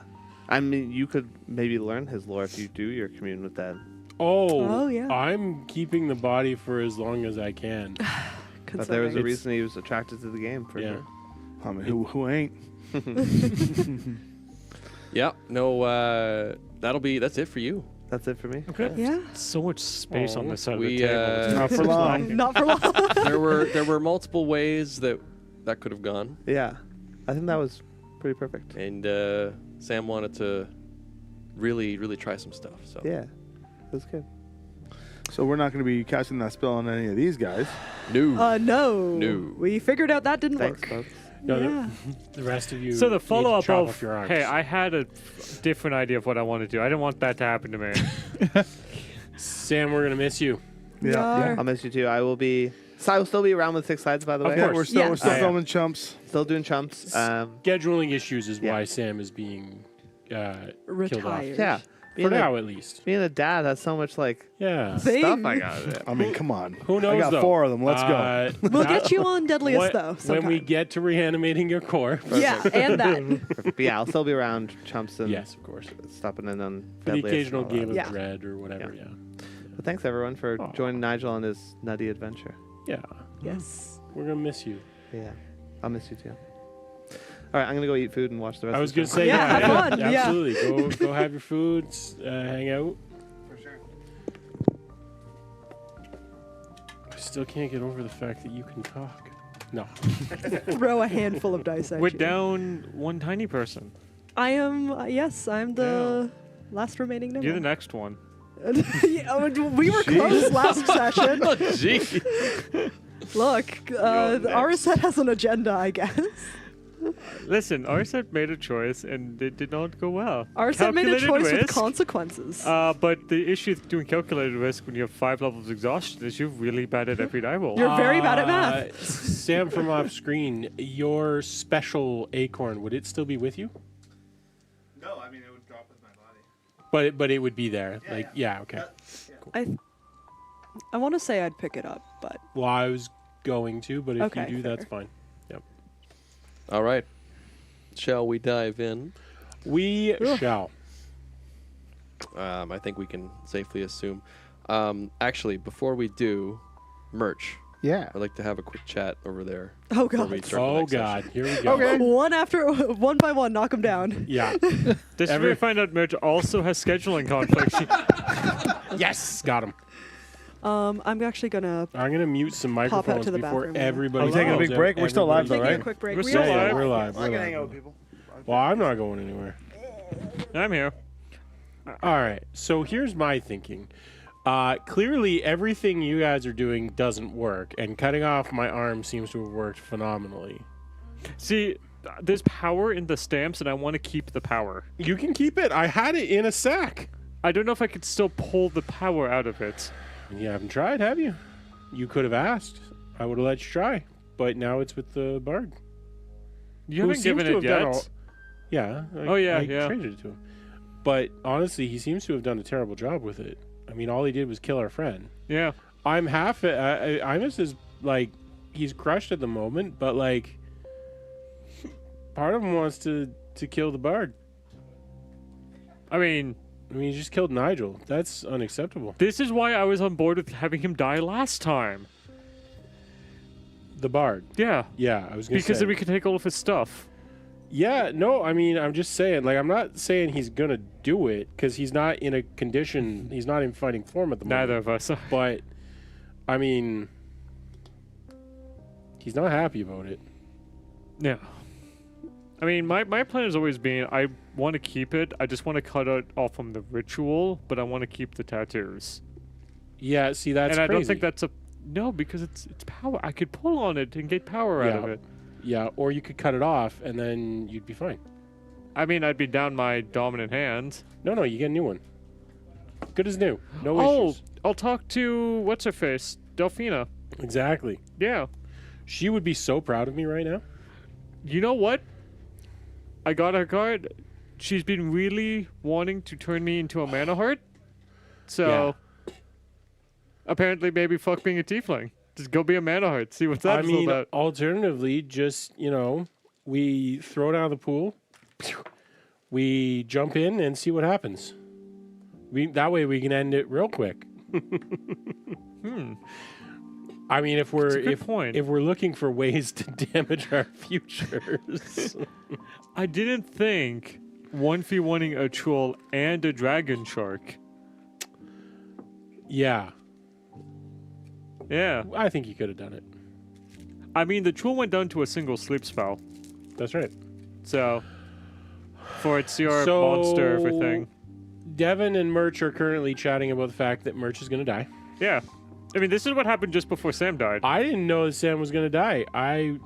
I mean, you could maybe learn his lore if you do your commune with Dead. Oh, yeah. I'm keeping the body for as long as I can. But there was a It's- reason he was attracted to the game, for Yeah. sure. I mean, who ain't? Yeah, no, that's it for you. That's it for me. Okay. Yeah. So much space on Oh, this side we, of the table. Not for long. Not for long. there were multiple ways that could have gone, Yeah. I think that was pretty perfect. and Sam wanted to really try some stuff. So Yeah. It was good. So we're not going to be casting that spell on any of these guys. no. No. No. We figured out that didn't Thanks, work. folks. No, Yeah. the rest of you. So the need to follow up chop of, off your arms. hey, I had a different idea of what I want to do. I didn't want that to happen to me. Sam, we're gonna miss you. Yeah. I'll miss you too. I will be. So I will still be around with Six Sides, by the way. Of Yeah, course. we're still Yes. filming chumps. Still doing chumps. Scheduling issues is Yeah. why Sam is being killed off. Retired. Yeah. For Being a, now, at least. being a dad has so much like Yeah. Thing. stuff I got. I mean, come on. Who knows? I got though? 4 of them. Let's go. We'll get you on Deadliest, though. When we sometime. get to reanimating your core. Yeah, and that. But yeah, I'll still be around chumps and Yes, of course. stopping in on For the Deadliest and occasional all that. game of Yeah. dread or whatever. Yeah. But thanks everyone for Aw. joining Nigel on his nutty adventure. Yeah. Yes. We're gonna miss you. Yeah, I'll miss you too. All right, I'm gonna go eat food and watch the rest. I of was the gonna show. say, Yeah, have fun, yeah. absolutely. Go have your food, hang out. For sure. I still can't get over the fact that you can talk. No. Throw a handful of dice at We're you. down one tiny person. I am. Yes, I'm the last remaining nimble. You're the next one. Yeah, we were close last session. Gee. Look, Arset has an agenda, I guess. Listen, Arset made a choice and it did not go well. Arset made a Calculated choice with risk, consequences. but the issue with doing calculated risk when you have 5 levels of exhaustion is you're really bad at every die roll. You're very bad at math. Sam from off screen, your special acorn, would it still be with you? No, I mean, it would drop with my body. But it would be there. Okay. I want to say I'd pick it up, but Well, I was going to, but if Okay, you do, that's fair. fine. Yep. All right. Shall we dive in? We shall. I think we can safely assume. Actually, before we do, Murch, Yeah. I'd like to have a quick chat over there. Oh before we god. start the Oh next God, session. here we go. Okay. One by one, knock them down. Yeah. This is where we find out Murch also has scheduling conflicts. Yes, got him. I'm actually gonna. I'm gonna mute some Pop out microphones to the before bathroom, yeah. everybody. Are we taking a calls big out. break? We're still live, though, Taking right? a quick break. We're We still are live. We're live. I We're can hang out live. with people. Well, I'm not going anywhere. I'm here. All right. So here's my thinking. Clearly, everything you guys are doing doesn't work, and cutting off my arm seems to have worked phenomenally. See, there's power in the stamps, and I want to keep the power. You can keep it. I had it in a sack. I don't know if I could still pull the power out of it. You haven't tried, have you? You could have asked. I would have let you try. But now it's with the bard. You Who haven't seems given to it have done yet. all- Yeah. Oh, yeah, I yeah. traded it to him. But honestly, he seems to have done a terrible job with it. I mean, all he did was kill our friend. Yeah. I'm half. I'm just as like he's crushed at the moment, but like part of him wants to kill the bard. I mean, He just killed Nigel. That's unacceptable. this is why I was on board with having him die last time. The bard. Yeah. Yeah, I was gonna Because say. then we could take all of his stuff. Yeah, no, I mean, I'm just saying, like, I'm not saying he's gonna do it because he's not in a condition. He's not in fighting form at the moment. Neither of us. But I mean, he's not happy about it. Yeah. I mean, my plan has always been I want to keep it. I just want to cut it off from the ritual, but I want to keep the tattoos. Yeah, see, that's and I don't crazy. think that's a no because it's power. I could pull on it and get power out of Yeah. it. Yeah, or you could cut it off and then you'd be fine. I mean, I'd be down my dominant hand. No, you get a new one. Good as new. No Oh, issues. I'll talk to what's her face, Delphina. Exactly. Yeah. She would be so proud of me right now. You know what? I got her card. She's been really wanting to turn me into a mana heart. So apparently, maybe fuck being a tiefling. Just go be a mana heart. See what's that I mean, about. alternatively, just, we throw down the pool, we jump in and see what happens. That way we can end it real quick. I mean, if we're That's a good point. if we're looking for ways to damage our futures, I didn't think 1v1ing a troll and a dragon shark. yeah, Yeah. I think you could have done it. I mean, the troll went down to a single sleep spell. That's right. So, for its CR So- monster everything. Devin and Murch are currently chatting about the fact that Murch is going to die. Yeah. I mean, this is what happened just before Sam died. I didn't know that Sam was going to die. I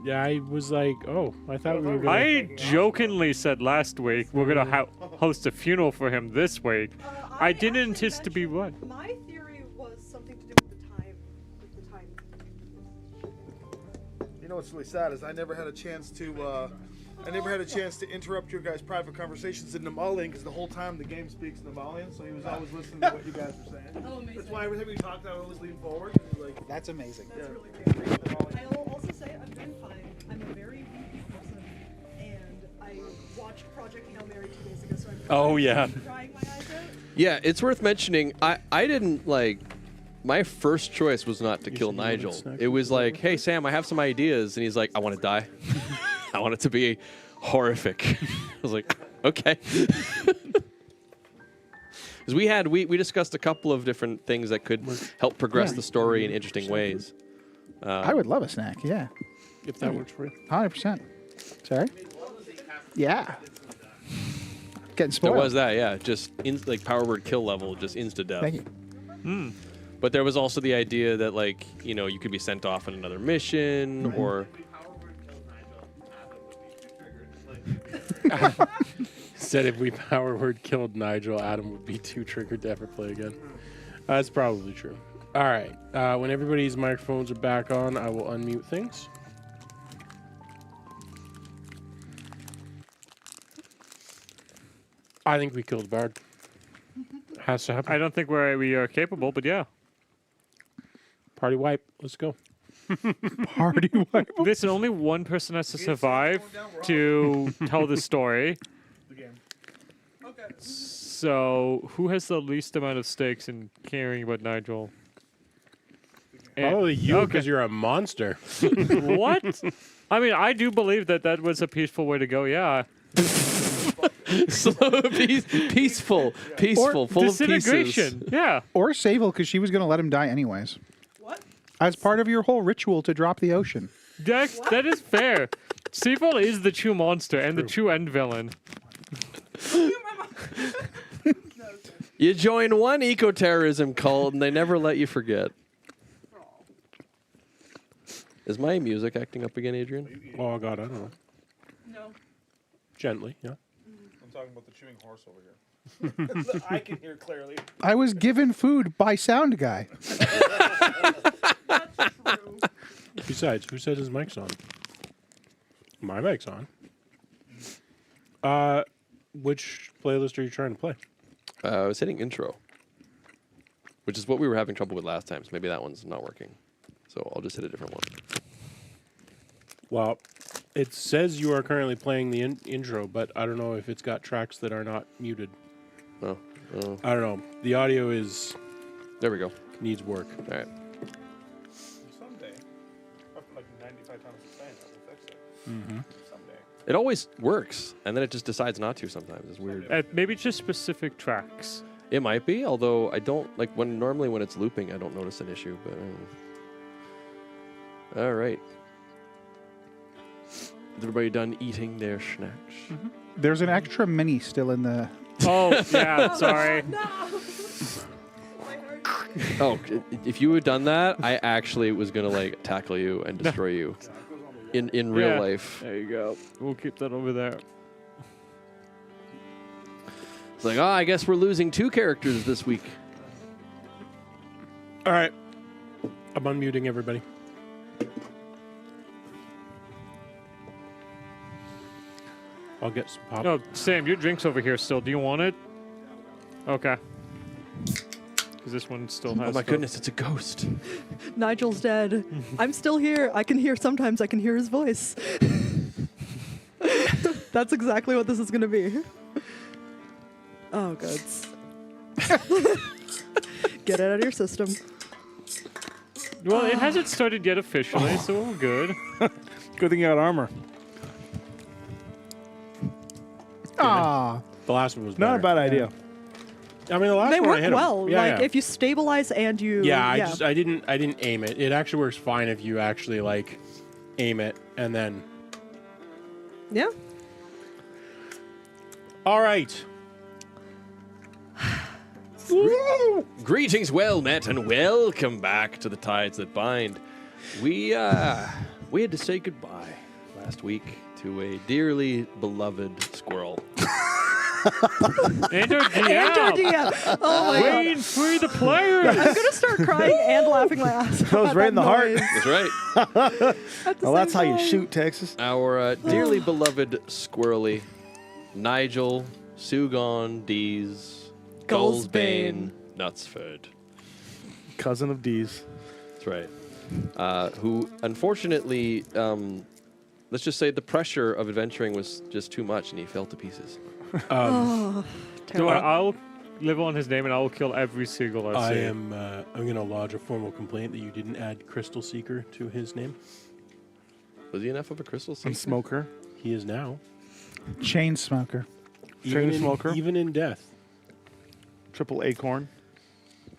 was like, oh, I thought we were going I jokingly said last week we're going to host a funeral for him this week. I didn't anticipate to be what? My theory was something to do with the time. You know what's really sad is I never had a chance to interrupt your guys' private conversations in Nemalian because the whole time the game speaks Nemalian, so he was always listening to what you guys were saying. Oh, amazing. That's why every time we talked, I always lean forward. Like, That's amazing. That's really great. I will also say I'm doing fine. I'm a very weak person, and I watched Project Hail Mary 2 days ago, so I'm Oh, yeah. crying my eyes out. Yeah, it's worth mentioning. I didn't like. My first choice was not to kill should know what Nigel. snack It you was like, hey Sam, I have some ideas, and he's like, I want to die. I want it to be horrific. I was like, okay. Because we discussed a couple of different things that could help progress the story in interesting ways. I would love a snack. Yeah, if that works for you. 100%. Sorry. Yeah. Getting So spoiled. it was that, yeah, just like power word kill level, just insta death. Thank you. But there was also the idea that like you could be sent off on another mission or. Said if we power word killed Nigel, Adam would be too triggered to ever play again. That's probably true. All right. When everybody's microphones are back on, I will unmute things. I think we killed Bard. Has to happen. I don't think we are capable, but yeah. Party wipe. Let's go. Party wipe. Listen, only one person has to survive to tell the story. So, who has the least amount of stakes in caring about Nigel? Probably you, Okay. because you're a monster. What? I mean, I do believe that was a peaceful way to go. Yeah. Slow, peaceful, full of pieces. Disintegration. Yeah. Or Seyval, because she was going to let him die anyways. What? As part of your whole ritual to drop the ocean. That is fair. Seyval is the true monster and the true end villain. You join one eco-terrorism cult and they never let you forget. Is my music acting up again, Adrian? Oh, God, I don't know. No. Gently, yeah. I'm talking about the chewing horse over here. I can hear clearly. I was given food by Sound Guy. Besides, who said his mic's on? My mic's on. Which playlist are you trying to play? I was hitting intro, which is what we were having trouble with last time, so maybe that one's not working. So I'll just hit a different one. Well, it says you are currently playing the intro, but I don't know if it's got tracks that are not muted. Oh, I don't know. The audio there we go. needs work. All right. Someday, after like 95 times the same, I will fix it. Someday. It always works, and then it just decides not to sometimes. It's weird. Maybe just specific tracks. It might be, although I don't like normally when it's looping, I don't notice an issue. But all right, is everybody done eating their snacks? There's an extra mini still in the... Oh, yeah, sorry. Oh, if you had done that, I actually was gonna like tackle you and destroy you in real Yeah. life. There you go. We'll keep that over there. It's like, I guess we're losing 2 characters this week. All right. I'm unmuting everybody. I'll get some pop. Oh, Sam, your drink's over here still. Do you want it? Okay. Because this one still has. Oh my the- goodness, it's a ghost. Nigel's dead. I'm still here. Sometimes I can hear his voice. That's exactly what this is going to be. Oh, gods. Get it out of your system. Well, it hasn't started yet officially, so we're good. Good thing you got armor. Ah, The last one was Not a better. bad idea. I mean, the last They one I work hit him. well. Yeah, like yeah. if you stabilize and you. Yeah, I didn't aim it. It actually works fine if you actually like aim it and then. Yeah. All right. Greetings, well met, and welcome back to the Tides That Bind. We had to say goodbye last week to a dearly beloved squirrel. And our DM. And our DM. Oh my god. Wayne, free the players. I'm gonna start crying and laughing my ass off. That was at right in the heart. noise That's right. at the Well, that's how same you time. shoot, Texas. Our dearly beloved squirrely, Nigel, Sugon, Dees, Gullsbane. Knutsford. Cousin of D's. That's right. Who, unfortunately, let's just say the pressure of adventuring was just too much and he fell to pieces. Oh, So terrible. I'll live on his name and I will kill every seagull I see. I'm going to lodge a formal complaint that you didn't add Crystal Seeker to his name. Was he enough of a crystal And seeker? smoker. He is now. chain smoker. Even in, smoker? even in death. Triple acorn.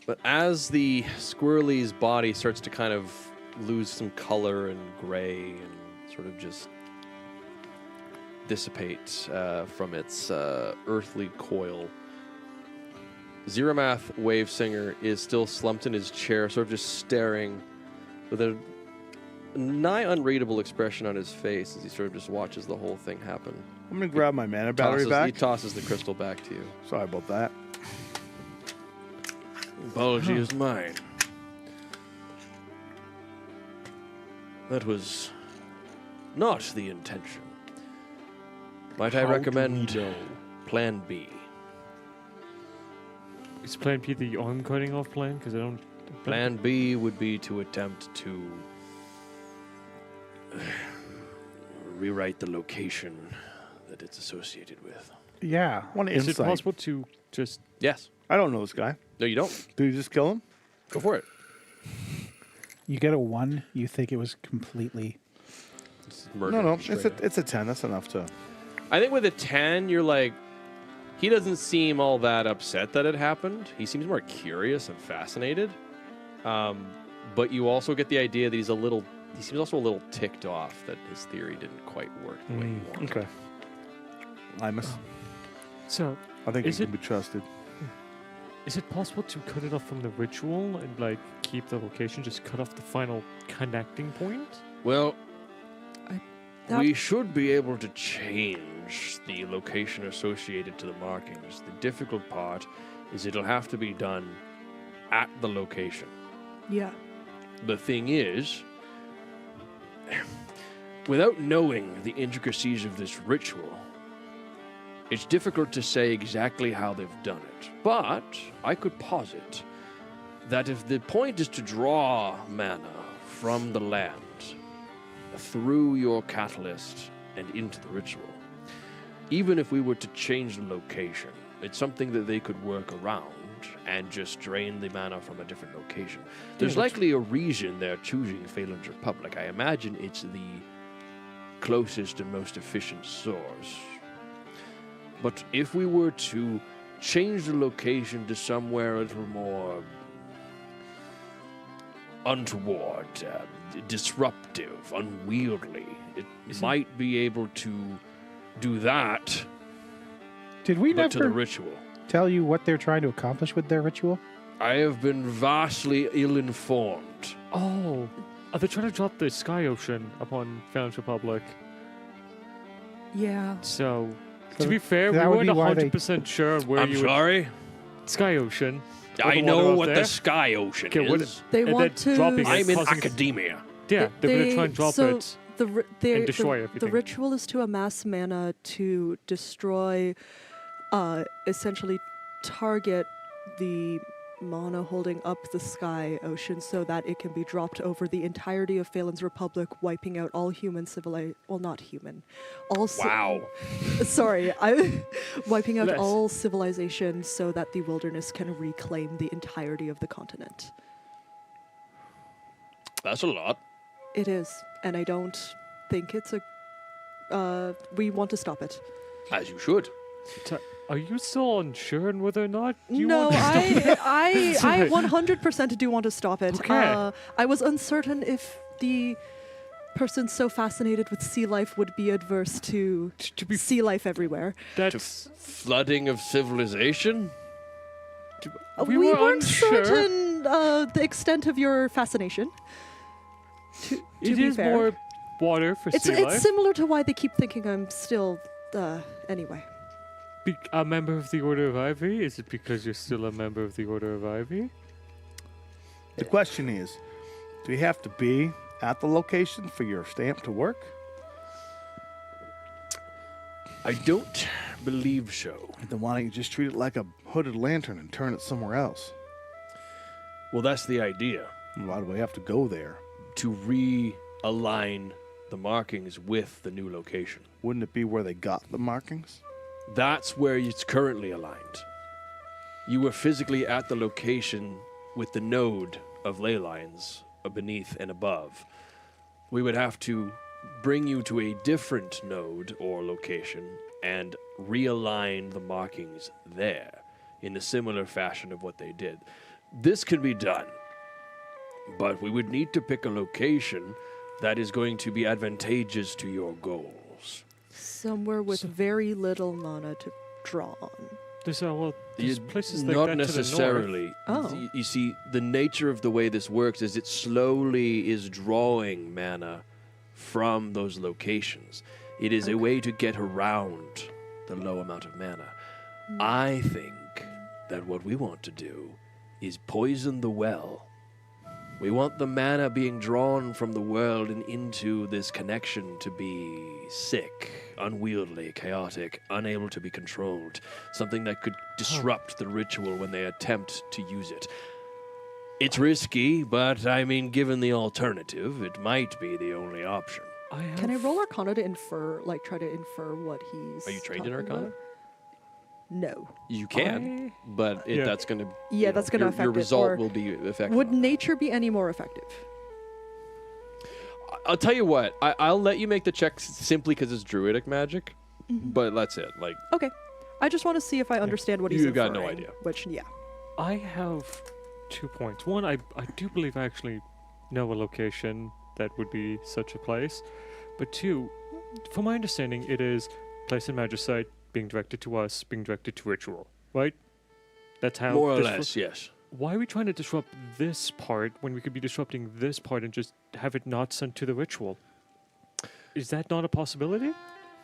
But as the squirrely's body starts to kind of lose some color and gray and sort of just dissipate from its earthly coil, Zeramath Wavesinger is still slumped in his chair, sort of just staring with a nigh unreadable expression on his face as he sort of just watches the whole thing happen. I'm going to grab my mana battery He back. tosses the crystal back to you. Sorry about that. Apology is mine. That was not the intention. Might I How do recommend we know? Plan B? Is Plan B the arm cutting off plan? Because I don't. Plan B would be to attempt to rewrite the location that it's associated with. Yeah. One Is it insight. possible to just? Yes. I don't know this guy. No, you don't. Did you just kill him? Go for it. You get a 1, you think it was completely. No, it's a 10. That's enough to. I think with a 10, you're like, he doesn't seem all that upset that it happened. He seems more curious and fascinated. But you also get the idea that he seems also a little ticked off that his theory didn't quite work the way he wanted. Okay. Limus. So, I think he is can it- be trusted. is it possible to cut it off from the ritual and like keep the location, just cut off the final connecting point? Well, that- we should be able to change the location associated to the markings. The difficult part is it'll have to be done at the location. Yeah. The thing is, without knowing the intricacies of this ritual, it's difficult to say exactly how they've done it. But I could posit that if the point is to draw mana from the land through your catalyst and into the ritual, even if we were to change the location, it's something that they could work around and just drain the mana from a different location. There's likely a reason they're choosing Phaelen's Republic. I imagine it's the closest and most efficient source. But if we were to change the location to somewhere a little more untoward, disruptive, unwieldy, it might be able to do that, Did we but to the never ritual. tell you what they're trying to accomplish with their ritual? I have been vastly ill-informed. Oh, are they trying to drop the Sky Ocean upon Phaelen's Republic? Yeah. So, So to be fair, we that would weren't be why they- 100% sure where I'm you sorry? would... Sky Ocean. I the know water up what there. the sky ocean Okay, what- is. They And want they're to. dropping it. I'm in causing- academia. Yeah, they're going to try and drop so it. The destroy the everything. ritual is to amass mana to destroy, essentially target the mana holding up the Sky Ocean so that it can be dropped over the entirety of Phaelen's Republic, wiping out all human well, not human, all Wow. sorry, wiping out Less. all civilization so that the wilderness can reclaim the entirety of the continent. That's a lot. It is, and I don't think it's a. We want to stop it. As you should. Are you still unsure on whether or not you No, want to stop I Sorry. 100% do want to stop it. Okay. I was uncertain if the person so fascinated with sea life would be adverse to to be sea life everywhere. that's Flooding of civilization? we We were weren't unsure. certain the extent of your fascination. To It be is fair. more water for It's sea life. similar to why they keep thinking I'm still. Anyway. A member of the Order of Ivy? Is it because you're still a member of the Order of Ivy? The question is, do you have to be at the location for your stamp to work? I don't believe so. Then why don't you just treat it like a hooded lantern and turn it somewhere else? Well, that's the idea. Why do we have to go there? To realign the markings with the new location. Wouldn't it be where they got the markings? That's where it's currently aligned. You were physically at the location with the node of ley lines beneath and above. We would have to bring you to a different node or location and realign the markings there in a similar fashion of what they did. This can be done, but we would need to pick a location that is going to be advantageous to your goals. Somewhere with very little mana to draw on. There's You- places like not that to the north. necessarily. Oh. You see, the nature of the way this works is it slowly is drawing mana from those locations. It is a way to get around the low amount of mana. I think that what we want to do is poison the well. We want the mana being drawn from the world and into this connection to be sick, unwieldy, chaotic, unable to be controlled. Something that could disrupt the ritual when they attempt to use it. It's risky, but I mean, given the alternative, it might be the only option. Can I roll Arcana to infer, like, try to infer what he's. Are you trained in talking Arcana? about? No. You can, but Yeah. that's going to. Yeah, that's gonna your affect it, result or will be effective. Would nature be any more effective? I'll tell you what. I'll let you make the check simply because it's druidic magic, but that's it. Like, Okay. I just want to see if I understand what he's You got no inferring, idea. Which, yeah. I have 2 points. One, I do believe I actually know a location that would be such a place. But 2, from my understanding, it is place in Magicite being directed to us, being directed to ritual, right? That's how. More or this less, yes. Why are we trying to disrupt this part when we could be disrupting this part and just have it not sent to the ritual? Is that not a possibility?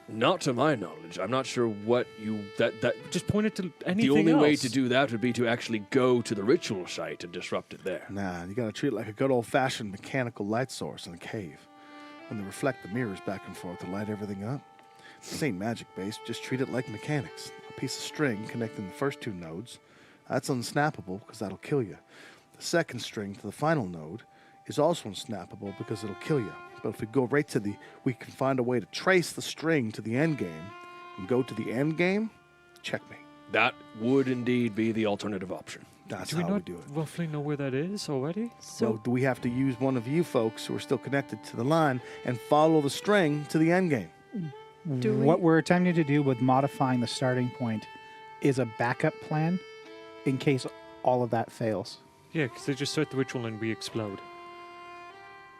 Not to my knowledge. I'm not sure what you that Just point it to anything the only else. way to do that would be to actually go to the ritual site and disrupt it there. Nah, you gotta treat it like a good old-fashioned mechanical light source in a cave. When they reflect the mirrors back and forth to light everything up. This ain't magic-based, just treat it like mechanics. A piece of string connecting the first 2 nodes, that's unsnappable because that'll kill you. The second string to the final node is also unsnappable because it'll kill you. But if we go right to we can find a way to trace the string to the end game and go to the end game, checkmate. That would indeed be the alternative option. That's Do we how we not do it. roughly know where that is already? So, So do we have to use one of you folks who are still connected to the line and follow the string to the end game? Do we- What we're attempting to do with modifying the starting point is a backup plan in case all of that fails. Yeah, because they just start the ritual and we explode.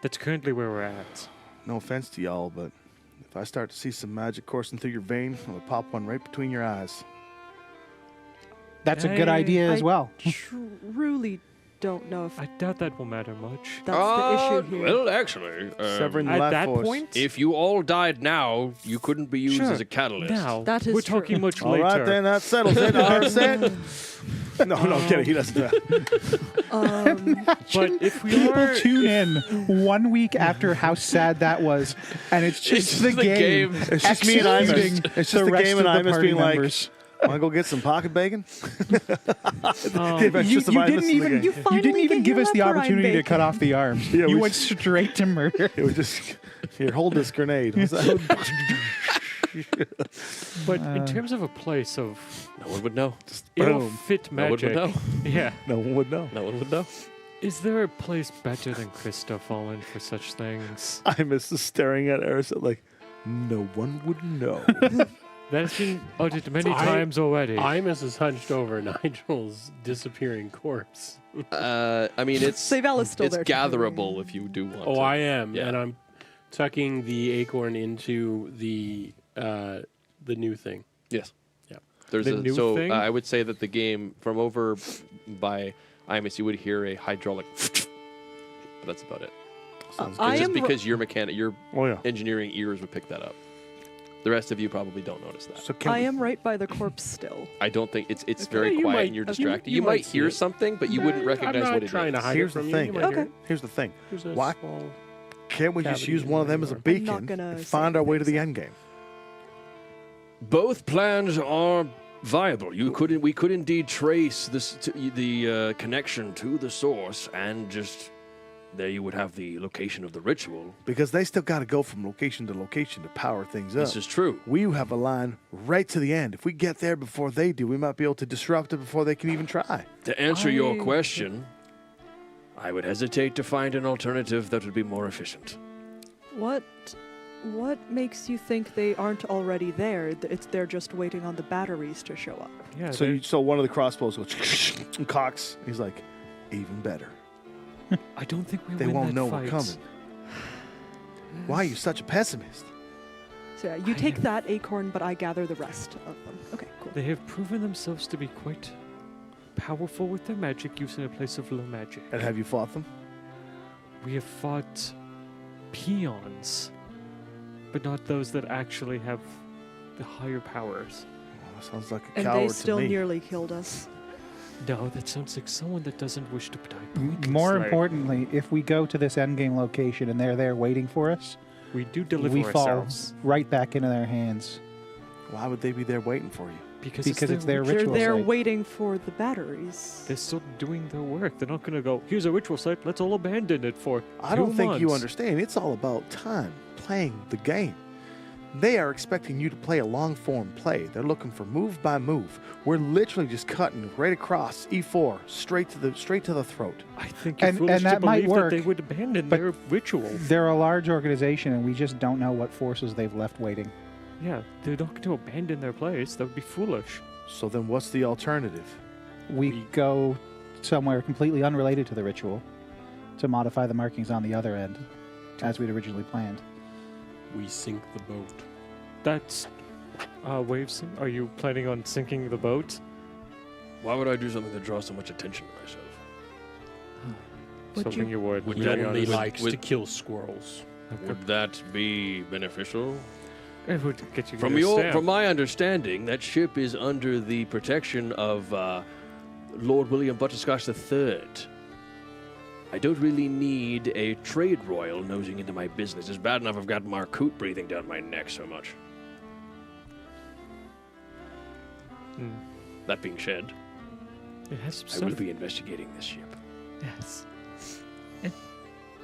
That's currently where we're at. No offense to y'all, but if I start to see some magic coursing through your vein, I'm gonna pop one right between your eyes. That's a good I- idea as I well. truly don't know if I doubt that will matter much. that's the issue here. Well, actually, Severing the At life that force. point, if you all died now, you couldn't be used Sure. as a catalyst. now That is we're true. talking much All later. right, then that settles it. RSA. No, I'm kidding. He doesn't do that. But if we People are, tune in 1 week after how sad that was, and it's just It's the the game. game. It's just me and Imus. executing It's just the the rest game of and the Imus party being like, members. want to go get some pocket bacon? um, It's You, just the you Imus didn't in the even game. You didn't finally even get give your us the leperine opportunity to bacon. cut off the arms. Yeah, you we went s- straight to murder. It was just, here, hold this grenade. What's that? but in terms of a place of No one would know. ill-fit No one would magic, know. yeah, No one would know. No one would know. is there a place better than Christa Fallen for such things? Imus is staring at Eris like, no one would know. That has been uttered many I- times already. Imus is hunched over Nigel's disappearing corpse. I mean, it's Seyval is still it's there. gatherable if you do want Oh, to. I am, Yeah. and I'm tucking the acorn into the new thing. Yes. Yeah. There's The a, new so thing? I would say that the game from over by Imus, you would hear a hydraulic. But that's about it. Sounds I good. Just am because your Oh, yeah. engineering ears would pick that up. The rest of you probably don't notice that. So can I we- am right by the corpse still. I don't think it's Okay, very you quiet might- and you're you- distracted. you You, might might see hear it. something, but you wouldn't recognize I'm not what it trying is. to hide Here's it from the you. thing. You might hear Okay. it. Here's the thing. There's a Why- small Can't we just cavity use in one of the them as a door. I'm not beacon gonna and say find our way to the anything. end game? Both plans are viable. We could indeed trace the connection to the source, and just there you would have the location of the ritual. Because they still got to go from location to location to power things up. This is true. We have a line right to the end. If we get there before they do, we might be able to disrupt it before they can even try. To answer your I- question, I would hesitate to find an alternative that would be more efficient. What makes you think they aren't already there? They're just waiting on the batteries to show up. yeah, So, they- so one of the crossbows goes and cocks. He's like, even better. I don't think we They win won't that know fight. we're coming. Why are you such a pessimist? So yeah, you I take am- that acorn, but I gather the rest of them. Okay, cool. They have proven themselves to be quite powerful with their magic used in a place of low magic. And have you fought them? We have fought peons, but not those that actually have the higher powers. Oh, sounds like a And coward they to still me. nearly killed us. No, that sounds like someone that doesn't wish to die. More pointlessly. importantly, if we go to this endgame location and they're there waiting for us, we do deliver we fall ourselves right back into their hands. Why would they be there waiting for you? because Because it's their They're ritual there site. waiting for the batteries. They're still doing their work. They're not going to go, here's a ritual site, let's all abandon it for I don't 2 think you months." understand. It's all about time, playing the game. They are expecting you to play a long form play. They're looking for move by move. We're literally just cutting right across E4, straight to the throat. I think you're And foolish that to might believe that work, they would abandon but their ritual. They're a large organization, and we just don't know what forces they've left waiting. Yeah, they're not going to abandon their place. That would be foolish. So then what's the alternative? We go somewhere completely unrelated to the ritual to modify the markings on the other end, as we'd originally planned. We sink the boat. That's waves. Are you planning on sinking the boat? Why would I do something that draws so much attention to myself? Would Something you would. would He that- only would- likes would- to kill squirrels. Would that be beneficial? It would get you From my understanding, that ship is under the protection of Lord William Butterscotch III. I don't really need a trade royal nosing into my business. It's bad enough I've got Marcoot breathing down my neck so much. That being said, It has I will be investigating this ship. Yes. And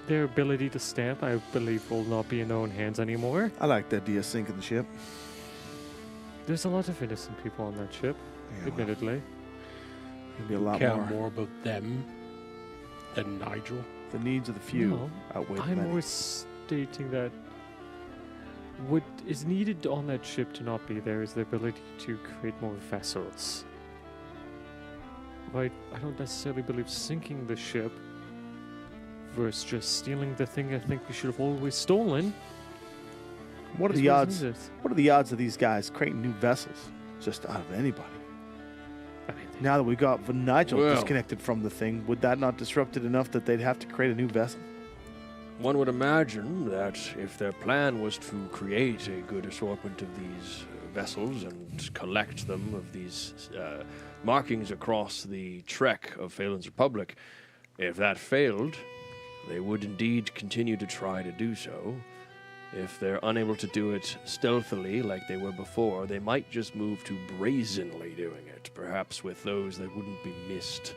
their ability to stamp, I believe, will not be in their own hands anymore. I like the idea of sinking the ship. There's a lot of innocent people on that ship, Yeah, well, admittedly. it'd be a lot Care more. more about them than Nigel. The needs of the few No, outweigh the I'm many. more stating that what is needed on that ship to not be there is the ability to create more vessels. Right? I don't necessarily believe sinking the ship versus just stealing the thing I think we should have always stolen. What are is the what's odds? needed. What are the odds of these guys creating new vessels just out of anybody? I mean, Now that we got Nigel Well. disconnected from the thing, would that not disrupt it enough that they'd have to create a new vessel? One would imagine that if their plan was to create a good assortment of these vessels and collect them of these markings across the trek of Phaelen's Republic, if that failed, they would indeed continue to try to do so. If they're unable to do it stealthily like they were before, they might just move to brazenly doing it, perhaps with those that wouldn't be missed.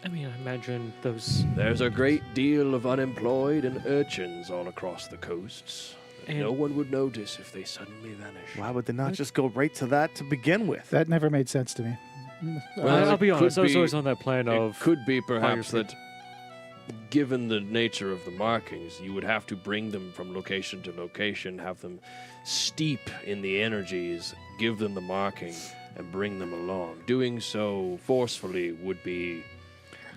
I mean, I imagine those. There's a great deal of unemployed and urchins all across the coasts. That And- no one would notice if they suddenly vanish. Why would they not just go right to that to begin with? That never made sense to me. Well, I'll it be honest, could I was be- always on that plan It of. could be perhaps you're that, given the nature of the markings, you would have to bring them from location to location, have them steep in the energies, give them the marking, and bring them along. Doing so forcefully would be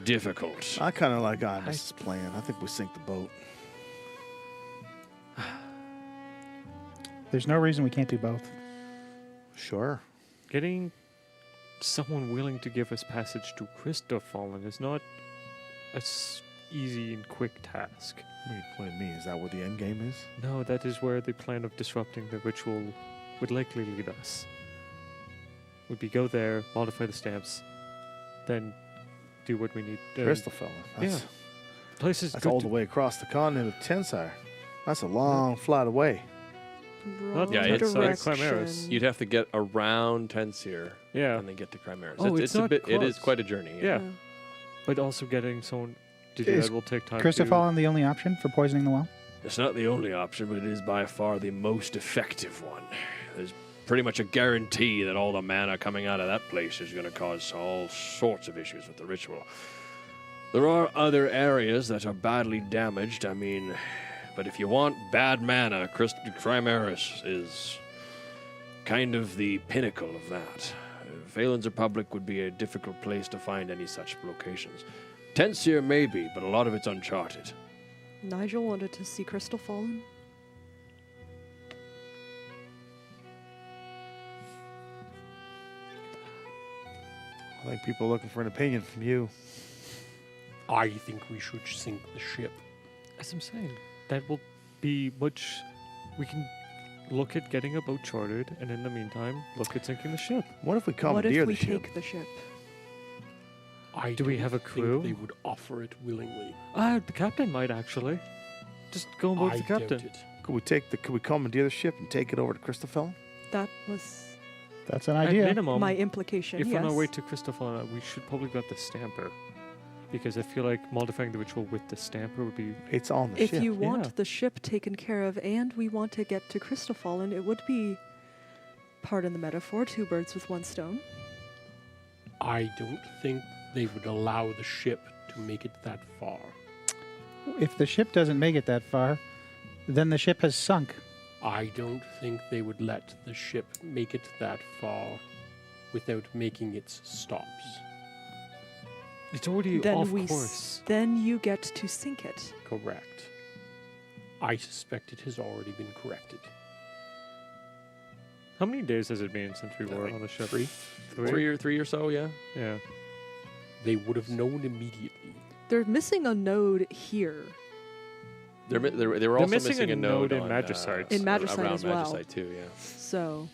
difficult. I kind of like Imus's plan. I think we sink the boat. There's no reason we can't do both. Sure. Getting someone willing to give us passage to Christophallen is not a easy and quick task. What do you mean? Is that where the end game is? No, that is where the plan of disrupting the ritual would likely lead us. Would be go there, modify the stamps, then do what we need. Crystal Fella. That's, yeah. Place is that's good all to- the way across the continent of Tensire. That's a long flight away. Not Yeah, it's Chimeras. You'd have to get around Tensir Yeah, and then get to Chimeras. Oh, it's not it is close. quite a journey. yeah. But also getting someone to do Is that will take time. Christophallen the only option for poisoning the well? It's not the only option, but it is by far the most effective one. There's pretty much a guarantee that all the mana coming out of that place is going to cause all sorts of issues with the ritual. There are other areas that are badly damaged, I mean, but if you want bad mana, Chimeras is kind of the pinnacle of that. Phaelen's Republic would be a difficult place to find any such locations. Tensir maybe, but a lot of it's uncharted. Nigel wanted to see Christophallen. I think people are looking for an opinion from you. I think we should sink the ship. As I'm saying, that will be much. We can look at getting a boat chartered, and in the meantime, look at sinking the ship. What if we What commandeer if we the ship? take the ship? Do we don't have a think crew? They would offer it willingly. The captain might actually. Just go on board I with the captain. doubt it. Could we commandeer the ship and take it over to Christopher? That was That's an At idea. minimum, my implication. if yes. on our way to Christopher, we should probably got the stamper. Because I feel like modifying the ritual with the stamper would be. It's on the If ship. you want Yeah. the ship taken care of and we want to get to Crystal Fallen, it would be, pardon the metaphor, 2 birds with 1 stone. I don't think they would allow the ship to make it that far. If the ship doesn't make it that far, then the ship has sunk. I don't think they would let the ship make it that far without making its stops. It's already Then off we course. then you get to sink it. Correct. I suspect it has already been corrected. How many days has it been since we were on the ship? 3. 3 or so, yeah. Yeah. They would have known immediately. They're missing a node here. They were also missing a node in on, Magicite. In Magicite around as well. Magicite too, yeah. So,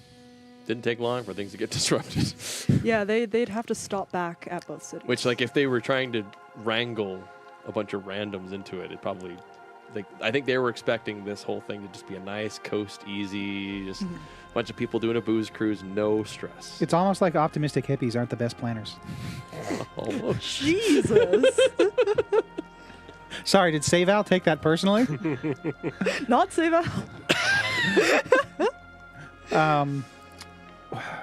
Didn't take long for things to get disrupted. yeah, they'd have to stop back at both cities. Which, like, if they were trying to wrangle a bunch of randoms into it, it probably, like, I think they were expecting this whole thing to just be a nice coast, easy, just a bunch of people doing a booze cruise, no stress. It's almost like optimistic hippies aren't the best planners. Almost. Jesus! Sorry, did Seyval take that personally? Not Seyval.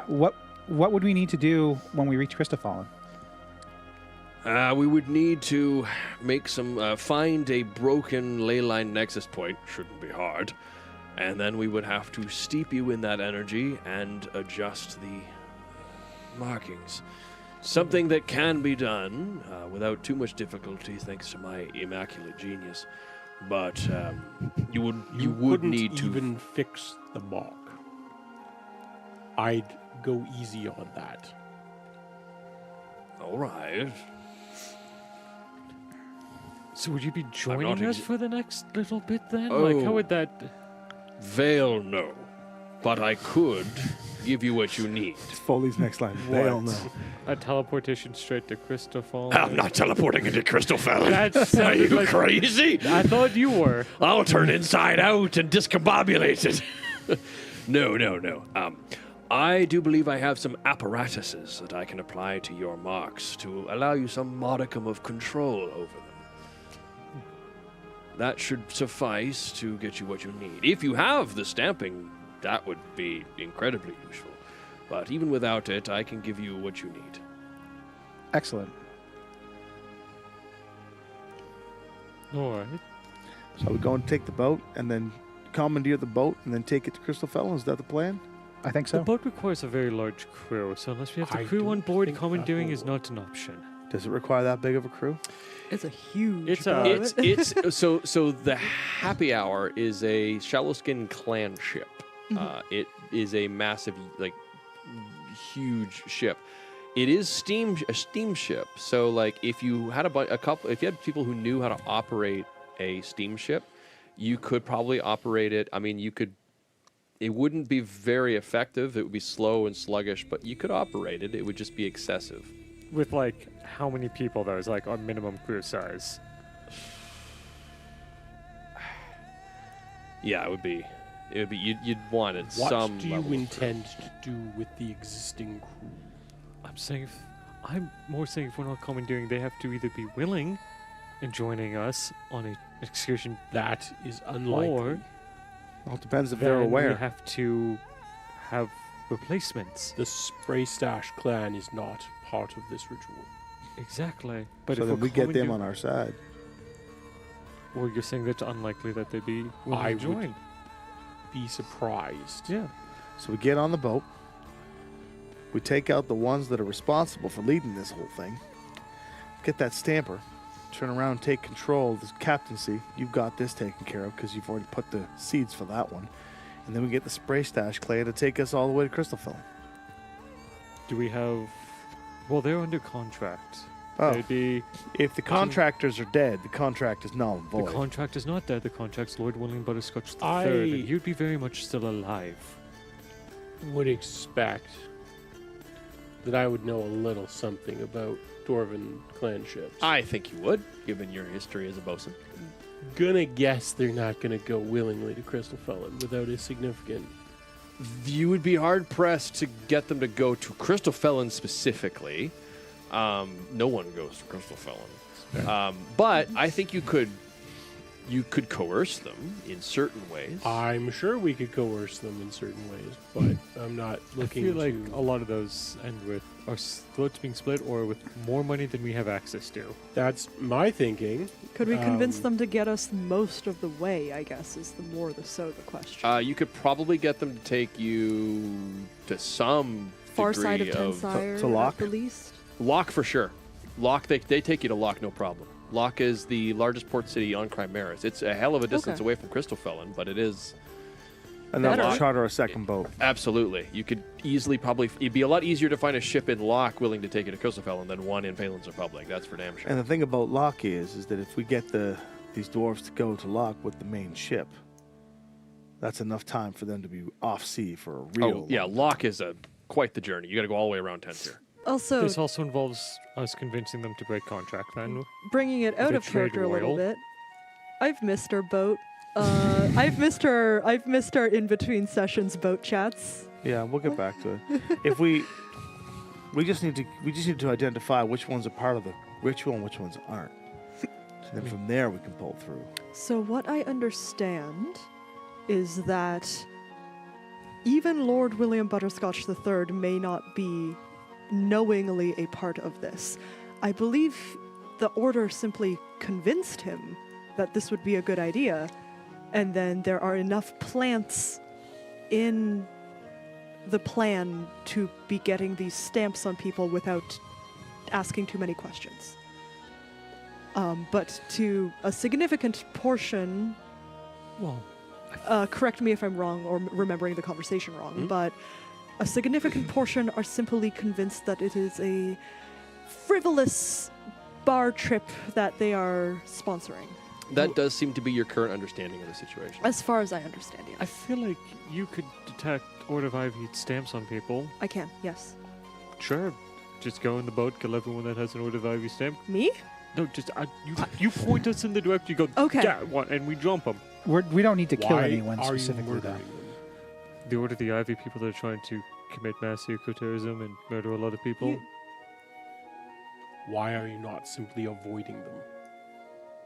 What would we need to do when we reach Crystal Fallen? We would need to make some, find a broken ley line nexus point. Shouldn't be hard. And then we would have to steep you in that energy and adjust the markings. Something that can be done without too much difficulty, thanks to my immaculate genius. But you would couldn't need to even fix the mark. I'd go easy on that. All right. So would you be joining not us for the next little bit then? Oh. Like, how would that... Veil, no. But I could give you what you need. It's Foley's next line. They don't know. A teleportation straight to Crystal Fallen? I'm not teleporting into Crystal Phaelen. That Are sounded you like... crazy? I thought you were. I'll turn inside out and discombobulate it. No. I do believe I have some apparatuses that I can apply to your marks to allow you some modicum of control over them. That should suffice to get you what you need. If you have the stamping, that would be incredibly useful. But even without it, I can give you what you need. Excellent. All right. So we're going to take the boat and then commandeer the boat and then take it to Crystal Fallen. Is that the plan? I think The so. boat requires a very large crew, so unless we have the I crew on don't board, think that commandeering is will not an option. Does it require that big of a crew? It's a huge It's a- boat. It's so the Happy Hour is a shallow skin clan ship. It is a massive, like, huge ship. It is a steamship. So, like, if you had if you had people who knew how to operate a steamship, you could probably operate it. I mean, you could. It wouldn't be very effective. It would be slow and sluggish, but you could operate it. It would just be excessive. With, like, how many people, though, is, like, our minimum crew size? Yeah, it would be. You'd want it What some do you level of- intend to do with the existing crew? I'm more saying if we're not commandeering, they have to either be willing and joining us on an excursion, That is unlikely. or Well, it depends if they're then we aware. have to have replacements. The Spray Stash clan is not part of this ritual. Exactly. But So if then we're we get them commandeering- on our side. Well, you're saying that's unlikely that they'd be willing I to would- join. Be surprised. Yeah. So we get on the boat. We take out the ones that are responsible for leading this whole thing. Get that stamper. Turn around and take control of this captaincy. You've got this taken care of because you've already put the seeds for that one. And then we get the Spray Stash clay to take us all the way to Crystal Fallen. Do we have... Well, they're under contract. Oh, They'd be... if the contractors are dead, the contract is null and The void. contract is not dead. The contract's Lord William Butterscotch III, I- and you'd be very much still alive. Would expect that I would know a little something about Dwarven clan ships. I think you would, given your history as a bosun. Gonna guess they're not gonna go willingly to Crystal Fallen without a significant. You would be hard pressed to get them to go to Crystal Phaelen specifically. No one goes to Crystal Phaelen. But I think you could coerce them in certain ways. I'm sure we could coerce them in certain ways, but I'm not I looking feel like to... a lot of those end with our votes being split or with more money than we have access to. That's my thinking. Could we convince them to get us most of the way, I guess, is the question. You could probably get them to take you to some Far side degree of Tensire, to Locke? at the least. Locke for sure. Locke, they take you to Locke, no problem. Locke is the largest port city on Chimeras. It's a hell of a distance away from Crystal Phaelen, but it is And then Better. we'll charter a second boat. absolutely. You could easily it'd be a lot easier to find a ship in Locke willing to take you to Crystal Phaelen than one in Phaelen's Republic. That's for damn sure. And the thing about Locke is that if we get these dwarves to go to Locke with the main ship, that's enough time for them to be off sea for a real. Locke is quite the journey. You got to go all the way around Tensure. Also, This also involves us convincing them to break contract then. bringing it out They of trade character a little royal. bit. I've missed our boat. I've missed our in between sessions boat chats. Yeah, we'll get back to it. If we just need to identify which ones are part of the ritual and which ones aren't. So then from there we can pull through. So what I understand is that even Lord William Butterscotch III may not be knowingly a part of this. I believe the Order simply convinced him that this would be a good idea, and then there are enough plants in the plan to be getting these stamps on people without asking too many questions. But to a significant portion, Well, correct me if I'm wrong or remembering the conversation wrong, but a significant portion are simply convinced that it is a frivolous bar trip that they are sponsoring, That does seem to be your current understanding of the situation. as far as I understand it. I feel like you could detect Order of Ivy stamps on people. I can, yes. Sure. Just go in the boat, kill everyone that has an Order of Ivy stamp. Me? No, just you point us in the direction. You go, Okay. yeah, what, and we jump them. We don't need to kill Why anyone are you specifically, though. murdering them? The Order of the Ivy people that are trying to commit mass eco-terrorism and murder a lot of people. You- Why are you not simply avoiding them?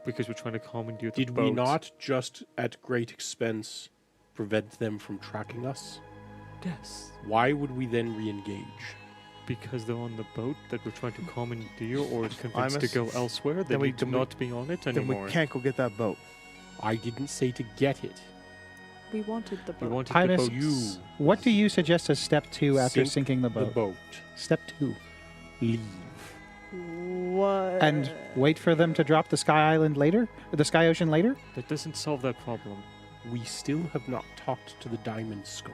Because we're trying to commandeer the Did boat. we not just at great expense prevent them from tracking us? Yes. Why would we then re-engage? Because they're on the boat that we're trying to commandeer or convince to Imus, go elsewhere. They then we- need to then we- not be on it Then anymore. we can't go get that boat. I didn't say to get it. We wanted the We boat. wanted Hymus, the boat. What do you suggest as step 2 after Sink sinking the The boat? boat. Step 2. Leave. What? And wait for them to drop the Sky Island later? Or the Sky Ocean later? That doesn't solve that problem. We still have not talked to the Diamond Skull.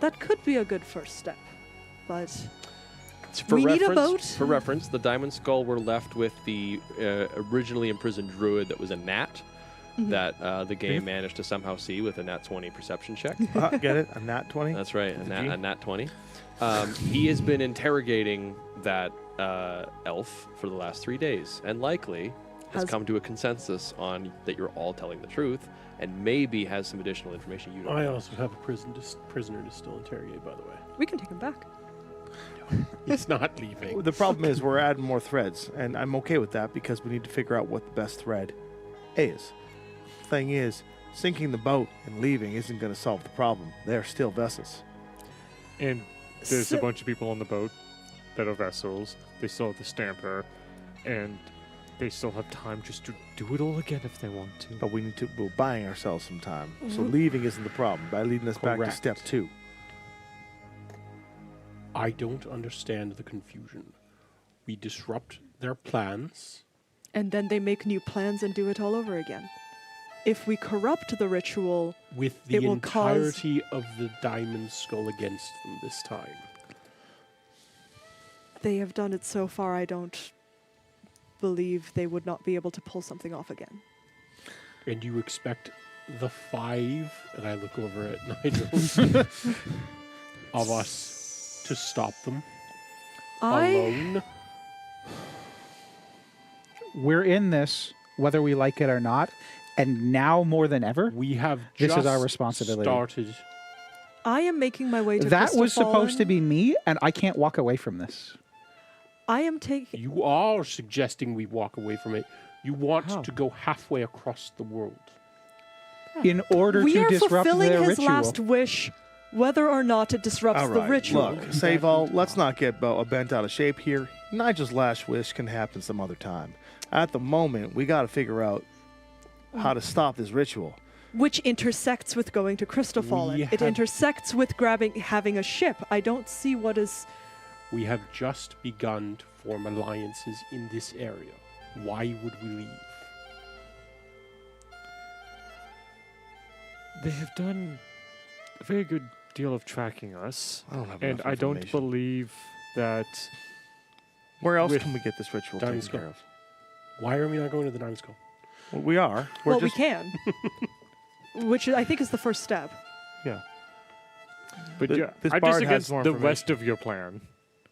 That could be a good first step, but For We need a reference- boat. For reference, the Diamond Skull were left with the originally imprisoned druid that was a gnat that the game managed to somehow see with a nat 20 perception check. Get it? A nat 20? That's right, With a a G? nat 20. He has been interrogating that elf for the last 3 days and likely has Has- come to a consensus on that you're all telling the truth and maybe has some additional information you don't I know. also have a prisoner to still interrogate, by the way. we can take him back. He's not leaving. The problem is we're adding more threads, and I'm okay with that because we need to figure out what the best thread is. Thing is, sinking the boat and leaving isn't going to solve the problem. They're still vessels. And there's So- a bunch of people on the boat that are vessels. They still have the stamper, and they still have time just to do it all again if they want to. But we're buying ourselves some time. So Mhm. leaving isn't the problem. By leading us back to Correct. step 2. I don't understand the confusion. We disrupt their plans. And then they make new plans and do it all over again. If we corrupt the ritual, With the It will cause- entirety of the Diamond Skull against them this time. they have done it so far, I don't believe they would not be able to pull something off again. And you expect the 5, and I look over at Nigel, of us to stop them alone? We're in this, whether we like it or not, and now more than ever, We have This is just our responsibility. started. I am making my way to that was Crystal supposed to Fallen. be me, and I can't walk away from this. I am taking. You are suggesting we walk away from it. You want How? to go halfway across the world. In order We to are disrupt fulfilling their his ritual. last wish, whether or not it disrupts All the right, ritual. look, Seyval, let's not get bent out of shape here. Nigel's last wish can happen some other time. At the moment, we got to figure out how to stop this ritual. Which intersects with going to Crystal Fallen. We It have- intersects with having a ship. I don't see what is. We have just begun to form alliances in this area. Why would we leave? They have done a very good deal of tracking us, I don't have and enough I don't information. believe that. Where else with can we get this ritual Diamond taken care Skull. of? Why are we not going to the Diamond Skull? Well, we are. We're Well, just, we can. Which I think is the first step. Yeah. But Th- yeah, this I'm bard just has against more the information. rest of your plan.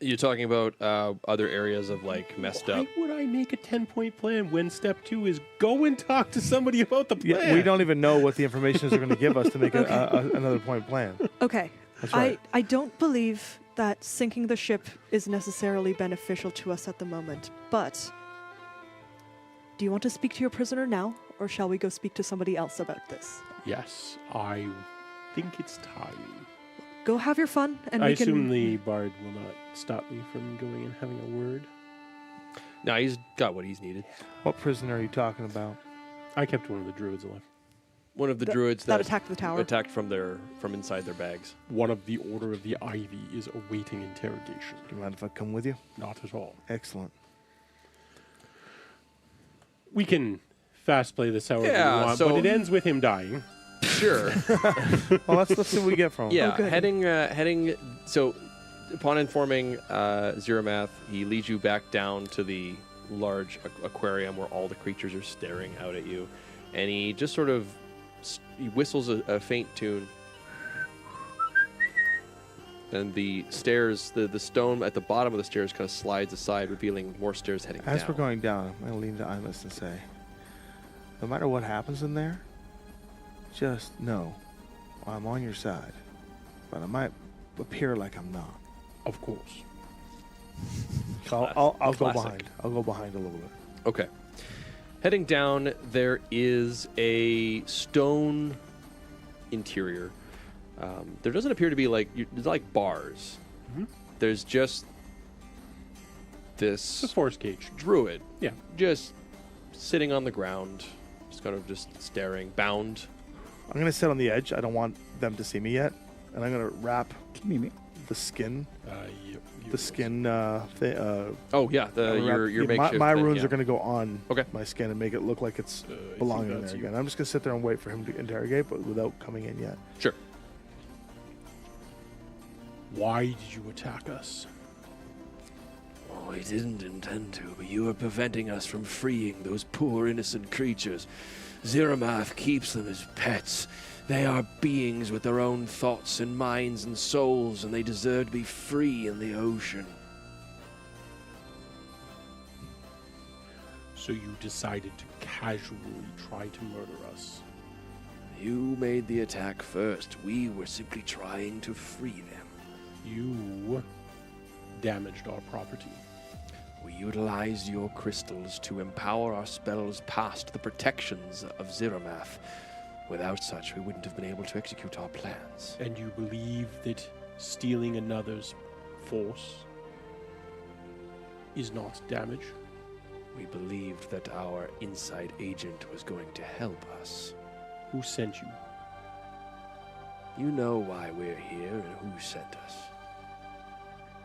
You're talking about other areas of like messed up. Why would I make a 10-point plan when step 2 is go and talk to somebody about the plan? Yeah, we don't even know what the information is they're going to give us to make another point plan. Okay. That's right. I don't believe that sinking the ship is necessarily beneficial to us at the moment, but do you want to speak to your prisoner now, or shall we go speak to somebody else about this? Yes, I think it's time. Go have your fun, and I we assume can. the bard will not stop me from going and having a word. No, he's got what he's needed. What prisoner are you talking about? I kept one of the druids alive. One of the Th- druids that that attacked the tower. attacked from inside their bags. One of the Order of the Ivy is awaiting interrogation. Do you mind if I come with you? Not at all. Excellent. We can fast play this however Yeah, we want, so- but it ends with him dying. Sure. Well, let's see what we get from him. Yeah, Oh, good. heading. So, upon informing Zeramath, he leads you back down to the large aquarium where all the creatures are staring out at you, and he just sort of he whistles a faint tune, and the stairs, the stone at the bottom of the stairs, kind of slides aside, revealing more stairs heading As down. we're going down, I'm going to lean to Imus and say, no matter what happens in there, just know I'm on your side. But I might appear like I'm not. Of course. So I'll go Classic. behind. I'll go behind a little bit. Okay. Heading down, there is a stone interior. There doesn't appear to be there's like bars. Mhm. There's just It's a this force cage. druid, Yeah. just sitting on the ground, just kind of just staring, bound. I'm going to sit on the edge. I don't want them to see me yet. And I'm going to wrap Mimi. the skin. Yep, The skin thing. Oh yeah, your makeshift. my thing, runes yeah. are going to go on Okay. my skin and make it look like it's I think belonging in that's there you. again. I'm just going to sit there and wait for him to interrogate, but without coming in yet. Sure. Why did you attack us? Oh, we didn't intend to, but you were preventing us from freeing those poor innocent creatures. Zeramath keeps them as pets. They are beings with their own thoughts and minds and souls, and they deserve to be free in the ocean. So you decided to casually try to murder us. You made the attack first. We were simply trying to free them. You damaged our property. We utilized your crystals to empower our spells past the protections of Zeramath. Without such, we wouldn't have been able to execute our plans. And you believe that stealing another's force is not damage? We believed that our inside agent was going to help us. Who sent you? You know why we're here and who sent us.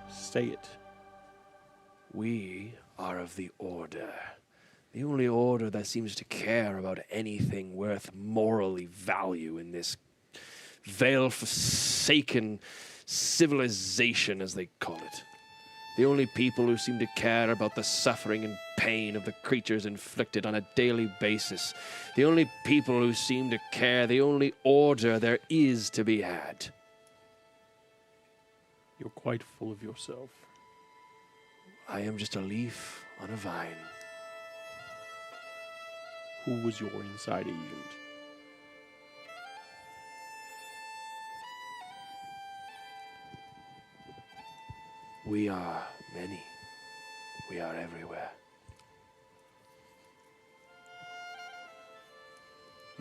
Say it. We are of the Order. The only order that seems to care about anything worth morally value in this veil-forsaken civilization, as they call it. The only people who seem to care about the suffering and pain of the creatures inflicted on a daily basis. The only people who seem to care, the only order there is to be had. You're quite full of yourself. I am just a leaf on a vine. Who was your inside agent? We are many. We are everywhere.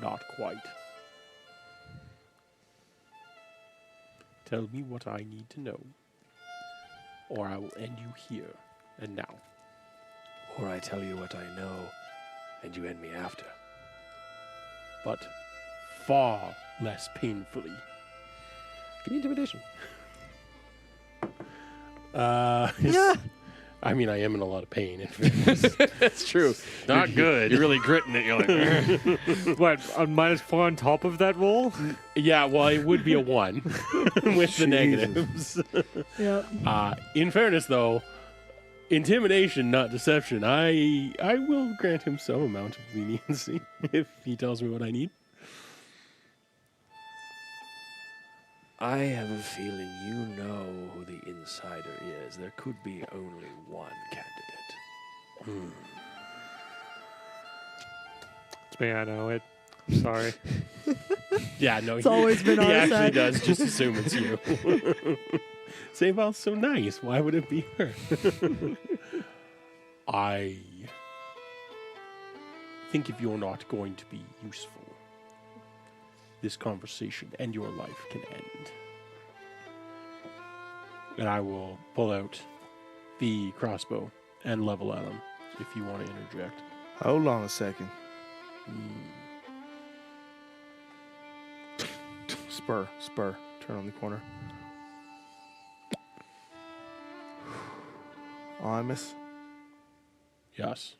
Not quite. Tell me what I need to know, or I will end you here and now. Or I tell you what I know, and you end me after. But far less painfully. Give me intimidation. I mean, I am in a lot of pain. That's true. Not good. You're really gritting it. You're like, What, a -4 on top of that roll? Yeah, well, it would be a 1 with the negatives. Yep. In fairness, though, intimidation, not deception. I will grant him some amount of leniency if he tells me what I need. I have a feeling you know who the insider is. There could be only one candidate. It's me, I know it. Sorry. Yeah, no, It's always been he our actually side. does just assume it's you. Seyval's so nice. Why would it be her? I think if you're not going to be useful, this conversation and your life can end. And I will pull out the crossbow and level at him if you want to interject. Hold on a second. Spur. Turn on the corner. Oh, I miss. Yes.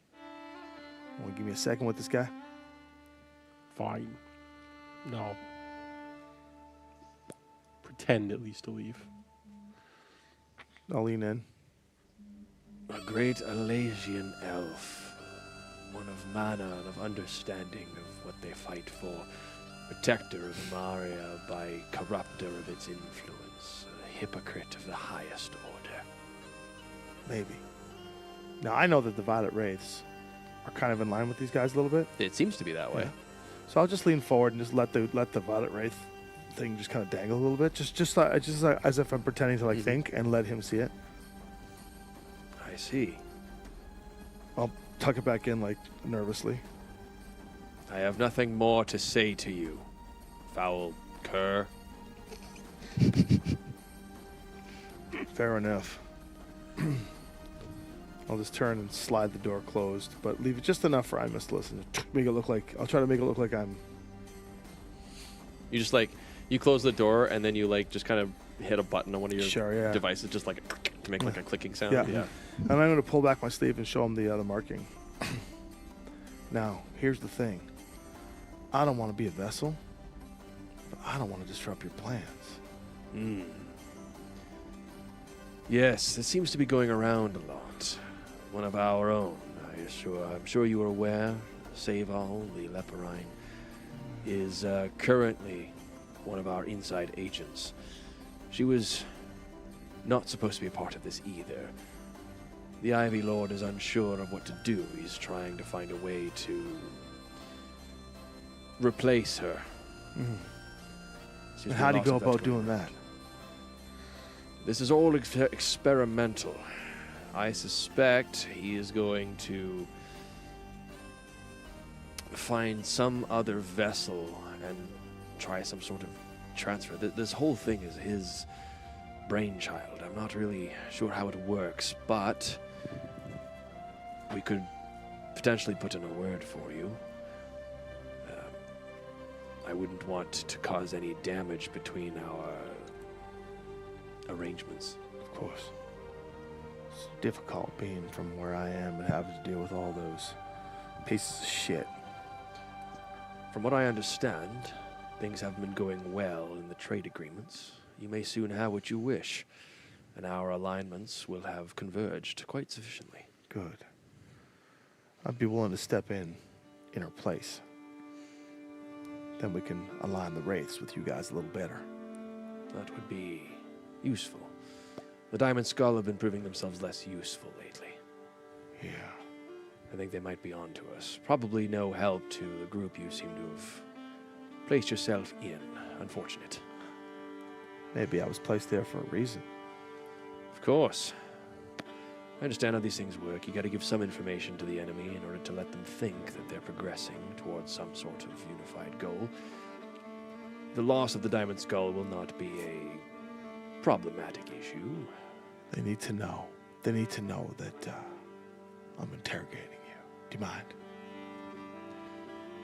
Want to give me a second with this guy? Fine. No. Pretend at least to leave. I'll lean in. A great Alasian elf, one of mana and of understanding of what they fight for, protector of Imaria by corrupter of its influence, a hypocrite of the highest order. Maybe. Now, I know that the Violet Wraiths are kind of in line with these guys a little bit. it seems to be that way. Yeah. So I'll just lean forward and just let the Violet Wraith thing just kind of dangle a little bit, just as if I'm pretending to think, and let him see it. I see. I'll tuck it back in nervously. I have nothing more to say to you, foul cur. Fair enough. I'll just turn and slide the door closed, but leave it just enough for Imus to listen. I'll try to make it look like I'm. You just you close the door and then you just kind of hit a button on one of your devices, just to make a clicking sound. Yeah. And I'm going to pull back my sleeve and show him the other marking. Now, here's the thing. I don't want to be a vessel, but I don't want to disrupt your plans. Yes, it seems to be going around a lot. One of our own, I'm sure you are aware, Seyval, the Leperine, is currently one of our inside agents. She was not supposed to be a part of this either. The Ivy Lord is unsure of what to do. He's trying to find a way to replace her. And how do you go about doing that? This is all experimental. I suspect he is going to find some other vessel and try some sort of transfer. This whole thing is his brainchild. I'm not really sure how it works, but we could potentially put in a word for you. I wouldn't want to cause any damage between our arrangements. Of course. It's difficult being from where I am and having to deal with all those pieces of shit. From what I understand, things have been going well in the trade agreements. You may soon have what you wish, and our alignments will have converged quite sufficiently. Good. I'd be willing to step in her place. Then we can align the wraiths with you guys a little better. That would be useful. The Diamond Skull have been proving themselves less useful lately. Yeah. I think they might be on to us. Probably no help to the group you seem to have placed yourself in. Unfortunate. Maybe I was placed there for a reason. Of course. I understand how these things work. You got to give some information to the enemy in order to let them think that they're progressing towards some sort of unified goal. The loss of the Diamond Skull will not be a problematic issue. They need to know. They need to know that I'm interrogating you. Do you mind?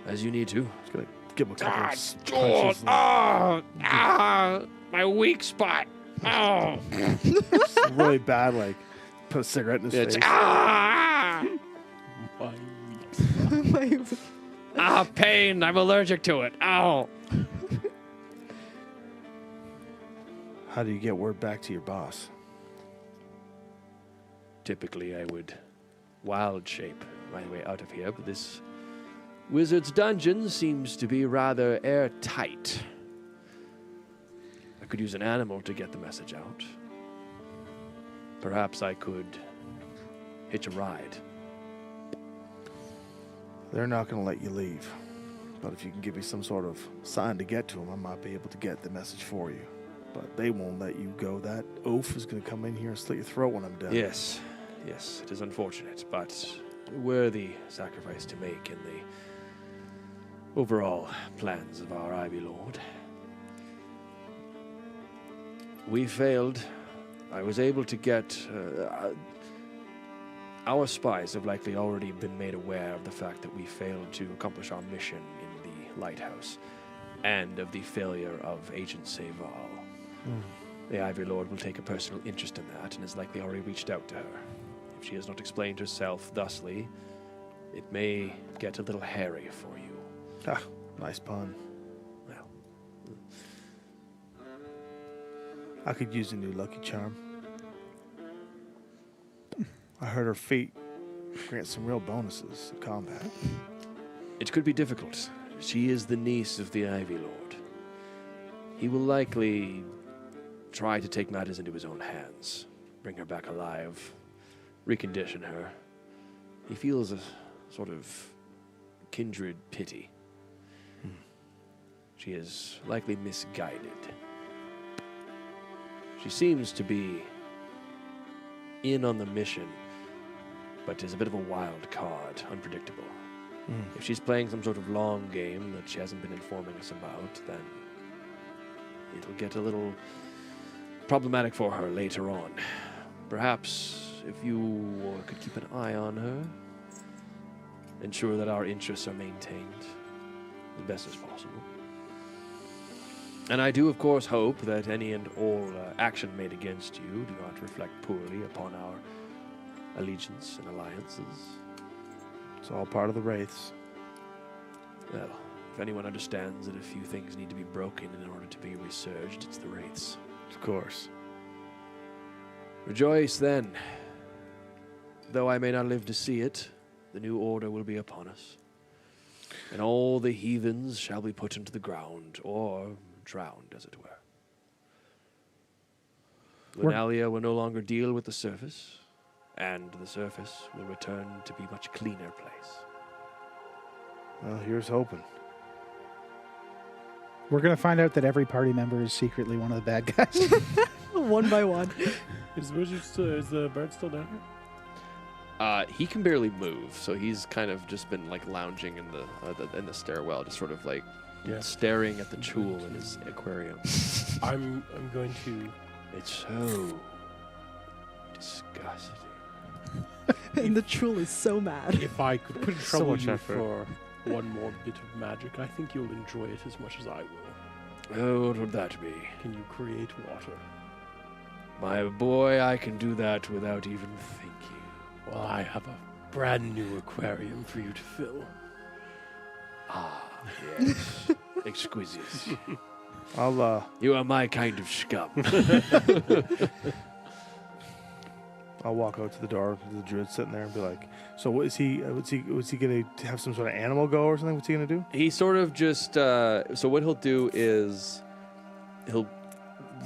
As you need to. Just gonna give him a couple of God, punches. my weak spot. Oh. It's really bad. Like, put a cigarette in his face. Pain. I'm allergic to it. Ow. How do you get word back to your boss? Typically, I would wild shape my way out of here, but this wizard's dungeon seems to be rather airtight. I could use an animal to get the message out. Perhaps I could hitch a ride. They're not going to let you leave. But if you can give me some sort of sign to get to them, I might be able to get the message for you. But they won't let you go. That oaf is going to come in here and slit your throat when I'm done. Yes, it is unfortunate, but a worthy sacrifice to make in the overall plans of our Ivy Lord. We failed. I was able to get... our spies have likely already been made aware of the fact that we failed to accomplish our mission in the lighthouse and of the failure of Agent Seyval. The Ivy Lord will take a personal interest in that and has likely already reached out to her. If she has not explained herself thusly, it may get a little hairy for you. Ah, nice pun. Well, I could use a new Lucky Charm. I heard her feat grant some real bonuses in combat. it could be difficult. She is the niece of the Ivy Lord. He will likely try to take matters into his own hands, bring her back alive, recondition her. He feels a sort of kindred pity. She is likely misguided. She seems to be in on the mission, but is a bit of a wild card, unpredictable. If she's playing some sort of long game that she hasn't been informing us about, then it'll get a little problematic for her later on. Perhaps if you could keep an eye on her, ensure that our interests are maintained as best as possible. And I do, of course, hope that any and all action made against you do not reflect poorly upon our allegiance and alliances. It's all part of the Wraiths. Well, if anyone understands that a few things need to be broken in order to be resurged, it's the Wraiths. Of course. Rejoice, then. Though I may not live to see it, the new order will be upon us. And all the heathens shall be put into the ground, or drowned, as it were. Lunalia will no longer deal with the surface, and the surface will return to be a much cleaner place. Well, here's hoping. We're going to find out that every party member is secretly one of the bad guys. One by one. Is the bird still down here? He can barely move, so he's kind of just been like lounging in the stairwell, just sort of like staring at the jewel in his aquarium. I'm going to. It's so disgusting. And the troll is so mad. If I could put So trouble much you effort. for one more bit of magic, I think you'll enjoy it as much as I will. Oh, what would that be? Can you create water? My boy, I can do that without even thinking. Well, I have a brand new aquarium for you to fill. Ah, yes. Exquisite. You are my kind of scum. I'll walk out to the door to the druid sitting there and be like, "So what is he? Was he going to have some sort of animal go or something? What's he going to do?" He sort of just so what he'll do is he'll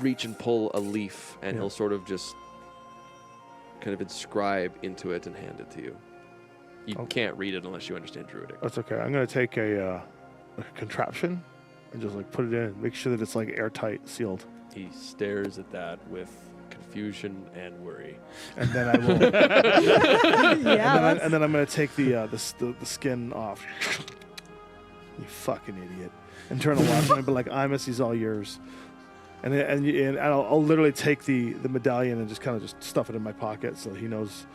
reach and pull a leaf, and he'll sort of just kind of inscribe into it and hand it to you. You can't read it unless you understand Druidic. That's okay. I'm going to take a contraption and just like put it in, make sure that it's like airtight, sealed. He stares at that with confusion and worry. And then I will. Yeah. and then I'm gonna take the skin off. You fucking idiot! And turn and watch him and be like, "Imus, he's all yours." And I'll literally take the medallion and just kind of just stuff it in my pocket so he knows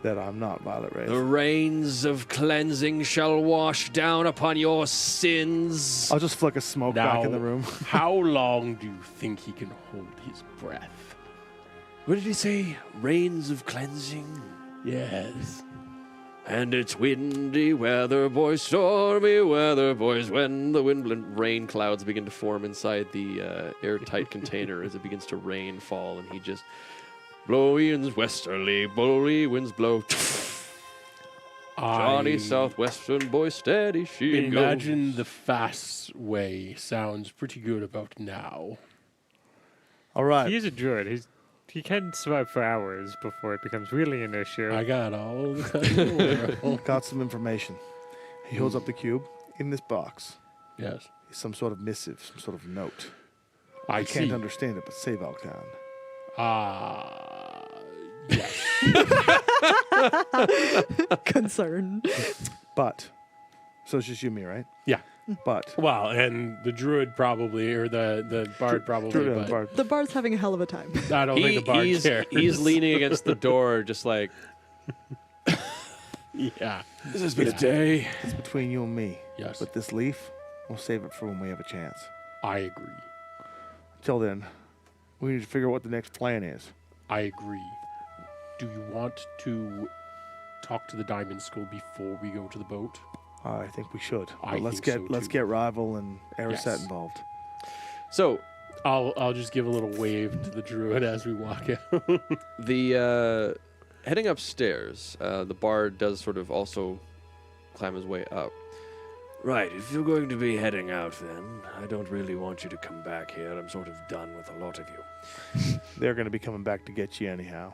that I'm not Violet Wraith. The rains of cleansing shall wash down upon your sins. I'll just flick a smoke back in the room. How long do you think he can hold his breath? What did he say? Rains of cleansing? Yes. And it's windy weather, boys, stormy weather, boys, when the Rain clouds begin to form inside the airtight container as it begins to rain fall, and he just blowy winds westerly, blowy winds blow. Johnny Southwestern boy, steady she Imagine goes. the fast way sounds pretty good about now. All right. He is a druid. He can survive for hours before it becomes really an issue. I got all the time in the world. Got some information. He holds up the cube. In this box Yes. is some sort of missive, some sort of note. I can't see. understand it, but Seyval can. Yes. Concern. But, so it's just you and me, right? Yeah. But. Well, and the druid probably, or the bard probably, Druid and but Bard. The bard's having a hell of a time. I don't think the bard cares. He's leaning against the door, just like, Yeah. This has been a day. It's between you and me. Yes. But this leaf, we'll save it for when we have a chance. I agree. Until then, we need to figure out what the next plan is. I agree. Do you want to talk to the Diamond Skull before we go to the boat? I think we should. I But let's think so, let's too. get Rival and Ariset Yes. involved. so I'll just give a little wave to the druid as we walk out. the heading upstairs, the bard does sort of also climb his way up. Right, if you're going to be heading out then, I don't really want you to come back here. I'm sort of done with a lot of you. They're going to be coming back to get you anyhow.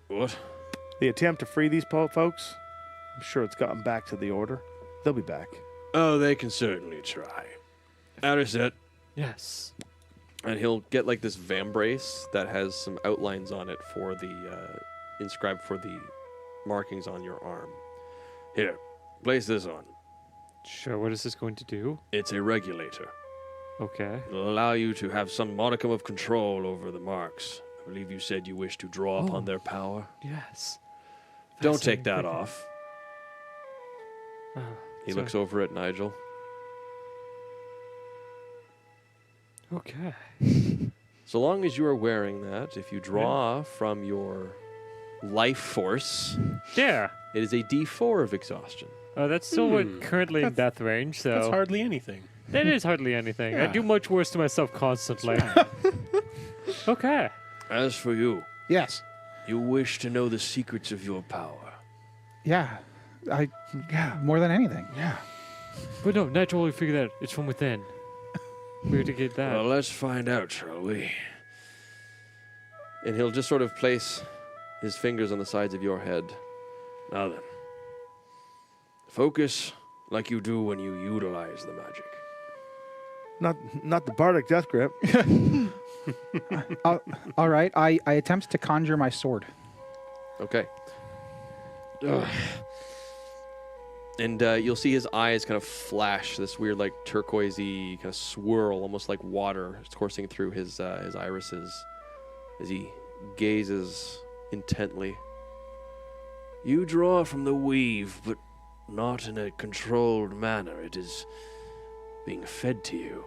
What? The attempt to free these folks, I'm sure it's gotten back to the Order. They'll be back. Oh, they can certainly try. Ariset, Yes. And he'll get like this vambrace that has some outlines on it for the inscribed for the markings on your arm. here, place this on. Sure, what is this going to do? It's a regulator. Okay. It'll allow you to have some modicum of control over the marks. I believe you said you wish to draw upon their power. Yes. Don't take that Fascinating. off. Oh, He sorry. looks over at Nigel. Okay. So long as you are wearing that, if you draw from your life force, Yeah. it is a D4 of exhaustion. That's still currently in death range, so That's hardly anything. that is hardly anything. I Yeah. do much worse to myself constantly. Okay. As for you, Yes. you wish to know the secrets of your power. Yeah. More than anything. Yeah. But no, naturally figure that it's from within. Where to get that? Well, let's find out, shall we? And he'll just sort of place his fingers on the sides of your head. Now then, focus like you do when you utilize the magic. Not the Bardic Death Grip. All right. I attempt to conjure my sword. Okay. And you'll see his eyes kind of flash this weird, like turquoisey kind of swirl, almost like water coursing through his irises as he gazes intently. You draw from the weave, but not in a controlled manner. It is being fed to you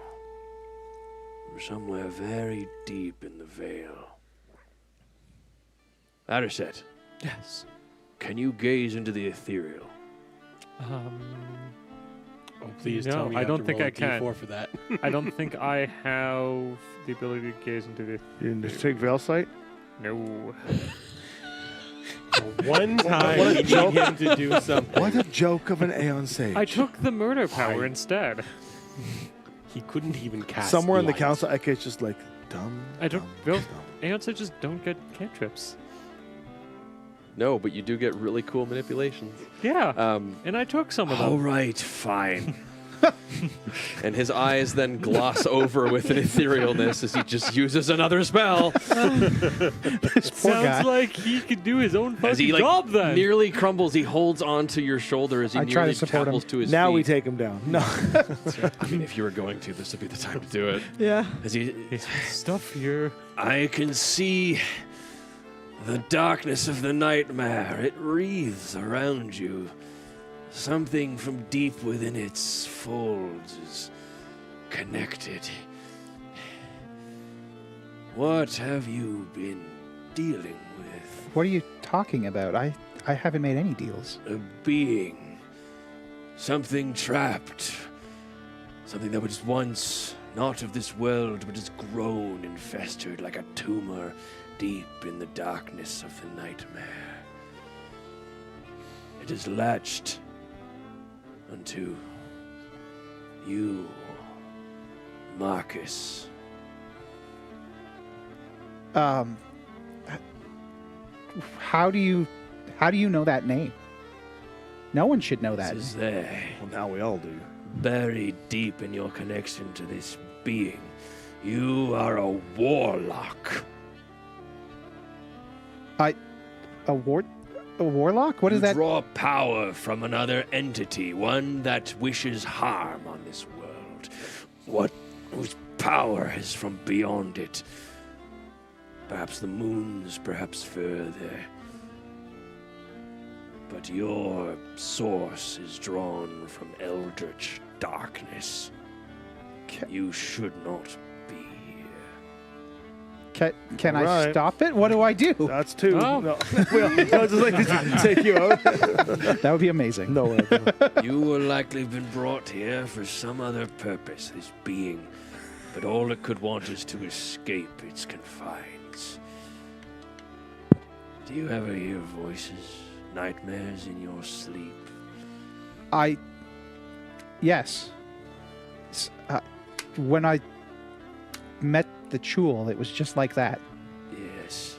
from somewhere very deep in the veil. Ariset, Yes. can you gaze into the ethereal? Oh, please No, tell me you I have don't to think roll I a can. D4 for that. I don't think I have the ability to gaze into the. You didn't just take Veil Sight? No. One What time a you need joke. him to do something. What a joke of an Aeon Sage. I took the murder power instead. He couldn't even cast Somewhere in the light. council, it's just like, dumb. I don't. dumb, Bill, dumb. Aeons just don't get cantrips. No, but you do get really cool manipulations. Yeah. Um, And I took some of All them. right, fine. And his eyes then gloss over with an etherealness as he just uses another spell. This poor Sounds guy. like he could do his own As he fucking job then. nearly crumbles, he holds onto your shoulder as he I try to nearly support him. topples to his Now feet. we take him down. No. I mean, if you were going to, this would be the time to do it. Yeah. As he, Stuff here. I can see the darkness of the nightmare. It wreathes around you. Something from deep within its folds is connected. What have you been dealing with? What are you talking about? I haven't made any deals. A being. Something trapped. Something that was once not of this world, but has grown and festered like a tumor deep in the darkness of the nightmare. It is latched unto you, Marcus. How do you know that name? No one should know that. This is there, Well, now we all do. buried deep in your connection to this being. You are a warlock. A warlock? What you is that? draw power from another entity, one that wishes harm on this world. What whose power is from beyond it. Perhaps the moons, perhaps further. But your source is drawn from eldritch darkness. You should not be here. Can I Right. stop it? What do I do? That's two. Oh. No. Well, I was just like to take you out. That would be amazing. No way. You will likely have been brought here for some other purpose, this being, but all it could want is to escape its confines. Do you ever hear voices, nightmares in your sleep? Yes. When I met the Chul, it was just like that. Yes.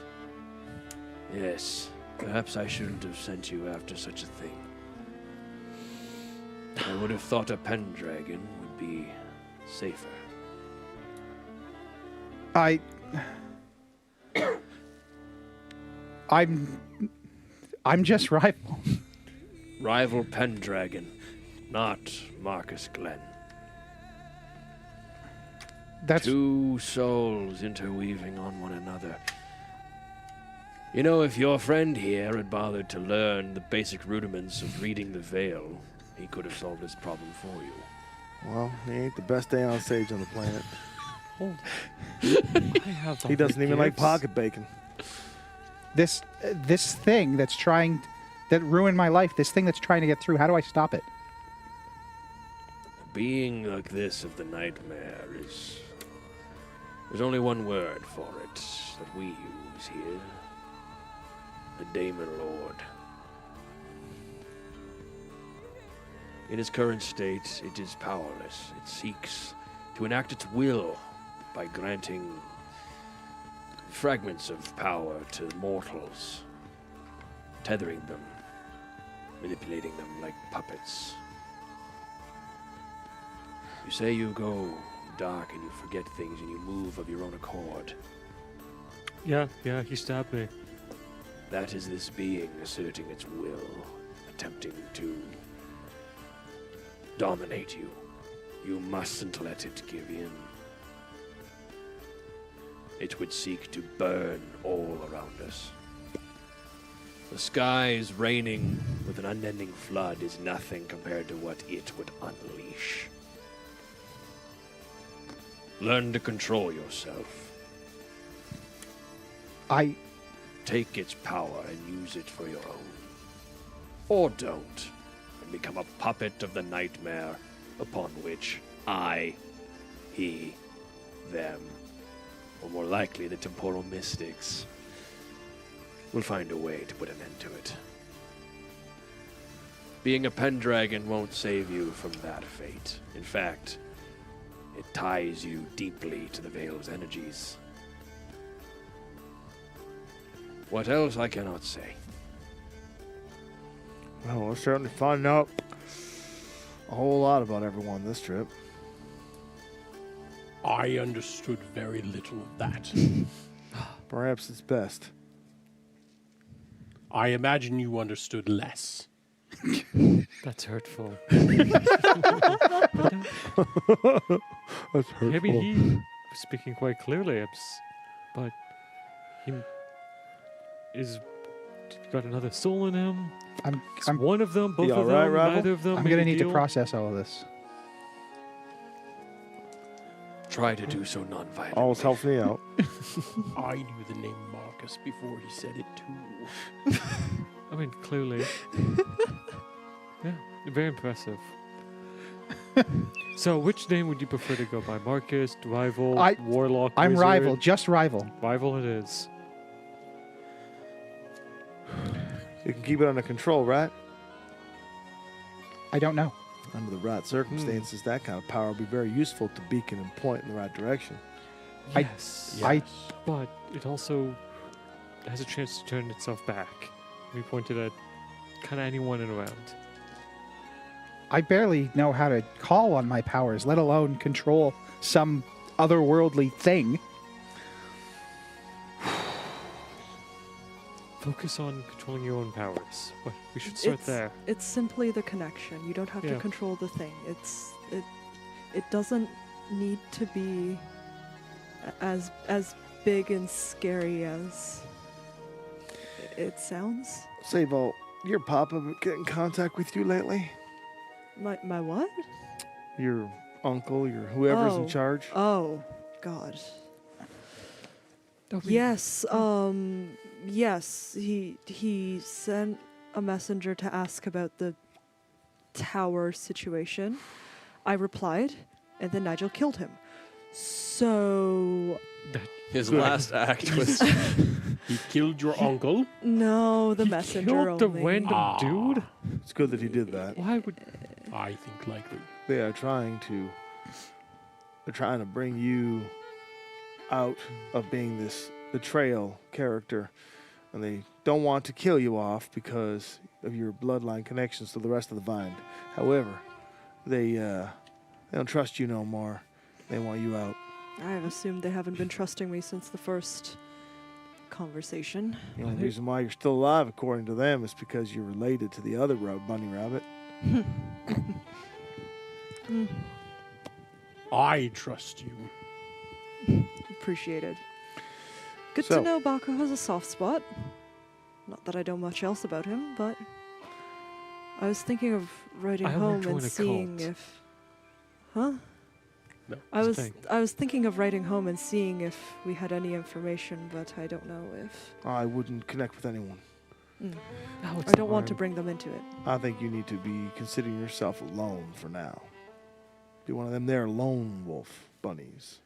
Yes. Perhaps I shouldn't have sent you after such a thing. I would have thought a Pendragon would be safer. I'm just rival. Rival Pendragon, not Marcus Glenn. That's Two souls interweaving on one another. You know, if your friend here had bothered to learn the basic rudiments of reading the Veil, he could have solved this problem for you. Well, he ain't the best day on stage on the planet. I have He doesn't even like pocket bacon. this thing that ruined my life. This thing that's trying to get through. How do I stop it? A being like this of the nightmare is... There's only one word for it that we use here. The Daemon Lord. In its current state, it is powerless. It seeks to enact its will by granting fragments of power to mortals, tethering them, manipulating them like puppets. You say you go dark and you forget things and you move of your own accord. Yeah, he stabbed me. That is this being asserting its will, attempting to dominate you. You mustn't let it give in. It would seek to burn all around us. The skies raining with an unending flood is nothing compared to what it would unleash. Learn to control yourself. Take its power and use it for your own. Or don't, and become a puppet of the nightmare upon which I, he, them, or more likely the temporal mystics, will find a way to put an end to it. Being a Pendragon won't save you from that fate. In fact, it ties you deeply to the Veil's energies. What else I cannot say. Well, we'll certainly find out a whole lot about everyone this trip. I understood very little of that. Perhaps it's best. I imagine you understood less. That's hurtful. That's Maybe he was speaking quite clearly, but he is got another soul in him. It's I'm one of them, both You of all right, them, Rival? neither of them. I'm made gonna a need to deal. process all of this. Try to do so non-violently. Always helps me out. I knew the name Marcus before he said it too. I mean, clearly. Yeah, very impressive. So, which name would you prefer to go by? Marcus, Rival, Warlock, I'm Wizard? rival, just rival. Rival it is. You can keep it under control, right? I don't know. Under the right circumstances, that kind of power would be very useful to beacon and point in the right direction. Yes. I But it also has a chance to turn itself back. We pointed at kind of anyone and around. I barely know how to call on my powers, let alone control some otherworldly thing. Focus on controlling your own powers. But we should start there. It's simply the connection. You don't have Yeah. to control the thing. It doesn't need to be as big and scary as it sounds. Seyval, your papa get in contact with you lately? My what? Your uncle, your whoever's in Oh. charge? Oh, God. Don't be- Yes. Yes. He sent a messenger to ask about the tower situation. I replied, and then Nigel killed him. So His last act was He killed your uncle. no, the He messenger killed the only. random dude? It's good that he did that. Why would... I think likely. They are trying to bring you out of being this betrayal character, and they don't want to kill you off because of your bloodline connections to the rest of the Vine. However, they don't trust you no more. They want you out. I've assumed they haven't been trusting me since the first conversation. The only reason why you're still alive, according to them, is because you're related to the other bunny rabbit. I trust you. Appreciated. Good So- to know Baku has a soft spot. Not that I know much else about him, but I was thinking of writing I wanna home join and a seeing cult. if... Huh? No. I was thinking of writing home and seeing if we had any information, but I don't know if... I wouldn't connect with anyone. Mm. No, it's I don't want to hard. bring them into it. I think you need to be considering yourself alone for now. Be one of them there lone wolf bunnies.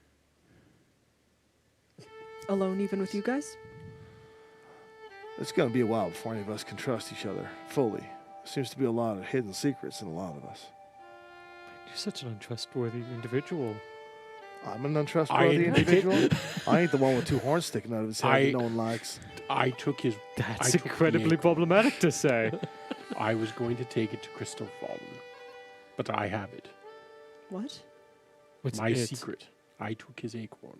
Alone even with you guys? It's going to be a while before any of us can trust each other fully. Seems to be a lot of hidden secrets in a lot of us. You're such an untrustworthy individual. I'm an untrustworthy admit it. individual. I ain't the one with two horns sticking out of his head that no one likes. I took his. That's took the incredibly acorn. problematic to say. I was going to take it to Crystal Fallen, but I have it. What? What's My it? secret. I took his acorn.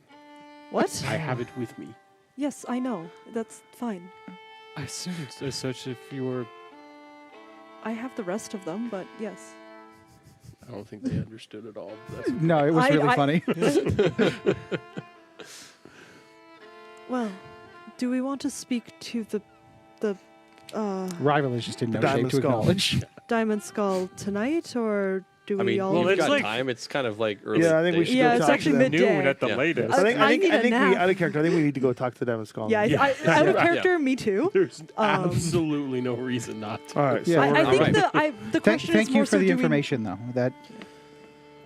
What? I have it with me. Yes, I know. That's fine. I assumed as such if you were... I have the rest of them, but yes. I don't think they understood at all. But that's No, it was I- really I- funny. Well, do we want to speak to the Rival is just in no Diamond shape to Skull. acknowledge. Diamond Skull tonight, or do I we mean, all? Well, you've it's got like- time. It's kind of like early. Yeah, I think we days. should Yeah, go it's talk actually to them. midday. Noon at the Yeah. latest. I need a we, nap. out of character, I think we need to go talk to them and Skull. Yeah, Yeah. out of Yeah. character, me too. There's Um, absolutely no reason not to. All right. Yeah. So I we're- think Alright. the question Thank is you more for so the do we- information, though. That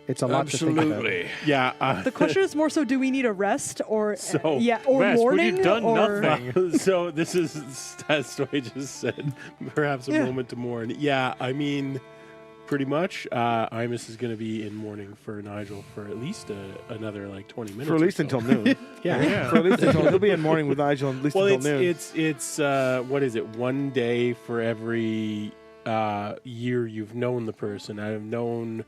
it's a lot to think about. Absolutely. Yeah. The question is more so: do we need a rest, or So, or Rest, when morning, you've done or nothing. So this is, as Stoy just said, perhaps a Yeah. moment to mourn. Yeah, I mean, pretty much. Imus is going to be in mourning for Nigel for at least another like 20 minutes. for at or least so. until noon. Yeah. For at least until he'll be in morning with Nigel at least Well, until noon. it's what is it? One day for every year you've known the person. I've known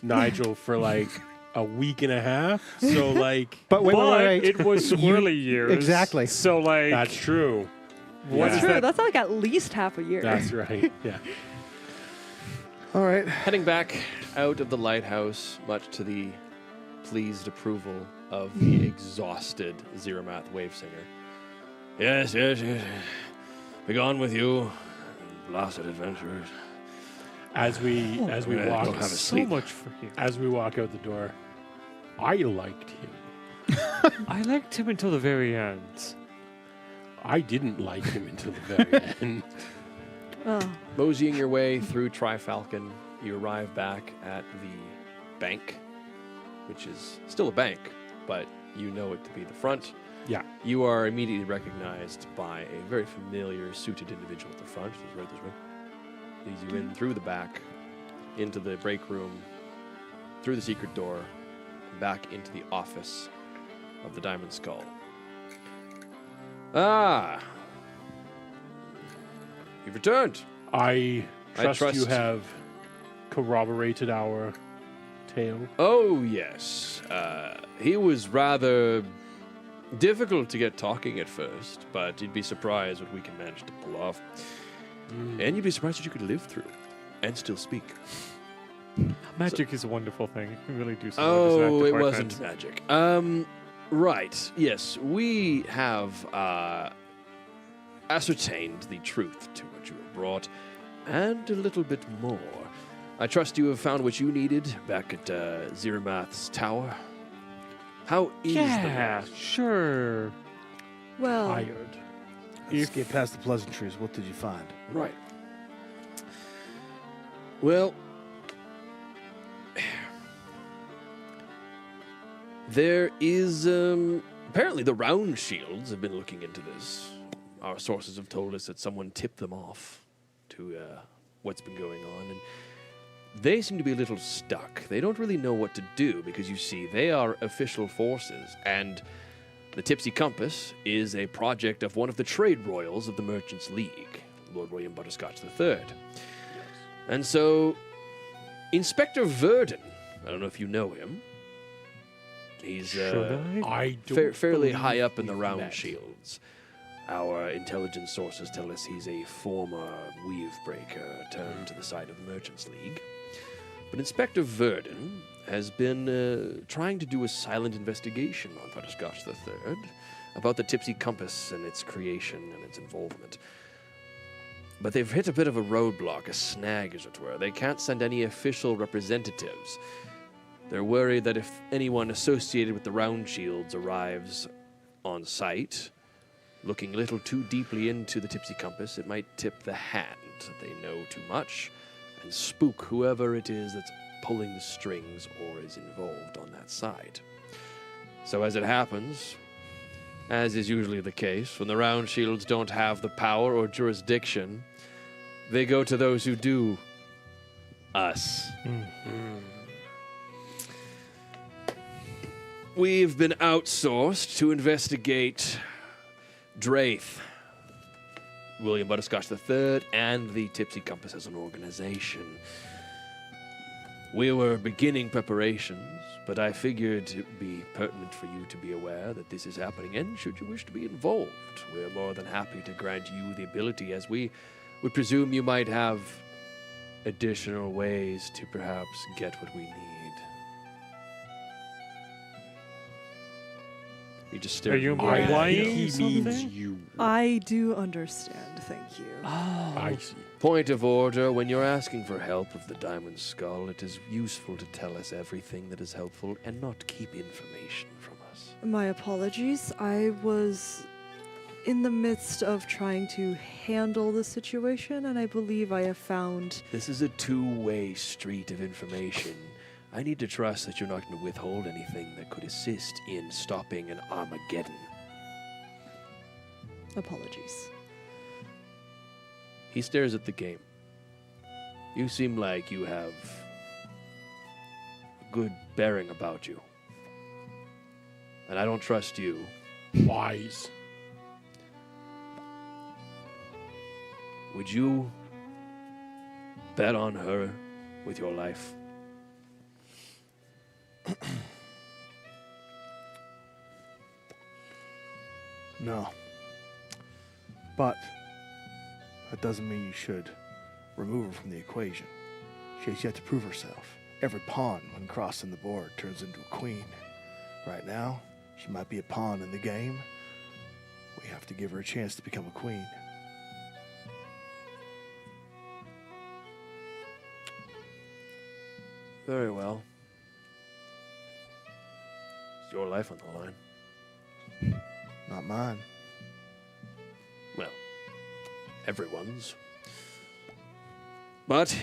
Nigel for like a week and a half. So like, But wait, it was swirly years. Exactly. So like, that's true. what That's is true. that? That's like at least half a year. That's right. Yeah. All right. Heading back out of the lighthouse, much to the pleased approval of the exhausted Zeromath wave singer. Yes. Begone with you, blasted adventurers. As we I don't walk have a so sleep. much for you. as we walk out the door, I liked him. I liked him until the very end. I didn't like him until the very end. Oh. Moseying your way through Trifalcon, you arrive back at the bank, which is still a bank, but you know it to be the front. Yeah. You are immediately recognized by a very familiar suited individual at the front. He's right this way. Leads you in through the back, into the break room, through the secret door, and back into the office of the Diamond Skull. Ah! You've returned. I trust you trust- have corroborated our tale. Oh, yes. He was rather difficult to get talking at first, but you'd be surprised what we can manage to pull off. And you'd be surprised what you could live through and still speak. Magic is a wonderful thing. It can really do some Oh, wonders in that it department. wasn't magic. Right. Yes, we have ascertained the truth to what you have brought, and a little bit more. I trust you have found what you needed back at Zeromath's tower. How is Yeah, the sure. Well, Tired. Let's get past the pleasantries. What did you find? Right. Well, there is apparently the round shields have been looking into this. Our sources have told us that someone tipped them off to what's been going on, and they seem to be a little stuck. They don't really know what to do because, you see, they are official forces, and the Tipsy Compass is a project of one of the trade royals of the Merchants League, Lord William Butterscotch III. And so, Inspector Verdon, I don't know if you know him, he's Should I? I don't fairly believe high up in the we've round met. shields. Our intelligence sources tell us he's a former weave breaker turned to the side of the Merchants League. But Inspector Verdon has been trying to do a silent investigation on Butterscotch III about the Tipsy Compass and its creation and its involvement. But they've hit a bit of a roadblock, a snag, as it were. They can't send any official representatives. They're worried that if anyone associated with the Round Shields arrives on site, looking a little too deeply into the Tipsy Compass, it might tip the hand that they know too much and spook whoever it is that's pulling the strings or is involved on that side. So as it happens, as is usually the case, when the Round Shields don't have the power or jurisdiction, they go to those who do. Us. We've been outsourced to investigate Draith, William Butterscotch III, and the Tipsy Compass as an organization. We were beginning preparations, but I figured it would be pertinent for you to be aware that this is happening, and should you wish to be involved, we're more than happy to grant you the ability, as we would presume you might have additional ways to perhaps get what we need. You just stare Are at you me. I implying think he means something? you. I do understand. Thank you. I see. Point of order, when you're asking for help of the Diamond Skull, it is useful to tell us everything that is helpful and not keep information from us. My apologies. I was in the midst of trying to handle the situation, and I believe I have found. This is a two-way street of information. I need to trust that you're not going to withhold anything that could assist in stopping an Armageddon. Apologies. He stares at the game. You seem like you have a good bearing about you. And I don't trust you. Wise. Would you bet on her with your life? No. But that doesn't mean you should remove her from the equation. She has yet to prove herself. Every pawn when crossing the board turns into a queen. Right now, she might be a pawn in the game. We have to give her a chance to become a queen. Very well. It's your life on the line. Not mine. Well, everyone's. But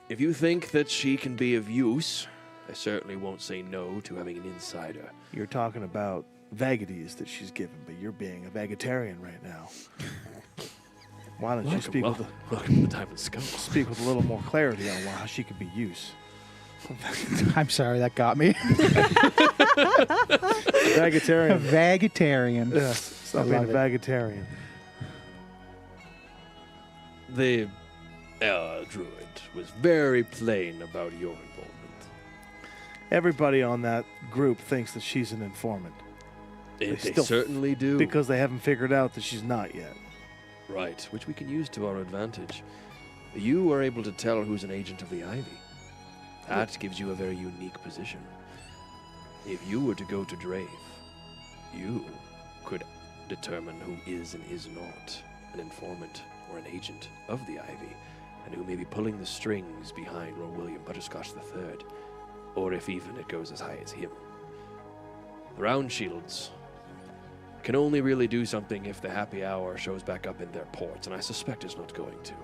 if you think that she can be of use, I certainly won't say no to having an insider. You're talking about vagaries that she's given, but you're being a vegetarian right now. Why don't you speak with Welcome to the Diamond Skull. speak with a little more clarity on how she could be used? I'm sorry, that got me. Vegetarian. Vegetarian. Yes, stop I being a love it. vegetarian. The druid was very plain about your involvement. Everybody on that group thinks that she's an informant They still- certainly do. because they haven't figured out that she's not yet. Right, which we can use to our advantage. You are able to tell who's an agent of the Ivy. That gives you a very unique position. If you were to go to Drave, you could determine who is and is not an informant or an agent of the Ivy, and who may be pulling the strings behind Lord William Butterscotch III, or if even it goes as high as him. The Round Shields can only really do something if the happy hour shows back up in their ports, and I suspect it's not going to.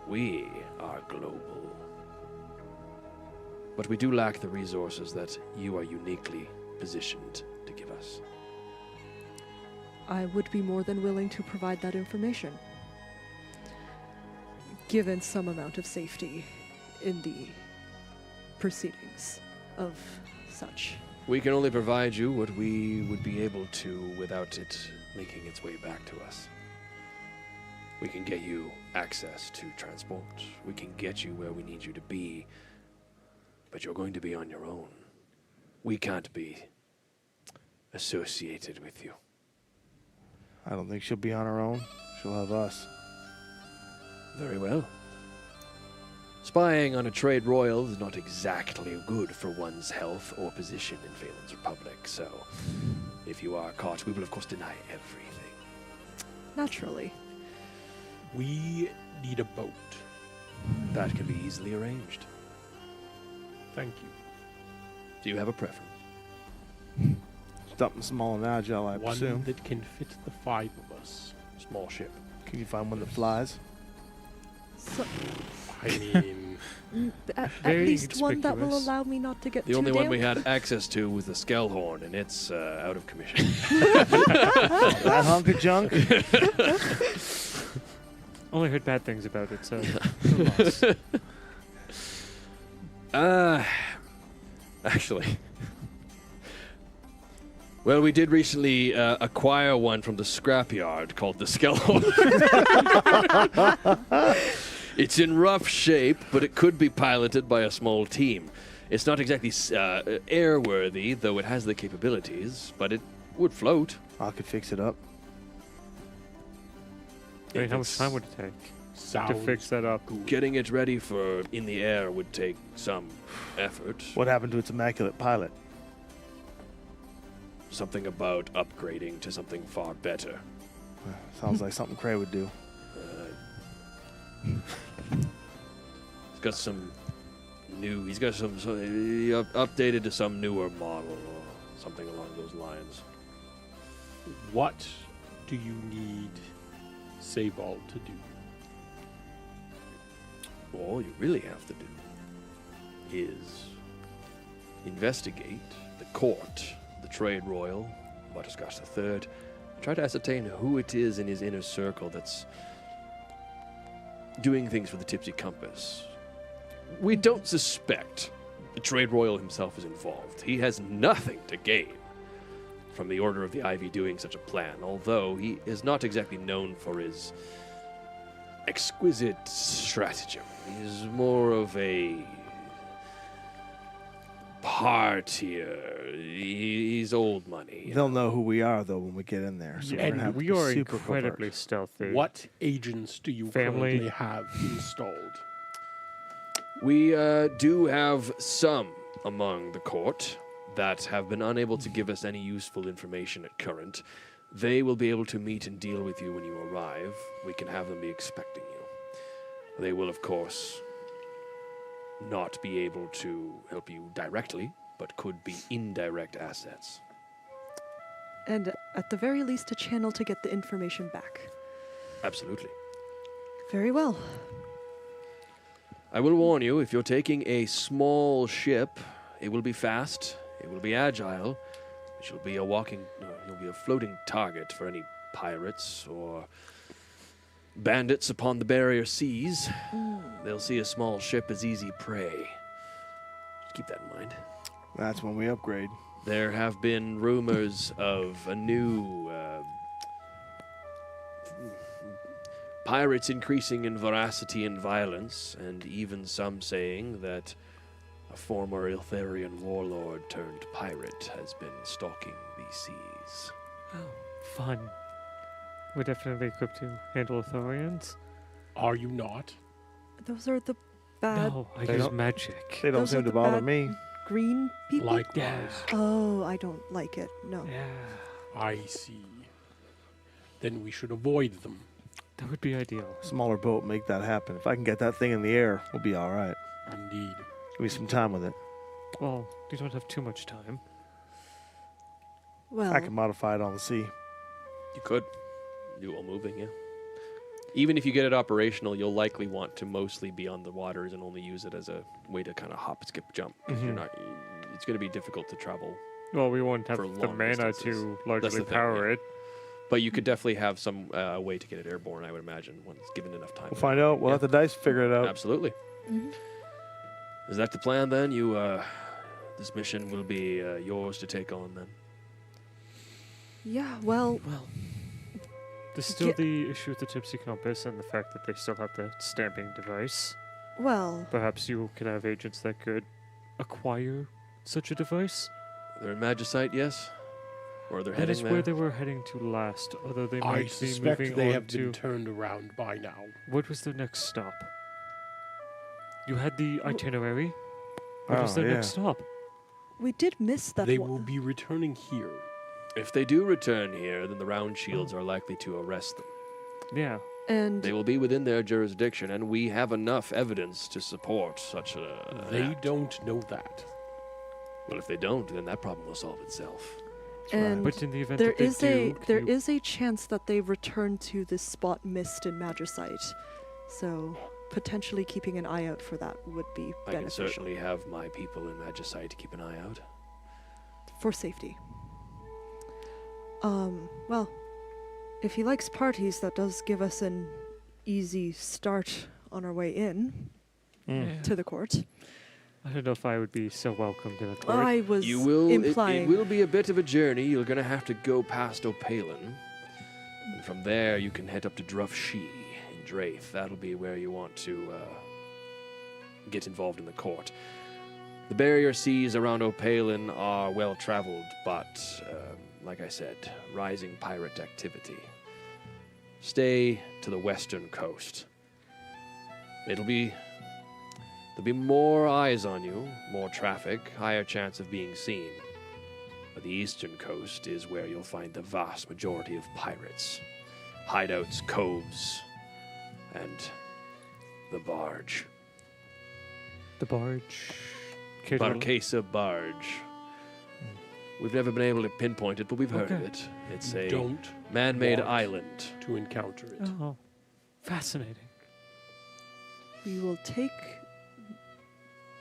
We are global. But we do lack the resources that you are uniquely positioned to give us. I would be more than willing to provide that information, given some amount of safety in the proceedings of such. We can only provide you what we would be able to without it making its way back to us. We can get you access to transport. We can get you where we need you to be. But you're going to be on your own. We can't be associated with you. I don't think she'll be on her own. She'll have us. Very well. Spying on a trade royal is not exactly good for one's health or position in Phaelen's Republic, so if you are caught, we will of course deny everything. Naturally. We need a boat. That can be easily arranged. Thank you. Do you have a preference? Something small and agile, I One presume. that can fit the 5 of us. Small ship. Can you find one that flies? So, I mean, at Very least one that will inconspicuous. allow me not to get The too only one damn we had access to was the Skellhorn, and it's out of commission. That hunk of junk? Only heard bad things about it, so. it's a loss. Actually. Well, we did recently acquire one from the scrapyard called the Skellhorn. It's in rough shape, but it could be piloted by a small team. It's not exactly airworthy, though it has the capabilities, but it would float. I could fix it up. I mean, If how much it's- time would it take to sounds fix that up? Getting it ready for in the air would take some effort. What happened to its immaculate pilot? Something about upgrading to something far better. Sounds like something Cray would do. He's got some new. He's got some. He updated to some newer model or something along those lines. what do you need Seyval to do? All you really have to do is investigate the court, the trade royal, Butterscotch III, try to ascertain who it is in his inner circle that's doing things for the Tipsy Compass. We don't suspect the trade royal himself is involved. He has nothing to gain from the Order of the Ivy doing such a plan, although he is not exactly known for his exquisite stratagem. He's more of a partier. He's old money. They'll know who we are though when we get in there. So we're And gonna have to We be are super incredibly covert. stealthy. What agents do you Family. currently have installed? We do have some among the court that have been unable to give us any useful information at current. They will be able to meet and deal with you when you arrive. We can have them be expecting you. They will, of course, not be able to help you directly, but could be indirect assets. And at the very least, a channel to get the information back. Absolutely. Very well. I will warn you, if you're taking a small ship, it will be fast, it will be agile, but you'll be a floating target for any pirates or bandits upon the barrier seas. They'll see a small ship as easy prey. Just keep that in mind. That's when we upgrade. There have been rumors of a new pirates increasing in veracity and violence, and even some saying that a former Iltharian warlord turned pirate has been stalking these seas. Oh, fun. We're definitely equipped to handle Athorians. Are you not? Those are the bad No, I They use don't- magic. They don't Those are seem to the bother bad- me. green people. Likewise. Oh, I don't like it. No. Yeah, I see. Then we should avoid them. that would be ideal. Smaller boat, make that happen. If I can get that thing in the air, we'll be all right. Indeed. Give me some time with it. Well, we don't have too much time. Well, I can modify it on the sea. You could do while moving, yeah. Even if you get it operational, you'll likely want to mostly be on the waters and only use it as a way to kind of hop, skip, jump. 'Cause you're not. It's going to be difficult to travel. Well, we won't have For the long mana distances. to That's largely the thing, power yeah. it. But you could definitely have some way to get it airborne, I would imagine, once given enough time. We'll find out. We'll Yeah. let the dice figure it out. Absolutely. Mhm. Is that the plan then? This mission will be yours to take on then. yeah. Well, There's still Ge- the issue with the Tipsy Compass and the fact that they still have the stamping device. well. Perhaps you could have agents that could acquire such a device. They're in Magicite, yes? Or they're That heading is there? where they were heading to last, although they I might be suspect moving they on have to... been turned around by now. What was their next stop? You had the itinerary. What was Oh, their yeah. next stop? We did miss that They one. will be returning here. If they do return here, then the round shields are likely to arrest them. Yeah. And They will be within their jurisdiction, and we have enough evidence to support such a. They act. don't know that. Well, if they don't, then that problem will solve itself. and But in the event there that they is do, there you- is a chance that they return to this spot missed in Magicite. So potentially keeping an eye out for that would be I can beneficial certainly have my people in Magicite to keep an eye out. for safety. Well, if he likes parties, that does give us an easy start on our way in Yeah. to the court. I don't know if I would be so welcomed in a court. I was You will. implying. It will be a bit of a journey. You're going to have to go past Phaelen, and from there you can head up to Drufshi in Draith. That'll be where you want to get involved in the court. The barrier seas around Phaelen are well traveled, but like I said, rising pirate activity. Stay to the western coast. There'll be more eyes on you, more traffic, higher chance of being seen. But the eastern coast is where you'll find the vast majority of pirates. Hideouts, coves, and the barge. The barge. Care to- Barquesa Barge. We've never been able to pinpoint it, but we've heard of Okay. it. It's a Don't man-made want island. to encounter it. Oh, fascinating. We will take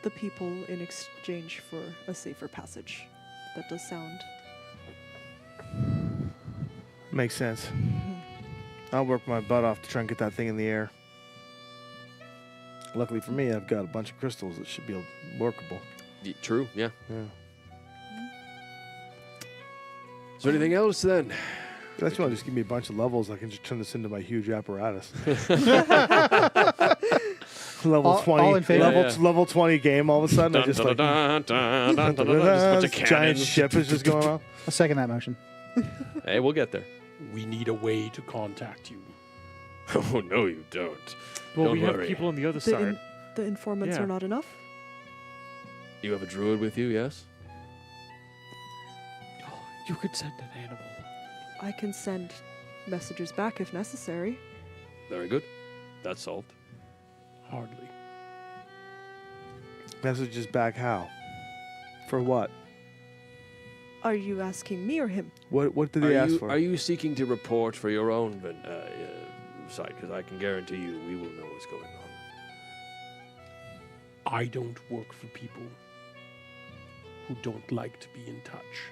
the people in exchange for a safer passage. That does sound. Makes sense. I'll work my butt off to try and get that thing in the air. Luckily for me, I've got a bunch of crystals that should be workable. True, yeah. Yeah. Is there anything else then? That's why just give me a bunch of levels. I can just turn this into my huge apparatus. Level All 20. in favor? Level 20 game. All of a sudden, I just like Bunch of this giant cannons. ship is just going off. I'll second that motion. Hey, we'll get there. We need a way to contact you. Oh, no, you don't. Well, Don't we have worry. people on the other The, side. the informants Yeah. are not enough. You have a druid with you, yes? You could send an animal. I can send messages back if necessary. Very good. That's solved. Hardly. Messages back how? For what? Are you asking me or him? What did they ask for? Are you seeking to report for your own side? Because I can guarantee you we will know what's going on. I don't work for people who don't like to be in touch.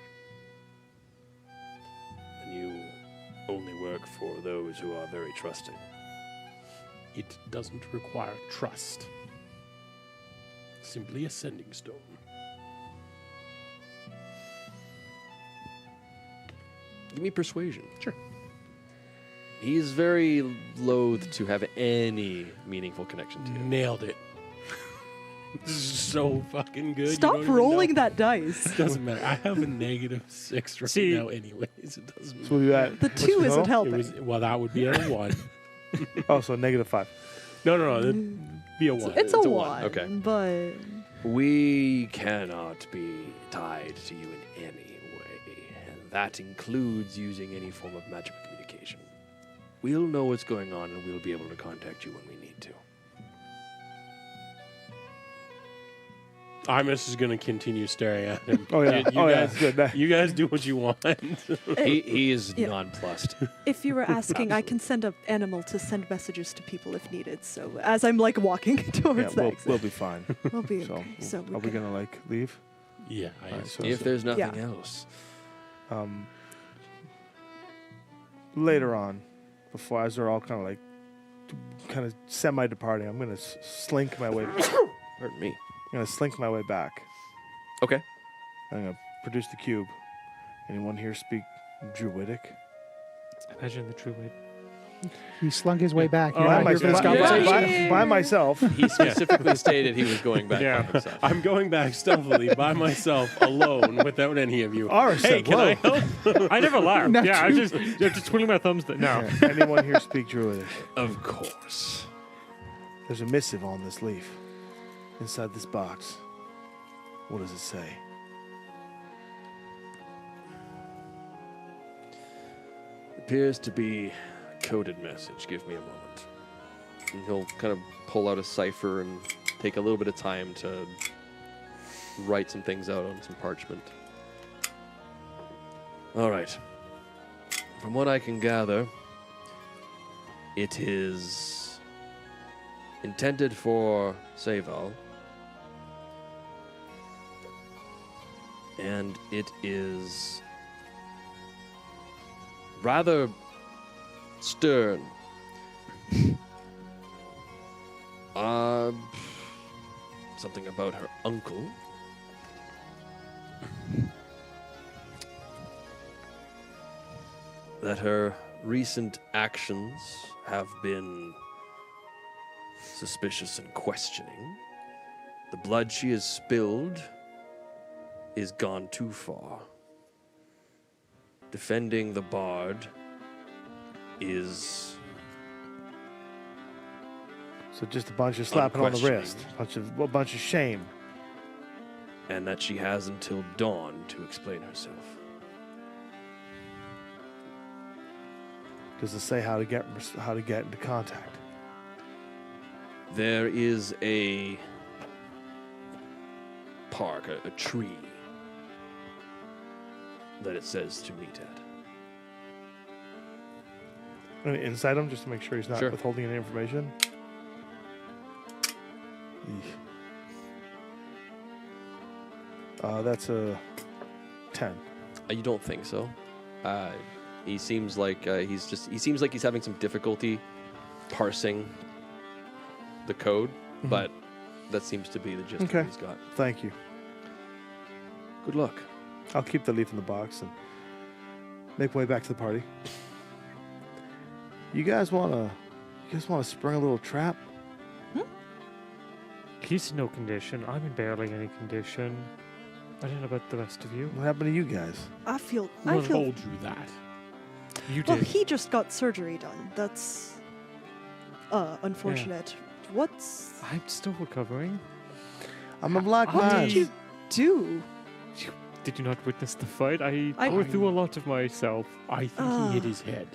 And you only work for those who are very trusting. It doesn't require trust. Simply a sending stone. Give me persuasion. Sure. He's very loath to have any meaningful connection to you. Nailed it. This is so fucking good. Stop rolling that dice. It doesn't matter. I have a -6 right See- now anyways. It doesn't matter. So we got The what's 2 the isn't total? helping. Well, that would be a 1. Oh, so -5. No. It'd be a 1. It's a It's a 1, one, okay. but We cannot be tied to you in any way, and that includes using any form of magical communication. We'll know what's going on, and we'll be able to contact you when we need to. Imus is going to continue staring at him. Oh yeah. You Oh yeah. guys, It's good. You guys do what you want. He is Yeah. nonplussed. if you were asking, I can send an animal to send messages to people if needed. So as I'm like walking towards Yeah, the we'll, exit, we'll be fine. we'll be So, okay. So are we gonna like leave? Yeah, I Alright, am. so- If there's nothing Yeah. else, Later on, before as they're all kind of semi-departing, I'm gonna slink my way. Pardon me. I'm gonna slink my way back. Okay. I'm gonna produce the cube. Anyone here speak Druidic? Imagine the true way. He slunk his way back. Oh, You're By not here for this myself. conversation. By myself. He specifically stated he was going back Yeah. by himself. I'm going back stealthily by myself, alone, without any of you. Ara Hey, said, can I "Whoa." help? I never laughed. Not Yeah, I'm true. just twiddling my thumbs. No. Yeah. Anyone here speak Druidic? of course. There's a missive on this leaf. Inside this box. What does it say? Appears to be a coded message. Give me a moment. And he'll kind of pull out a cipher and take a little bit of time to write some things out on some parchment. All right. From what I can gather, it is intended for Seyval, and it is rather stern. Something about her uncle. That her recent actions have been suspicious and questioning. The blood she has spilled is gone too far. Defending the bard is So just a bunch of slapping on the wrist, a bunch of shame. and that she has until dawn to explain herself. Does it say how to get into contact? There is a park, a tree, that it says to meet at. Gonna inside him just to make sure he's not Sure. withholding any information. Eesh. That's a 10. You don't think so? He seems like he seems like he's having some difficulty parsing the code, but that seems to be the gist of Okay. what he's got. Thank you. Good luck. I'll keep the leaf in the box and make my way back to the party. You guys wanna spring a little trap? He's in no condition. I'm in barely any condition. I don't know about the rest of you. What happened to you guys? I feel. Who told you that? You did. Well, he just got surgery done. That's unfortunate. What's? I'm still recovering. I'm a black What man. did you do? Did you not witness the fight? I I- tore through a lot of myself. I think he hit his head.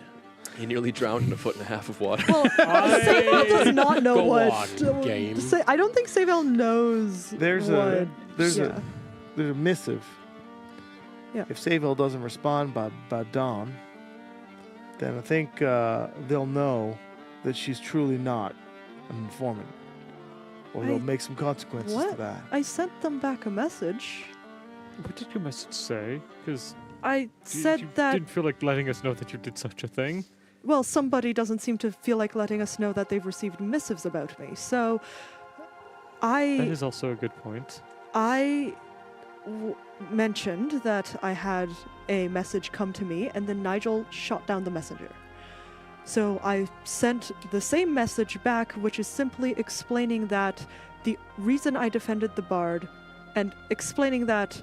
He nearly drowned in 1.5 feet of water. Well, Seyval does not know Go what. on, game. I don't think Seyval knows. There's what, a missive. Yeah. If Seyval doesn't respond by dawn, then I think they'll know that she's truly not an informant, or they'll make some consequences to What? that. I sent them back a message. What did your message say? Because I said you that. didn't feel like letting us know that you did such a thing. Well, somebody doesn't seem to feel like letting us know that they've received missives about me. So, That I is also a good point. mentioned that I had a message come to me, and then Nigel shot down the messenger. So I sent the same message back, which is simply explaining that the reason I defended the bard, and explaining that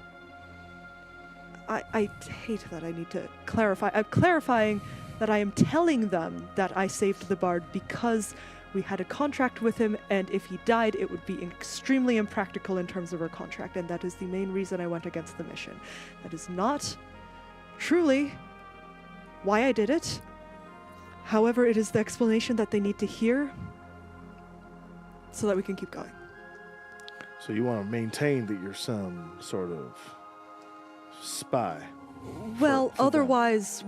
I hate that I need to clarify. I'm clarifying that I am telling them that I saved the bard because we had a contract with him, and if he died, it would be extremely impractical in terms of our contract, and that is the main reason I went against the mission. That is not truly why I did it. However, it is the explanation that they need to hear so that we can keep going. So you want to maintain that you're some sort of spy? Well, for them. otherwise,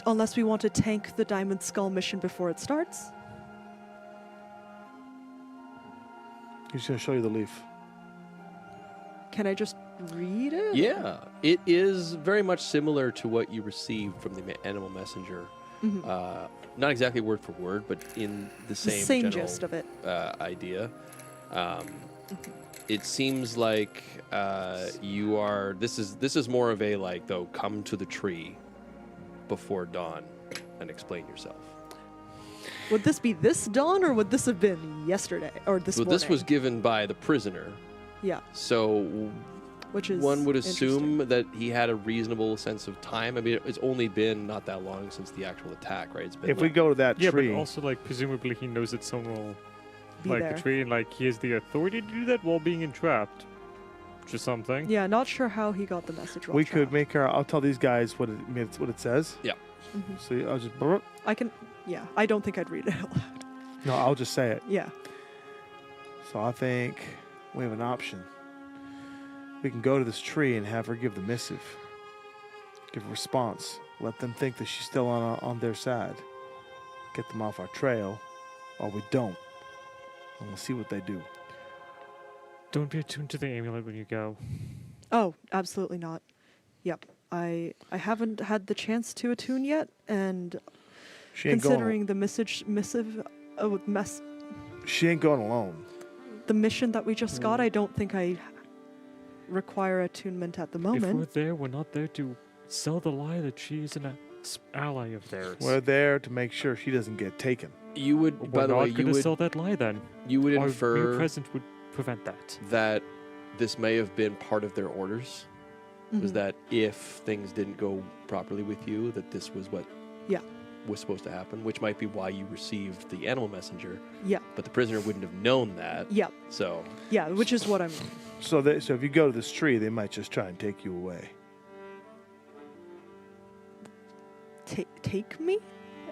unless we want to tank the Diamond Skull mission before it starts. He's going to show you the leaf. Can I just read it? Yeah, it is very much similar to what you received from the animal messenger. Mhm. Not exactly word for word, but in the The same, same general, gist of it. idea. It seems like you are. This is more of a like though. Come to the tree before dawn and explain yourself. Would this be this dawn, or would this have been yesterday, or this Well, morning? this was given by the prisoner, Yeah, so which is one would interesting. assume that he had a reasonable sense of time. I mean, it's only been not that long since the actual attack, right? It's been If we go to that Yeah, tree, but also, like, presumably he knows that someone will Be like there. the tree, and like he has the authority to do that while being entrapped, which is something. Yeah, not sure how he got the message. we could make our. I'll tell these guys what it says. Mhm. So I'll just. I can. Yeah, I don't think I'd read it out loud. No, I'll just say it. Yeah. So I think we have an option. We can go to this tree and have her give the missive. Give a response. Let them think that she's still on their side. Get them off our trail, or we don't. And we'll see what they do. Don't be attuned to the amulet when you go. Oh, absolutely not. Yep. I haven't had the chance to attune yet, and She ain't considering the missive, she ain't going alone. the mission that we just got, I don't think I require attunement at the If we're moment. there, we're not there to sell the lie that she is an ally of theirs. We're there to make sure she doesn't get taken. You would, We're by the not way, going you to would sell that lie then. you would Our mere infer presence would prevent that. that this may have been part of their orders. Was Mhm. that if things didn't go properly with you, that this was what Yeah. was supposed to happen, which might be why you received the animal messenger, Yeah. but the prisoner wouldn't have known that. Yeah. So Yeah, which is what I'm. So if you go to this tree, they might just try and take you away. Take me,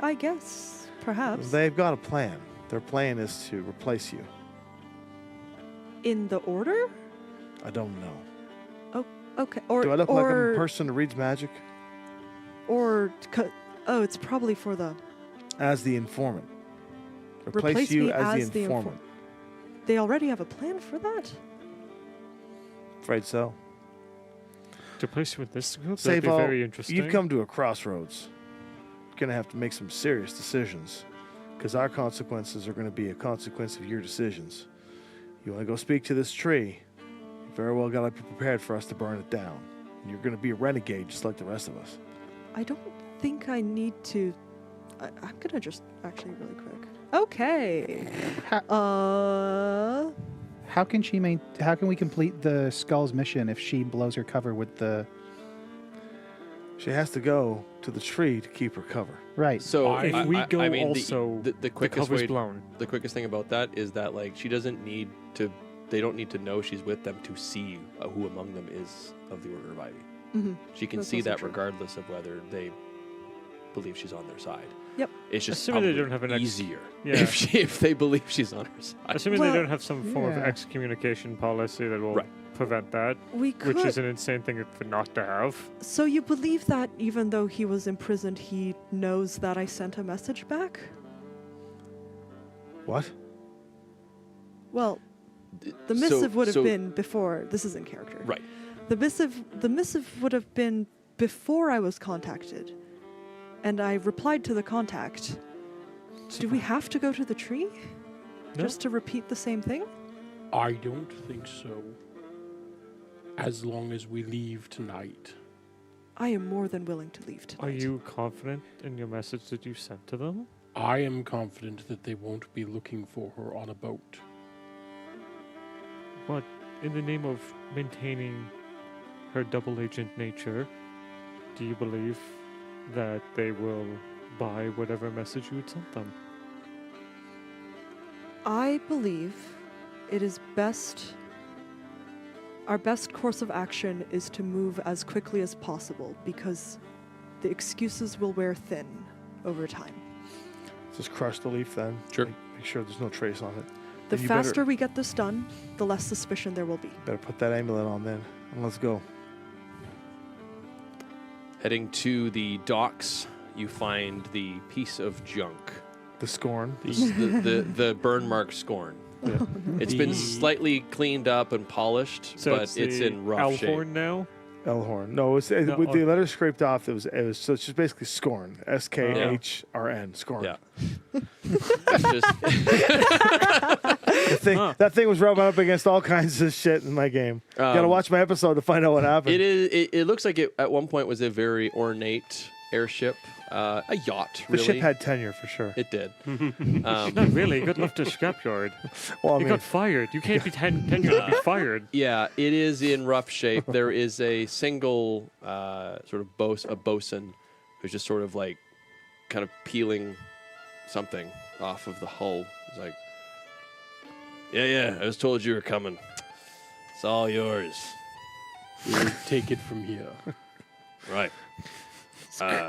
I guess, perhaps. They've got a plan. Their plan is to replace you. In the order? I don't know. Okay. Or Do I look like or, a person who reads magic? Oh, it's probably for the. As the informant. Replace you me as as the the informant. They already have a plan for that? Afraid so. To place you in this group, that'd be Seyval, very interesting. you've come to a crossroads. You're going to have to make some serious decisions. Because our consequences are going to be a consequence of your decisions. You want to go speak to this tree, you very well got to be prepared for us to burn it down. And you're going to be a renegade just like the rest of us. I don't think I need to. I'm gonna just actually really quick. Okay. How can she How can we complete the Skull's mission if she blows her cover with the? She has to go to the tree to keep her cover. Right. So If we go I mean, also, the quickest cover's way, blown. the quickest thing about that is that like she doesn't need to. They don't need to know she's with them to see who among them is of the Order of Ivy. Mm-hmm. She can That's see also that true. regardless of whether they believe she's on their side. Yep. It's just Assuming they probably don't have an easier Yeah. if they believe she's on her side. Assuming Well, they don't have some form of yeah. excommunication policy that will Right. prevent that, We could. which is an insane thing for not to have. So you believe that even though he was imprisoned, he knows that I sent a message back? What? Well, the So- missive would have so- been before. This is in character. Right. The missive would have been before I was contacted, and I replied to the contact. Do we have to go to the tree No. just to repeat the same thing? I don't think so. As long as we leave tonight. I am more than willing to leave tonight. Are you confident in your message that you sent to them? I am confident that they won't be looking for her on a boat. But in the name of maintaining her double agent nature, do you believe that they will buy whatever message you had sent them? I believe it is best. Our best course of action is to move as quickly as possible because the excuses will wear thin over time. Just crush the leaf then. Sure. Make sure there's no trace on it. The And you faster better- we get this done, the less suspicion there will be. Better put that amulet on then, and let's go. Heading to the docks, you find the piece of junk. The scorn. This is the burn mark scorn. It's been slightly cleaned up and polished, So but it's the in rough shape. Elhorn now? Elhorn. No, with the letters scraped off. It was so it's just basically scorn. SKHRN. Scorn. Yeah. It's just That thing was rubbing up against all kinds of shit in my game. Gotta watch my episode to find out what happened. It is. It looks like it at one point was a very ornate airship, a yacht. The Really, ship had tenure for sure. it did. Not really. He got left to scrapyard. Well, I He mean, got fired. You can't be tenured to be fired. Yeah, it is in rough shape. There is a single sort of bosun who's just sort of like kind of peeling something off of the hull. He's like, yeah, I was told you were coming. It's all yours. We'll take it from here. Right.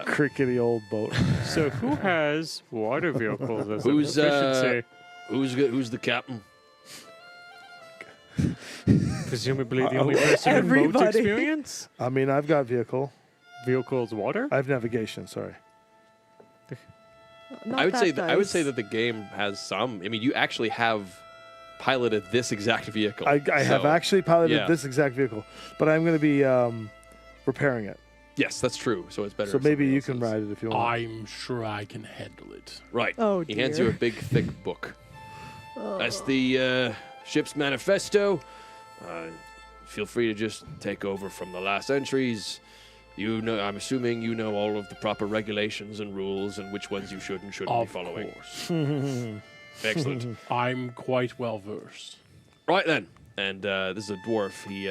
crickety old boat. So who has water vehicles as Who's, an efficiency? Who's the captain? Presumably the only person with boat Everybody. experience? I mean, I've got Vehicles water? I have navigation. Sorry. Not I would say that I would dice. say that the game has some. I mean, you actually have piloted this exact vehicle. I have so- actually piloted yeah. this exact vehicle, but I'm going to be repairing it. Yes, that's true. So it's better. So if maybe somebody you else can is. ride it if you want. I'm sure I can handle it. Right. Oh, He hands you a dear. big, thick book. That's the ship's manifesto. Feel free to just take over from the last entries. You know, I'm assuming you know all of the proper regulations and rules and which ones you should and shouldn't Of be following. course. Excellent. I'm quite well versed. Right then. And this is a dwarf. He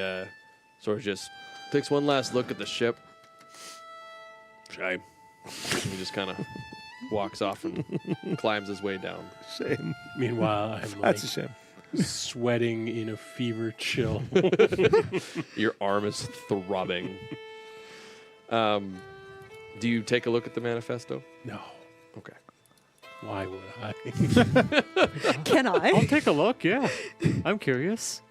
sort of just takes one last look at the ship. Shame. And he just kind of walks off and climbs his way down. Shame. Meanwhile, I'm like That's a shame. sweating in a fever chill. Your arm is throbbing. Do you take a look at the manifesto? No. Okay. Why would I? Can I? I'll take a look, yeah. I'm curious.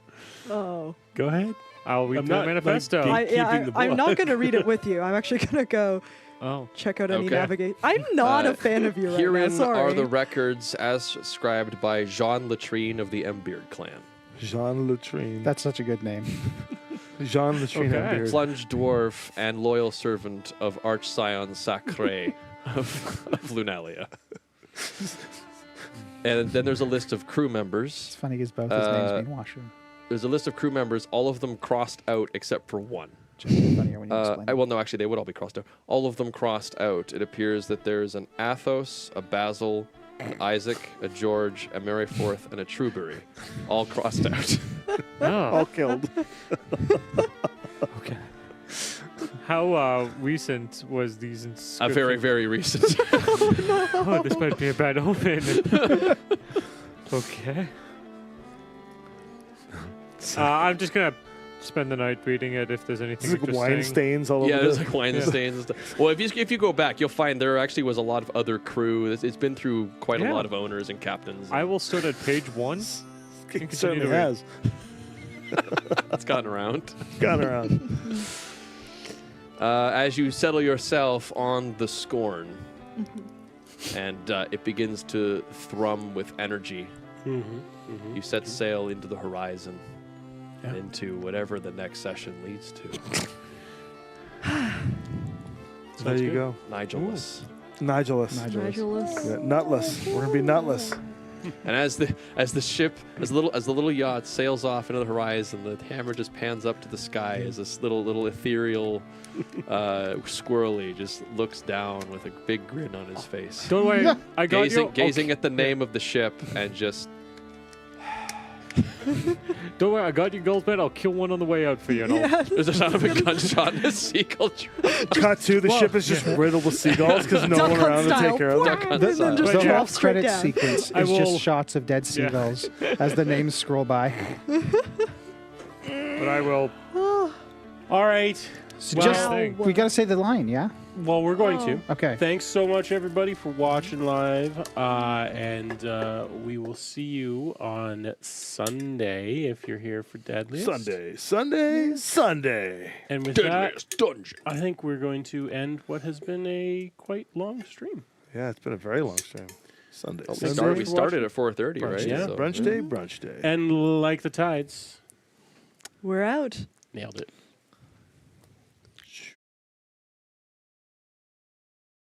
Oh. Go ahead. I'll read I'm the not, like, manifesto. keeping the I'm not book. going to read it with you. I'm actually going to go Oh. check out any Okay. navigate. I'm not a fan of you right Herein now. Sorry. are the records as scribed by Jean Latrine of the Mbeard clan. Jean Latrine. That's such a good name. Jean Latrine. Okay. and beard. Plunge dwarf and loyal servant of Arch Scion Sacre of Lunalia. And then there's a list of crew members. It's funny because both his names mean washroom. There's a list of crew members, all of them crossed out except for one. Just funnier when you explain. Well, no, actually, they would all be crossed out. All of them crossed out. It appears that there's an Athos, a Basil, an Isaac, a George, a Mary Forth, and a Trueberry, all crossed out. All killed. Okay. How recent was these inscriptions? Very, very recent. Oh, this might be a bad omen. Okay. I'm just gonna spend the night reading it if there's anything There's like interesting. wine stains all over. Yeah, there's the- like wine and stains and stuff. Well, if you go back, you'll find there actually was a lot of other crew. It's been through quite a Yeah. lot of owners and captains. I will start at page 1. It continue certainly to read. has It's gotten around. gone around. As you settle yourself on the Scorn, and it begins to thrum with energy, you set sail into the horizon, and into whatever the next session leads to. There you go. Nigelus. Nigelus. Nigellus. Yeah, nutless. We're gonna be nutless. And as the ship, as the little yacht sails off into the horizon, the hammer just pans up to the sky as this little ethereal squirrely just looks down with a big grin on his face, Don't worry, I got you. gazing at the name of the ship and just. Don't worry, I got you, Goldsmith. I'll kill one on the way out for you. And I'll, There's a sound of a gunshot and a seagull. Cut to the ship is just riddled with seagulls because no Duck one Hunt around to style. take care of Duck them. Hunt The, style. the yeah. whole Straight credit down. sequence I is will- just shots of dead seagulls as the names scroll by. but I will. All right. So Well, just thing. we got to say the line, yeah? Well, we're going to. Okay. Thanks so much, everybody, for watching live. And we will see you on Sunday if you're here for Deadliest. Sunday. And with that, Deadliest dungeon. I think we're going to end what has been a quite long stream. Yeah, it's been a very long stream. Sunday. We Sunday. started at 4:30, right? Yeah. So- Brunch day, brunch day. And like the tides, We're out. nailed it.